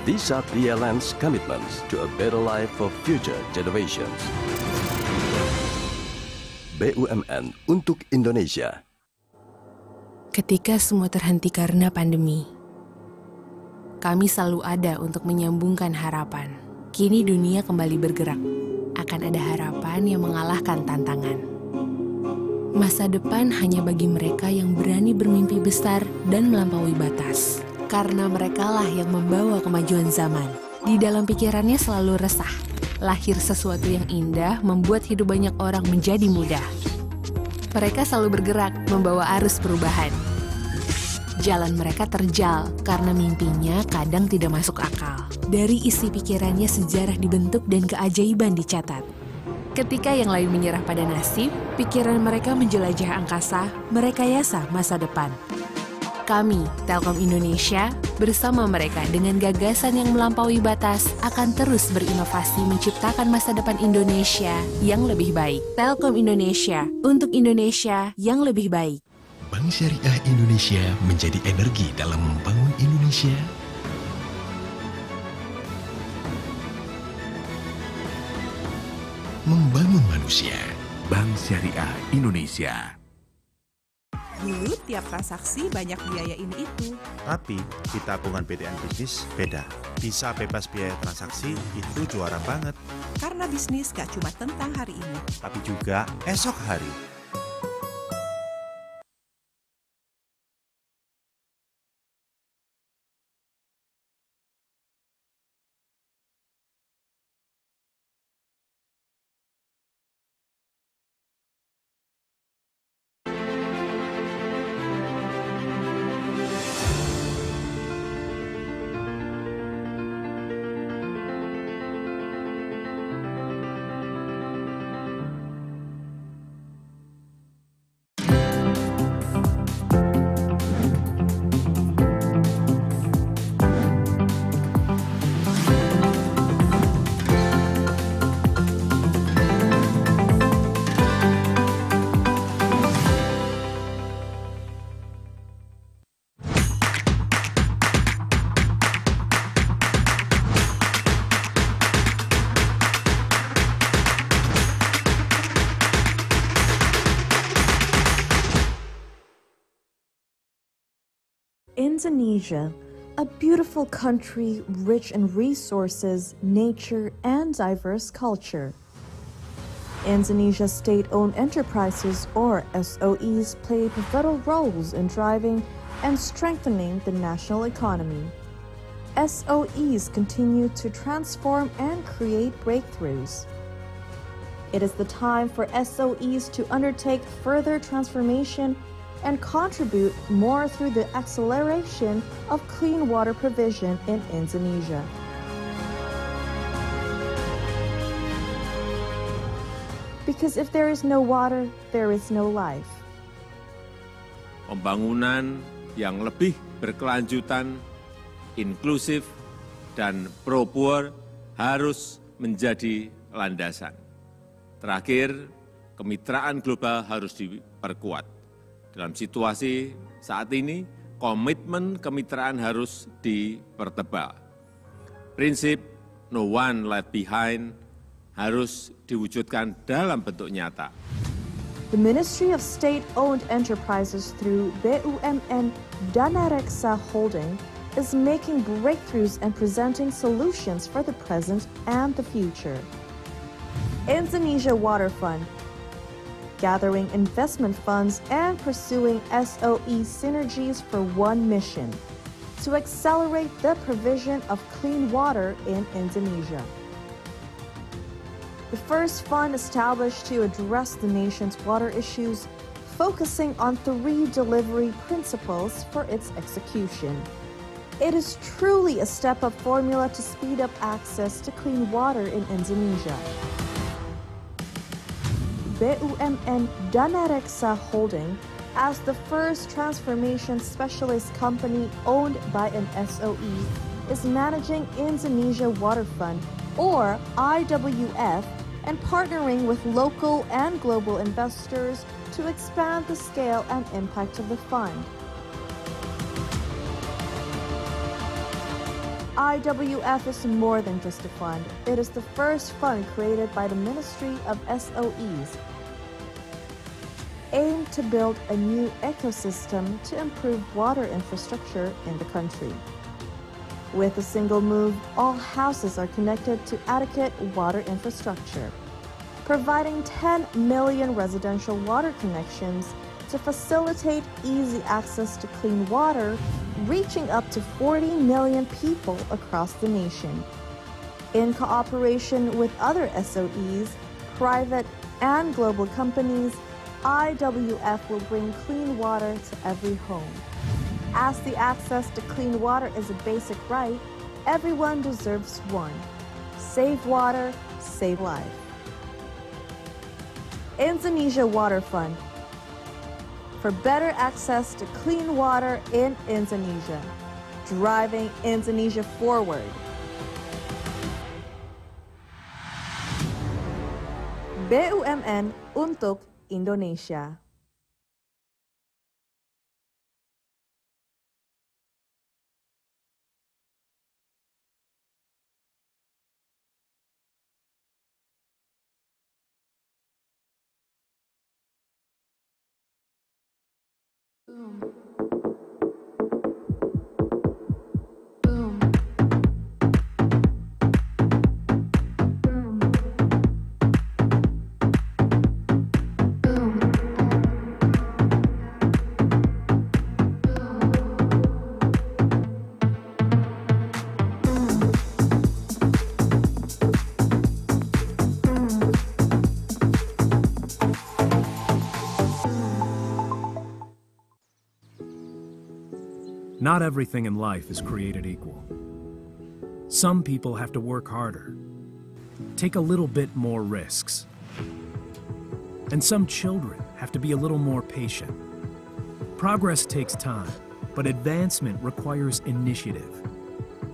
S5: These are PLN's commitments to a better life for future generations. BUMN untuk Indonesia.
S21: Ketika semua terhenti karena pandemi, kami selalu ada untuk menyambungkan harapan. Kini dunia kembali bergerak. Akan ada harapan yang mengalahkan tantangan. Masa depan hanya bagi mereka yang berani bermimpi besar dan melampaui batas. Karena merekalah yang membawa kemajuan zaman. Di dalam pikirannya selalu resah. Lahir sesuatu yang indah membuat hidup banyak orang menjadi mudah. Mereka selalu bergerak membawa arus perubahan. Jalan mereka terjal karena mimpinya kadang tidak masuk akal. Dari isi pikirannya sejarah dibentuk dan keajaiban dicatat. Ketika yang lain menyerah pada nasib, pikiran mereka menjelajah angkasa, merekayasa masa depan. Kami, Telkom Indonesia, bersama mereka dengan gagasan yang melampaui batas akan terus berinovasi menciptakan masa depan Indonesia yang lebih baik. Telkom Indonesia, untuk Indonesia yang lebih baik.
S11: Bank Syariah Indonesia menjadi energi dalam membangun Indonesia membangun manusia.
S4: Bank Syariah Indonesia.
S22: Dulu tiap transaksi banyak biaya ini itu.
S23: Tapi di tabungan BTN Bisnis beda. Bisa bebas biaya transaksi itu juara banget.
S22: Karena bisnis gak cuma tentang hari ini,
S23: Tapi juga esok hari.
S3: Indonesia, a beautiful country rich in resources, nature, and diverse culture. Indonesia's state-owned enterprises, or SOEs, play pivotal roles in driving and strengthening the national economy. SOEs continue to transform and create breakthroughs. It is the time for SOEs to undertake further transformation and contribute more through the acceleration of clean water provision in Indonesia. Because if there is no water, there is no life.
S24: Pembangunan yang lebih berkelanjutan, inklusif, dan pro-poor harus menjadi landasan. Terakhir, kemitraan global harus diperkuat. Dalam situasi saat ini, komitmen kemitraan harus dipertebal. Prinsip no one left behind harus diwujudkan dalam bentuk nyata.
S3: The Ministry of State-Owned Enterprises through BUMN Dana Reksa Holding is making breakthroughs and presenting solutions for the present and the future. Indonesia Water Fund, gathering investment funds and pursuing SOE synergies for one mission: to accelerate the provision of clean water in Indonesia. The first fund established to address the nation's water issues, focusing on 3 delivery principles for its execution. It is truly a step-up formula to speed up access to clean water in Indonesia. BUMN Dana Reksa Holding, as the first transformation specialist company owned by an SOE, is managing Indonesia Water Fund, or IWF, and partnering with local and global investors to expand the scale and impact of the fund. IWF is more than just a fund. It is the first fund created by the Ministry of SOEs, aimed to build a new ecosystem to improve water infrastructure in the country. With a single move, all houses are connected to adequate water infrastructure, providing 10 million residential water connections to facilitate easy access to clean water, reaching up to 40 million people across the nation. In cooperation with other SOEs, private and global companies, IWF will bring clean water to every home. As the access to clean water is a basic right, everyone deserves one. Save water, save life. Indonesia Water Fund, for better access to clean water in Indonesia, driving Indonesia forward. BUMN untuk Indonesia.
S7: Not everything in life is created equal. Some people have to work harder, take a little bit more risks. And some children have to be a little more patient. Progress takes time, but advancement requires initiative.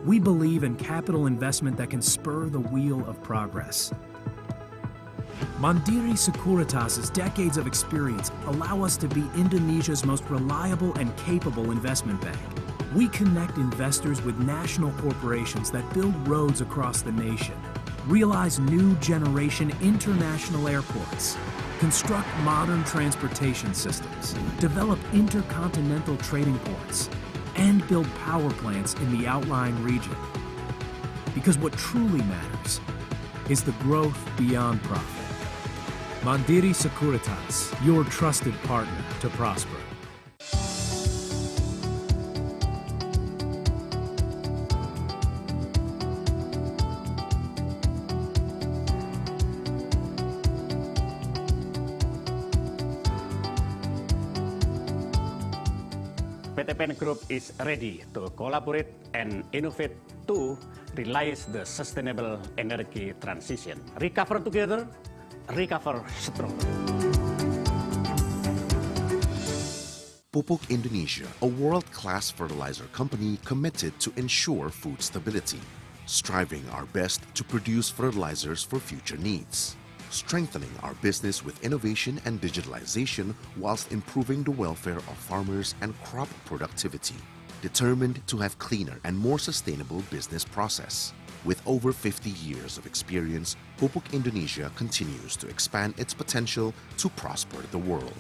S7: We believe in capital investment that can spur the wheel of progress. Mandiri Sekuritas's decades of experience allow us to be Indonesia's most reliable and capable investment bank. We connect investors with national corporations that build roads across the nation, realize new generation international airports, construct modern transportation systems, develop intercontinental trading ports, and build power plants in the outlying region. Because what truly matters is the growth beyond profit. Mandiri Sekuritas, your trusted partner to prosper.
S8: PT PN Group is ready to collaborate and innovate to realize the sustainable energy transition. Recover together, recover stronger.
S9: Pupuk Indonesia, a world-class fertilizer company committed to ensure food stability, striving our best to produce fertilizers for future needs, strengthening our business with innovation and digitalization whilst improving the welfare of farmers and crop productivity, determined to have cleaner and more sustainable business process. With over 50 years of experience, Pupuk Indonesia continues to expand its potential to prosper the world.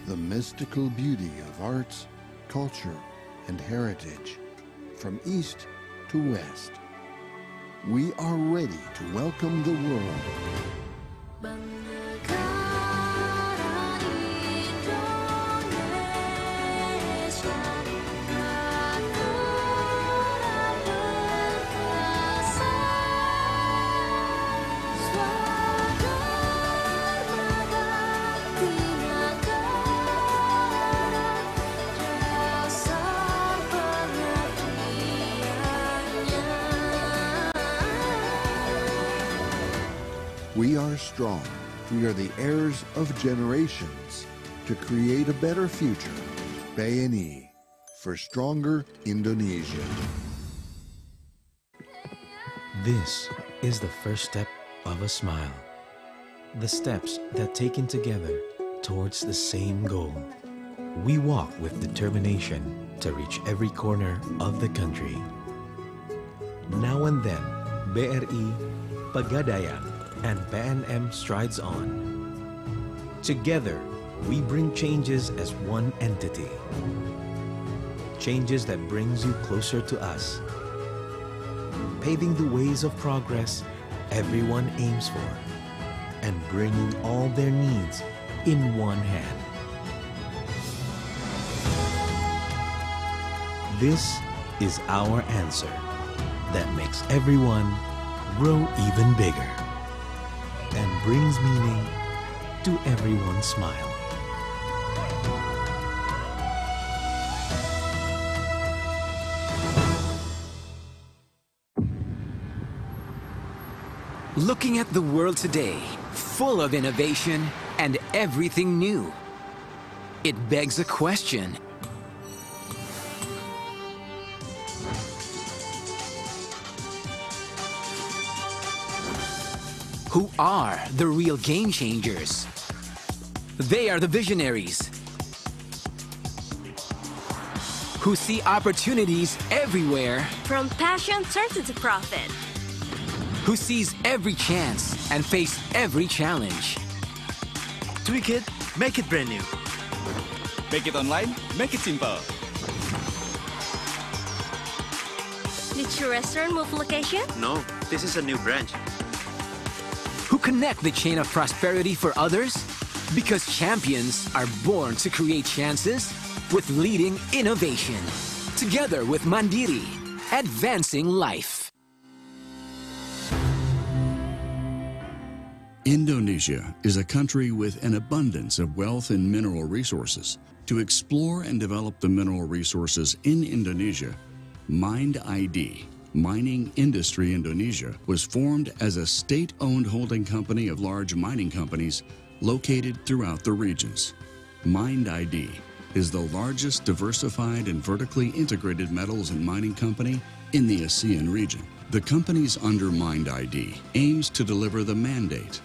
S10: The mystical beauty of arts, culture, and heritage, from east to west. We are ready to welcome the world. We are strong. We are the heirs of generations to create a better future. BNI for stronger Indonesia.
S11: This is the first step of a smile. The steps that taken together towards the same goal. We walk with determination to reach every corner of the country. Now and then, BRI, Pegadaian, and PNM strides on, Together, we bring changes as one entity. Changes that brings you closer to us. Paving the ways of progress everyone aims for, and bringing all their needs in one hand. This is our answer that makes everyone grow even bigger and brings meaning to everyone's smile.
S12: Looking at the world today, full of innovation and everything new, it begs a question. Who are the real game changers? They are the visionaries who see opportunities everywhere,
S13: From passion turned into profit.
S12: who sees every chance and face every challenge.
S14: Tweak it, make it brand new.
S15: Make it online, make it simple.
S13: Did your restaurant move location?
S14: No, this is a new branch.
S12: Who connect the chain of prosperity for others? Because champions are born to create chances with leading innovation. Together with Mandiri, advancing life.
S16: Indonesia is a country with an abundance of wealth and mineral resources. To explore and develop the mineral resources in Indonesia, Mind ID, Mining Industry Indonesia, was formed as a state-owned holding company of large mining companies located throughout the regions. Mind ID is the largest diversified and vertically integrated metals and mining company in the ASEAN region. The companies under Mind ID aims to deliver the mandate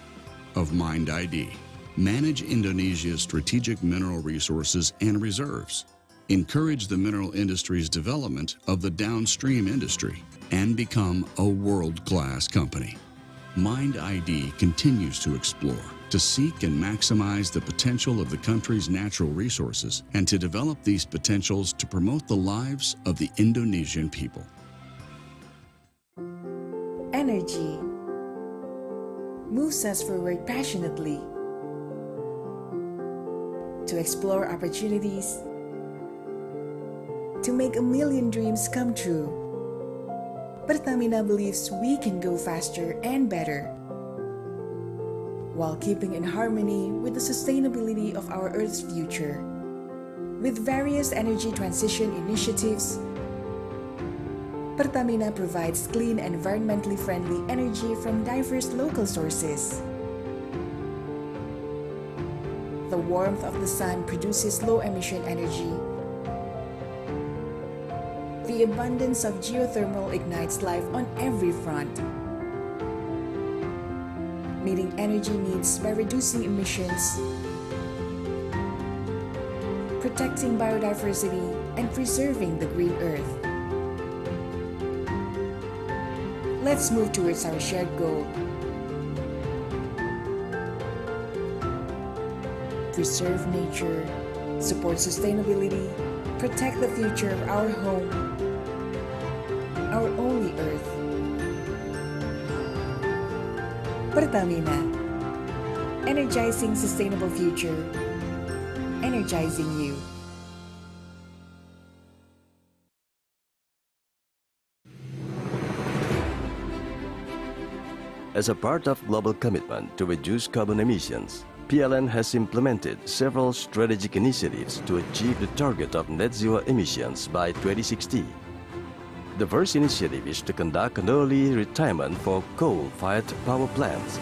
S16: of Mind ID, manage Indonesia's strategic mineral resources and reserves, encourage the mineral industry's development of the downstream industry, and become a world-class company. Mind ID continues to explore, to seek and maximize the potential of the country's natural resources, and to develop these potentials to promote the lives of the Indonesian people.
S20: Energy moves us forward passionately to explore opportunities, to make a million dreams come true. Pertamina believes we can go faster and better while keeping in harmony with the sustainability of our Earth's future. With various energy transition initiatives, Pertamina provides clean and environmentally friendly energy from diverse local sources. The warmth of the sun produces low-emission energy. The abundance of geothermal ignites life on every front, meeting energy needs by reducing emissions, protecting biodiversity, and preserving the green earth. Let's move towards our shared goal. Preserve nature, support sustainability, protect the future of our home, our only earth. Pertamina, energizing sustainable future, energizing you.
S5: As a part of global commitment to reduce carbon emissions, PLN has implemented several strategic initiatives to achieve the target of net zero emissions by 2060. The first initiative is to conduct an early retirement for coal-fired power plants.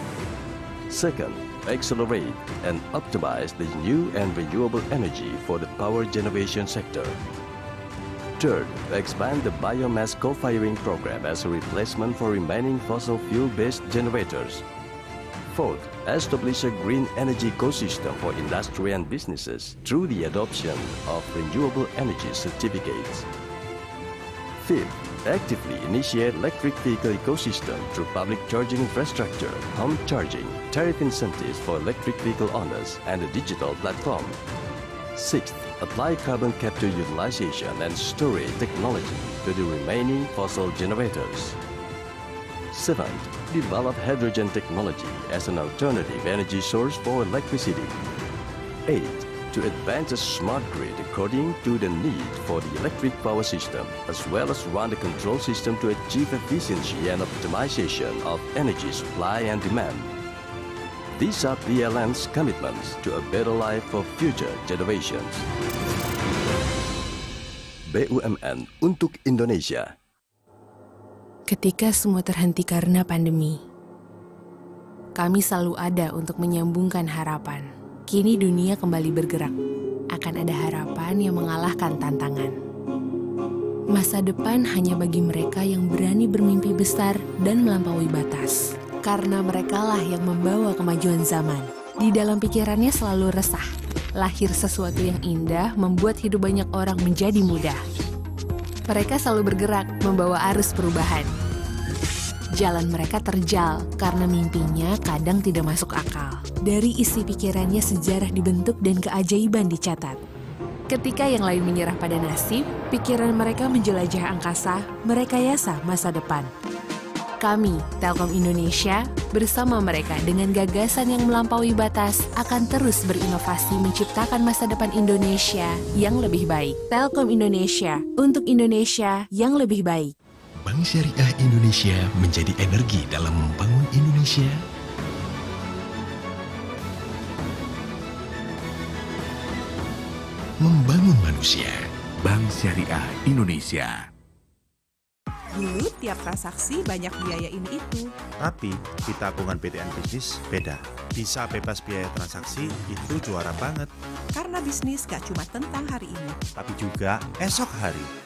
S5: Second, accelerate and optimize the new and renewable energy for the power generation sector. Third, expand the biomass co-firing program as a replacement for remaining fossil fuel-based generators. Fourth, establish a green energy ecosystem for industry and businesses through the adoption of renewable energy certificates. Fifth, actively initiate electric vehicle ecosystem through public charging infrastructure, home charging, tariff incentives for electric vehicle owners, and a digital platform. Sixth, apply carbon capture utilization and storage technology to the remaining fossil generators. Seventh, develop hydrogen technology as an alternative energy source for electricity. Eighth, to advance a smart grid according to the need for the electric power system, as well as run the control system to achieve efficiency and optimization of energy supply and demand. These are BLN's commitments to a better life for future generations. BUMN untuk Indonesia.
S21: Ketika semua terhenti karena pandemi, kami selalu ada untuk menyambungkan harapan. Kini dunia kembali bergerak. Akan ada harapan yang mengalahkan tantangan. Masa depan hanya bagi mereka yang berani bermimpi besar dan melampaui batas. Karena merekalah yang membawa kemajuan zaman. Di dalam pikirannya selalu resah. Lahir sesuatu yang indah membuat hidup banyak orang menjadi mudah. Mereka selalu bergerak membawa arus perubahan. Jalan mereka terjal karena mimpinya kadang tidak masuk akal. Dari isi pikirannya sejarah dibentuk dan keajaiban dicatat. Ketika yang lain menyerah pada nasib, pikiran mereka menjelajah angkasa, merekayasa masa depan. Kami, Telkom Indonesia, bersama mereka dengan gagasan yang melampaui batas, akan terus berinovasi menciptakan masa depan Indonesia yang lebih baik. Telkom Indonesia, untuk Indonesia yang lebih baik.
S4: Bank Syariah Indonesia menjadi energi dalam membangun Indonesia. Membangun manusia. Bank Syariah Indonesia.
S22: Dulu tiap transaksi banyak biaya ini itu.
S23: Tapi di tabungan BTN Bisnis beda. Bisa bebas biaya transaksi itu juara banget.
S22: Karena bisnis gak cuma tentang hari ini,
S23: tapi juga esok hari.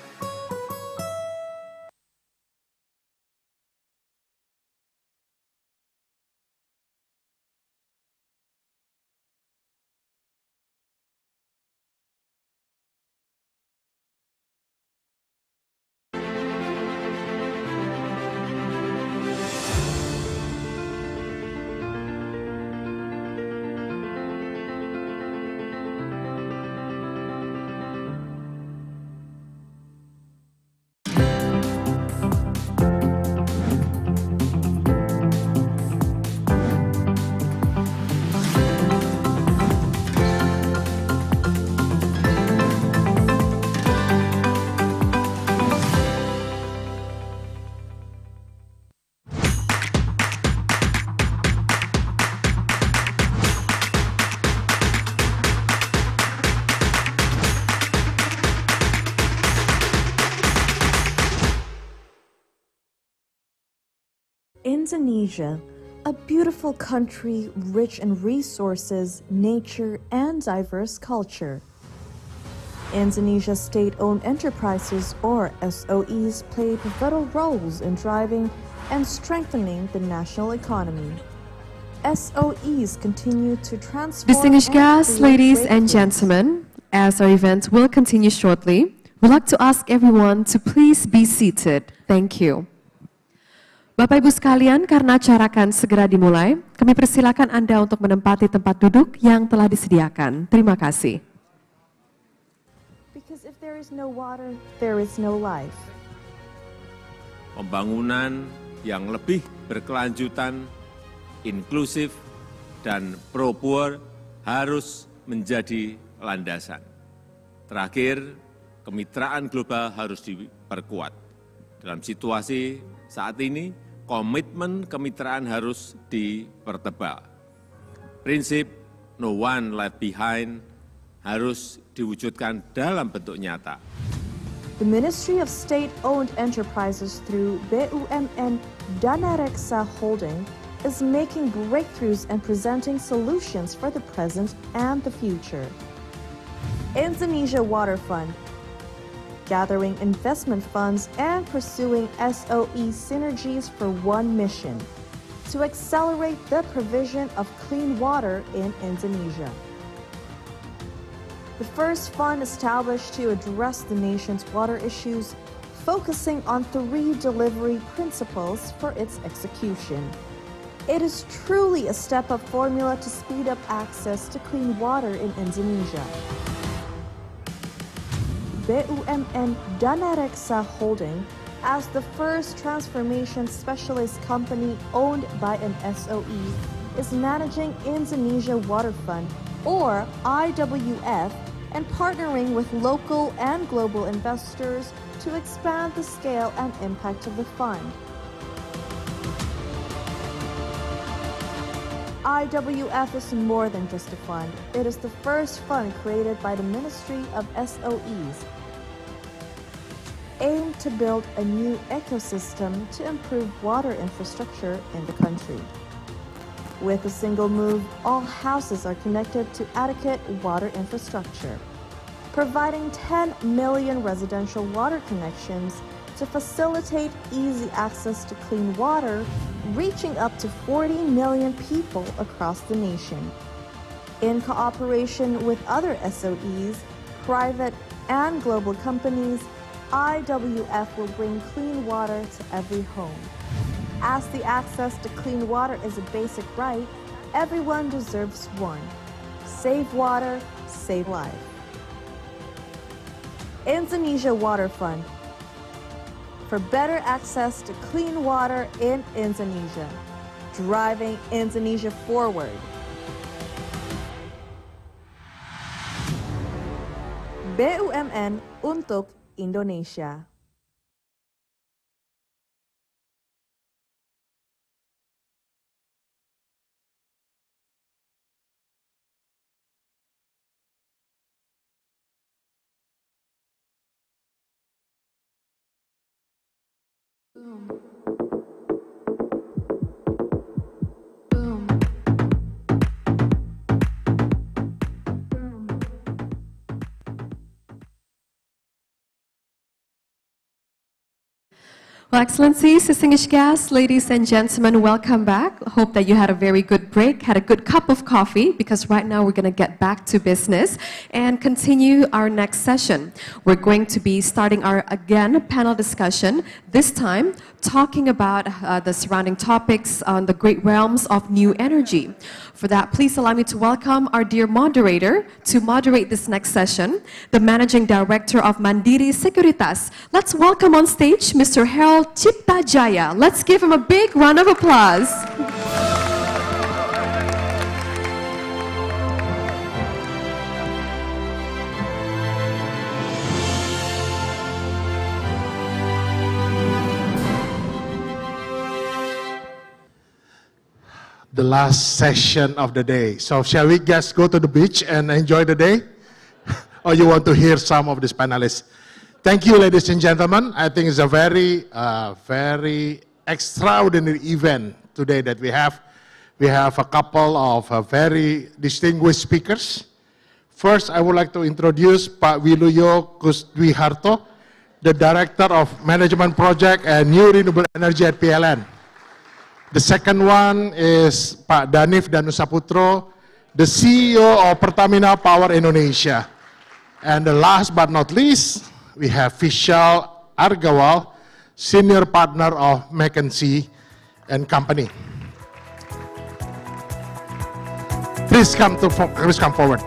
S3: Indonesia, a beautiful country rich in resources, nature, and diverse culture. Indonesia state-owned enterprises, or SOEs, play pivotal roles in driving and strengthening the national economy. SOEs continue to transform.
S1: Distinguished guests, ladies and gentlemen, as our event will continue shortly, we'd like to ask everyone to please be seated. Thank you. Bapak Ibu sekalian, karena acara akan segera dimulai, kami persilakan Anda untuk menempati tempat duduk yang telah disediakan. Terima kasih.
S3: Because if there is no water, there is no life.
S24: Pembangunan yang lebih berkelanjutan, inklusif, dan pro-poor harus menjadi landasan. Terakhir, kemitraan global harus diperkuat. Dalam situasi saat ini, komitmen kemitraan harus dipertebal. Prinsip no one left behind harus diwujudkan dalam bentuk nyata.
S3: The Ministry of State-Owned Enterprises through BUMN Dana Reksa Holding is making breakthroughs and presenting solutions for the present and the future. Indonesia Water Fund, gathering investment funds and pursuing SOE synergies for one mission, to accelerate the provision of clean water in Indonesia. The first fund established to address the nation's water issues focusing on 3 delivery principles for its execution. It is truly a step-up formula to speed up access to clean water in Indonesia. BUMN Dana Reksa Holding, as the first transformation specialist company owned by an SOE, is managing Indonesia Water Fund, or IWF, and partnering with local and global investors to expand the scale and impact of the fund. IWF is more than just a fund. It is the first fund created by the Ministry of SOEs, aimed to build a new ecosystem to improve water infrastructure in the country. With a single move, all houses are connected to adequate water infrastructure, providing 10 million residential water connections to facilitate easy access to clean water, reaching up to 40 million people across the nation. In cooperation with other SOEs, private and global companies, IWF will bring clean water to every home. As the access to clean water is a basic right, everyone deserves one. Save water, save life. Indonesia Water Fund, for better access to clean water in Indonesia, driving Indonesia forward. BUMN untuk Indonesia.
S1: Well, Excellencies, distinguished guests, ladies and gentlemen, welcome back. Hope that you had a very good break, had a good cup of coffee, because right now we're going to get back to business and continue our next session. We're going to be starting our, again, panel discussion, this time talking about the surrounding topics on the great realms of new energy. For that, please allow me to welcome our dear moderator to moderate this next session, the Managing Director of Mandiri Sekuritas. Let's welcome on stage Mr. Harold Cipta Jaya. Let's give him a big round of applause.
S6: The last session of the day. So shall we just go to the beach and enjoy the day? Or you want to hear some of these panelists? Thank you, ladies and gentlemen. I think it's a very extraordinary event today that we have. We have a couple of very distinguished speakers. First, I would like to introduce Pak Wiluyo Kusdwiharto, the Director of Management Project and New Renewable Energy at PLN. The second one is Pak Danif Danusaputro, the CEO of Pertamina Power Indonesia. And the last but not least, we have Vishal Argawal, Senior Partner of McKinsey and Company. Please come forward.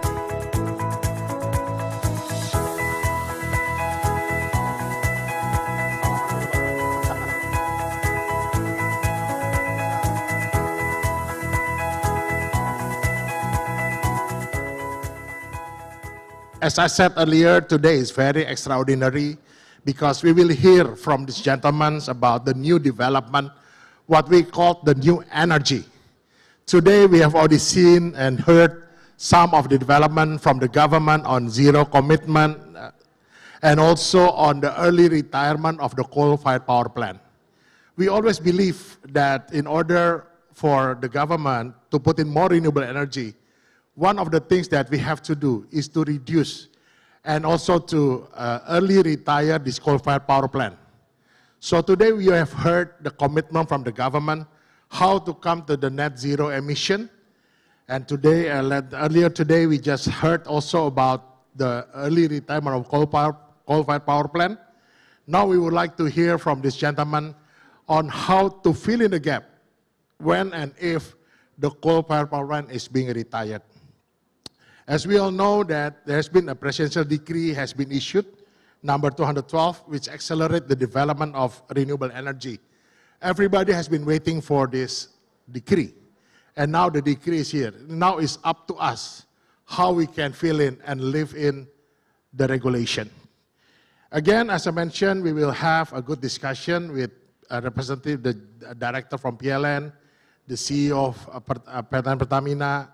S6: As I said earlier, today is very extraordinary because we will hear from these gentlemen about the new development, what we call the new energy. Today we have already seen and heard some of the development from the government on zero commitment and also on the early retirement of the coal-fired power plant. We always believe that in order for the government to put in more renewable energy, one of the things that we have to do is to reduce and also to early retire this coal-fired power plant. So today we have heard the commitment from the government how to come to the net zero emission. And today, earlier today, we just heard also about the early retirement of coal-fired power plant. Now we would like to hear from this gentleman on how to fill in the gap when and if the coal-fired power plant is being retired. As we all know that there has been a presidential decree has been issued, number 212, which accelerate the development of renewable energy. Everybody has been waiting for this decree. And now the decree is here. Now it's up to us how we can fill in and live in the regulation. Again, as I mentioned, we will have a good discussion with a representative, the director from PLN, the CEO of Pertamina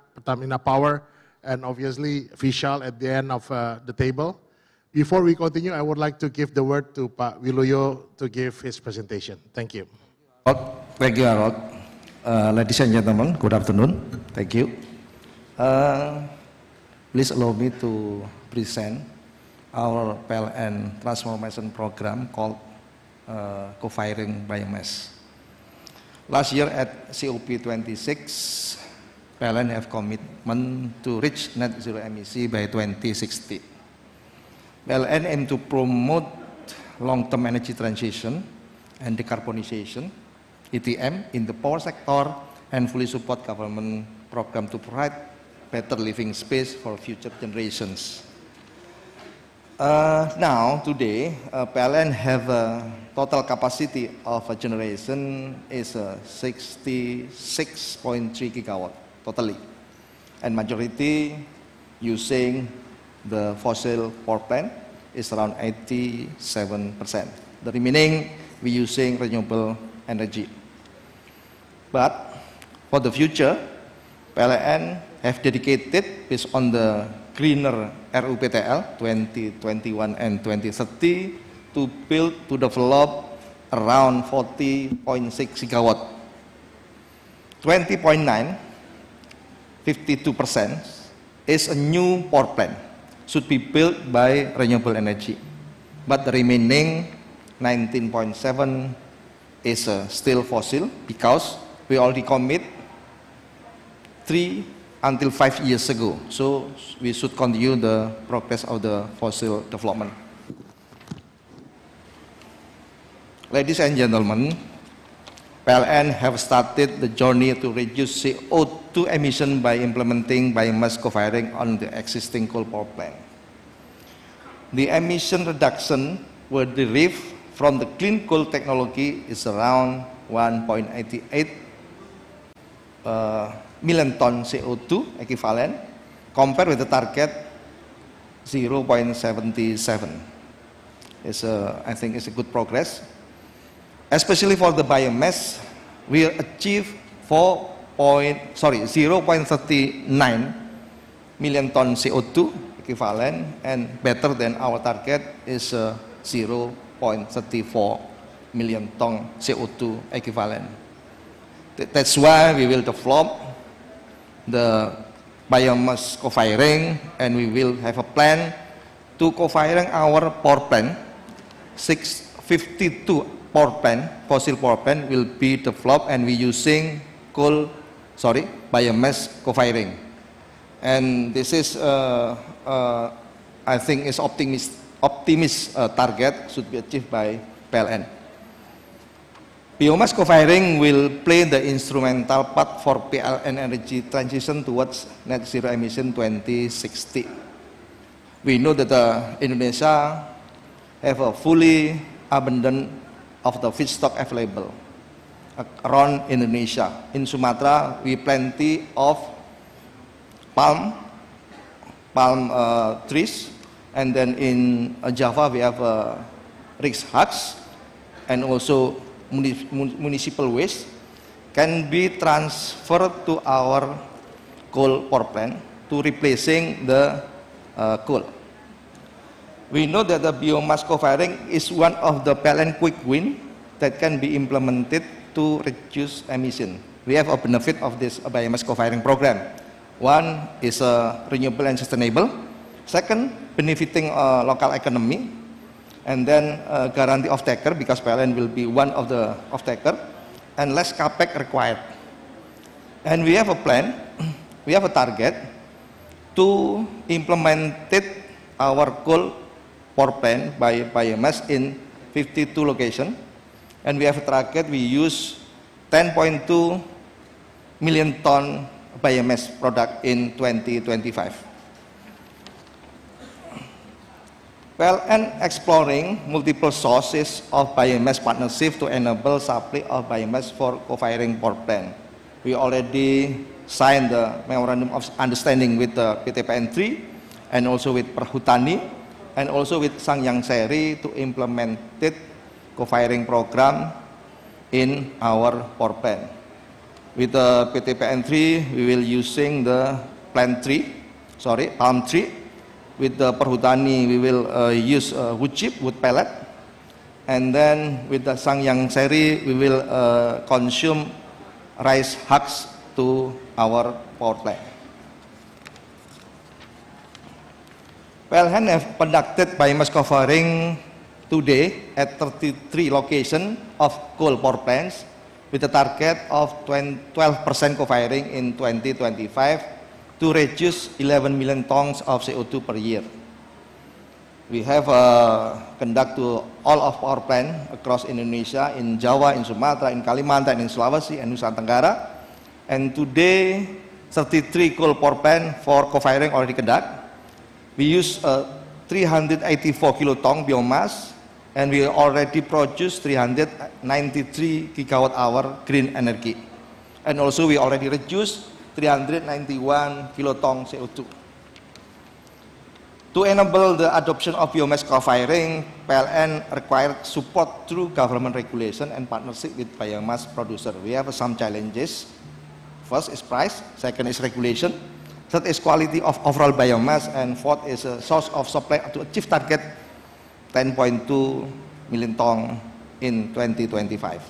S6: Power, and obviously official at the end of the table. Before we continue, I would like to give the word to Pak Wiluyo to give his presentation. Thank you.
S2: Thank you, Harold. Ladies and gentlemen, good afternoon. Thank you. Please allow me to present our PLN transformation program called co-firing biomass. Last year at COP26, PLN have commitment to reach net zero emission by 2060. PLN aim to promote long-term energy transition and decarbonization, ETM, in the power sector and fully support government program to provide better living space for future generations. Now, today, PLN have a total capacity of a generation is 66.3 gigawatt totally, and majority using the fossil power plant is around 87%. The remaining we using renewable energy. But for the future, PLN have dedicated based on the greener RUPTL 2021 and 2030 to build, to develop around 40.6 gigawatt. 20.9, 52% is a new power plant, should be built by renewable energy. But the remaining 19.7 is still fossil, because we already commit 3 until 5 years ago. So we should continue the progress of the fossil development. Ladies and gentlemen, PLN have started the journey to reduce CO2 emission by implementing biomass co-firing on the existing coal power plant. The emission reduction were derived from the clean coal technology is around 1.88 million ton CO2 equivalent, compared with the target 0.77. I think it's a good progress. Especially for the biomass, we achieve 0.39 million ton CO2 equivalent, and better than our target is 0.34 million ton CO2 equivalent. That's why we will develop the biomass co-firing, and we will have a plan to co-firing our power plant. 652 power plant, fossil power plant will be developed, and we using biomass co-firing. And this is, I think, is optimist target should be achieved by PLN. Biomass co-firing will play the instrumental part for PLN energy transition towards net zero emission 2060. We know that Indonesia have a fully abundant of the feedstock available around Indonesia. In Sumatra, we plenty of palm trees, and then in Java we have rice huts, and also municipal waste can be transferred to our coal power plant to replacing the coal. We know that the biomass co-firing is one of the PLN quick win that can be implemented to reduce emission. We have a benefit of this biomass co-firing program. One is renewable and sustainable. Second, benefiting local economy. And then guarantee off-taker, because PLN will be one of the off-taker, and less capex required. And we have a plan, we have a target to implement our coal power plant by biomass in 52 locations, and we have a target we use 10.2 million ton biomass product in 2025. Well, and exploring multiple sources of biomass partnership to enable supply of biomass for co-firing power plant. We already signed the memorandum of understanding with the PTPN 3 and also with Perhutani and also with Sangyang Seri to implement it co-firing program in our power plant. With the PTPN 3, we will using the palm tree. With the Perhutani, we will use wood chip, wood pellet. And then with the Sangyang Seri, we will consume rice husks to our power plant. BUMN have conducted biomass co-firing today at 33 locations of coal power plants with a target of 12% co-firing in 2025 to reduce 11 million tons of CO2 per year. We have conduct to all of our plants across Indonesia, in Jawa, in Sumatra, in Kalimantan, in Sulawesi, and Nusa Tenggara. And today, 33 coal power plants for co-firing already conduct. We use 384 kiloton biomass, and we already produce 393 gigawatt hour green energy. And also we already reduced 391 kiloton CO2. To enable the adoption of biomass co-firing, PLN required support through government regulation and partnership with biomass producer. We have some challenges. First is price, second is regulation, third is quality of overall biomass, and fourth is a source of supply to achieve target 10.2 million ton in 2025.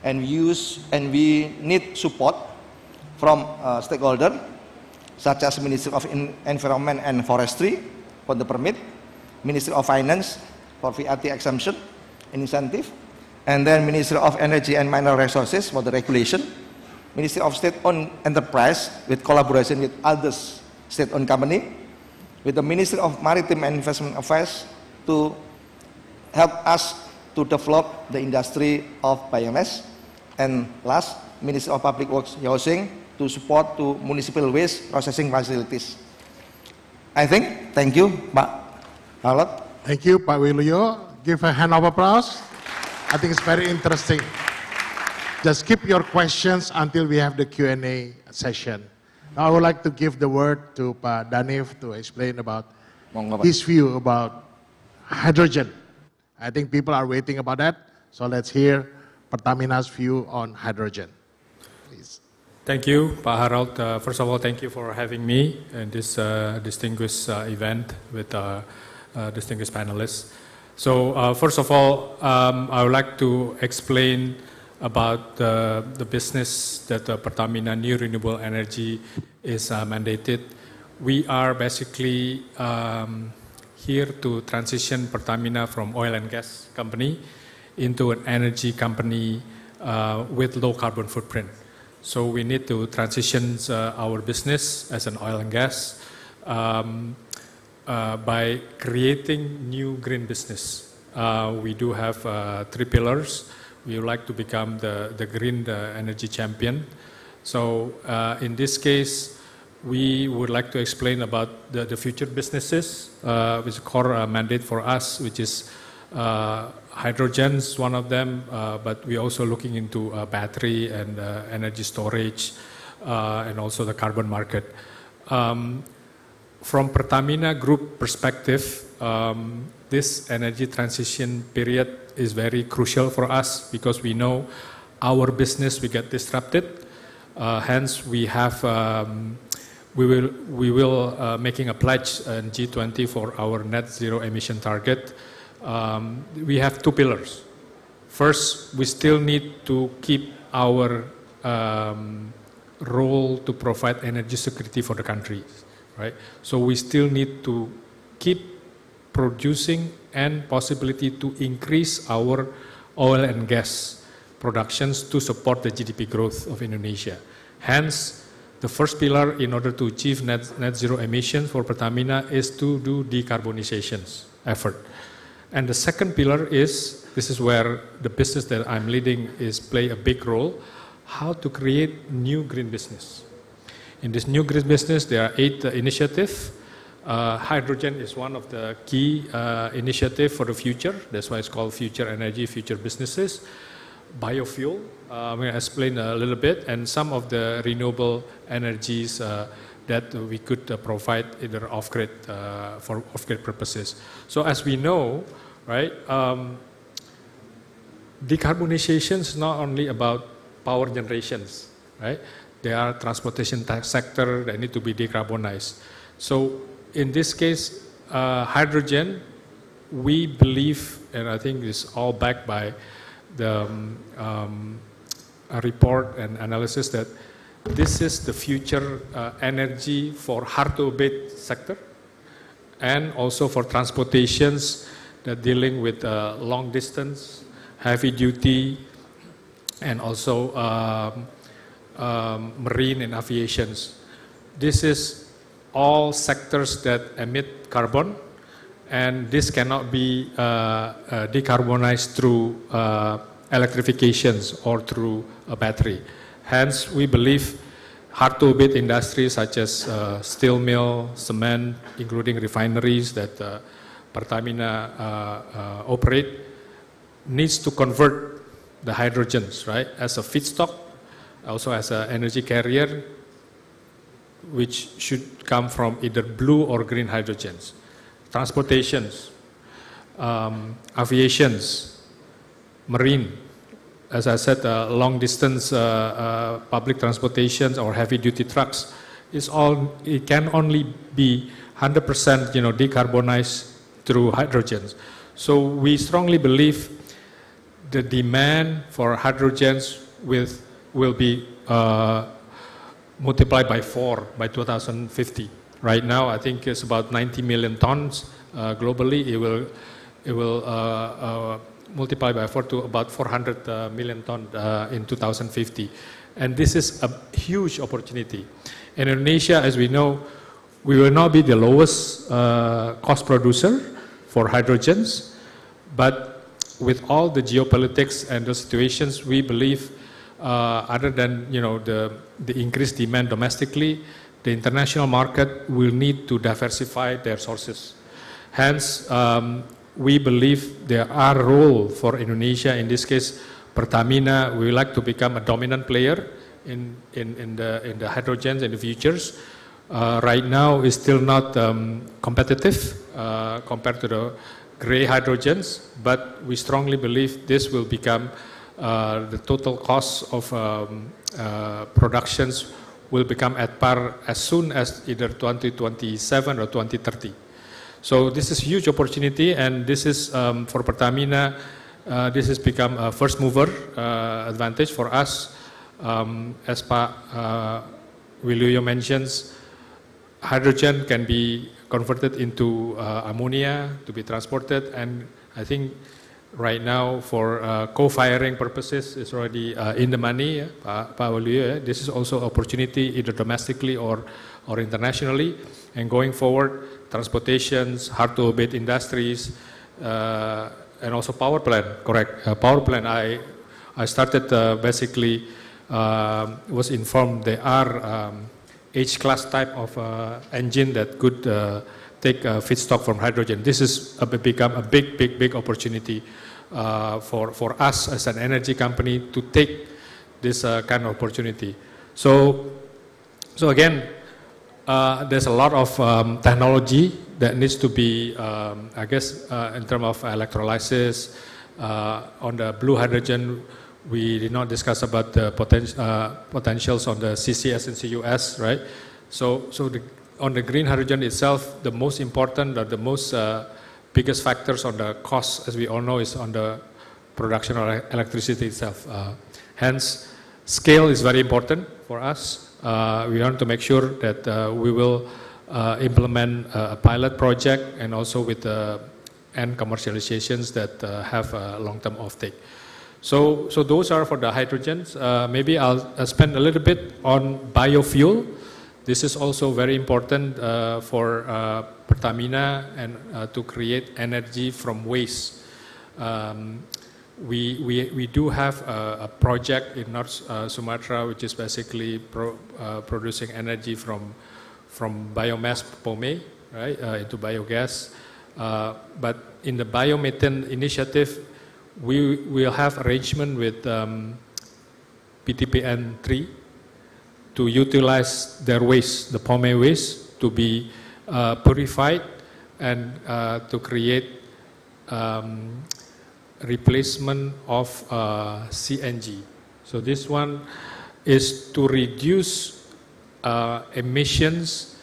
S2: And we need support from stakeholders such as Ministry of Environment and Forestry for the permit, Ministry of Finance for VAT exemption and incentive, and then Ministry of Energy and Mineral Resources for the regulation, Ministry of State-owned Enterprise with collaboration with other state-owned company, with the Ministry of Maritime and Investment Affairs to help us to develop the industry of biomass, and last, Ministry of Public Works Housing to support to municipal waste processing facilities. I think, thank you, Pak Harold.
S6: Thank you, Pak Wiluyo. Give a hand of applause. I think it's very interesting. Just keep your questions until we have the Q&A session. Now I would like to give the word to Pak Danif to explain about his view about hydrogen. I think people are waiting about that, so let's hear Pertamina's view on hydrogen. Please.
S7: Thank you, Pak Harold. First of all, thank you for having me in this distinguished event with distinguished panelists. So first of all, I would like to explain about the business that Pertamina New Renewable Energy is mandated. We are basically here to transition Pertamina from oil and gas company into an energy company with low carbon footprint. So we need to transition our business as an oil and gas by creating new green business. We do have 3 pillars. We would like to become the green energy champion. So in this case, we would like to explain about the future businesses, which is a core mandate for us, which is hydrogen is one of them, but we're also looking into battery and energy storage, and also the carbon market. From Pertamina Group perspective, this energy transition period is very crucial for us because we know our business will get disrupted. Hence, we have we will making a pledge in G20 for our net zero emission target. We have 2 pillars. First, we still need to keep our role to provide energy security for the country, right? So we still need to keep producing and possibility to increase our oil and gas productions to support the GDP growth of Indonesia. Hence, the first pillar in order to achieve net zero emissions for Pertamina is to do decarbonization effort. And the second pillar is, this is where the business that I'm leading play a big role, how to create new green business. In this new green business, there are 8 initiatives. Hydrogen is one of the key initiatives for the future. That's why it's called Future Energy, Future Businesses. Biofuel, I'm going to explain a little bit, and some of the renewable energies that we could provide either off-grid for off-grid purposes. So as we know, right, decarbonization is not only about power generations, right? There are transportation sector that need to be decarbonized. So in this case, hydrogen, we believe, and I think it's all backed by the a report and analysis, that this is the future energy for hard-to-abate sector, and also for transportations that dealing with long distance, heavy duty, and also marine and aviations. This is all sectors that emit carbon, and this cannot be decarbonized through electrifications or through a battery. Hence, we believe hard-to-abate industries such as steel mill, cement, including refineries that Pertamina operate, needs to convert the hydrogens, right, as a feedstock, also as an energy carrier, which should come from either blue or green hydrogens. Transportations, aviations, marine, as I said, long distance public transportations or heavy duty trucks, it can only be 100% decarbonized through hydrogens. So we strongly believe the demand for hydrogens will be multiplied by 4 by 2050. Right now, I think it's about 90 million tons globally. It will multiply by 4 to about 400 million tons in 2050. And this is a huge opportunity. In Indonesia, as we know, we will not be the lowest cost producer for hydrogens, but with all the geopolitics and the situations, we believe other than the increased demand domestically, the international market will need to diversify their sources. Hence, we believe there are roles for Indonesia. In this case, Pertamina, we would like to become a dominant player in the hydrogens in the futures. Right now, it's still not competitive compared to the gray hydrogens, but we strongly believe this will become the total cost of productions will become at par as soon as either 2027 or 2030. So this is a huge opportunity, and this is for Pertamina, this has become a first mover advantage for us. As Pak Wiluyo mentions, hydrogen can be converted into ammonia to be transported, and I think right now for co-firing purposes it's already in the money, Pak Wiluyo. This is also opportunity either domestically or internationally, and going forward, transportations, hard-to-abate industries, and also power plant, correct. Power plant, I started basically, was informed there are H-class type of engine that could take feedstock from hydrogen. This is become a big opportunity for us as an energy company to take this kind of opportunity. So again, there's a lot of technology that needs to be, I guess, in terms of electrolysis. On the blue hydrogen, we did not discuss about the potentials on the CCS and CUS, right? So on the green hydrogen itself, the most important or the most biggest factors on the cost, as we all know, is on the production of electricity itself. Hence, scale is very important for us. We want to make sure that we will implement a pilot project and also with end commercializations that have a long-term offtake. So those are for the hydrogens. Maybe I'll spend a little bit on biofuel. This is also very important for Pertamina and to create energy from waste. We do have a project in North Sumatra, which is basically producing energy from biomass pome, right, into biogas. But in the biomethane initiative, we will have arrangement with PTPN 3 to utilize their waste, the pome waste, to be purified and to create replacement of CNG. So this one is to reduce emissions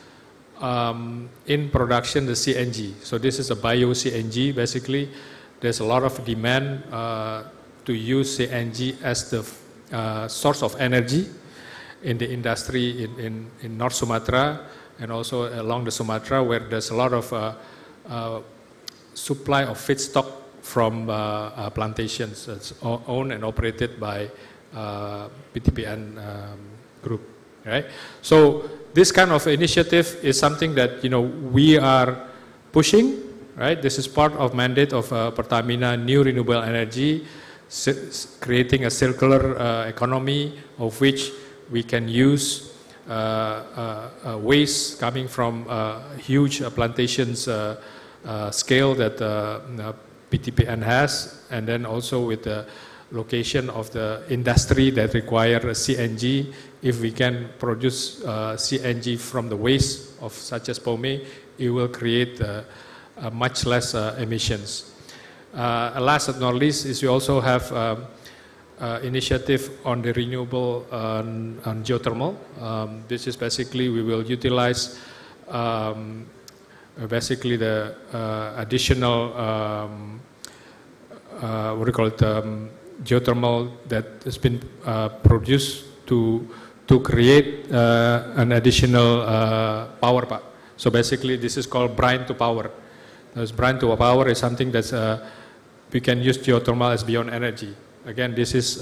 S7: in production, the CNG. So this is a bio-CNG. Basically, there's a lot of demand to use CNG as the source of energy in the industry in North Sumatra and also along the Sumatra, where there's a lot of supply of feedstock from plantations that's owned and operated by PTPN group, right? So this kind of initiative is something that we are pushing, right? This is part of mandate of Pertamina New Renewable Energy, creating a circular economy of which we can use waste coming from huge plantations scale that PTPN has, and then also with the location of the industry that require CNG. If we can produce CNG from the waste of such as pome, it will create much less emissions. Last but not least is we also have initiative on the renewable on geothermal. This is basically we will utilize basically the additional what do you call it, geothermal that has been produced to create an additional power. So basically this is called brine to power. This brine to power is something that's we can use geothermal as beyond energy. Again, this is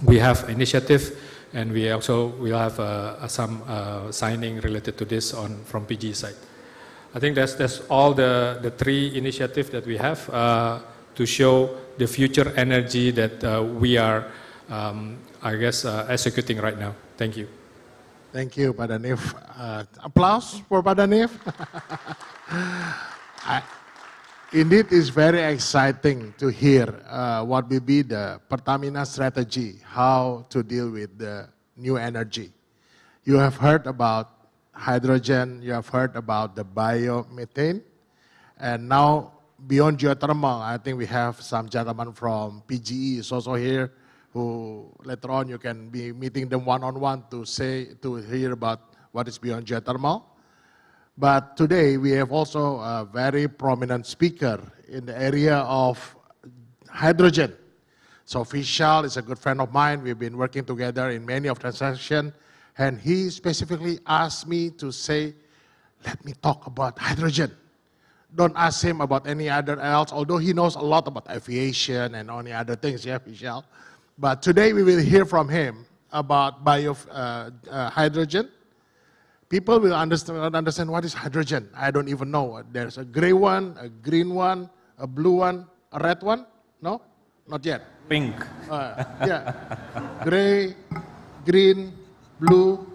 S7: we have initiative, and we also will have some signing related to this from PG side. I think that's all the three initiatives that we have to show the future energy that we are, I guess, executing right now. Thank you.
S6: Thank you, Pak Danif. Applause for Pak Danif. Indeed, it's very exciting to hear what will be the Pertamina strategy, how to deal with the new energy. You have heard about hydrogen, you have heard about the biomethane, and now beyond geothermal, I think we have some gentlemen from PGE is also here, who later on you can be meeting them one-on-one to hear about what is beyond geothermal. But today we have also a very prominent speaker in the area of hydrogen. So Vishal is a good friend of mine. We've been working together in many of transactions, and he specifically asked me to say, let me talk about hydrogen. Don't ask him about any other else, although he knows a lot about aviation and any other things, yeah, Vishal. But today we will hear from him about hydrogen. People will understand what is hydrogen. I don't even know. There's a gray one, a green one, a blue one, a red one? No? Not yet.
S8: Pink.
S6: Yeah. Gray, green, blue,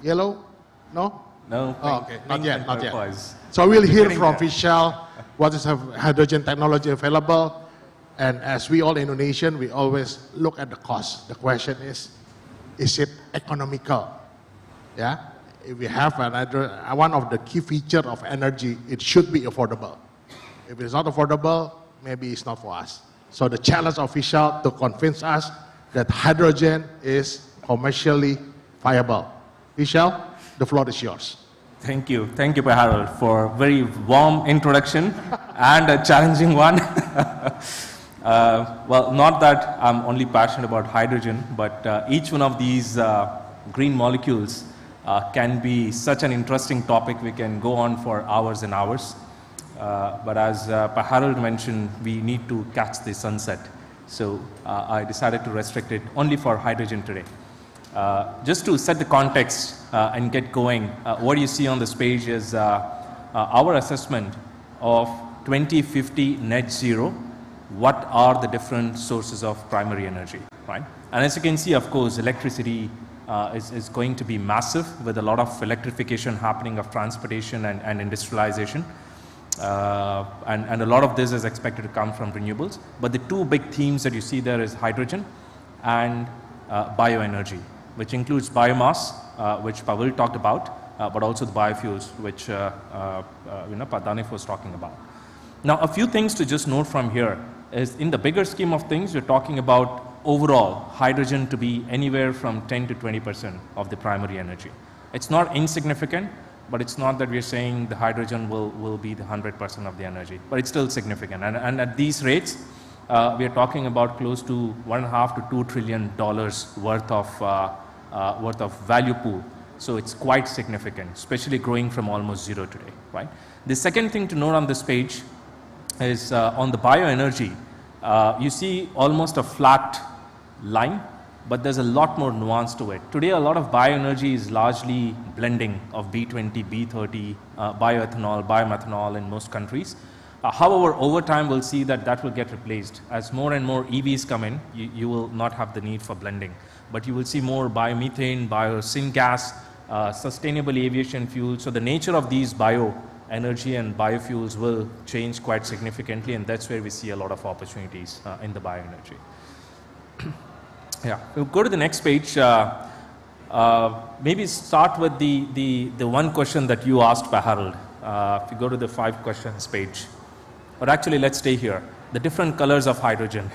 S6: yellow? No?
S8: No.
S6: Oh, okay. Not yet, not yet.
S8: Turquoise.
S6: So we'll hear from Vishal what is hydrogen technology available. And as we all Indonesian, we always look at the cost. The question is it economical? Yeah, if we have one of the key features of energy, it should be affordable. If it's not affordable, maybe it's not for us. So the challenge of Vishal to convince us that hydrogen is commercially viable. Vishal, the floor is yours.
S8: Thank you, Pak Harold, for a very warm introduction and a challenging one. Well, not that I'm only passionate about hydrogen, but each one of these green molecules can be such an interesting topic. We can go on for hours and hours. But as Pak Harold mentioned, we need to catch the sunset. So I decided to restrict it only for hydrogen today. Just to set the context and get going, what you see on this page is our assessment of 2050 net zero. What are the different sources of primary energy, right? And as you can see, of course, electricity is going to be massive, with a lot of electrification happening of transportation and industrialization. And a lot of this is expected to come from renewables. But the two big themes that you see there is hydrogen and bioenergy, which includes biomass, which Pavel talked about, but also the biofuels, which Danif was talking about. Now, a few things to just note from here is, in the bigger scheme of things, we're talking about overall hydrogen to be anywhere from 10 to 20% of the primary energy. It's not insignificant, but it's not that we're saying the hydrogen will be the 100% of the energy, but it's still significant. And at these rates, we are talking about close to $1.5 to $2 trillion worth of value pool. So it's quite significant, especially growing from almost zero today, right? The second thing to note on this page is on the bioenergy, you see almost a flat line, but there's a lot more nuance to it. Today, a lot of bioenergy is largely blending of B20, B30, bioethanol, biomethanol in most countries. However, over time, we'll see that that will get replaced. As more and more EVs come in, you will not have the need for blending, but you will see more biomethane, biosyngas, sustainable aviation fuel. So the nature of these bioenergy and biofuels will change quite significantly, and that's where we see a lot of opportunities in the bioenergy. Yeah, we'll go to the next page. Maybe start with the one question that you asked, Harold. If you go to the 5 questions page. But actually, let's stay here. The different colors of hydrogen.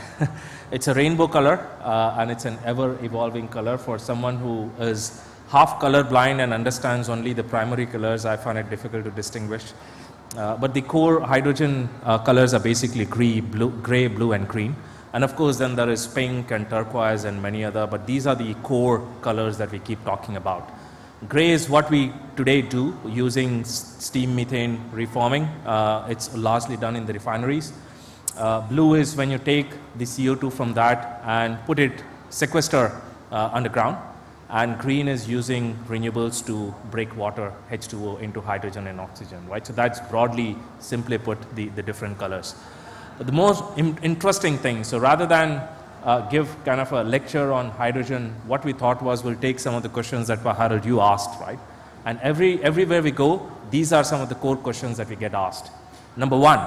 S8: It's a rainbow color, and it's an ever-evolving color. For someone who is half color blind and understands only the primary colors, I find it difficult to distinguish. But the core hydrogen colors are basically gray, blue, and green. And of course, then there is pink and turquoise and many other, but these are the core colors that we keep talking about. Gray is what we today do using steam methane reforming. It's largely done in the refineries. Blue is when you take the CO2 from that and put it, sequester underground. And green is using renewables to break water, H2O, into hydrogen and oxygen, right? So that's broadly, simply put, the different colors. But the most interesting thing, so rather than give kind of a lecture on hydrogen, what we thought was we'll take some of the questions that Harold, you asked, right? And everywhere we go, these are some of the core questions that we get asked. Number one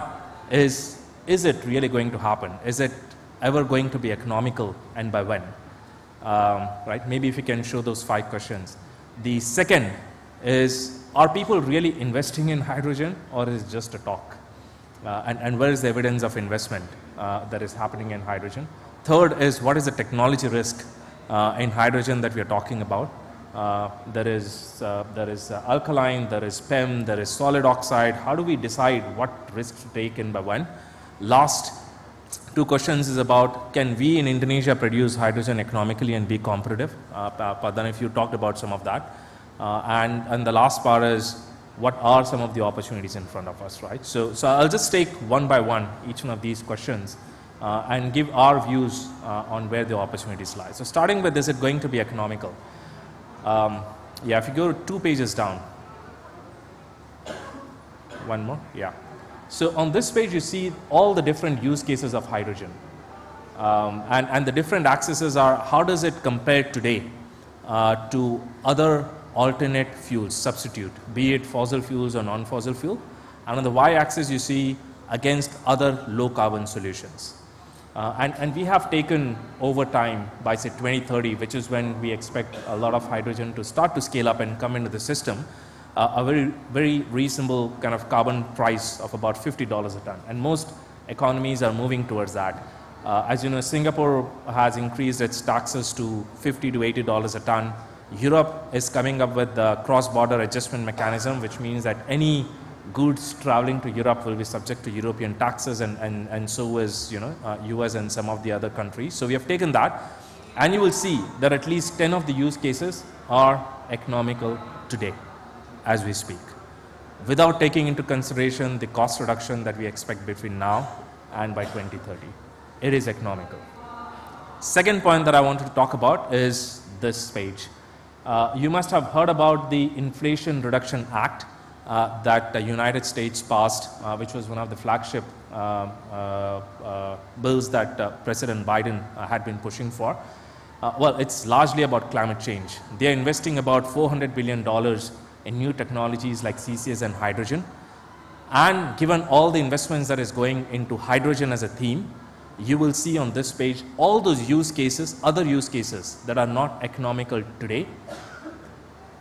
S8: is it really going to happen? Is it ever going to be economical, and by when? Right? Maybe if you can show those 5 questions. The second is, are people really investing in hydrogen, or is it just a talk? And where is the evidence of investment that is happening in hydrogen? Third is, what is the technology risk in hydrogen that we are talking about? There is alkaline, there is PEM, there is solid oxide. How do we decide what risks to take and by when? Last 2 questions is about, can we in Indonesia produce hydrogen economically and be competitive? Padhan, if you talked about some of that. And the last part is, what are some of the opportunities in front of us, right? So I'll just take one by one each one of these questions and give our views on where the opportunities lie. So starting with, is it going to be economical? Yeah, if you go 2 pages down. One more, yeah. So on this page, you see all the different use cases of hydrogen. And the different axes are, how does it compare today to other alternate fuels, substitute, be it fossil fuels or non-fossil fuel. And on the y-axis, you see against other low-carbon solutions. And we have taken over time, by say 2030, which is when we expect a lot of hydrogen to start to scale up and come into the system, a very reasonable kind of carbon price of about $50 a ton. And most economies are moving towards that. As you know, Singapore has increased its taxes to $50 to $80 a ton. Europe is coming up with the cross-border adjustment mechanism, which means that any goods traveling to Europe will be subject to European taxes, and so is US and some of the other countries. So we have taken that, and you will see that at least 10 of the use cases are economical today as we speak, without taking into consideration the cost reduction that we expect between now and by 2030. It is economical. Second point that I wanted to talk about is this page. You must have heard about the Inflation Reduction Act that the United States passed, which was one of the flagship bills that President Biden had been pushing for. Well, it's largely about climate change. They're investing about $400 billion in new technologies like CCS and hydrogen. And given all the investments that is going into hydrogen as a theme, you will see on this page all those use cases, other use cases that are not economical today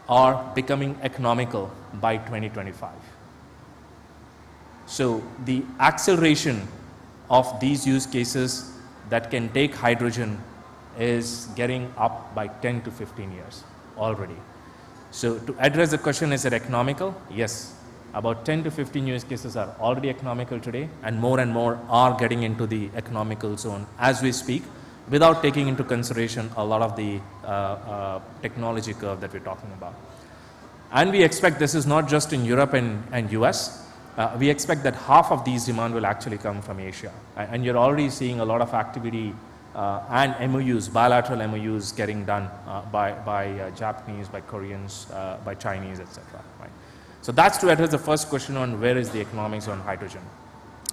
S8: are becoming economical by 2025. So the acceleration of these use cases that can take hydrogen is getting up by 10 to 15 years already. So to address the question, is it economical? Yes. About 10 to 15 use cases are already economical today, and more are getting into the economical zone as we speak, without taking into consideration a lot of the technology curve that we're talking about. And we expect this is not just in Europe and US. We expect that half of these demand will actually come from Asia. And you're already seeing a lot of activity and MOUs, bilateral MOUs getting done by Japanese, by Koreans, by Chinese, etc. Right? So that's to address the first question on where is the economics on hydrogen.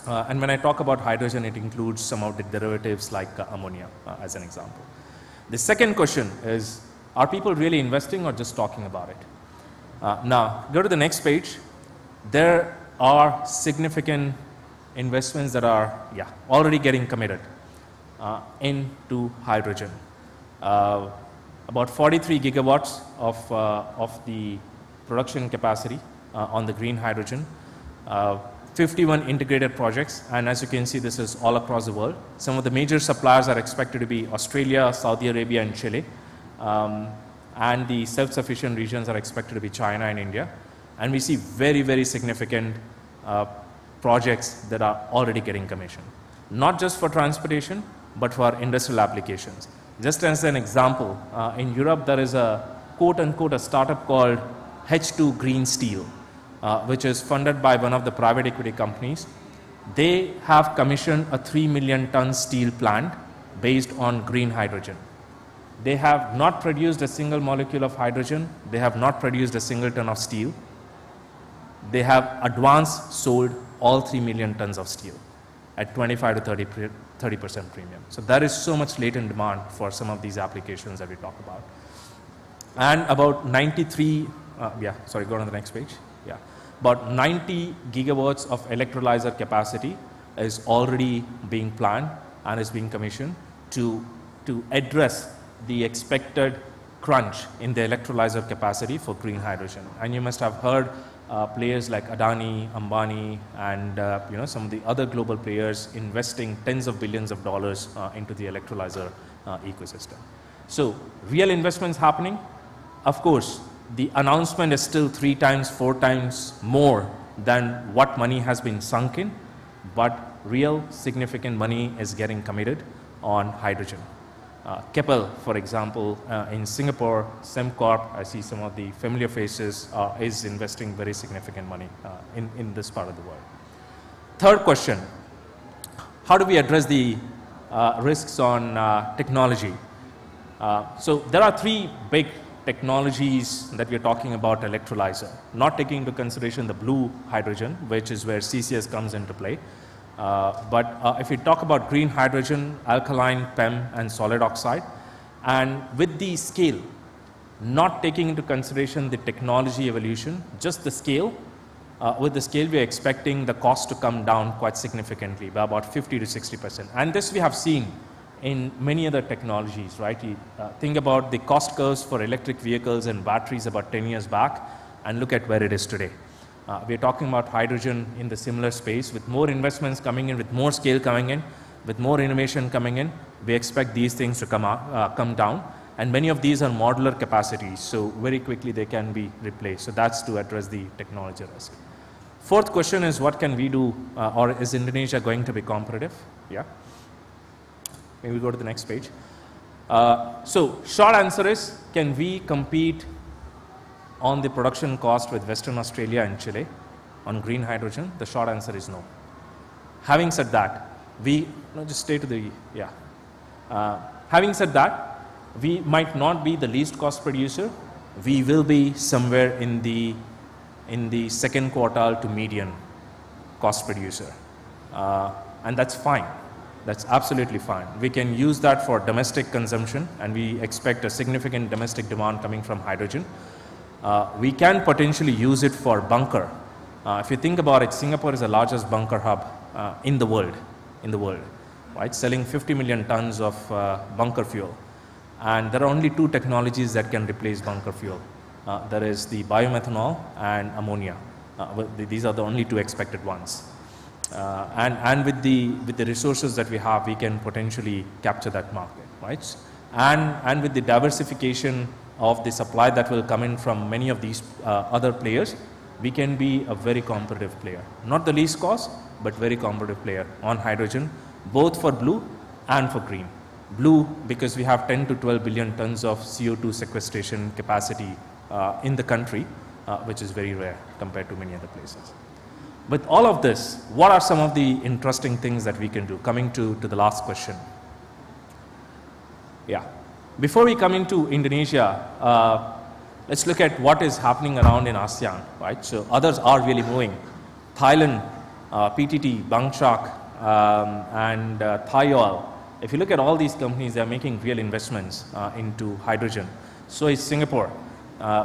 S8: And when I talk about hydrogen, it includes some of the derivatives like ammonia as an example. The second question is, are people really investing or just talking about it? Now, go to the next page. There are significant investments that are already getting committed into hydrogen. About 43 gigawatts of the production capacity on the green hydrogen, 51 integrated projects, and as you can see, this is all across the world. Some of the major suppliers are expected to be Australia, Saudi Arabia, and Chile. And the self-sufficient regions are expected to be China and India. And we see very, very significant projects that are already getting commissioned. Not just for transportation, but for industrial applications. Just as an example, in Europe there is a quote-unquote a startup called H2 Green Steel, which is funded by one of the private equity companies. They have commissioned a 3 million ton steel plant based on green hydrogen. They have not produced a single molecule of hydrogen. They have not produced a single ton of steel. They have advance sold all 3 million tons of steel at 25 to 30% premium. So there is so much latent demand for some of these applications that we talk about. And about 93, go on to the next page. About 90 gigawatts of electrolyzer capacity is already being planned and is being commissioned to address the expected crunch in the electrolyzer capacity for green hydrogen. And you must have heard players like Adani, Ambani, and some of the other global players investing tens of billions of dollars into the electrolyzer ecosystem. So real investments happening. Of course, the announcement is still 3 times, 4 times more than what money has been sunk in, but real significant money is getting committed on hydrogen. Keppel, for example, in Singapore, Sembcorp, I see some of the familiar faces, is investing very significant money in this part of the world. Third question, how do we address the risks on technology? So there are 3 big technologies that we're talking about electrolyzer, not taking into consideration the blue hydrogen, which is where CCS comes into play. But if we talk about green hydrogen, alkaline, PEM, and solid oxide, and with the scale, not taking into consideration the technology evolution, just the scale, with the scale we are expecting the cost to come down quite significantly by about 50 to 60%. And this we have seen in many other technologies, right? You think about the cost curves for electric vehicles and batteries about 10 years back, and look at where it is today. We're talking about hydrogen in the similar space, with more investments coming in, with more scale coming in, with more innovation coming in. We expect these things to come down, and many of these are modular capacities, so very quickly they can be replaced. So that's to address the technology risk. Fourth question is, what can we do, or is Indonesia going to be competitive? Yeah. Maybe we'll go to the next page. So short answer is, can we compete on the production cost with Western Australia and Chile on green hydrogen? The short answer is no. Having said that, having said that, We might not be the least cost producer. We will be somewhere in the second quartile to median cost producer. And that's fine. That's absolutely fine. We can use that for domestic consumption, and we expect a significant domestic demand coming from hydrogen. We can potentially use it for bunker. If you think about it, Singapore is the largest bunker hub in the world, right? Selling 50 million tons of bunker fuel. And there are only two technologies that can replace bunker fuel. There is the biomethanol and ammonia. These are the only two expected ones. And with the resources that we have, we can potentially capture that market, right? And with the diversification of the supply that will come in from many of these other players, we can be a very competitive player. Not the least cost, but very competitive player on hydrogen, both for blue and for green. Blue, because we have 10 to 12 billion tons of CO2 sequestration capacity in the country, which is very rare compared to many other places. With all of this, what are some of the interesting things that we can do? Coming to the last question. Yeah. Before we come into Indonesia, let's look at what is happening around in ASEAN, right? So others are really moving. Thailand, PTT, Bangchak, and Thai Oil. If you look at all these companies, they are making real investments into hydrogen. So is Singapore,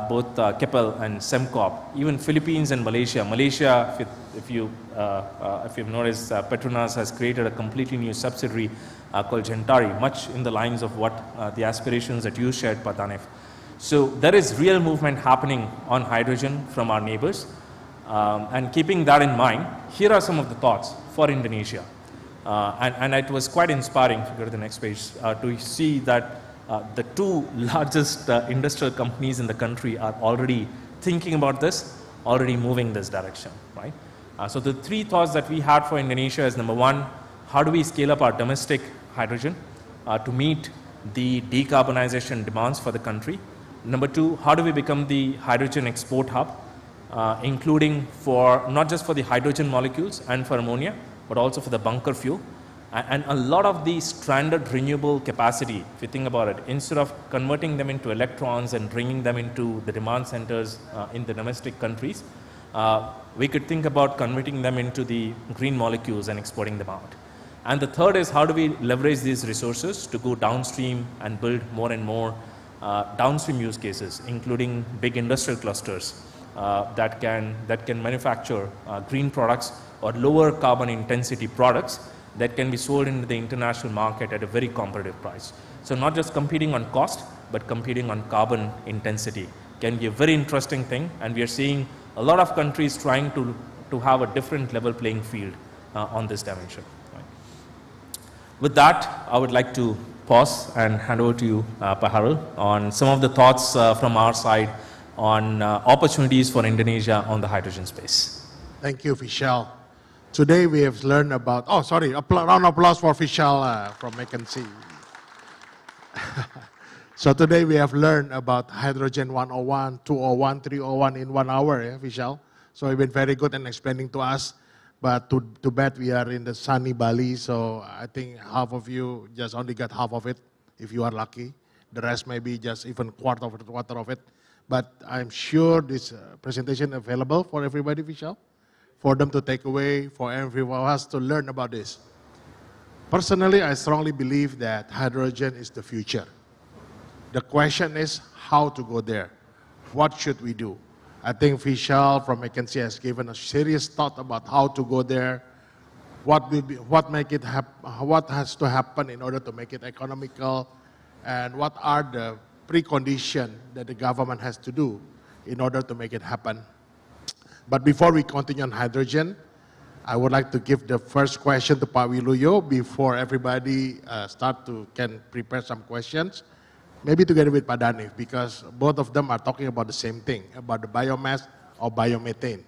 S8: both Keppel and Sembcorp. Even Philippines and Malaysia. Malaysia, if you've noticed, Petronas has created a completely new subsidiary called Gentari, much in the lines of what the aspirations that you shared, Padanif. So there is real movement happening on hydrogen from our neighbors. And keeping that in mind, here are some of the thoughts for Indonesia. And it was quite inspiring, if you go to the next page, to see that the two largest industrial companies in the country are already thinking about this, already moving this direction, right? So the three thoughts that we had for Indonesia is, number one, how do we scale up our domestic hydrogen to meet the decarbonization demands for the country? Number two, how do we become the hydrogen export hub, including for not just for the hydrogen molecules and for ammonia, but also for the bunker fuel. And a lot of the stranded renewable capacity, if you think about it, instead of converting them into electrons and bringing them into the demand centers in the domestic countries, we could think about converting them into the green molecules and exporting them out. And the third is, how do we leverage these resources to go downstream and build more and more downstream use cases, including big industrial clusters that can manufacture green products or lower carbon intensity products that can be sold into the international market at a very competitive price. So not just competing on cost, but competing on carbon intensity can be a very interesting thing, and we are seeing a lot of countries trying to have a different level playing field on this dimension. Right. With that, I would like to pause and hand over to you, Paharul, on some of the thoughts from our side on opportunities for Indonesia on the hydrogen space.
S6: Thank you, Vishal. Today we have learned about, round of applause for Vishal from McKinsey. So today we have learned about hydrogen 101, 201, 301 in 1 hour, Vishal. So you've been very good in explaining to us, but too bad we are in the sunny Bali, so I think half of you just only got half of it, if you are lucky. The rest maybe just even quarter of it. But I'm sure this presentation is available for everybody, Vishal, for them to take away, for everyone of us to learn about this. Personally, I strongly believe that hydrogen is the future. The question is how to go there. What should we do? I think Vishal from McKinsey has given a serious thought about how to go there, what has to happen in order to make it economical, and what are the preconditions that the government has to do in order to make it happen. But before we continue on hydrogen, I would like to give the first question to Pak Wiluyo before everybody can prepare some questions, maybe together with Pak Danif, because both of them are talking about the same thing, about the biomass or biomethane,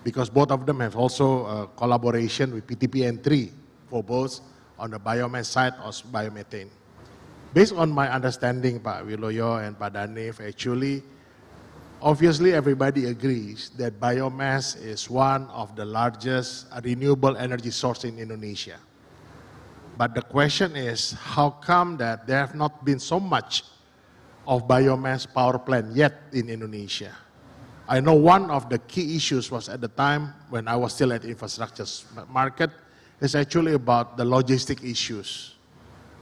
S6: because both of them have also collaboration with PTPN3 for both on the biomass side or biomethane. Based on my understanding, Pak Wiluyo and Pak Danif, actually, obviously, everybody agrees that biomass is one of the largest renewable energy sources in Indonesia. But the question is, how come that there have not been so much of biomass power plant yet in Indonesia? I know one of the key issues was at the time when I was still at infrastructure market is actually about the logistic issues.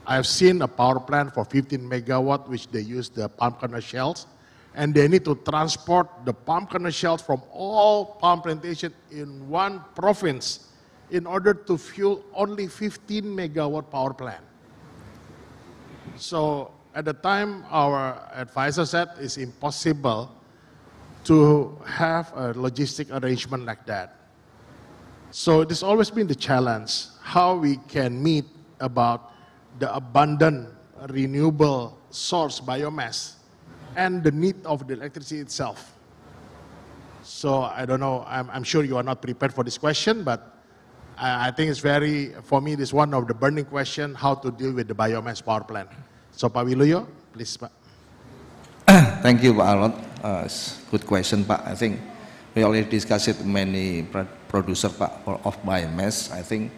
S6: I've seen a power plant for 15 megawatt which they use the palm kernel shells, and they need to transport the palm kernel shells from all palm plantation in one province in order to fuel only 15 megawatt power plant. So at the time, our advisor said it's impossible to have a logistic arrangement like that. So it's always been the challenge, how we can meet about the abundant renewable source biomass and the need of the electricity itself. So I don't know, I'm sure you are not prepared for this question, but I think it's for me, this is one of the burning questions, how to deal with the biomass power plant. So Pak Wiluyo, please Pak.
S2: Thank you Pak Arnold. Good question Pak. I think we already discussed it many producers Pak of biomass. I think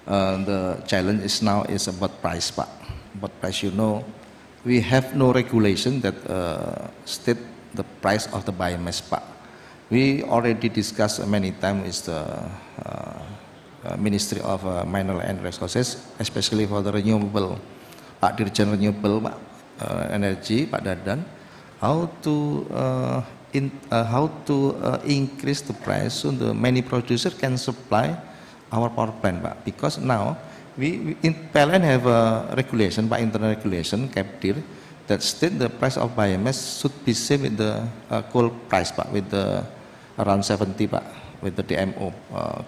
S2: the challenge is now is about price Pak. But price, you know, we have no regulation that state the price of the biomass Pak. We already discussed many times with the Ministry of Mineral and Resources, especially for the renewable, Pak Dirjen Renewable Pak, Energy, Pak Dadan, how to increase the price so the many producers can supply our power plant Pak. Because now we in PLN have a regulation, Pak, internal regulation, CAPDIR, that state the price of biomass should be same with the coal price Pak, with the around 70 Pak, with the DMO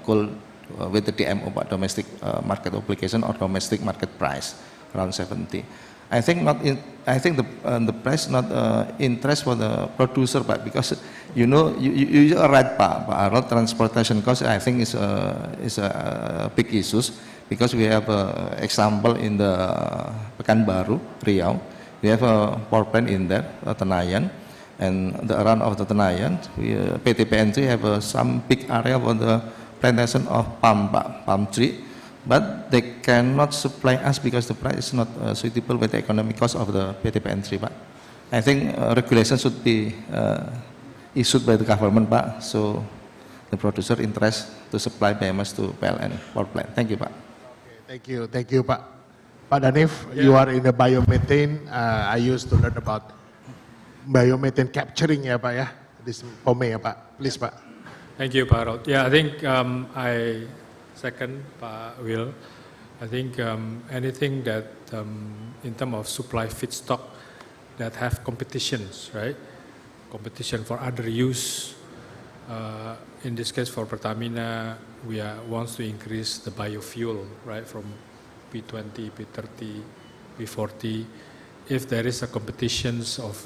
S2: coal. With the DMO, but domestic market obligation or domestic market price around 70. I think the price not interest for the producer, but because you know you are right, Pak Arnold, transportation cost I think is a big issues, because we have a example in the Pekanbaru, Riau, we have a power plant in there, Tenayan, and the around of the Tenayan, PT PNC have some big area for the plantation of palm tree, but they cannot supply us because the price is not suitable with the economic cost of the PTPN tree, Pak. I think regulation should be issued by the government, Pak, so the producer interest to supply biomass to PLN power plant. Thank you, Pak.
S6: Okay, thank you, Pak. Pak Danif, you are in the biomethane. I used to learn about biomethane capturing ya, Pak ya. This POME ya, Pak. Please, Pak.
S7: Thank you, Pak Harold. Yeah, I think I second Pak Will. I think anything that in terms of supply feedstock that have competitions, right? Competition for other use. In this case, for Pertamina, we wants to increase the biofuel, right, from P20, P30, P40. If there is a competitions of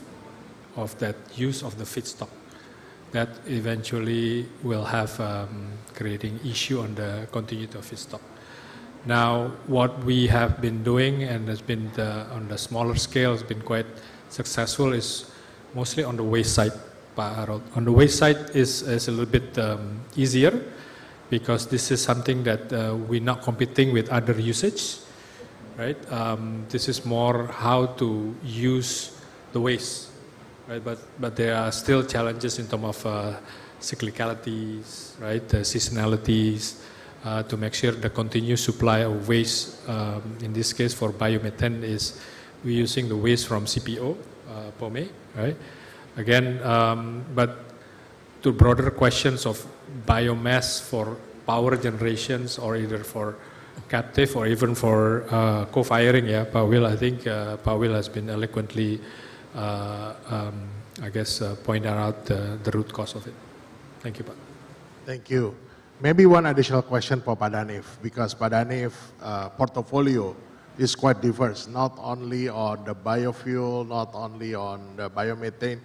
S7: that use of the feedstock, that eventually will have creating issue on the continuity of feedstock. Now, what we have been doing, and has been on the smaller scale, has been quite successful, is mostly on the waste side, Pak Harold. On the waste side is a little bit easier, because this is something that we're not competing with other usage, right? This is more how to use the waste. Right, but there are still challenges in terms of cyclicalities, right, seasonalities, to make sure the continuous supply of waste, in this case for biomethane, is we're using the waste from CPO, POME, right? Again, but to broader questions of biomass for power generations, or either for captive or even for co-firing, yeah, Pak Will, I think Pak Will has been eloquently I guess pointed out the root cause of it. Thank you, Pak.
S6: Thank you. Maybe one additional question for Pak Danif, because Pak Danif portfolio is quite diverse, not only on the biofuel, not only on the biomethane,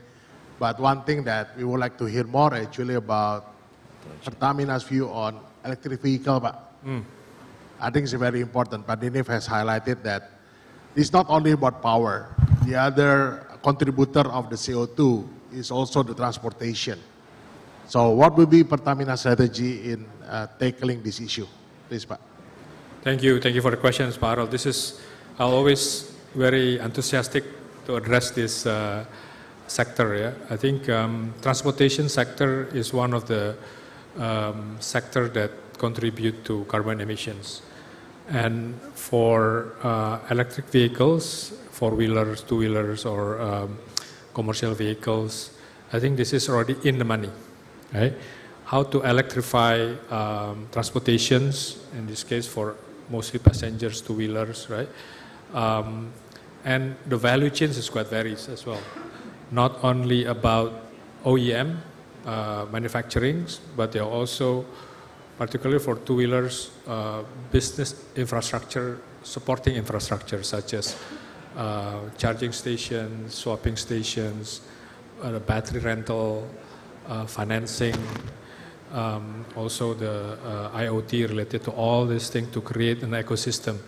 S6: but one thing that we would like to hear more actually about Pertamina's view on electric vehicle, Pak. I think it's very important. Pak Danif has highlighted that it's not only about power. The other contributor of the CO2 is also the transportation. So what will be Pertamina strategy in tackling this issue? Please, Pak.
S7: Thank you for the questions, Parol. I'm always very enthusiastic to address this sector. Yeah? I think transportation sector is one of the sector that contribute to carbon emissions. And for electric vehicles, four-wheelers, two-wheelers, or commercial vehicles, I think this is already in the money, right? How to electrify transportations, in this case for mostly passengers, two-wheelers, right? And the value chains is quite varies as well. Not only about OEM manufacturing, but they're also, particularly for two-wheelers, business infrastructure, supporting infrastructure such as charging stations, swapping stations, battery rental, financing, also the IoT related to all these things to create an ecosystem.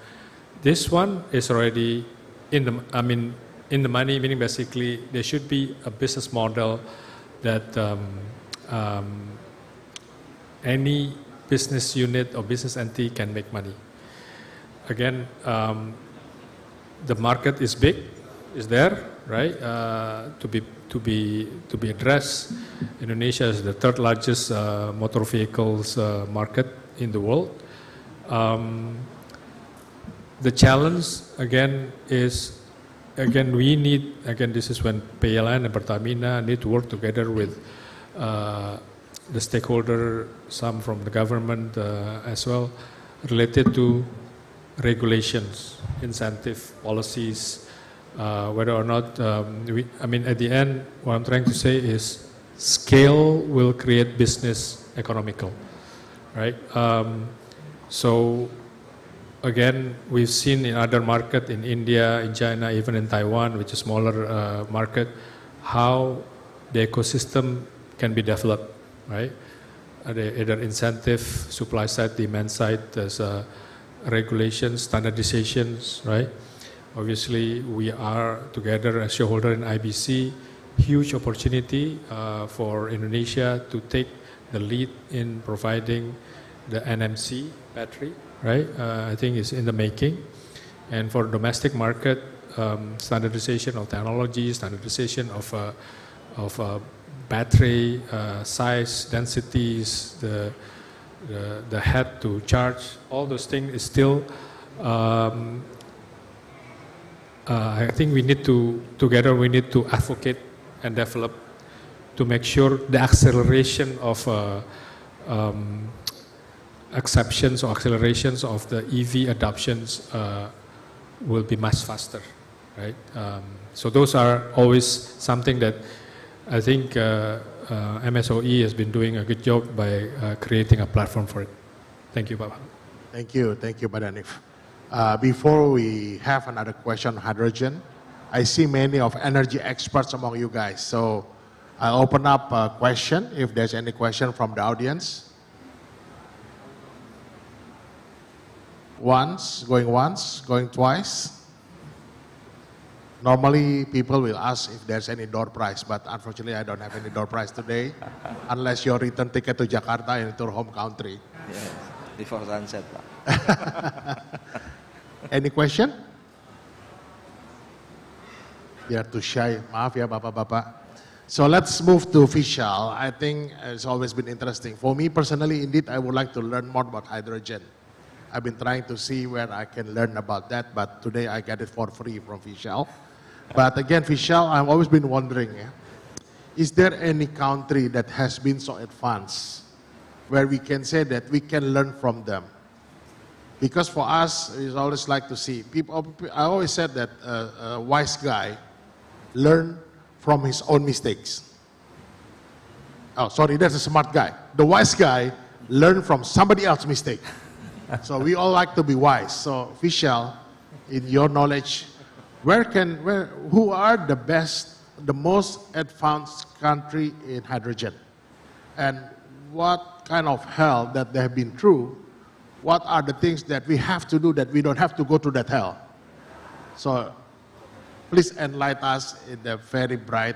S7: This one is already in the money, meaning basically there should be a business model that any business unit or business entity can make money. Again, the market is big, is there, right? To be addressed. Indonesia is the third largest motor vehicles market in the world. The challenge again is, we need, this is when PLN and Pertamina need to work together with the stakeholder, some from the government as well, related to regulations, incentive policies, whether or not, at the end, what I'm trying to say is scale will create business economical, right? So again, we've seen in other markets, in India, in China, even in Taiwan, which is a smaller market, how the ecosystem can be developed, right? Either incentive, supply side, demand side, there's regulations, standardizations, right? Obviously, we are together as shareholder in IBC, huge opportunity for Indonesia to take the lead in providing the NMC battery, right? I think it's in the making. And for domestic market, standardization of technology, standardization of battery size, densities, the head to charge, all those things is still, I think we need to, together we need to advocate and develop to make sure the acceleration of acceptance or accelerations of the EV adoptions will be much faster, right? So those are always something that I think MSOE has been doing a good job by creating a platform for it. Thank you, Bapak.
S6: Thank you, Pak Danif. Before we have another question on hydrogen, I see many of energy experts among you guys. So I'll open up a question if there's any question from the audience. Once, going twice. Normally people will ask if there's any door prize, but unfortunately I don't have any door prize today, unless your return ticket to Jakarta and to your home country.
S2: Yes, before sunset, Pak.
S6: Any question? Biar too shy, maaf ya Bapak-Bapak. So let's move to Vishal. I think it's always been interesting. For me personally, indeed, I would like to learn more about hydrogen. I've been trying to see where I can learn about that, but today I get it for free from Vishal. But again, Vishal, I've always been wondering, is there any country that has been so advanced where we can say that we can learn from them? Because for us, it's always like to see people. I always said that a wise guy learn from his own mistakes. Oh, sorry, that's a smart guy. The wise guy learn from somebody else's mistake. So we all like to be wise. So Vishal, in your knowledge, who are the best, the most advanced country in hydrogen? And what kind of hell that they have been through? What are the things that we have to do that we don't have to go through that hell? So please enlighten us in the very bright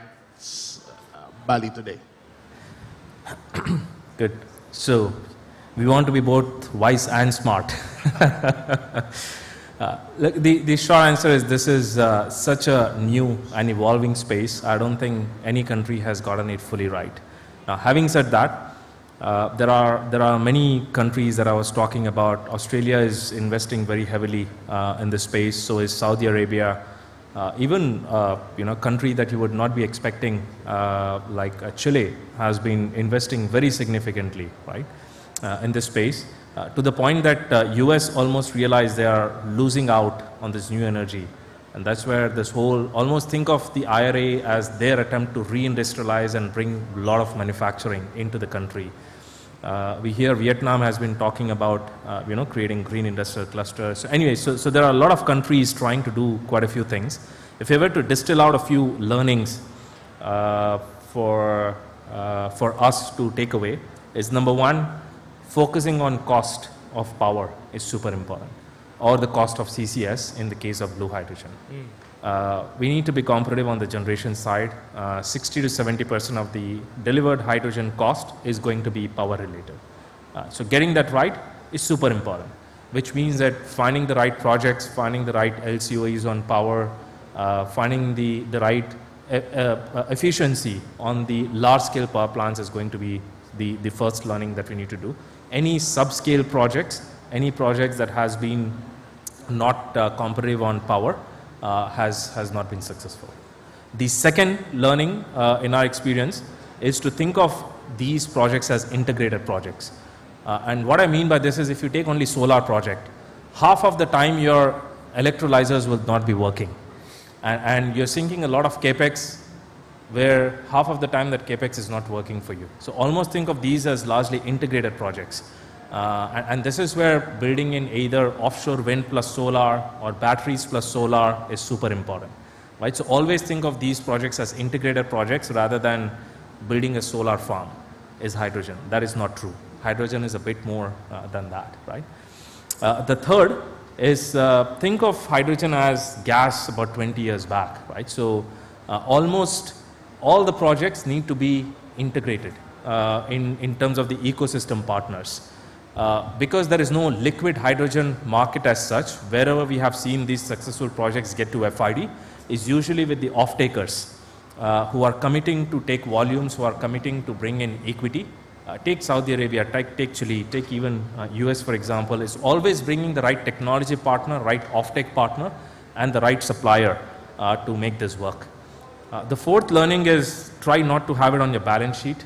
S6: Bali today.
S8: Good. So we want to be both wise and smart. Look, the short answer is this is such a new and evolving space. I don't think any country has gotten it fully right. Now, having said that, there are many countries that I was talking about. Australia is investing very heavily in this space. So is Saudi Arabia. Even country that you would not be expecting, like Chile, has been investing very significantly, right, in this space. To the point that US almost realized they are losing out on this new energy. And that's where this whole, almost think of the IRA as their attempt to reindustrialize and bring a lot of manufacturing into the country. We hear Vietnam has been talking about, creating green industrial clusters. So anyway, so there are a lot of countries trying to do quite a few things. If I were to distill out a few learnings for us to take away, is number one, focusing on cost of power is super important, or the cost of CCS in the case of blue hydrogen. We need to be competitive on the generation side. 60 to 70% of the delivered hydrogen cost is going to be power related. So getting that right is super important, which means that finding the right projects, finding the right LCOEs on power, finding the right efficiency on the large scale power plants is going to be the first learning that we need to do. Any subscale projects, any projects that has been not competitive on power has not been successful. The second learning in our experience is to think of these projects as integrated projects. And what I mean by this is if you take only solar project, half of the time your electrolyzers will not be working. And you're sinking a lot of capex where half of the time that capex is not working for you. So almost think of these as largely integrated projects. And this is where building in either offshore wind plus solar or batteries plus solar is super important, right? So always think of these projects as integrated projects rather than building a solar farm is hydrogen. That is not true. Hydrogen is a bit more than that, right? The third is think of hydrogen as gas about 20 years back, right? So almost all the projects need to be integrated in terms of the ecosystem partners. Because there is no liquid hydrogen market as such, wherever we have seen these successful projects get to FID is usually with the off-takers who are committing to take volumes, who are committing to bring in equity. Take Saudi Arabia, take Chile, take even US for example, is always bringing the right technology partner, right off-take partner, and the right supplier to make this work. The fourth learning is try not to have it on your balance sheet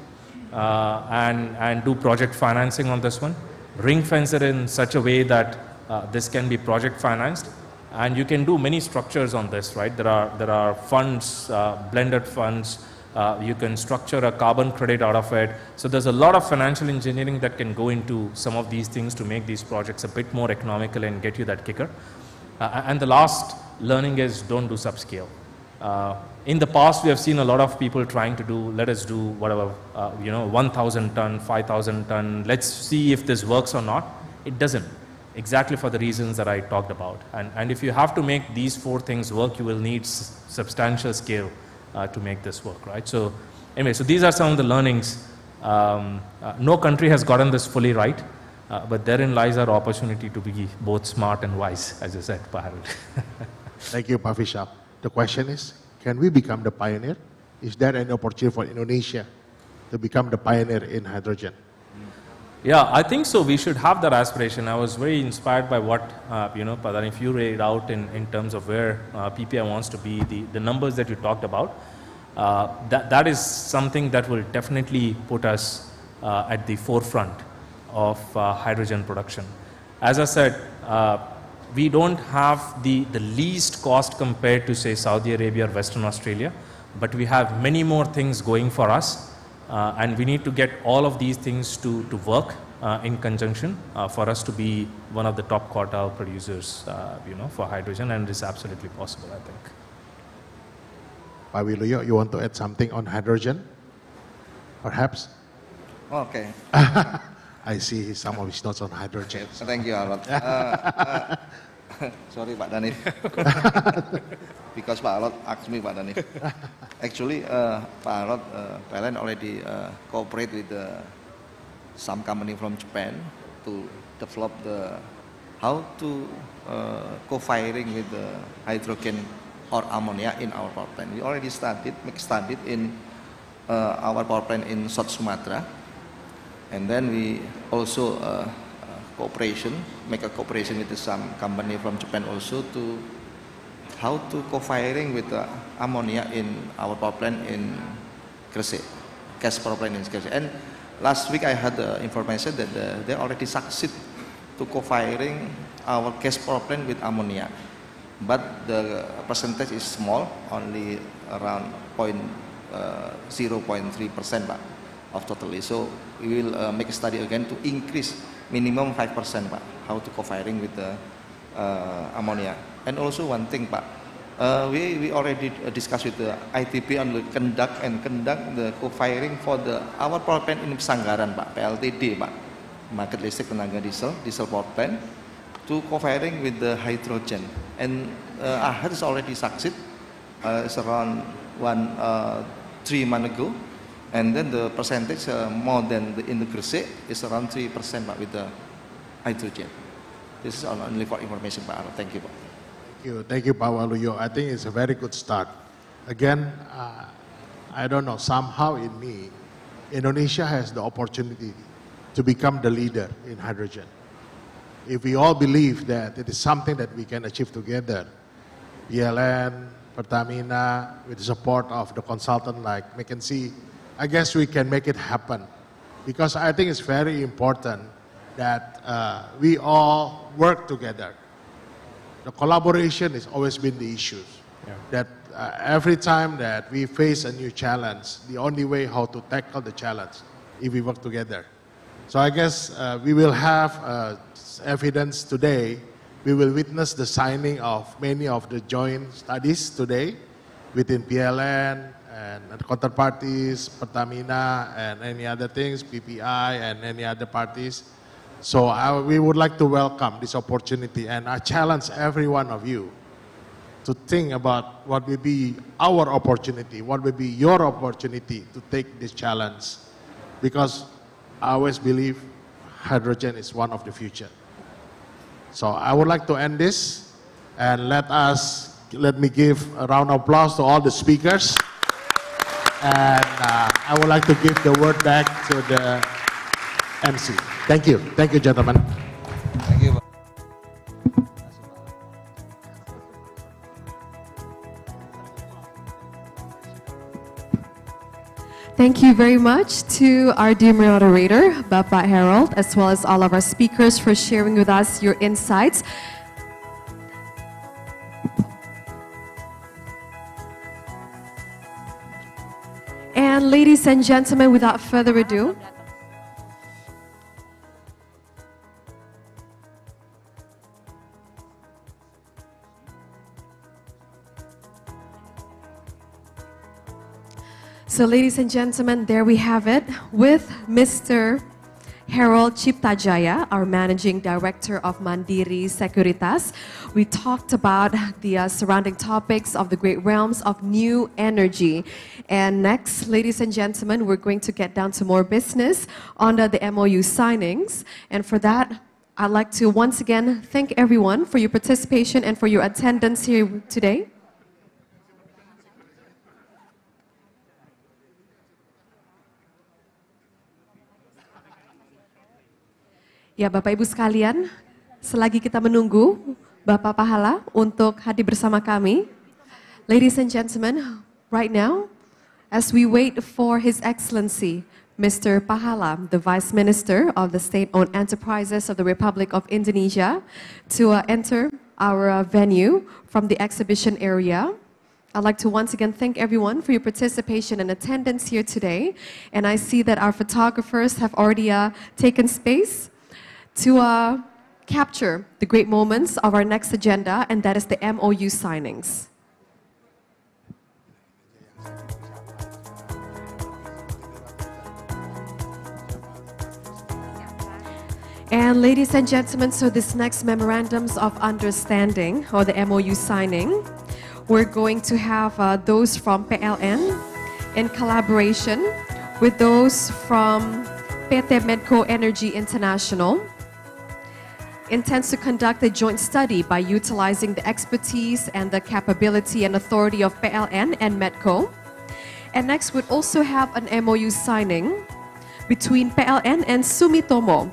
S8: and do project financing on this one. Ring fence it in such a way that this can be project financed, and you can do many structures on this, right? There are funds, blended funds. You can structure a carbon credit out of it. So there's a lot of financial engineering that can go into some of these things to make these projects a bit more economical and get you that kicker. And the last learning is don't do subscale. In the past, we have seen a lot of people trying to do, let us do whatever, 1,000 ton, 5,000 ton, let's see if this works or not. It doesn't, exactly for the reasons that I talked about. And if you have to make these four things work, you will need substantial scale to make this work, right? So anyway, so these are some of the learnings. No country has gotten this fully right, but therein lies our opportunity to be both smart and wise, as you said, Pak Harold.
S6: Thank you, Pak Vishal. The question is, can we become the pioneer? Is there an opportunity for Indonesia to become the pioneer in hydrogen?
S8: Yeah, I think so. We should have that aspiration. I was very inspired by what, Padani, if you read out in terms of where PPI wants to be, the numbers that you talked about, that is something that will definitely put us at the forefront of hydrogen production. As I said, we don't have the least cost compared to, say, Saudi Arabia or Western Australia, but we have many more things going for us. And we need to get all of these things to work in conjunction for us to be one of the top quartile producers, for hydrogen, and it's absolutely possible, I think.
S6: Pak Wiluyo, you want to add something on hydrogen? Perhaps?
S2: Okay.
S6: I see some of his thoughts on hydrogen.
S2: Okay, thank you, Harold. Sorry, Pak Danif. Because Pak Harold asked me, Pak Danif. Actually, Pak Harold, PLN already cooperate with some company from Japan to develop how to co-firing with the hydrogen or ammonia in our power plant. We already studied in our power plant in South Sumatra, and then we also make a cooperation with some company from Japan also to how to co-firing with the ammonia in our power plant in Gresik, gas power plant in Gresik. And last week I had the information that they already succeed to co-firing our gas power plant with ammonia, but the percentage is small, only around 0.3% of totally. So we will make a study again to increase minimum 5%, Pak, how to co-firing with the ammonia. And also one thing, Pak, we already discussed with the ITP on the conduct the co-firing for our power plant in Pesanggaran, Pak, PLTD, Pak, Market Listrik Tenaga Diesel Power Plant, to co-firing with the hydrogen. And AHAD is already succeed. It's around 3 months ago, and then the percentage more than in the Gresik is around 3%, Pak, with the hydrogen. This is only for information, Pak. Thank you, Pak.
S6: Thank you, Pak Waluyo. I think it's a very good start. Again, I don't know, somehow in me, Indonesia has the opportunity to become the leader in hydrogen. If we all believe that it is something that we can achieve together, BLN, Pertamina, with the support of the consultant like McKinsey, I guess we can make it happen. Because I think it's very important that we all work together. The collaboration has always been the issue. Yeah. That every time that we face a new challenge, the only way how to tackle the challenge if we work together. So I guess we will have evidence today. We will witness the signing of many of the joint studies today within PLN and counterparties, Pertamina and any other things, PPI and any other parties. So we would like to welcome this opportunity, and I challenge every one of you to think about what will be our opportunity, what will be your opportunity to take this challenge. Because I always believe hydrogen is one of the future. So I would like to end this, and let me give a round of applause to all the speakers. And I would like to give the word back to the MC. Thank you, gentlemen.
S2: Thank you.
S1: Thank you very much to our dear moderator, Bapak Harold, as well as all of our speakers for sharing with us your insights. And ladies and gentlemen, without further ado, so ladies and gentlemen, there we have it with Mr. Harold Ciptajaya, our Managing Director of Mandiri Sekuritas. We talked about the surrounding topics of the great realms of new energy. And next, ladies and gentlemen, we're going to get down to more business under the MOU signings. And for that, I'd like to once again thank everyone for your participation and for your attendance here today. Ya, Bapak Ibu sekalian, selagi kita menunggu Bapak Pahala untuk hadir bersama kami, ladies and gentlemen, right now, as we wait for His Excellency, Mr. Pahala, the Vice Minister of the State-Owned Enterprises of the Republic of Indonesia, to enter our venue from the exhibition area. I'd like to once again thank everyone for your participation and attendance here today. And I see that our photographers have already taken space to capture the great moments of our next agenda, and that is the MOU signings. And ladies and gentlemen, so this next Memorandums of Understanding, or the MOU signing, we're going to have those from PLN in collaboration with those from PT Medco Energy International. intends to conduct a joint study by utilizing the expertise and the capability and authority of PLN and MEDCO. And next, we'd also have an MOU signing between PLN and Sumitomo.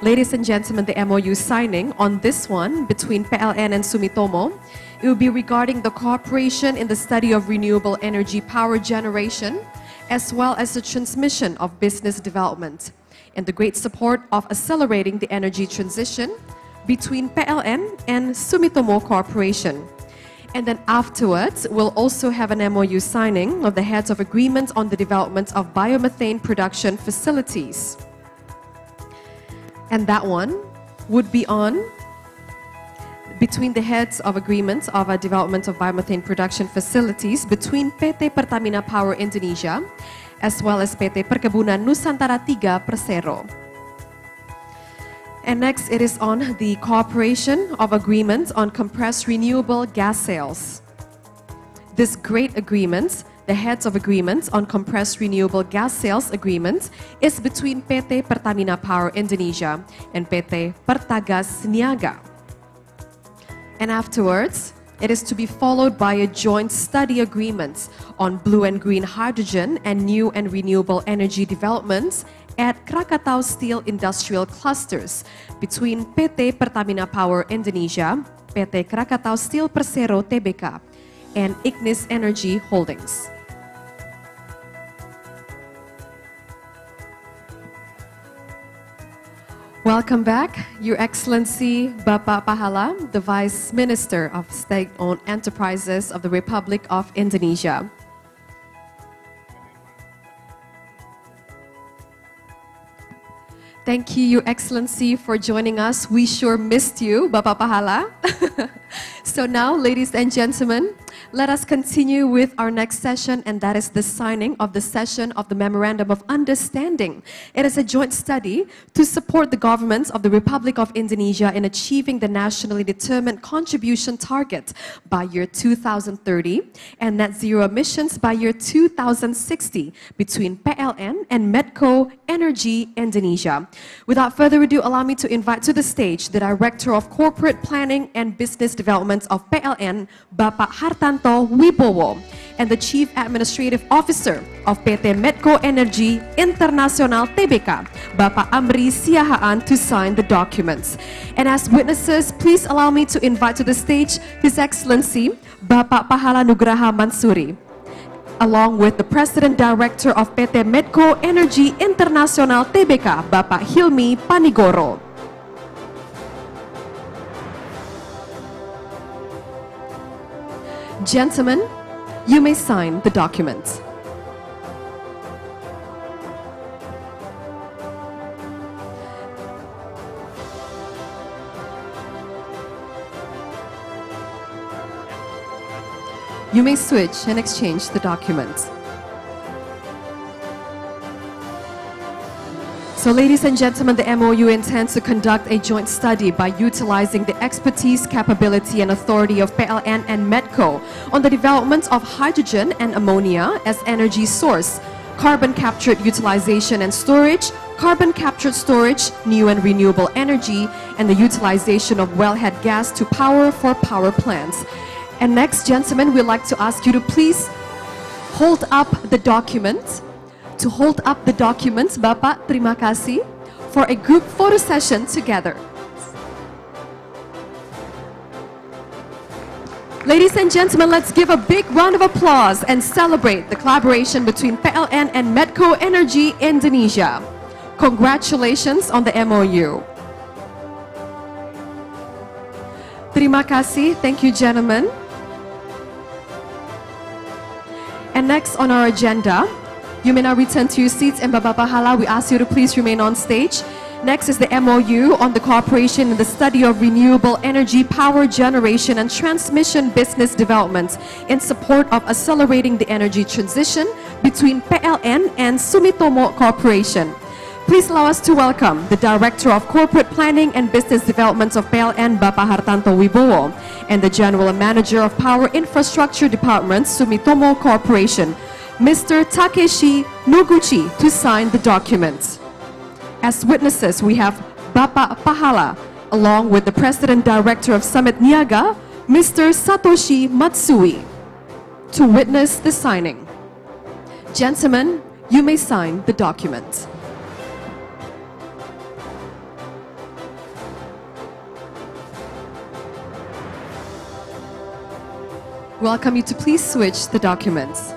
S1: Ladies and gentlemen, the MOU signing on this one between PLN and Sumitomo, it will be regarding the cooperation in the study of renewable energy power generation, as well as the transmission of business development, and the great support of accelerating the energy transition between PLN and Sumitomo Corporation. And then afterwards, we'll also have an MOU signing of the heads of agreements on the development of biomethane production facilities. And that one would be on between the heads of agreements of a development of biomethane production facilities between PT Pertamina Power Indonesia as well as PT Perkebunan Nusantara III Persero. And next, it is on the cooperation of agreements on compressed renewable gas sales. This great agreement, the heads of agreements on compressed renewable gas sales agreements, is between PT Pertamina Power Indonesia and PT Pertagas Niaga. And afterwards, it is to be followed by a joint study agreement on blue and green hydrogen and new and renewable energy developments at Krakatau Steel Industrial Clusters between PT Pertamina Power Indonesia, PT Krakatau Steel Persero Tbk, and Ignis Energy Holdings. Welcome back, Your Excellency Bapak Pahala, the Vice Minister of State-Owned Enterprises of the Republic of Indonesia. Thank you, Your Excellency, for joining us. We sure missed you, Bapak Pahala. So now, ladies and gentlemen, let us continue with our next session, and that is the signing of the session of the Memorandum of Understanding. It is a joint study to support the governments of the Republic of Indonesia in achieving the nationally determined contribution target by year 2030 and net zero emissions by year 2060 between PLN and MEDCO Energy Indonesia. Without further ado, allow me to invite to the stage the Director of Corporate Planning and Business Development of PLN, Bapak Hartanto Wibowo, and the Chief Administrative Officer of PT MEDCO Energy Internasional Tbk, Bapak Amri Siahaan, to sign the documents. And as witnesses, please allow me to invite to the stage His Excellency Bapak Pahala Nugraha Mansuri, along with the President Director of PT MEDCO Energy Internasional Tbk, Bapak Hilmi Panigoro. Gentlemen, you may sign the documents. You may switch and exchange the documents. So, ladies and gentlemen, the MOU intends to conduct a joint study by utilizing the expertise, capability, and authority of PLN and MEDCO on the development of hydrogen and ammonia as energy source, carbon captured utilization and storage, carbon captured storage, new and renewable energy, and the utilization of wellhead gas to power for power plants. And next, gentlemen, we'd like to ask you to please hold up the documents. To hold up the documents, Bapak, terima kasih, for a group photo session together. Ladies and gentlemen, let's give a big round of applause and celebrate the collaboration between PLN and MEDCO Energy Indonesia. Congratulations on the MOU. Terima kasih. Thank you, gentlemen. And next on our agenda, you may now return to your seats, and Bapak Pahala, we ask you to please remain on stage. Next is the MOU on the cooperation in the study of renewable energy power generation and transmission business development in support of accelerating the energy transition between PLN and Sumitomo Corporation. Please allow us to welcome the Director of Corporate Planning and Business Development of PLN, Bapak Hartanto Wibowo, and the General Manager of Power Infrastructure Department, Sumitomo Corporation, Mr. Takeshi Noguchi, to sign the documents. As witnesses, we have Bapak Pahala along with the President Director of Summit Niaga, Mr. Satoshi Matsui, to witness the signing. Gentlemen, you may sign the document. Welcome you to please switch the documents.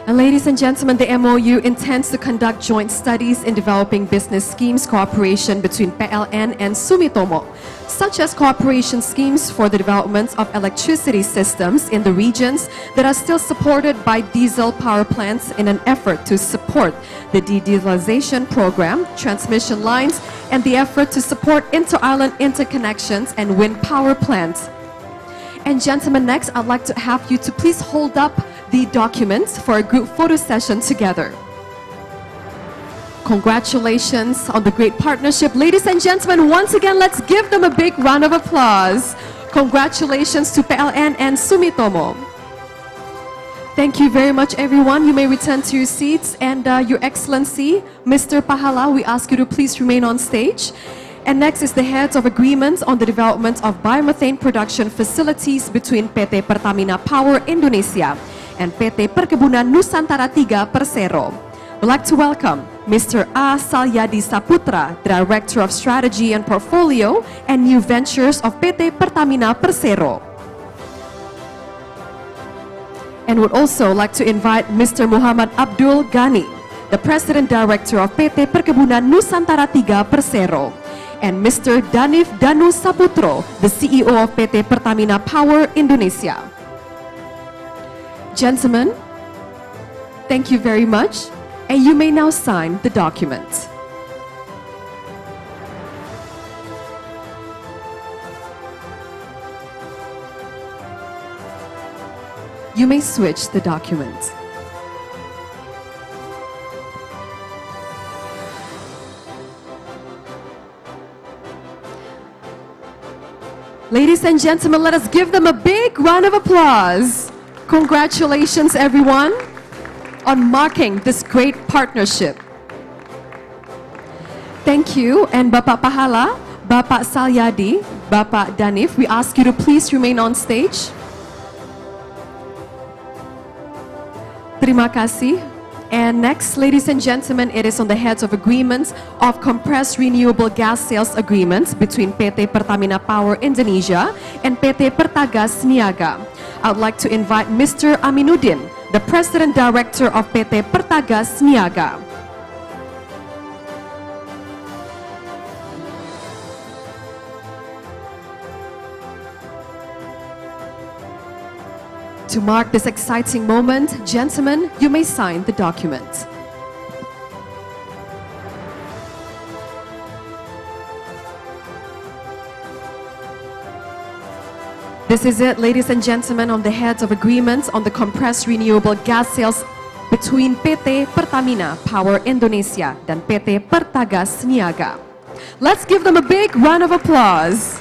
S1: And ladies and gentlemen, the MOU intends to conduct joint studies in developing business schemes cooperation between PLN and Sumitomo, such as cooperation schemes for the development of electricity systems in the regions that are still supported by diesel power plants in an effort to support the de-dieselization program, transmission lines, and the effort to support inter-island interconnections and wind power plants. And gentlemen, next I'd like to have you to please hold up the documents for a group photo session together. Congratulations on the great partnership. Ladies and gentlemen, once again, let's give them a big round of applause. Congratulations to PLN and Sumitomo. Thank you very much, everyone. You may return to your seats. And Your Excellency, Mr. Pahala, we ask you to please remain on stage. And next is the heads of agreements on the development of biomethane production facilities between PT Pertamina Power Indonesia and PT Perkebunan Nusantara III Persero. We'd like to welcome Mr. A. Salyadi Saputra, Director of Strategy and Portfolio and New Ventures of PT Pertamina Persero. And would also like to invite Mr. Muhammad Abdul Ghani, the President Director of PT Perkebunan Nusantara III Persero, and Mr. Danif Danu Saputro, the CEO of PT Pertamina Power Indonesia. Gentlemen, thank you very much, and you may now sign the document. You may switch the document. Ladies and gentlemen, let us give them a big round of applause. Congratulations, everyone, on marking this great partnership. Thank you, and Bapak Pahala, Bapak Salyadi, Bapak Danif, we ask you to please remain on stage. Terima kasih. And next, ladies and gentlemen, it is on the heads of agreements of compressed renewable gas sales agreements between PT Pertamina Power Indonesia and PT Pertagas Niaga. I would like to invite Mr. Aminuddin, the President Director of PT Pertagas Niaga. To mark this exciting moment, gentlemen, you may sign the document. This is it, ladies and gentlemen, on the heads of agreements on the compressed renewable gas sales between PT Pertamina Power Indonesia dan PT Pertagas Niaga. Let's give them a big round of applause.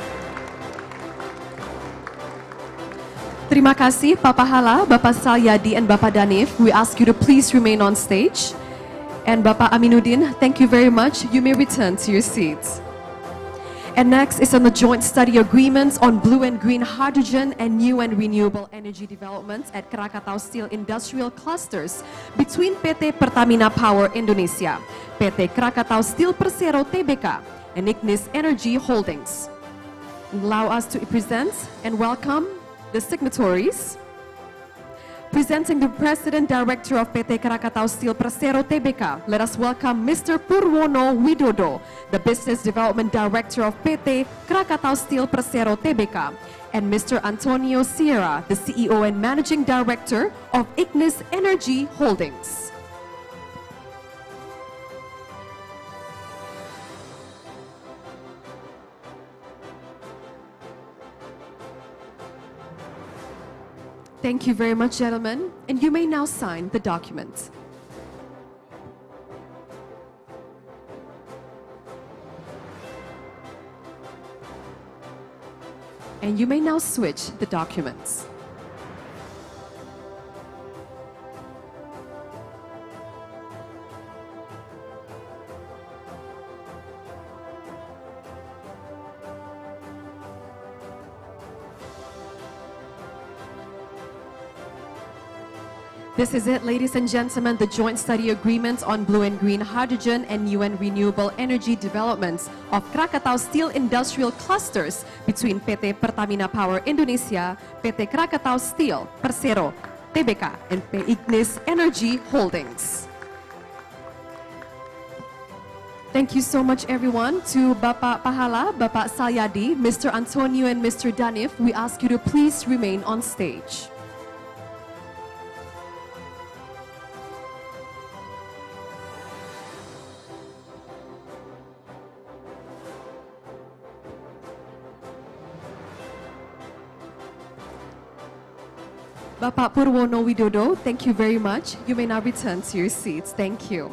S1: Terima kasih, Pak Pahala, Bapak Salyadi, and Bapak Danif. We ask you to please remain on stage. And Bapak Aminuddin, thank you very much. You may return to your seats. And next is on the joint study agreements on blue and green hydrogen and new and renewable energy developments at Krakatau Steel Industrial Clusters between PT Pertamina Power Indonesia, PT Krakatau Steel Persero Tbk, and Ignis Energy Holdings. Allow us to present and welcome the signatories. Presenting the President Director of PT Krakatau Steel Persero Tbk, let us welcome Mr. Purwono Widodo, the Business Development Director of PT Krakatau Steel Persero Tbk, and Mr. Antonio Sierra, the CEO and Managing Director of Ignis Energy Holdings. Thank you very much, gentlemen, and you may now sign the document. And you may now switch the documents. This is it, ladies and gentlemen, the joint study agreements on blue and green hydrogen and UN renewable energy developments of Krakatau Steel Industrial Clusters between PT Pertamina Power Indonesia, PT Krakatau Steel, Persero, TBK, and P Ignis Energy Holdings. Thank you so much, everyone. To Bapak Pahala, Bapak Salyadi, Mr. Antonio, and Mr. Danif, we ask you to please remain on stage. Bapak Purwono Widodo, thank you very much. You may now return to your seats. Thank you.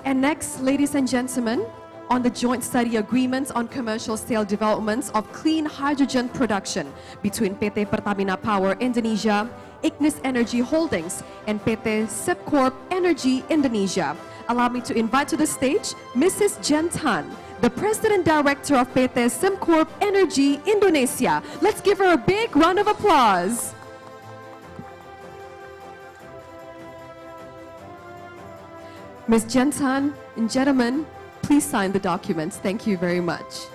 S1: And next, ladies and gentlemen, on the joint study agreements on commercial scale developments of clean hydrogen production between PT Pertamina Power Indonesia, Ignis Energy Holdings, and PT Sepcorp Energy Indonesia. Allow me to invite to the stage Mrs. Jen Tan, the President Director of PT Sepcorp Energy Indonesia. Let's give her a big round of applause. Ms. Jen Tan and gentlemen, please sign the documents. Thank you very much.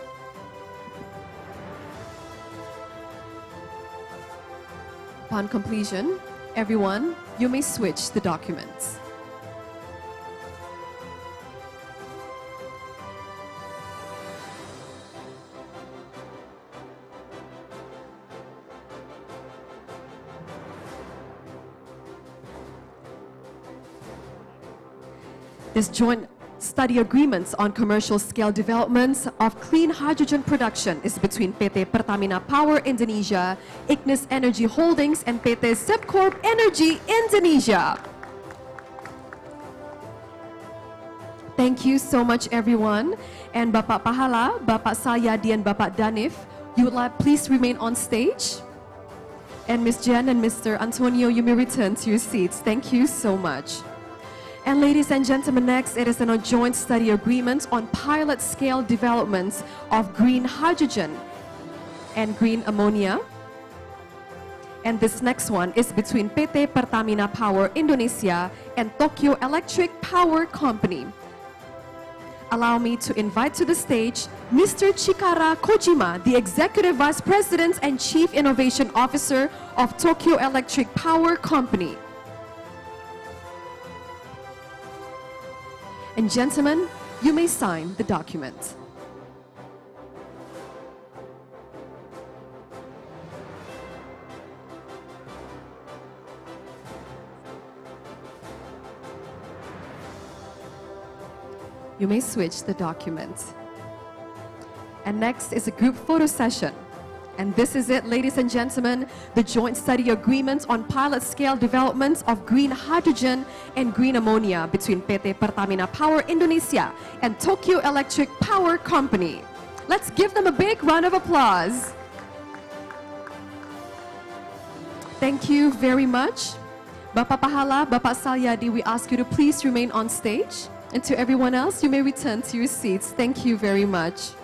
S1: Upon completion, everyone, you may switch the documents. This joint study agreements on commercial scale developments of clean hydrogen production is between PT Pertamina Power Indonesia, Ignis Energy Holdings, and PT Sepcorp Energy Indonesia. Thank you so much, everyone. And Bapak Pahala, Bapak Salyadi, and Bapak Danif, you would like please remain on stage. And Ms. Jen and Mr. Antonio, you may return to your seats. Thank you so much. And ladies and gentlemen, next it is a joint study agreement on pilot scale developments of green hydrogen and green ammonia. And this next one is between PT Pertamina Power Indonesia and Tokyo Electric Power Company. Allow me to invite to the stage Mr. Chikara Kojima, the Executive Vice President and Chief Innovation Officer of Tokyo Electric Power Company. And gentlemen, you may sign the document. You may switch the document. And next is a group photo session. And this is it, ladies and gentlemen, the joint study agreement on pilot scale developments of green hydrogen and green ammonia between PT Pertamina Power Indonesia and Tokyo Electric Power Company. Let's give them a big round of applause. Thank you very much. Bapak Pahala, Bapak Salyadi, we ask you to please remain on stage. And to everyone else, you may return to your seats. Thank you very much.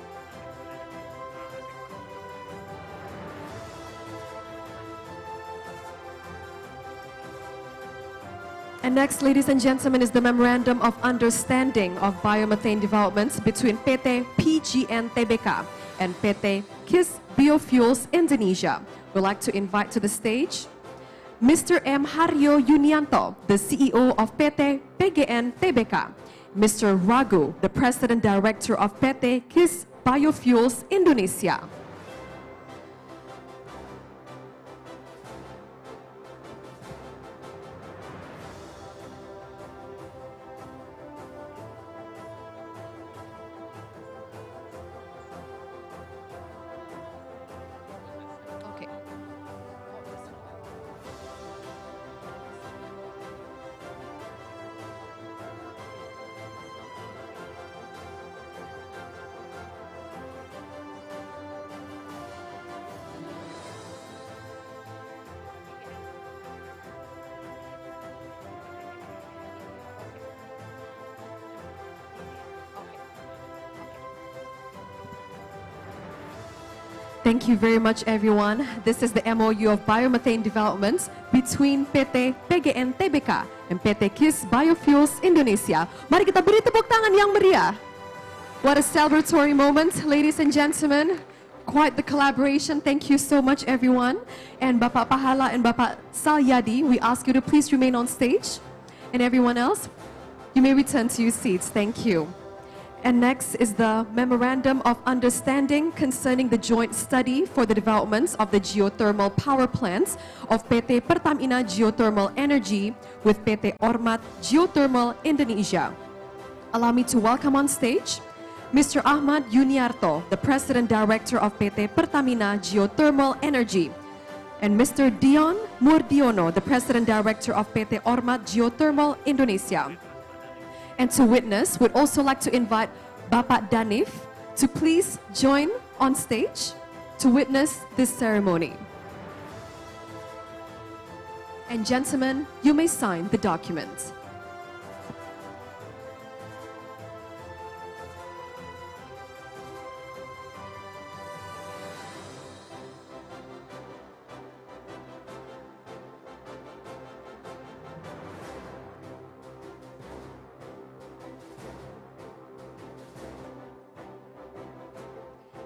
S1: And next, ladies and gentlemen, is the Memorandum of Understanding of Biomethane Developments between PT PGN TBK and PT KIS Biofuels Indonesia. We'd like to invite to the stage Mr. M. Haryo Yunianto, the CEO of PT PGN TBK, Mr. Ragu, the President Director of PT KIS Biofuels Indonesia. Thank you very much, everyone. This is the MOU of biomethane development between PT PGN Tbk and PT KIS Biofuels Indonesia. Mari kita beri tepuk tangan yang meriah. What a celebratory moment, ladies and gentlemen. Quite the collaboration. Thank you so much, everyone. And Bapak Pahala and Bapak Salyadi, we ask you to please remain on stage. And everyone else, you may return to your seats. Thank you. And next is the Memorandum of Understanding concerning the joint study for the developments of the geothermal power plants of PT Pertamina Geothermal Energy with PT Ormat Geothermal Indonesia. Allow me to welcome on stage Mr. Ahmad Yuniarto, the President Director of PT Pertamina Geothermal Energy, and Mr. Dion Murdiono, the President Director of PT Ormat Geothermal Indonesia. And to witness, we'd also like to invite Bapak Danif to please join on stage to witness this ceremony. And gentlemen, you may sign the document.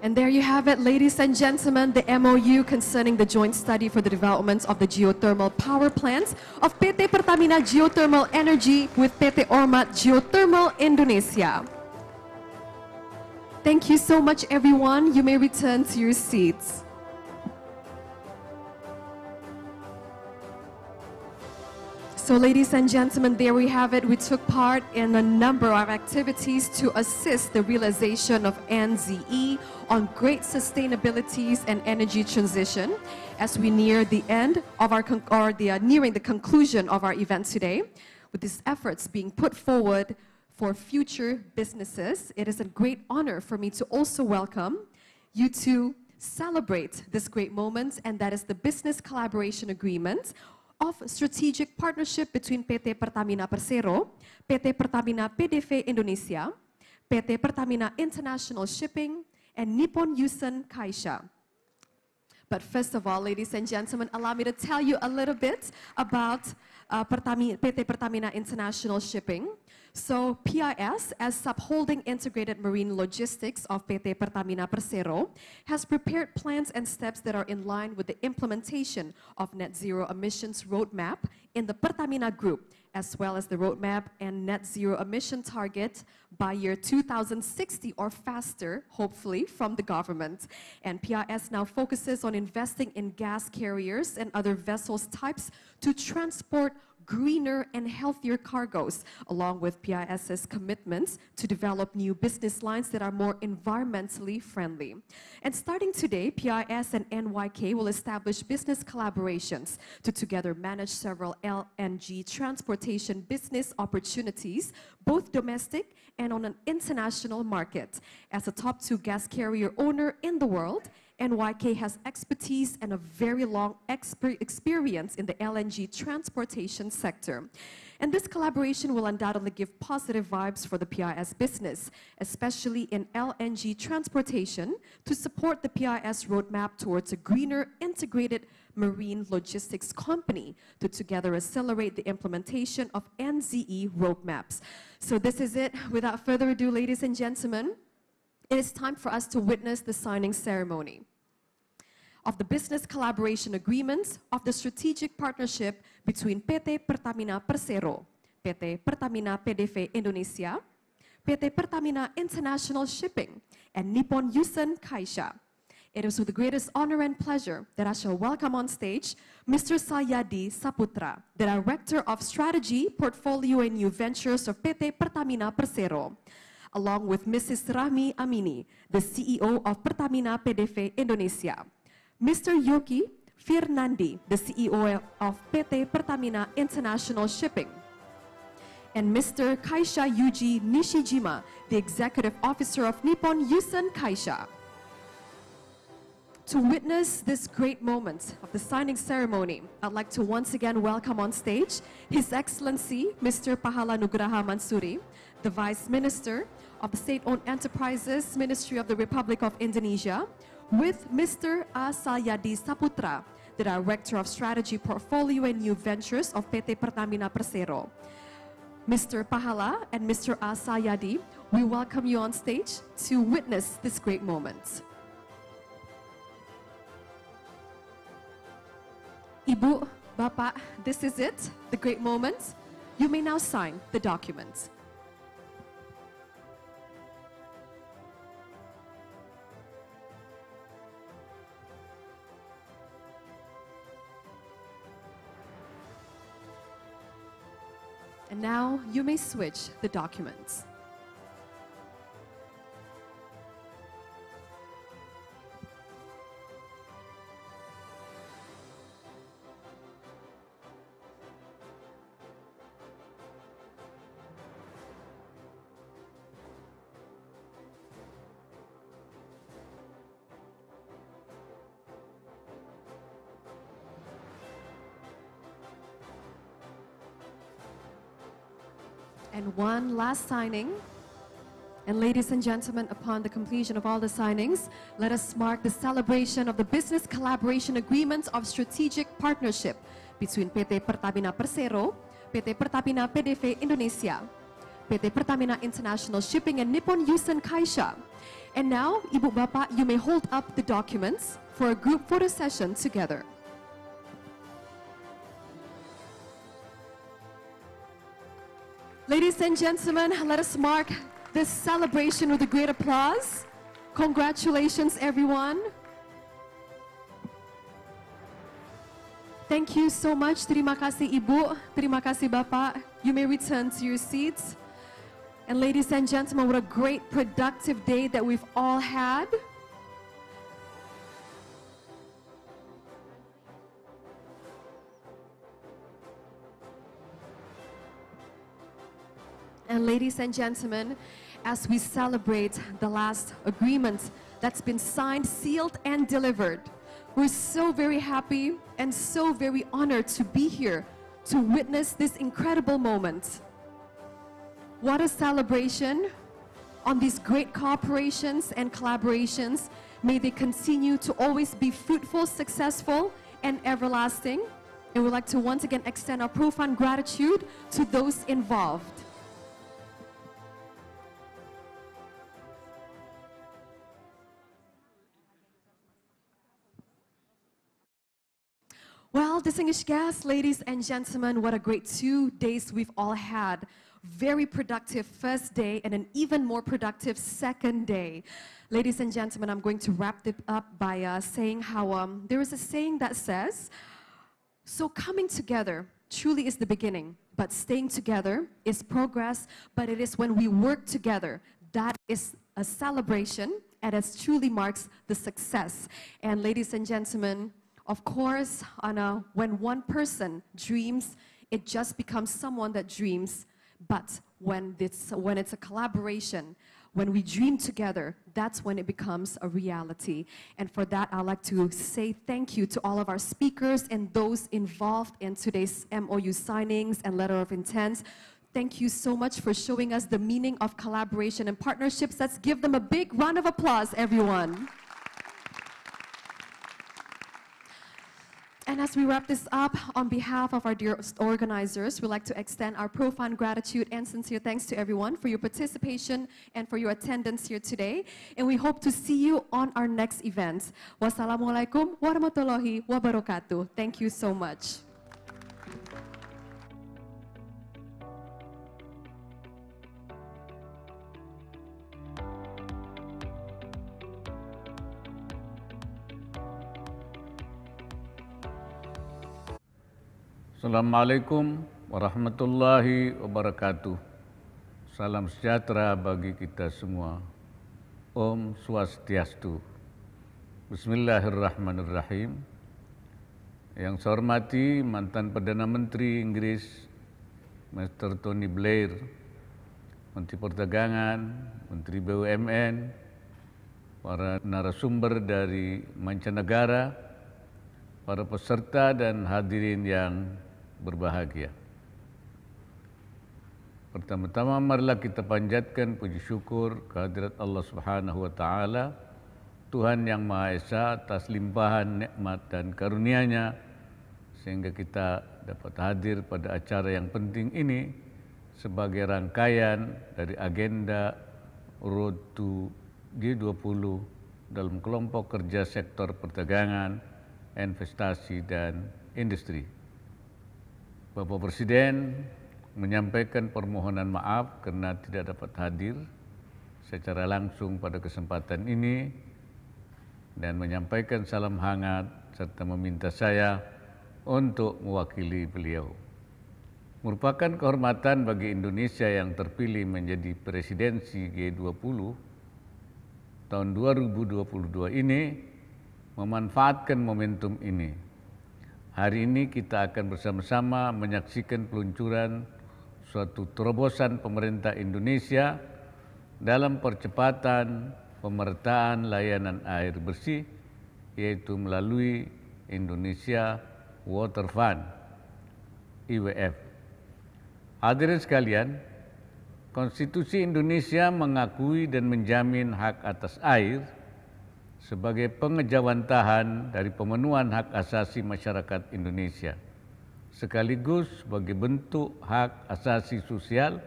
S1: And there you have it, ladies and gentlemen, the MOU concerning the joint study for the development of the geothermal power plants of PT Pertamina Geothermal Energy with PT Ormat Geothermal Indonesia. Thank you so much, everyone. You may return to your seats. So ladies and gentlemen, there we have it. We took part in a number of activities to assist the realization of NZE on great sustainabilities and energy transition as we near the end of our, nearing the conclusion of our event today. With these efforts being put forward for future businesses, it is a great honor for me to also welcome you to celebrate this great moment, and that is the Business Collaboration Agreement of strategic partnership between PT Pertamina Persero, PT Pertamina PDV Indonesia, PT Pertamina International Shipping, and Nippon Yusen Kaisha. But first of all, ladies and gentlemen, allow me to tell you a little bit about PT Pertamina International Shipping. So PIS, as subholding integrated marine logistics of PT Pertamina Persero, has prepared plans and steps that are in line with the implementation of net zero emissions roadmap in the Pertamina Group, as well as the roadmap and net zero emission target by year 2060 or faster, hopefully, from the government. And PIS now focuses on investing in gas carriers and other vessels types to transport greener and healthier cargoes, along with PIS's commitments to develop new business lines that are more environmentally friendly. And starting today, PIS and NYK will establish business collaborations to together manage several LNG transportation business opportunities, both domestic and on an international market. As a top 2 gas carrier owner in the world, NYK has expertise and a very long experience in the LNG transportation sector. And this collaboration will undoubtedly give positive vibes for the PIS business, especially in LNG transportation, to support the PIS roadmap towards a greener, integrated marine logistics company to together accelerate the implementation of NZE roadmaps. So this is it. Without further ado, ladies and gentlemen, it is time for us to witness the signing ceremony of the business collaboration agreements of the strategic partnership between PT Pertamina Persero, PT Pertamina PDV Indonesia, PT Pertamina International Shipping, and Nippon Yusen Kaisha. It is with the greatest honor and pleasure that I shall welcome on stage Mr. Salyadi Saputra, the Director of Strategy, Portfolio and New Ventures of PT Pertamina Persero, along with Mrs. Rahmi Amini, the CEO of Pertamina PDV Indonesia, Mr. Yoki Firnandi, the CEO of PT Pertamina International Shipping, and Mr. Kaisha Yuji Nishijima, the Executive Officer of Nippon Yusen Kaisha. To witness this great moment of the signing ceremony, I'd like to once again welcome on stage His Excellency Mr. Pahala Nugraha Mansuri, the Vice Minister of the State-Owned Enterprises Ministry of the Republic of Indonesia, with Mr. Asayadi Saputra, the Director of Strategy, Portfolio and New Ventures of PT Pertamina Persero. Mr. Pahala and Mr. Asayadi, we welcome you on stage to witness this great moment. Ibu, Bapak, this is it, the great moment. You may now sign the document. And now you may switch the documents. And one last signing. And ladies and gentlemen, upon the completion of all the signings, let us mark the celebration of the Business Collaboration Agreement of Strategic Partnership between PT Pertamina Persero, PT Pertamina PDV Indonesia, PT Pertamina International Shipping, and Nippon Yusen Kaisha. And now, Ibu Bapak, you may hold up the documents for a group photo session together. Ladies and gentlemen, let us mark this celebration with a great applause. Congratulations, everyone. Thank you so much. Terima kasih, Ibu. Terima kasih, Bapak. You may return to your seats. And ladies and gentlemen, what a great productive day that we've all had. And ladies and gentlemen, as we celebrate the last agreement that's been signed, sealed, and delivered, we're so very happy and so very honored to be here to witness this incredible moment. What a celebration on these great cooperations and collaborations. May they continue to always be fruitful, successful, and everlasting. And we'd like to once again extend our profound gratitude to those involved. Well, distinguished guests, ladies and gentlemen, what a great 2 days we've all had. Very productive first day and an even more productive second day. Ladies and gentlemen, I'm going to wrap it up by saying how there is a saying that says, so coming together truly is the beginning, but staying together is progress, but it is when we work together that is a celebration, and it truly marks the success. And ladies and gentlemen, of course, when one person dreams, it just becomes someone that dreams. But when it's a collaboration, when we dream together, that's when it becomes a reality. And for that, I'd like to say thank you to all of our speakers and those involved in today's MOU signings and letter of intent. Thank you so much for showing us the meaning of collaboration and partnerships. Let's give them a big round of applause, everyone. And as we wrap this up, on behalf of our dear organizers, we'd like to extend our profound gratitude and sincere thanks to everyone for your participation and for your attendance here today. And we hope to see you on our next event. Wassalamualaikum warahmatullahi wabarakatuh. Thank you so much.
S9: Assalamualaikum warahmatullahi wabarakatuh. Salam sejahtera bagi kita semua. Om Swastiastu. Bismillahirrahmanirrahim. Yang saya hormati mantan Perdana Menteri Inggris, Mr. Tony Blair, Menteri Perdagangan, Menteri BUMN, para narasumber dari mancanegara, para peserta dan hadirin yang berbahagia. Pertama-tama marilah kita panjatkan puji syukur kehadirat Allah Subhanahu wa taala, Tuhan Yang Maha Esa atas limpahan nikmat dan karunia-Nya sehingga kita dapat hadir pada acara yang penting ini sebagai rangkaian dari agenda Road to G20 dalam kelompok kerja sektor perdagangan, investasi, dan industri. Bapak Presiden menyampaikan permohonan maaf karena tidak dapat hadir secara langsung pada kesempatan ini dan menyampaikan salam hangat serta meminta saya untuk mewakili beliau. Merupakan kehormatan bagi Indonesia yang terpilih menjadi presidensi G20 tahun 2022 ini memanfaatkan momentum ini. Hari ini kita akan bersama-sama menyaksikan peluncuran suatu terobosan pemerintah Indonesia dalam percepatan pemerataan layanan air bersih, yaitu melalui Indonesia Water Fund, IWF. Hadirin sekalian, Konstitusi Indonesia mengakui dan menjamin hak atas air sebagai pengejawantahan dari pemenuhan hak asasi masyarakat Indonesia, sekaligus sebagai bentuk hak asasi sosial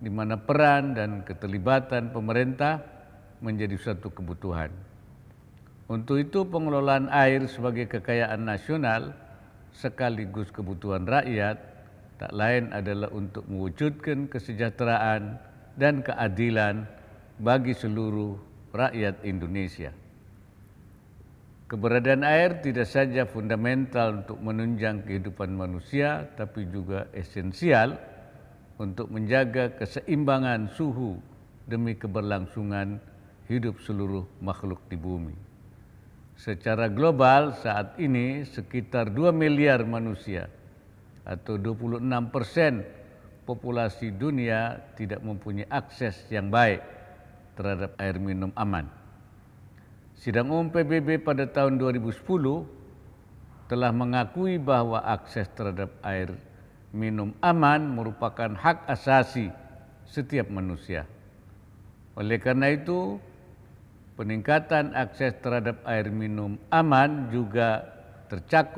S9: di mana peran dan keterlibatan pemerintah menjadi suatu kebutuhan. Untuk itu pengelolaan air sebagai kekayaan nasional sekaligus kebutuhan rakyat tak lain adalah untuk mewujudkan kesejahteraan dan keadilan bagi seluruh rakyat Indonesia. Keberadaan air tidak saja fundamental untuk menunjang kehidupan manusia, tapi juga esensial untuk menjaga keseimbangan suhu demi keberlangsungan hidup seluruh makhluk di bumi. Secara global saat ini sekitar 2 miliar manusia atau 26% populasi dunia tidak mempunyai akses yang baik terhadap air minum aman. Sidang Umum PBB pada tahun 2010 telah mengakui bahwa akses terhadap air minum aman merupakan hak asasi setiap manusia. Oleh karena itu, peningkatan akses terhadap air minum aman juga tercakup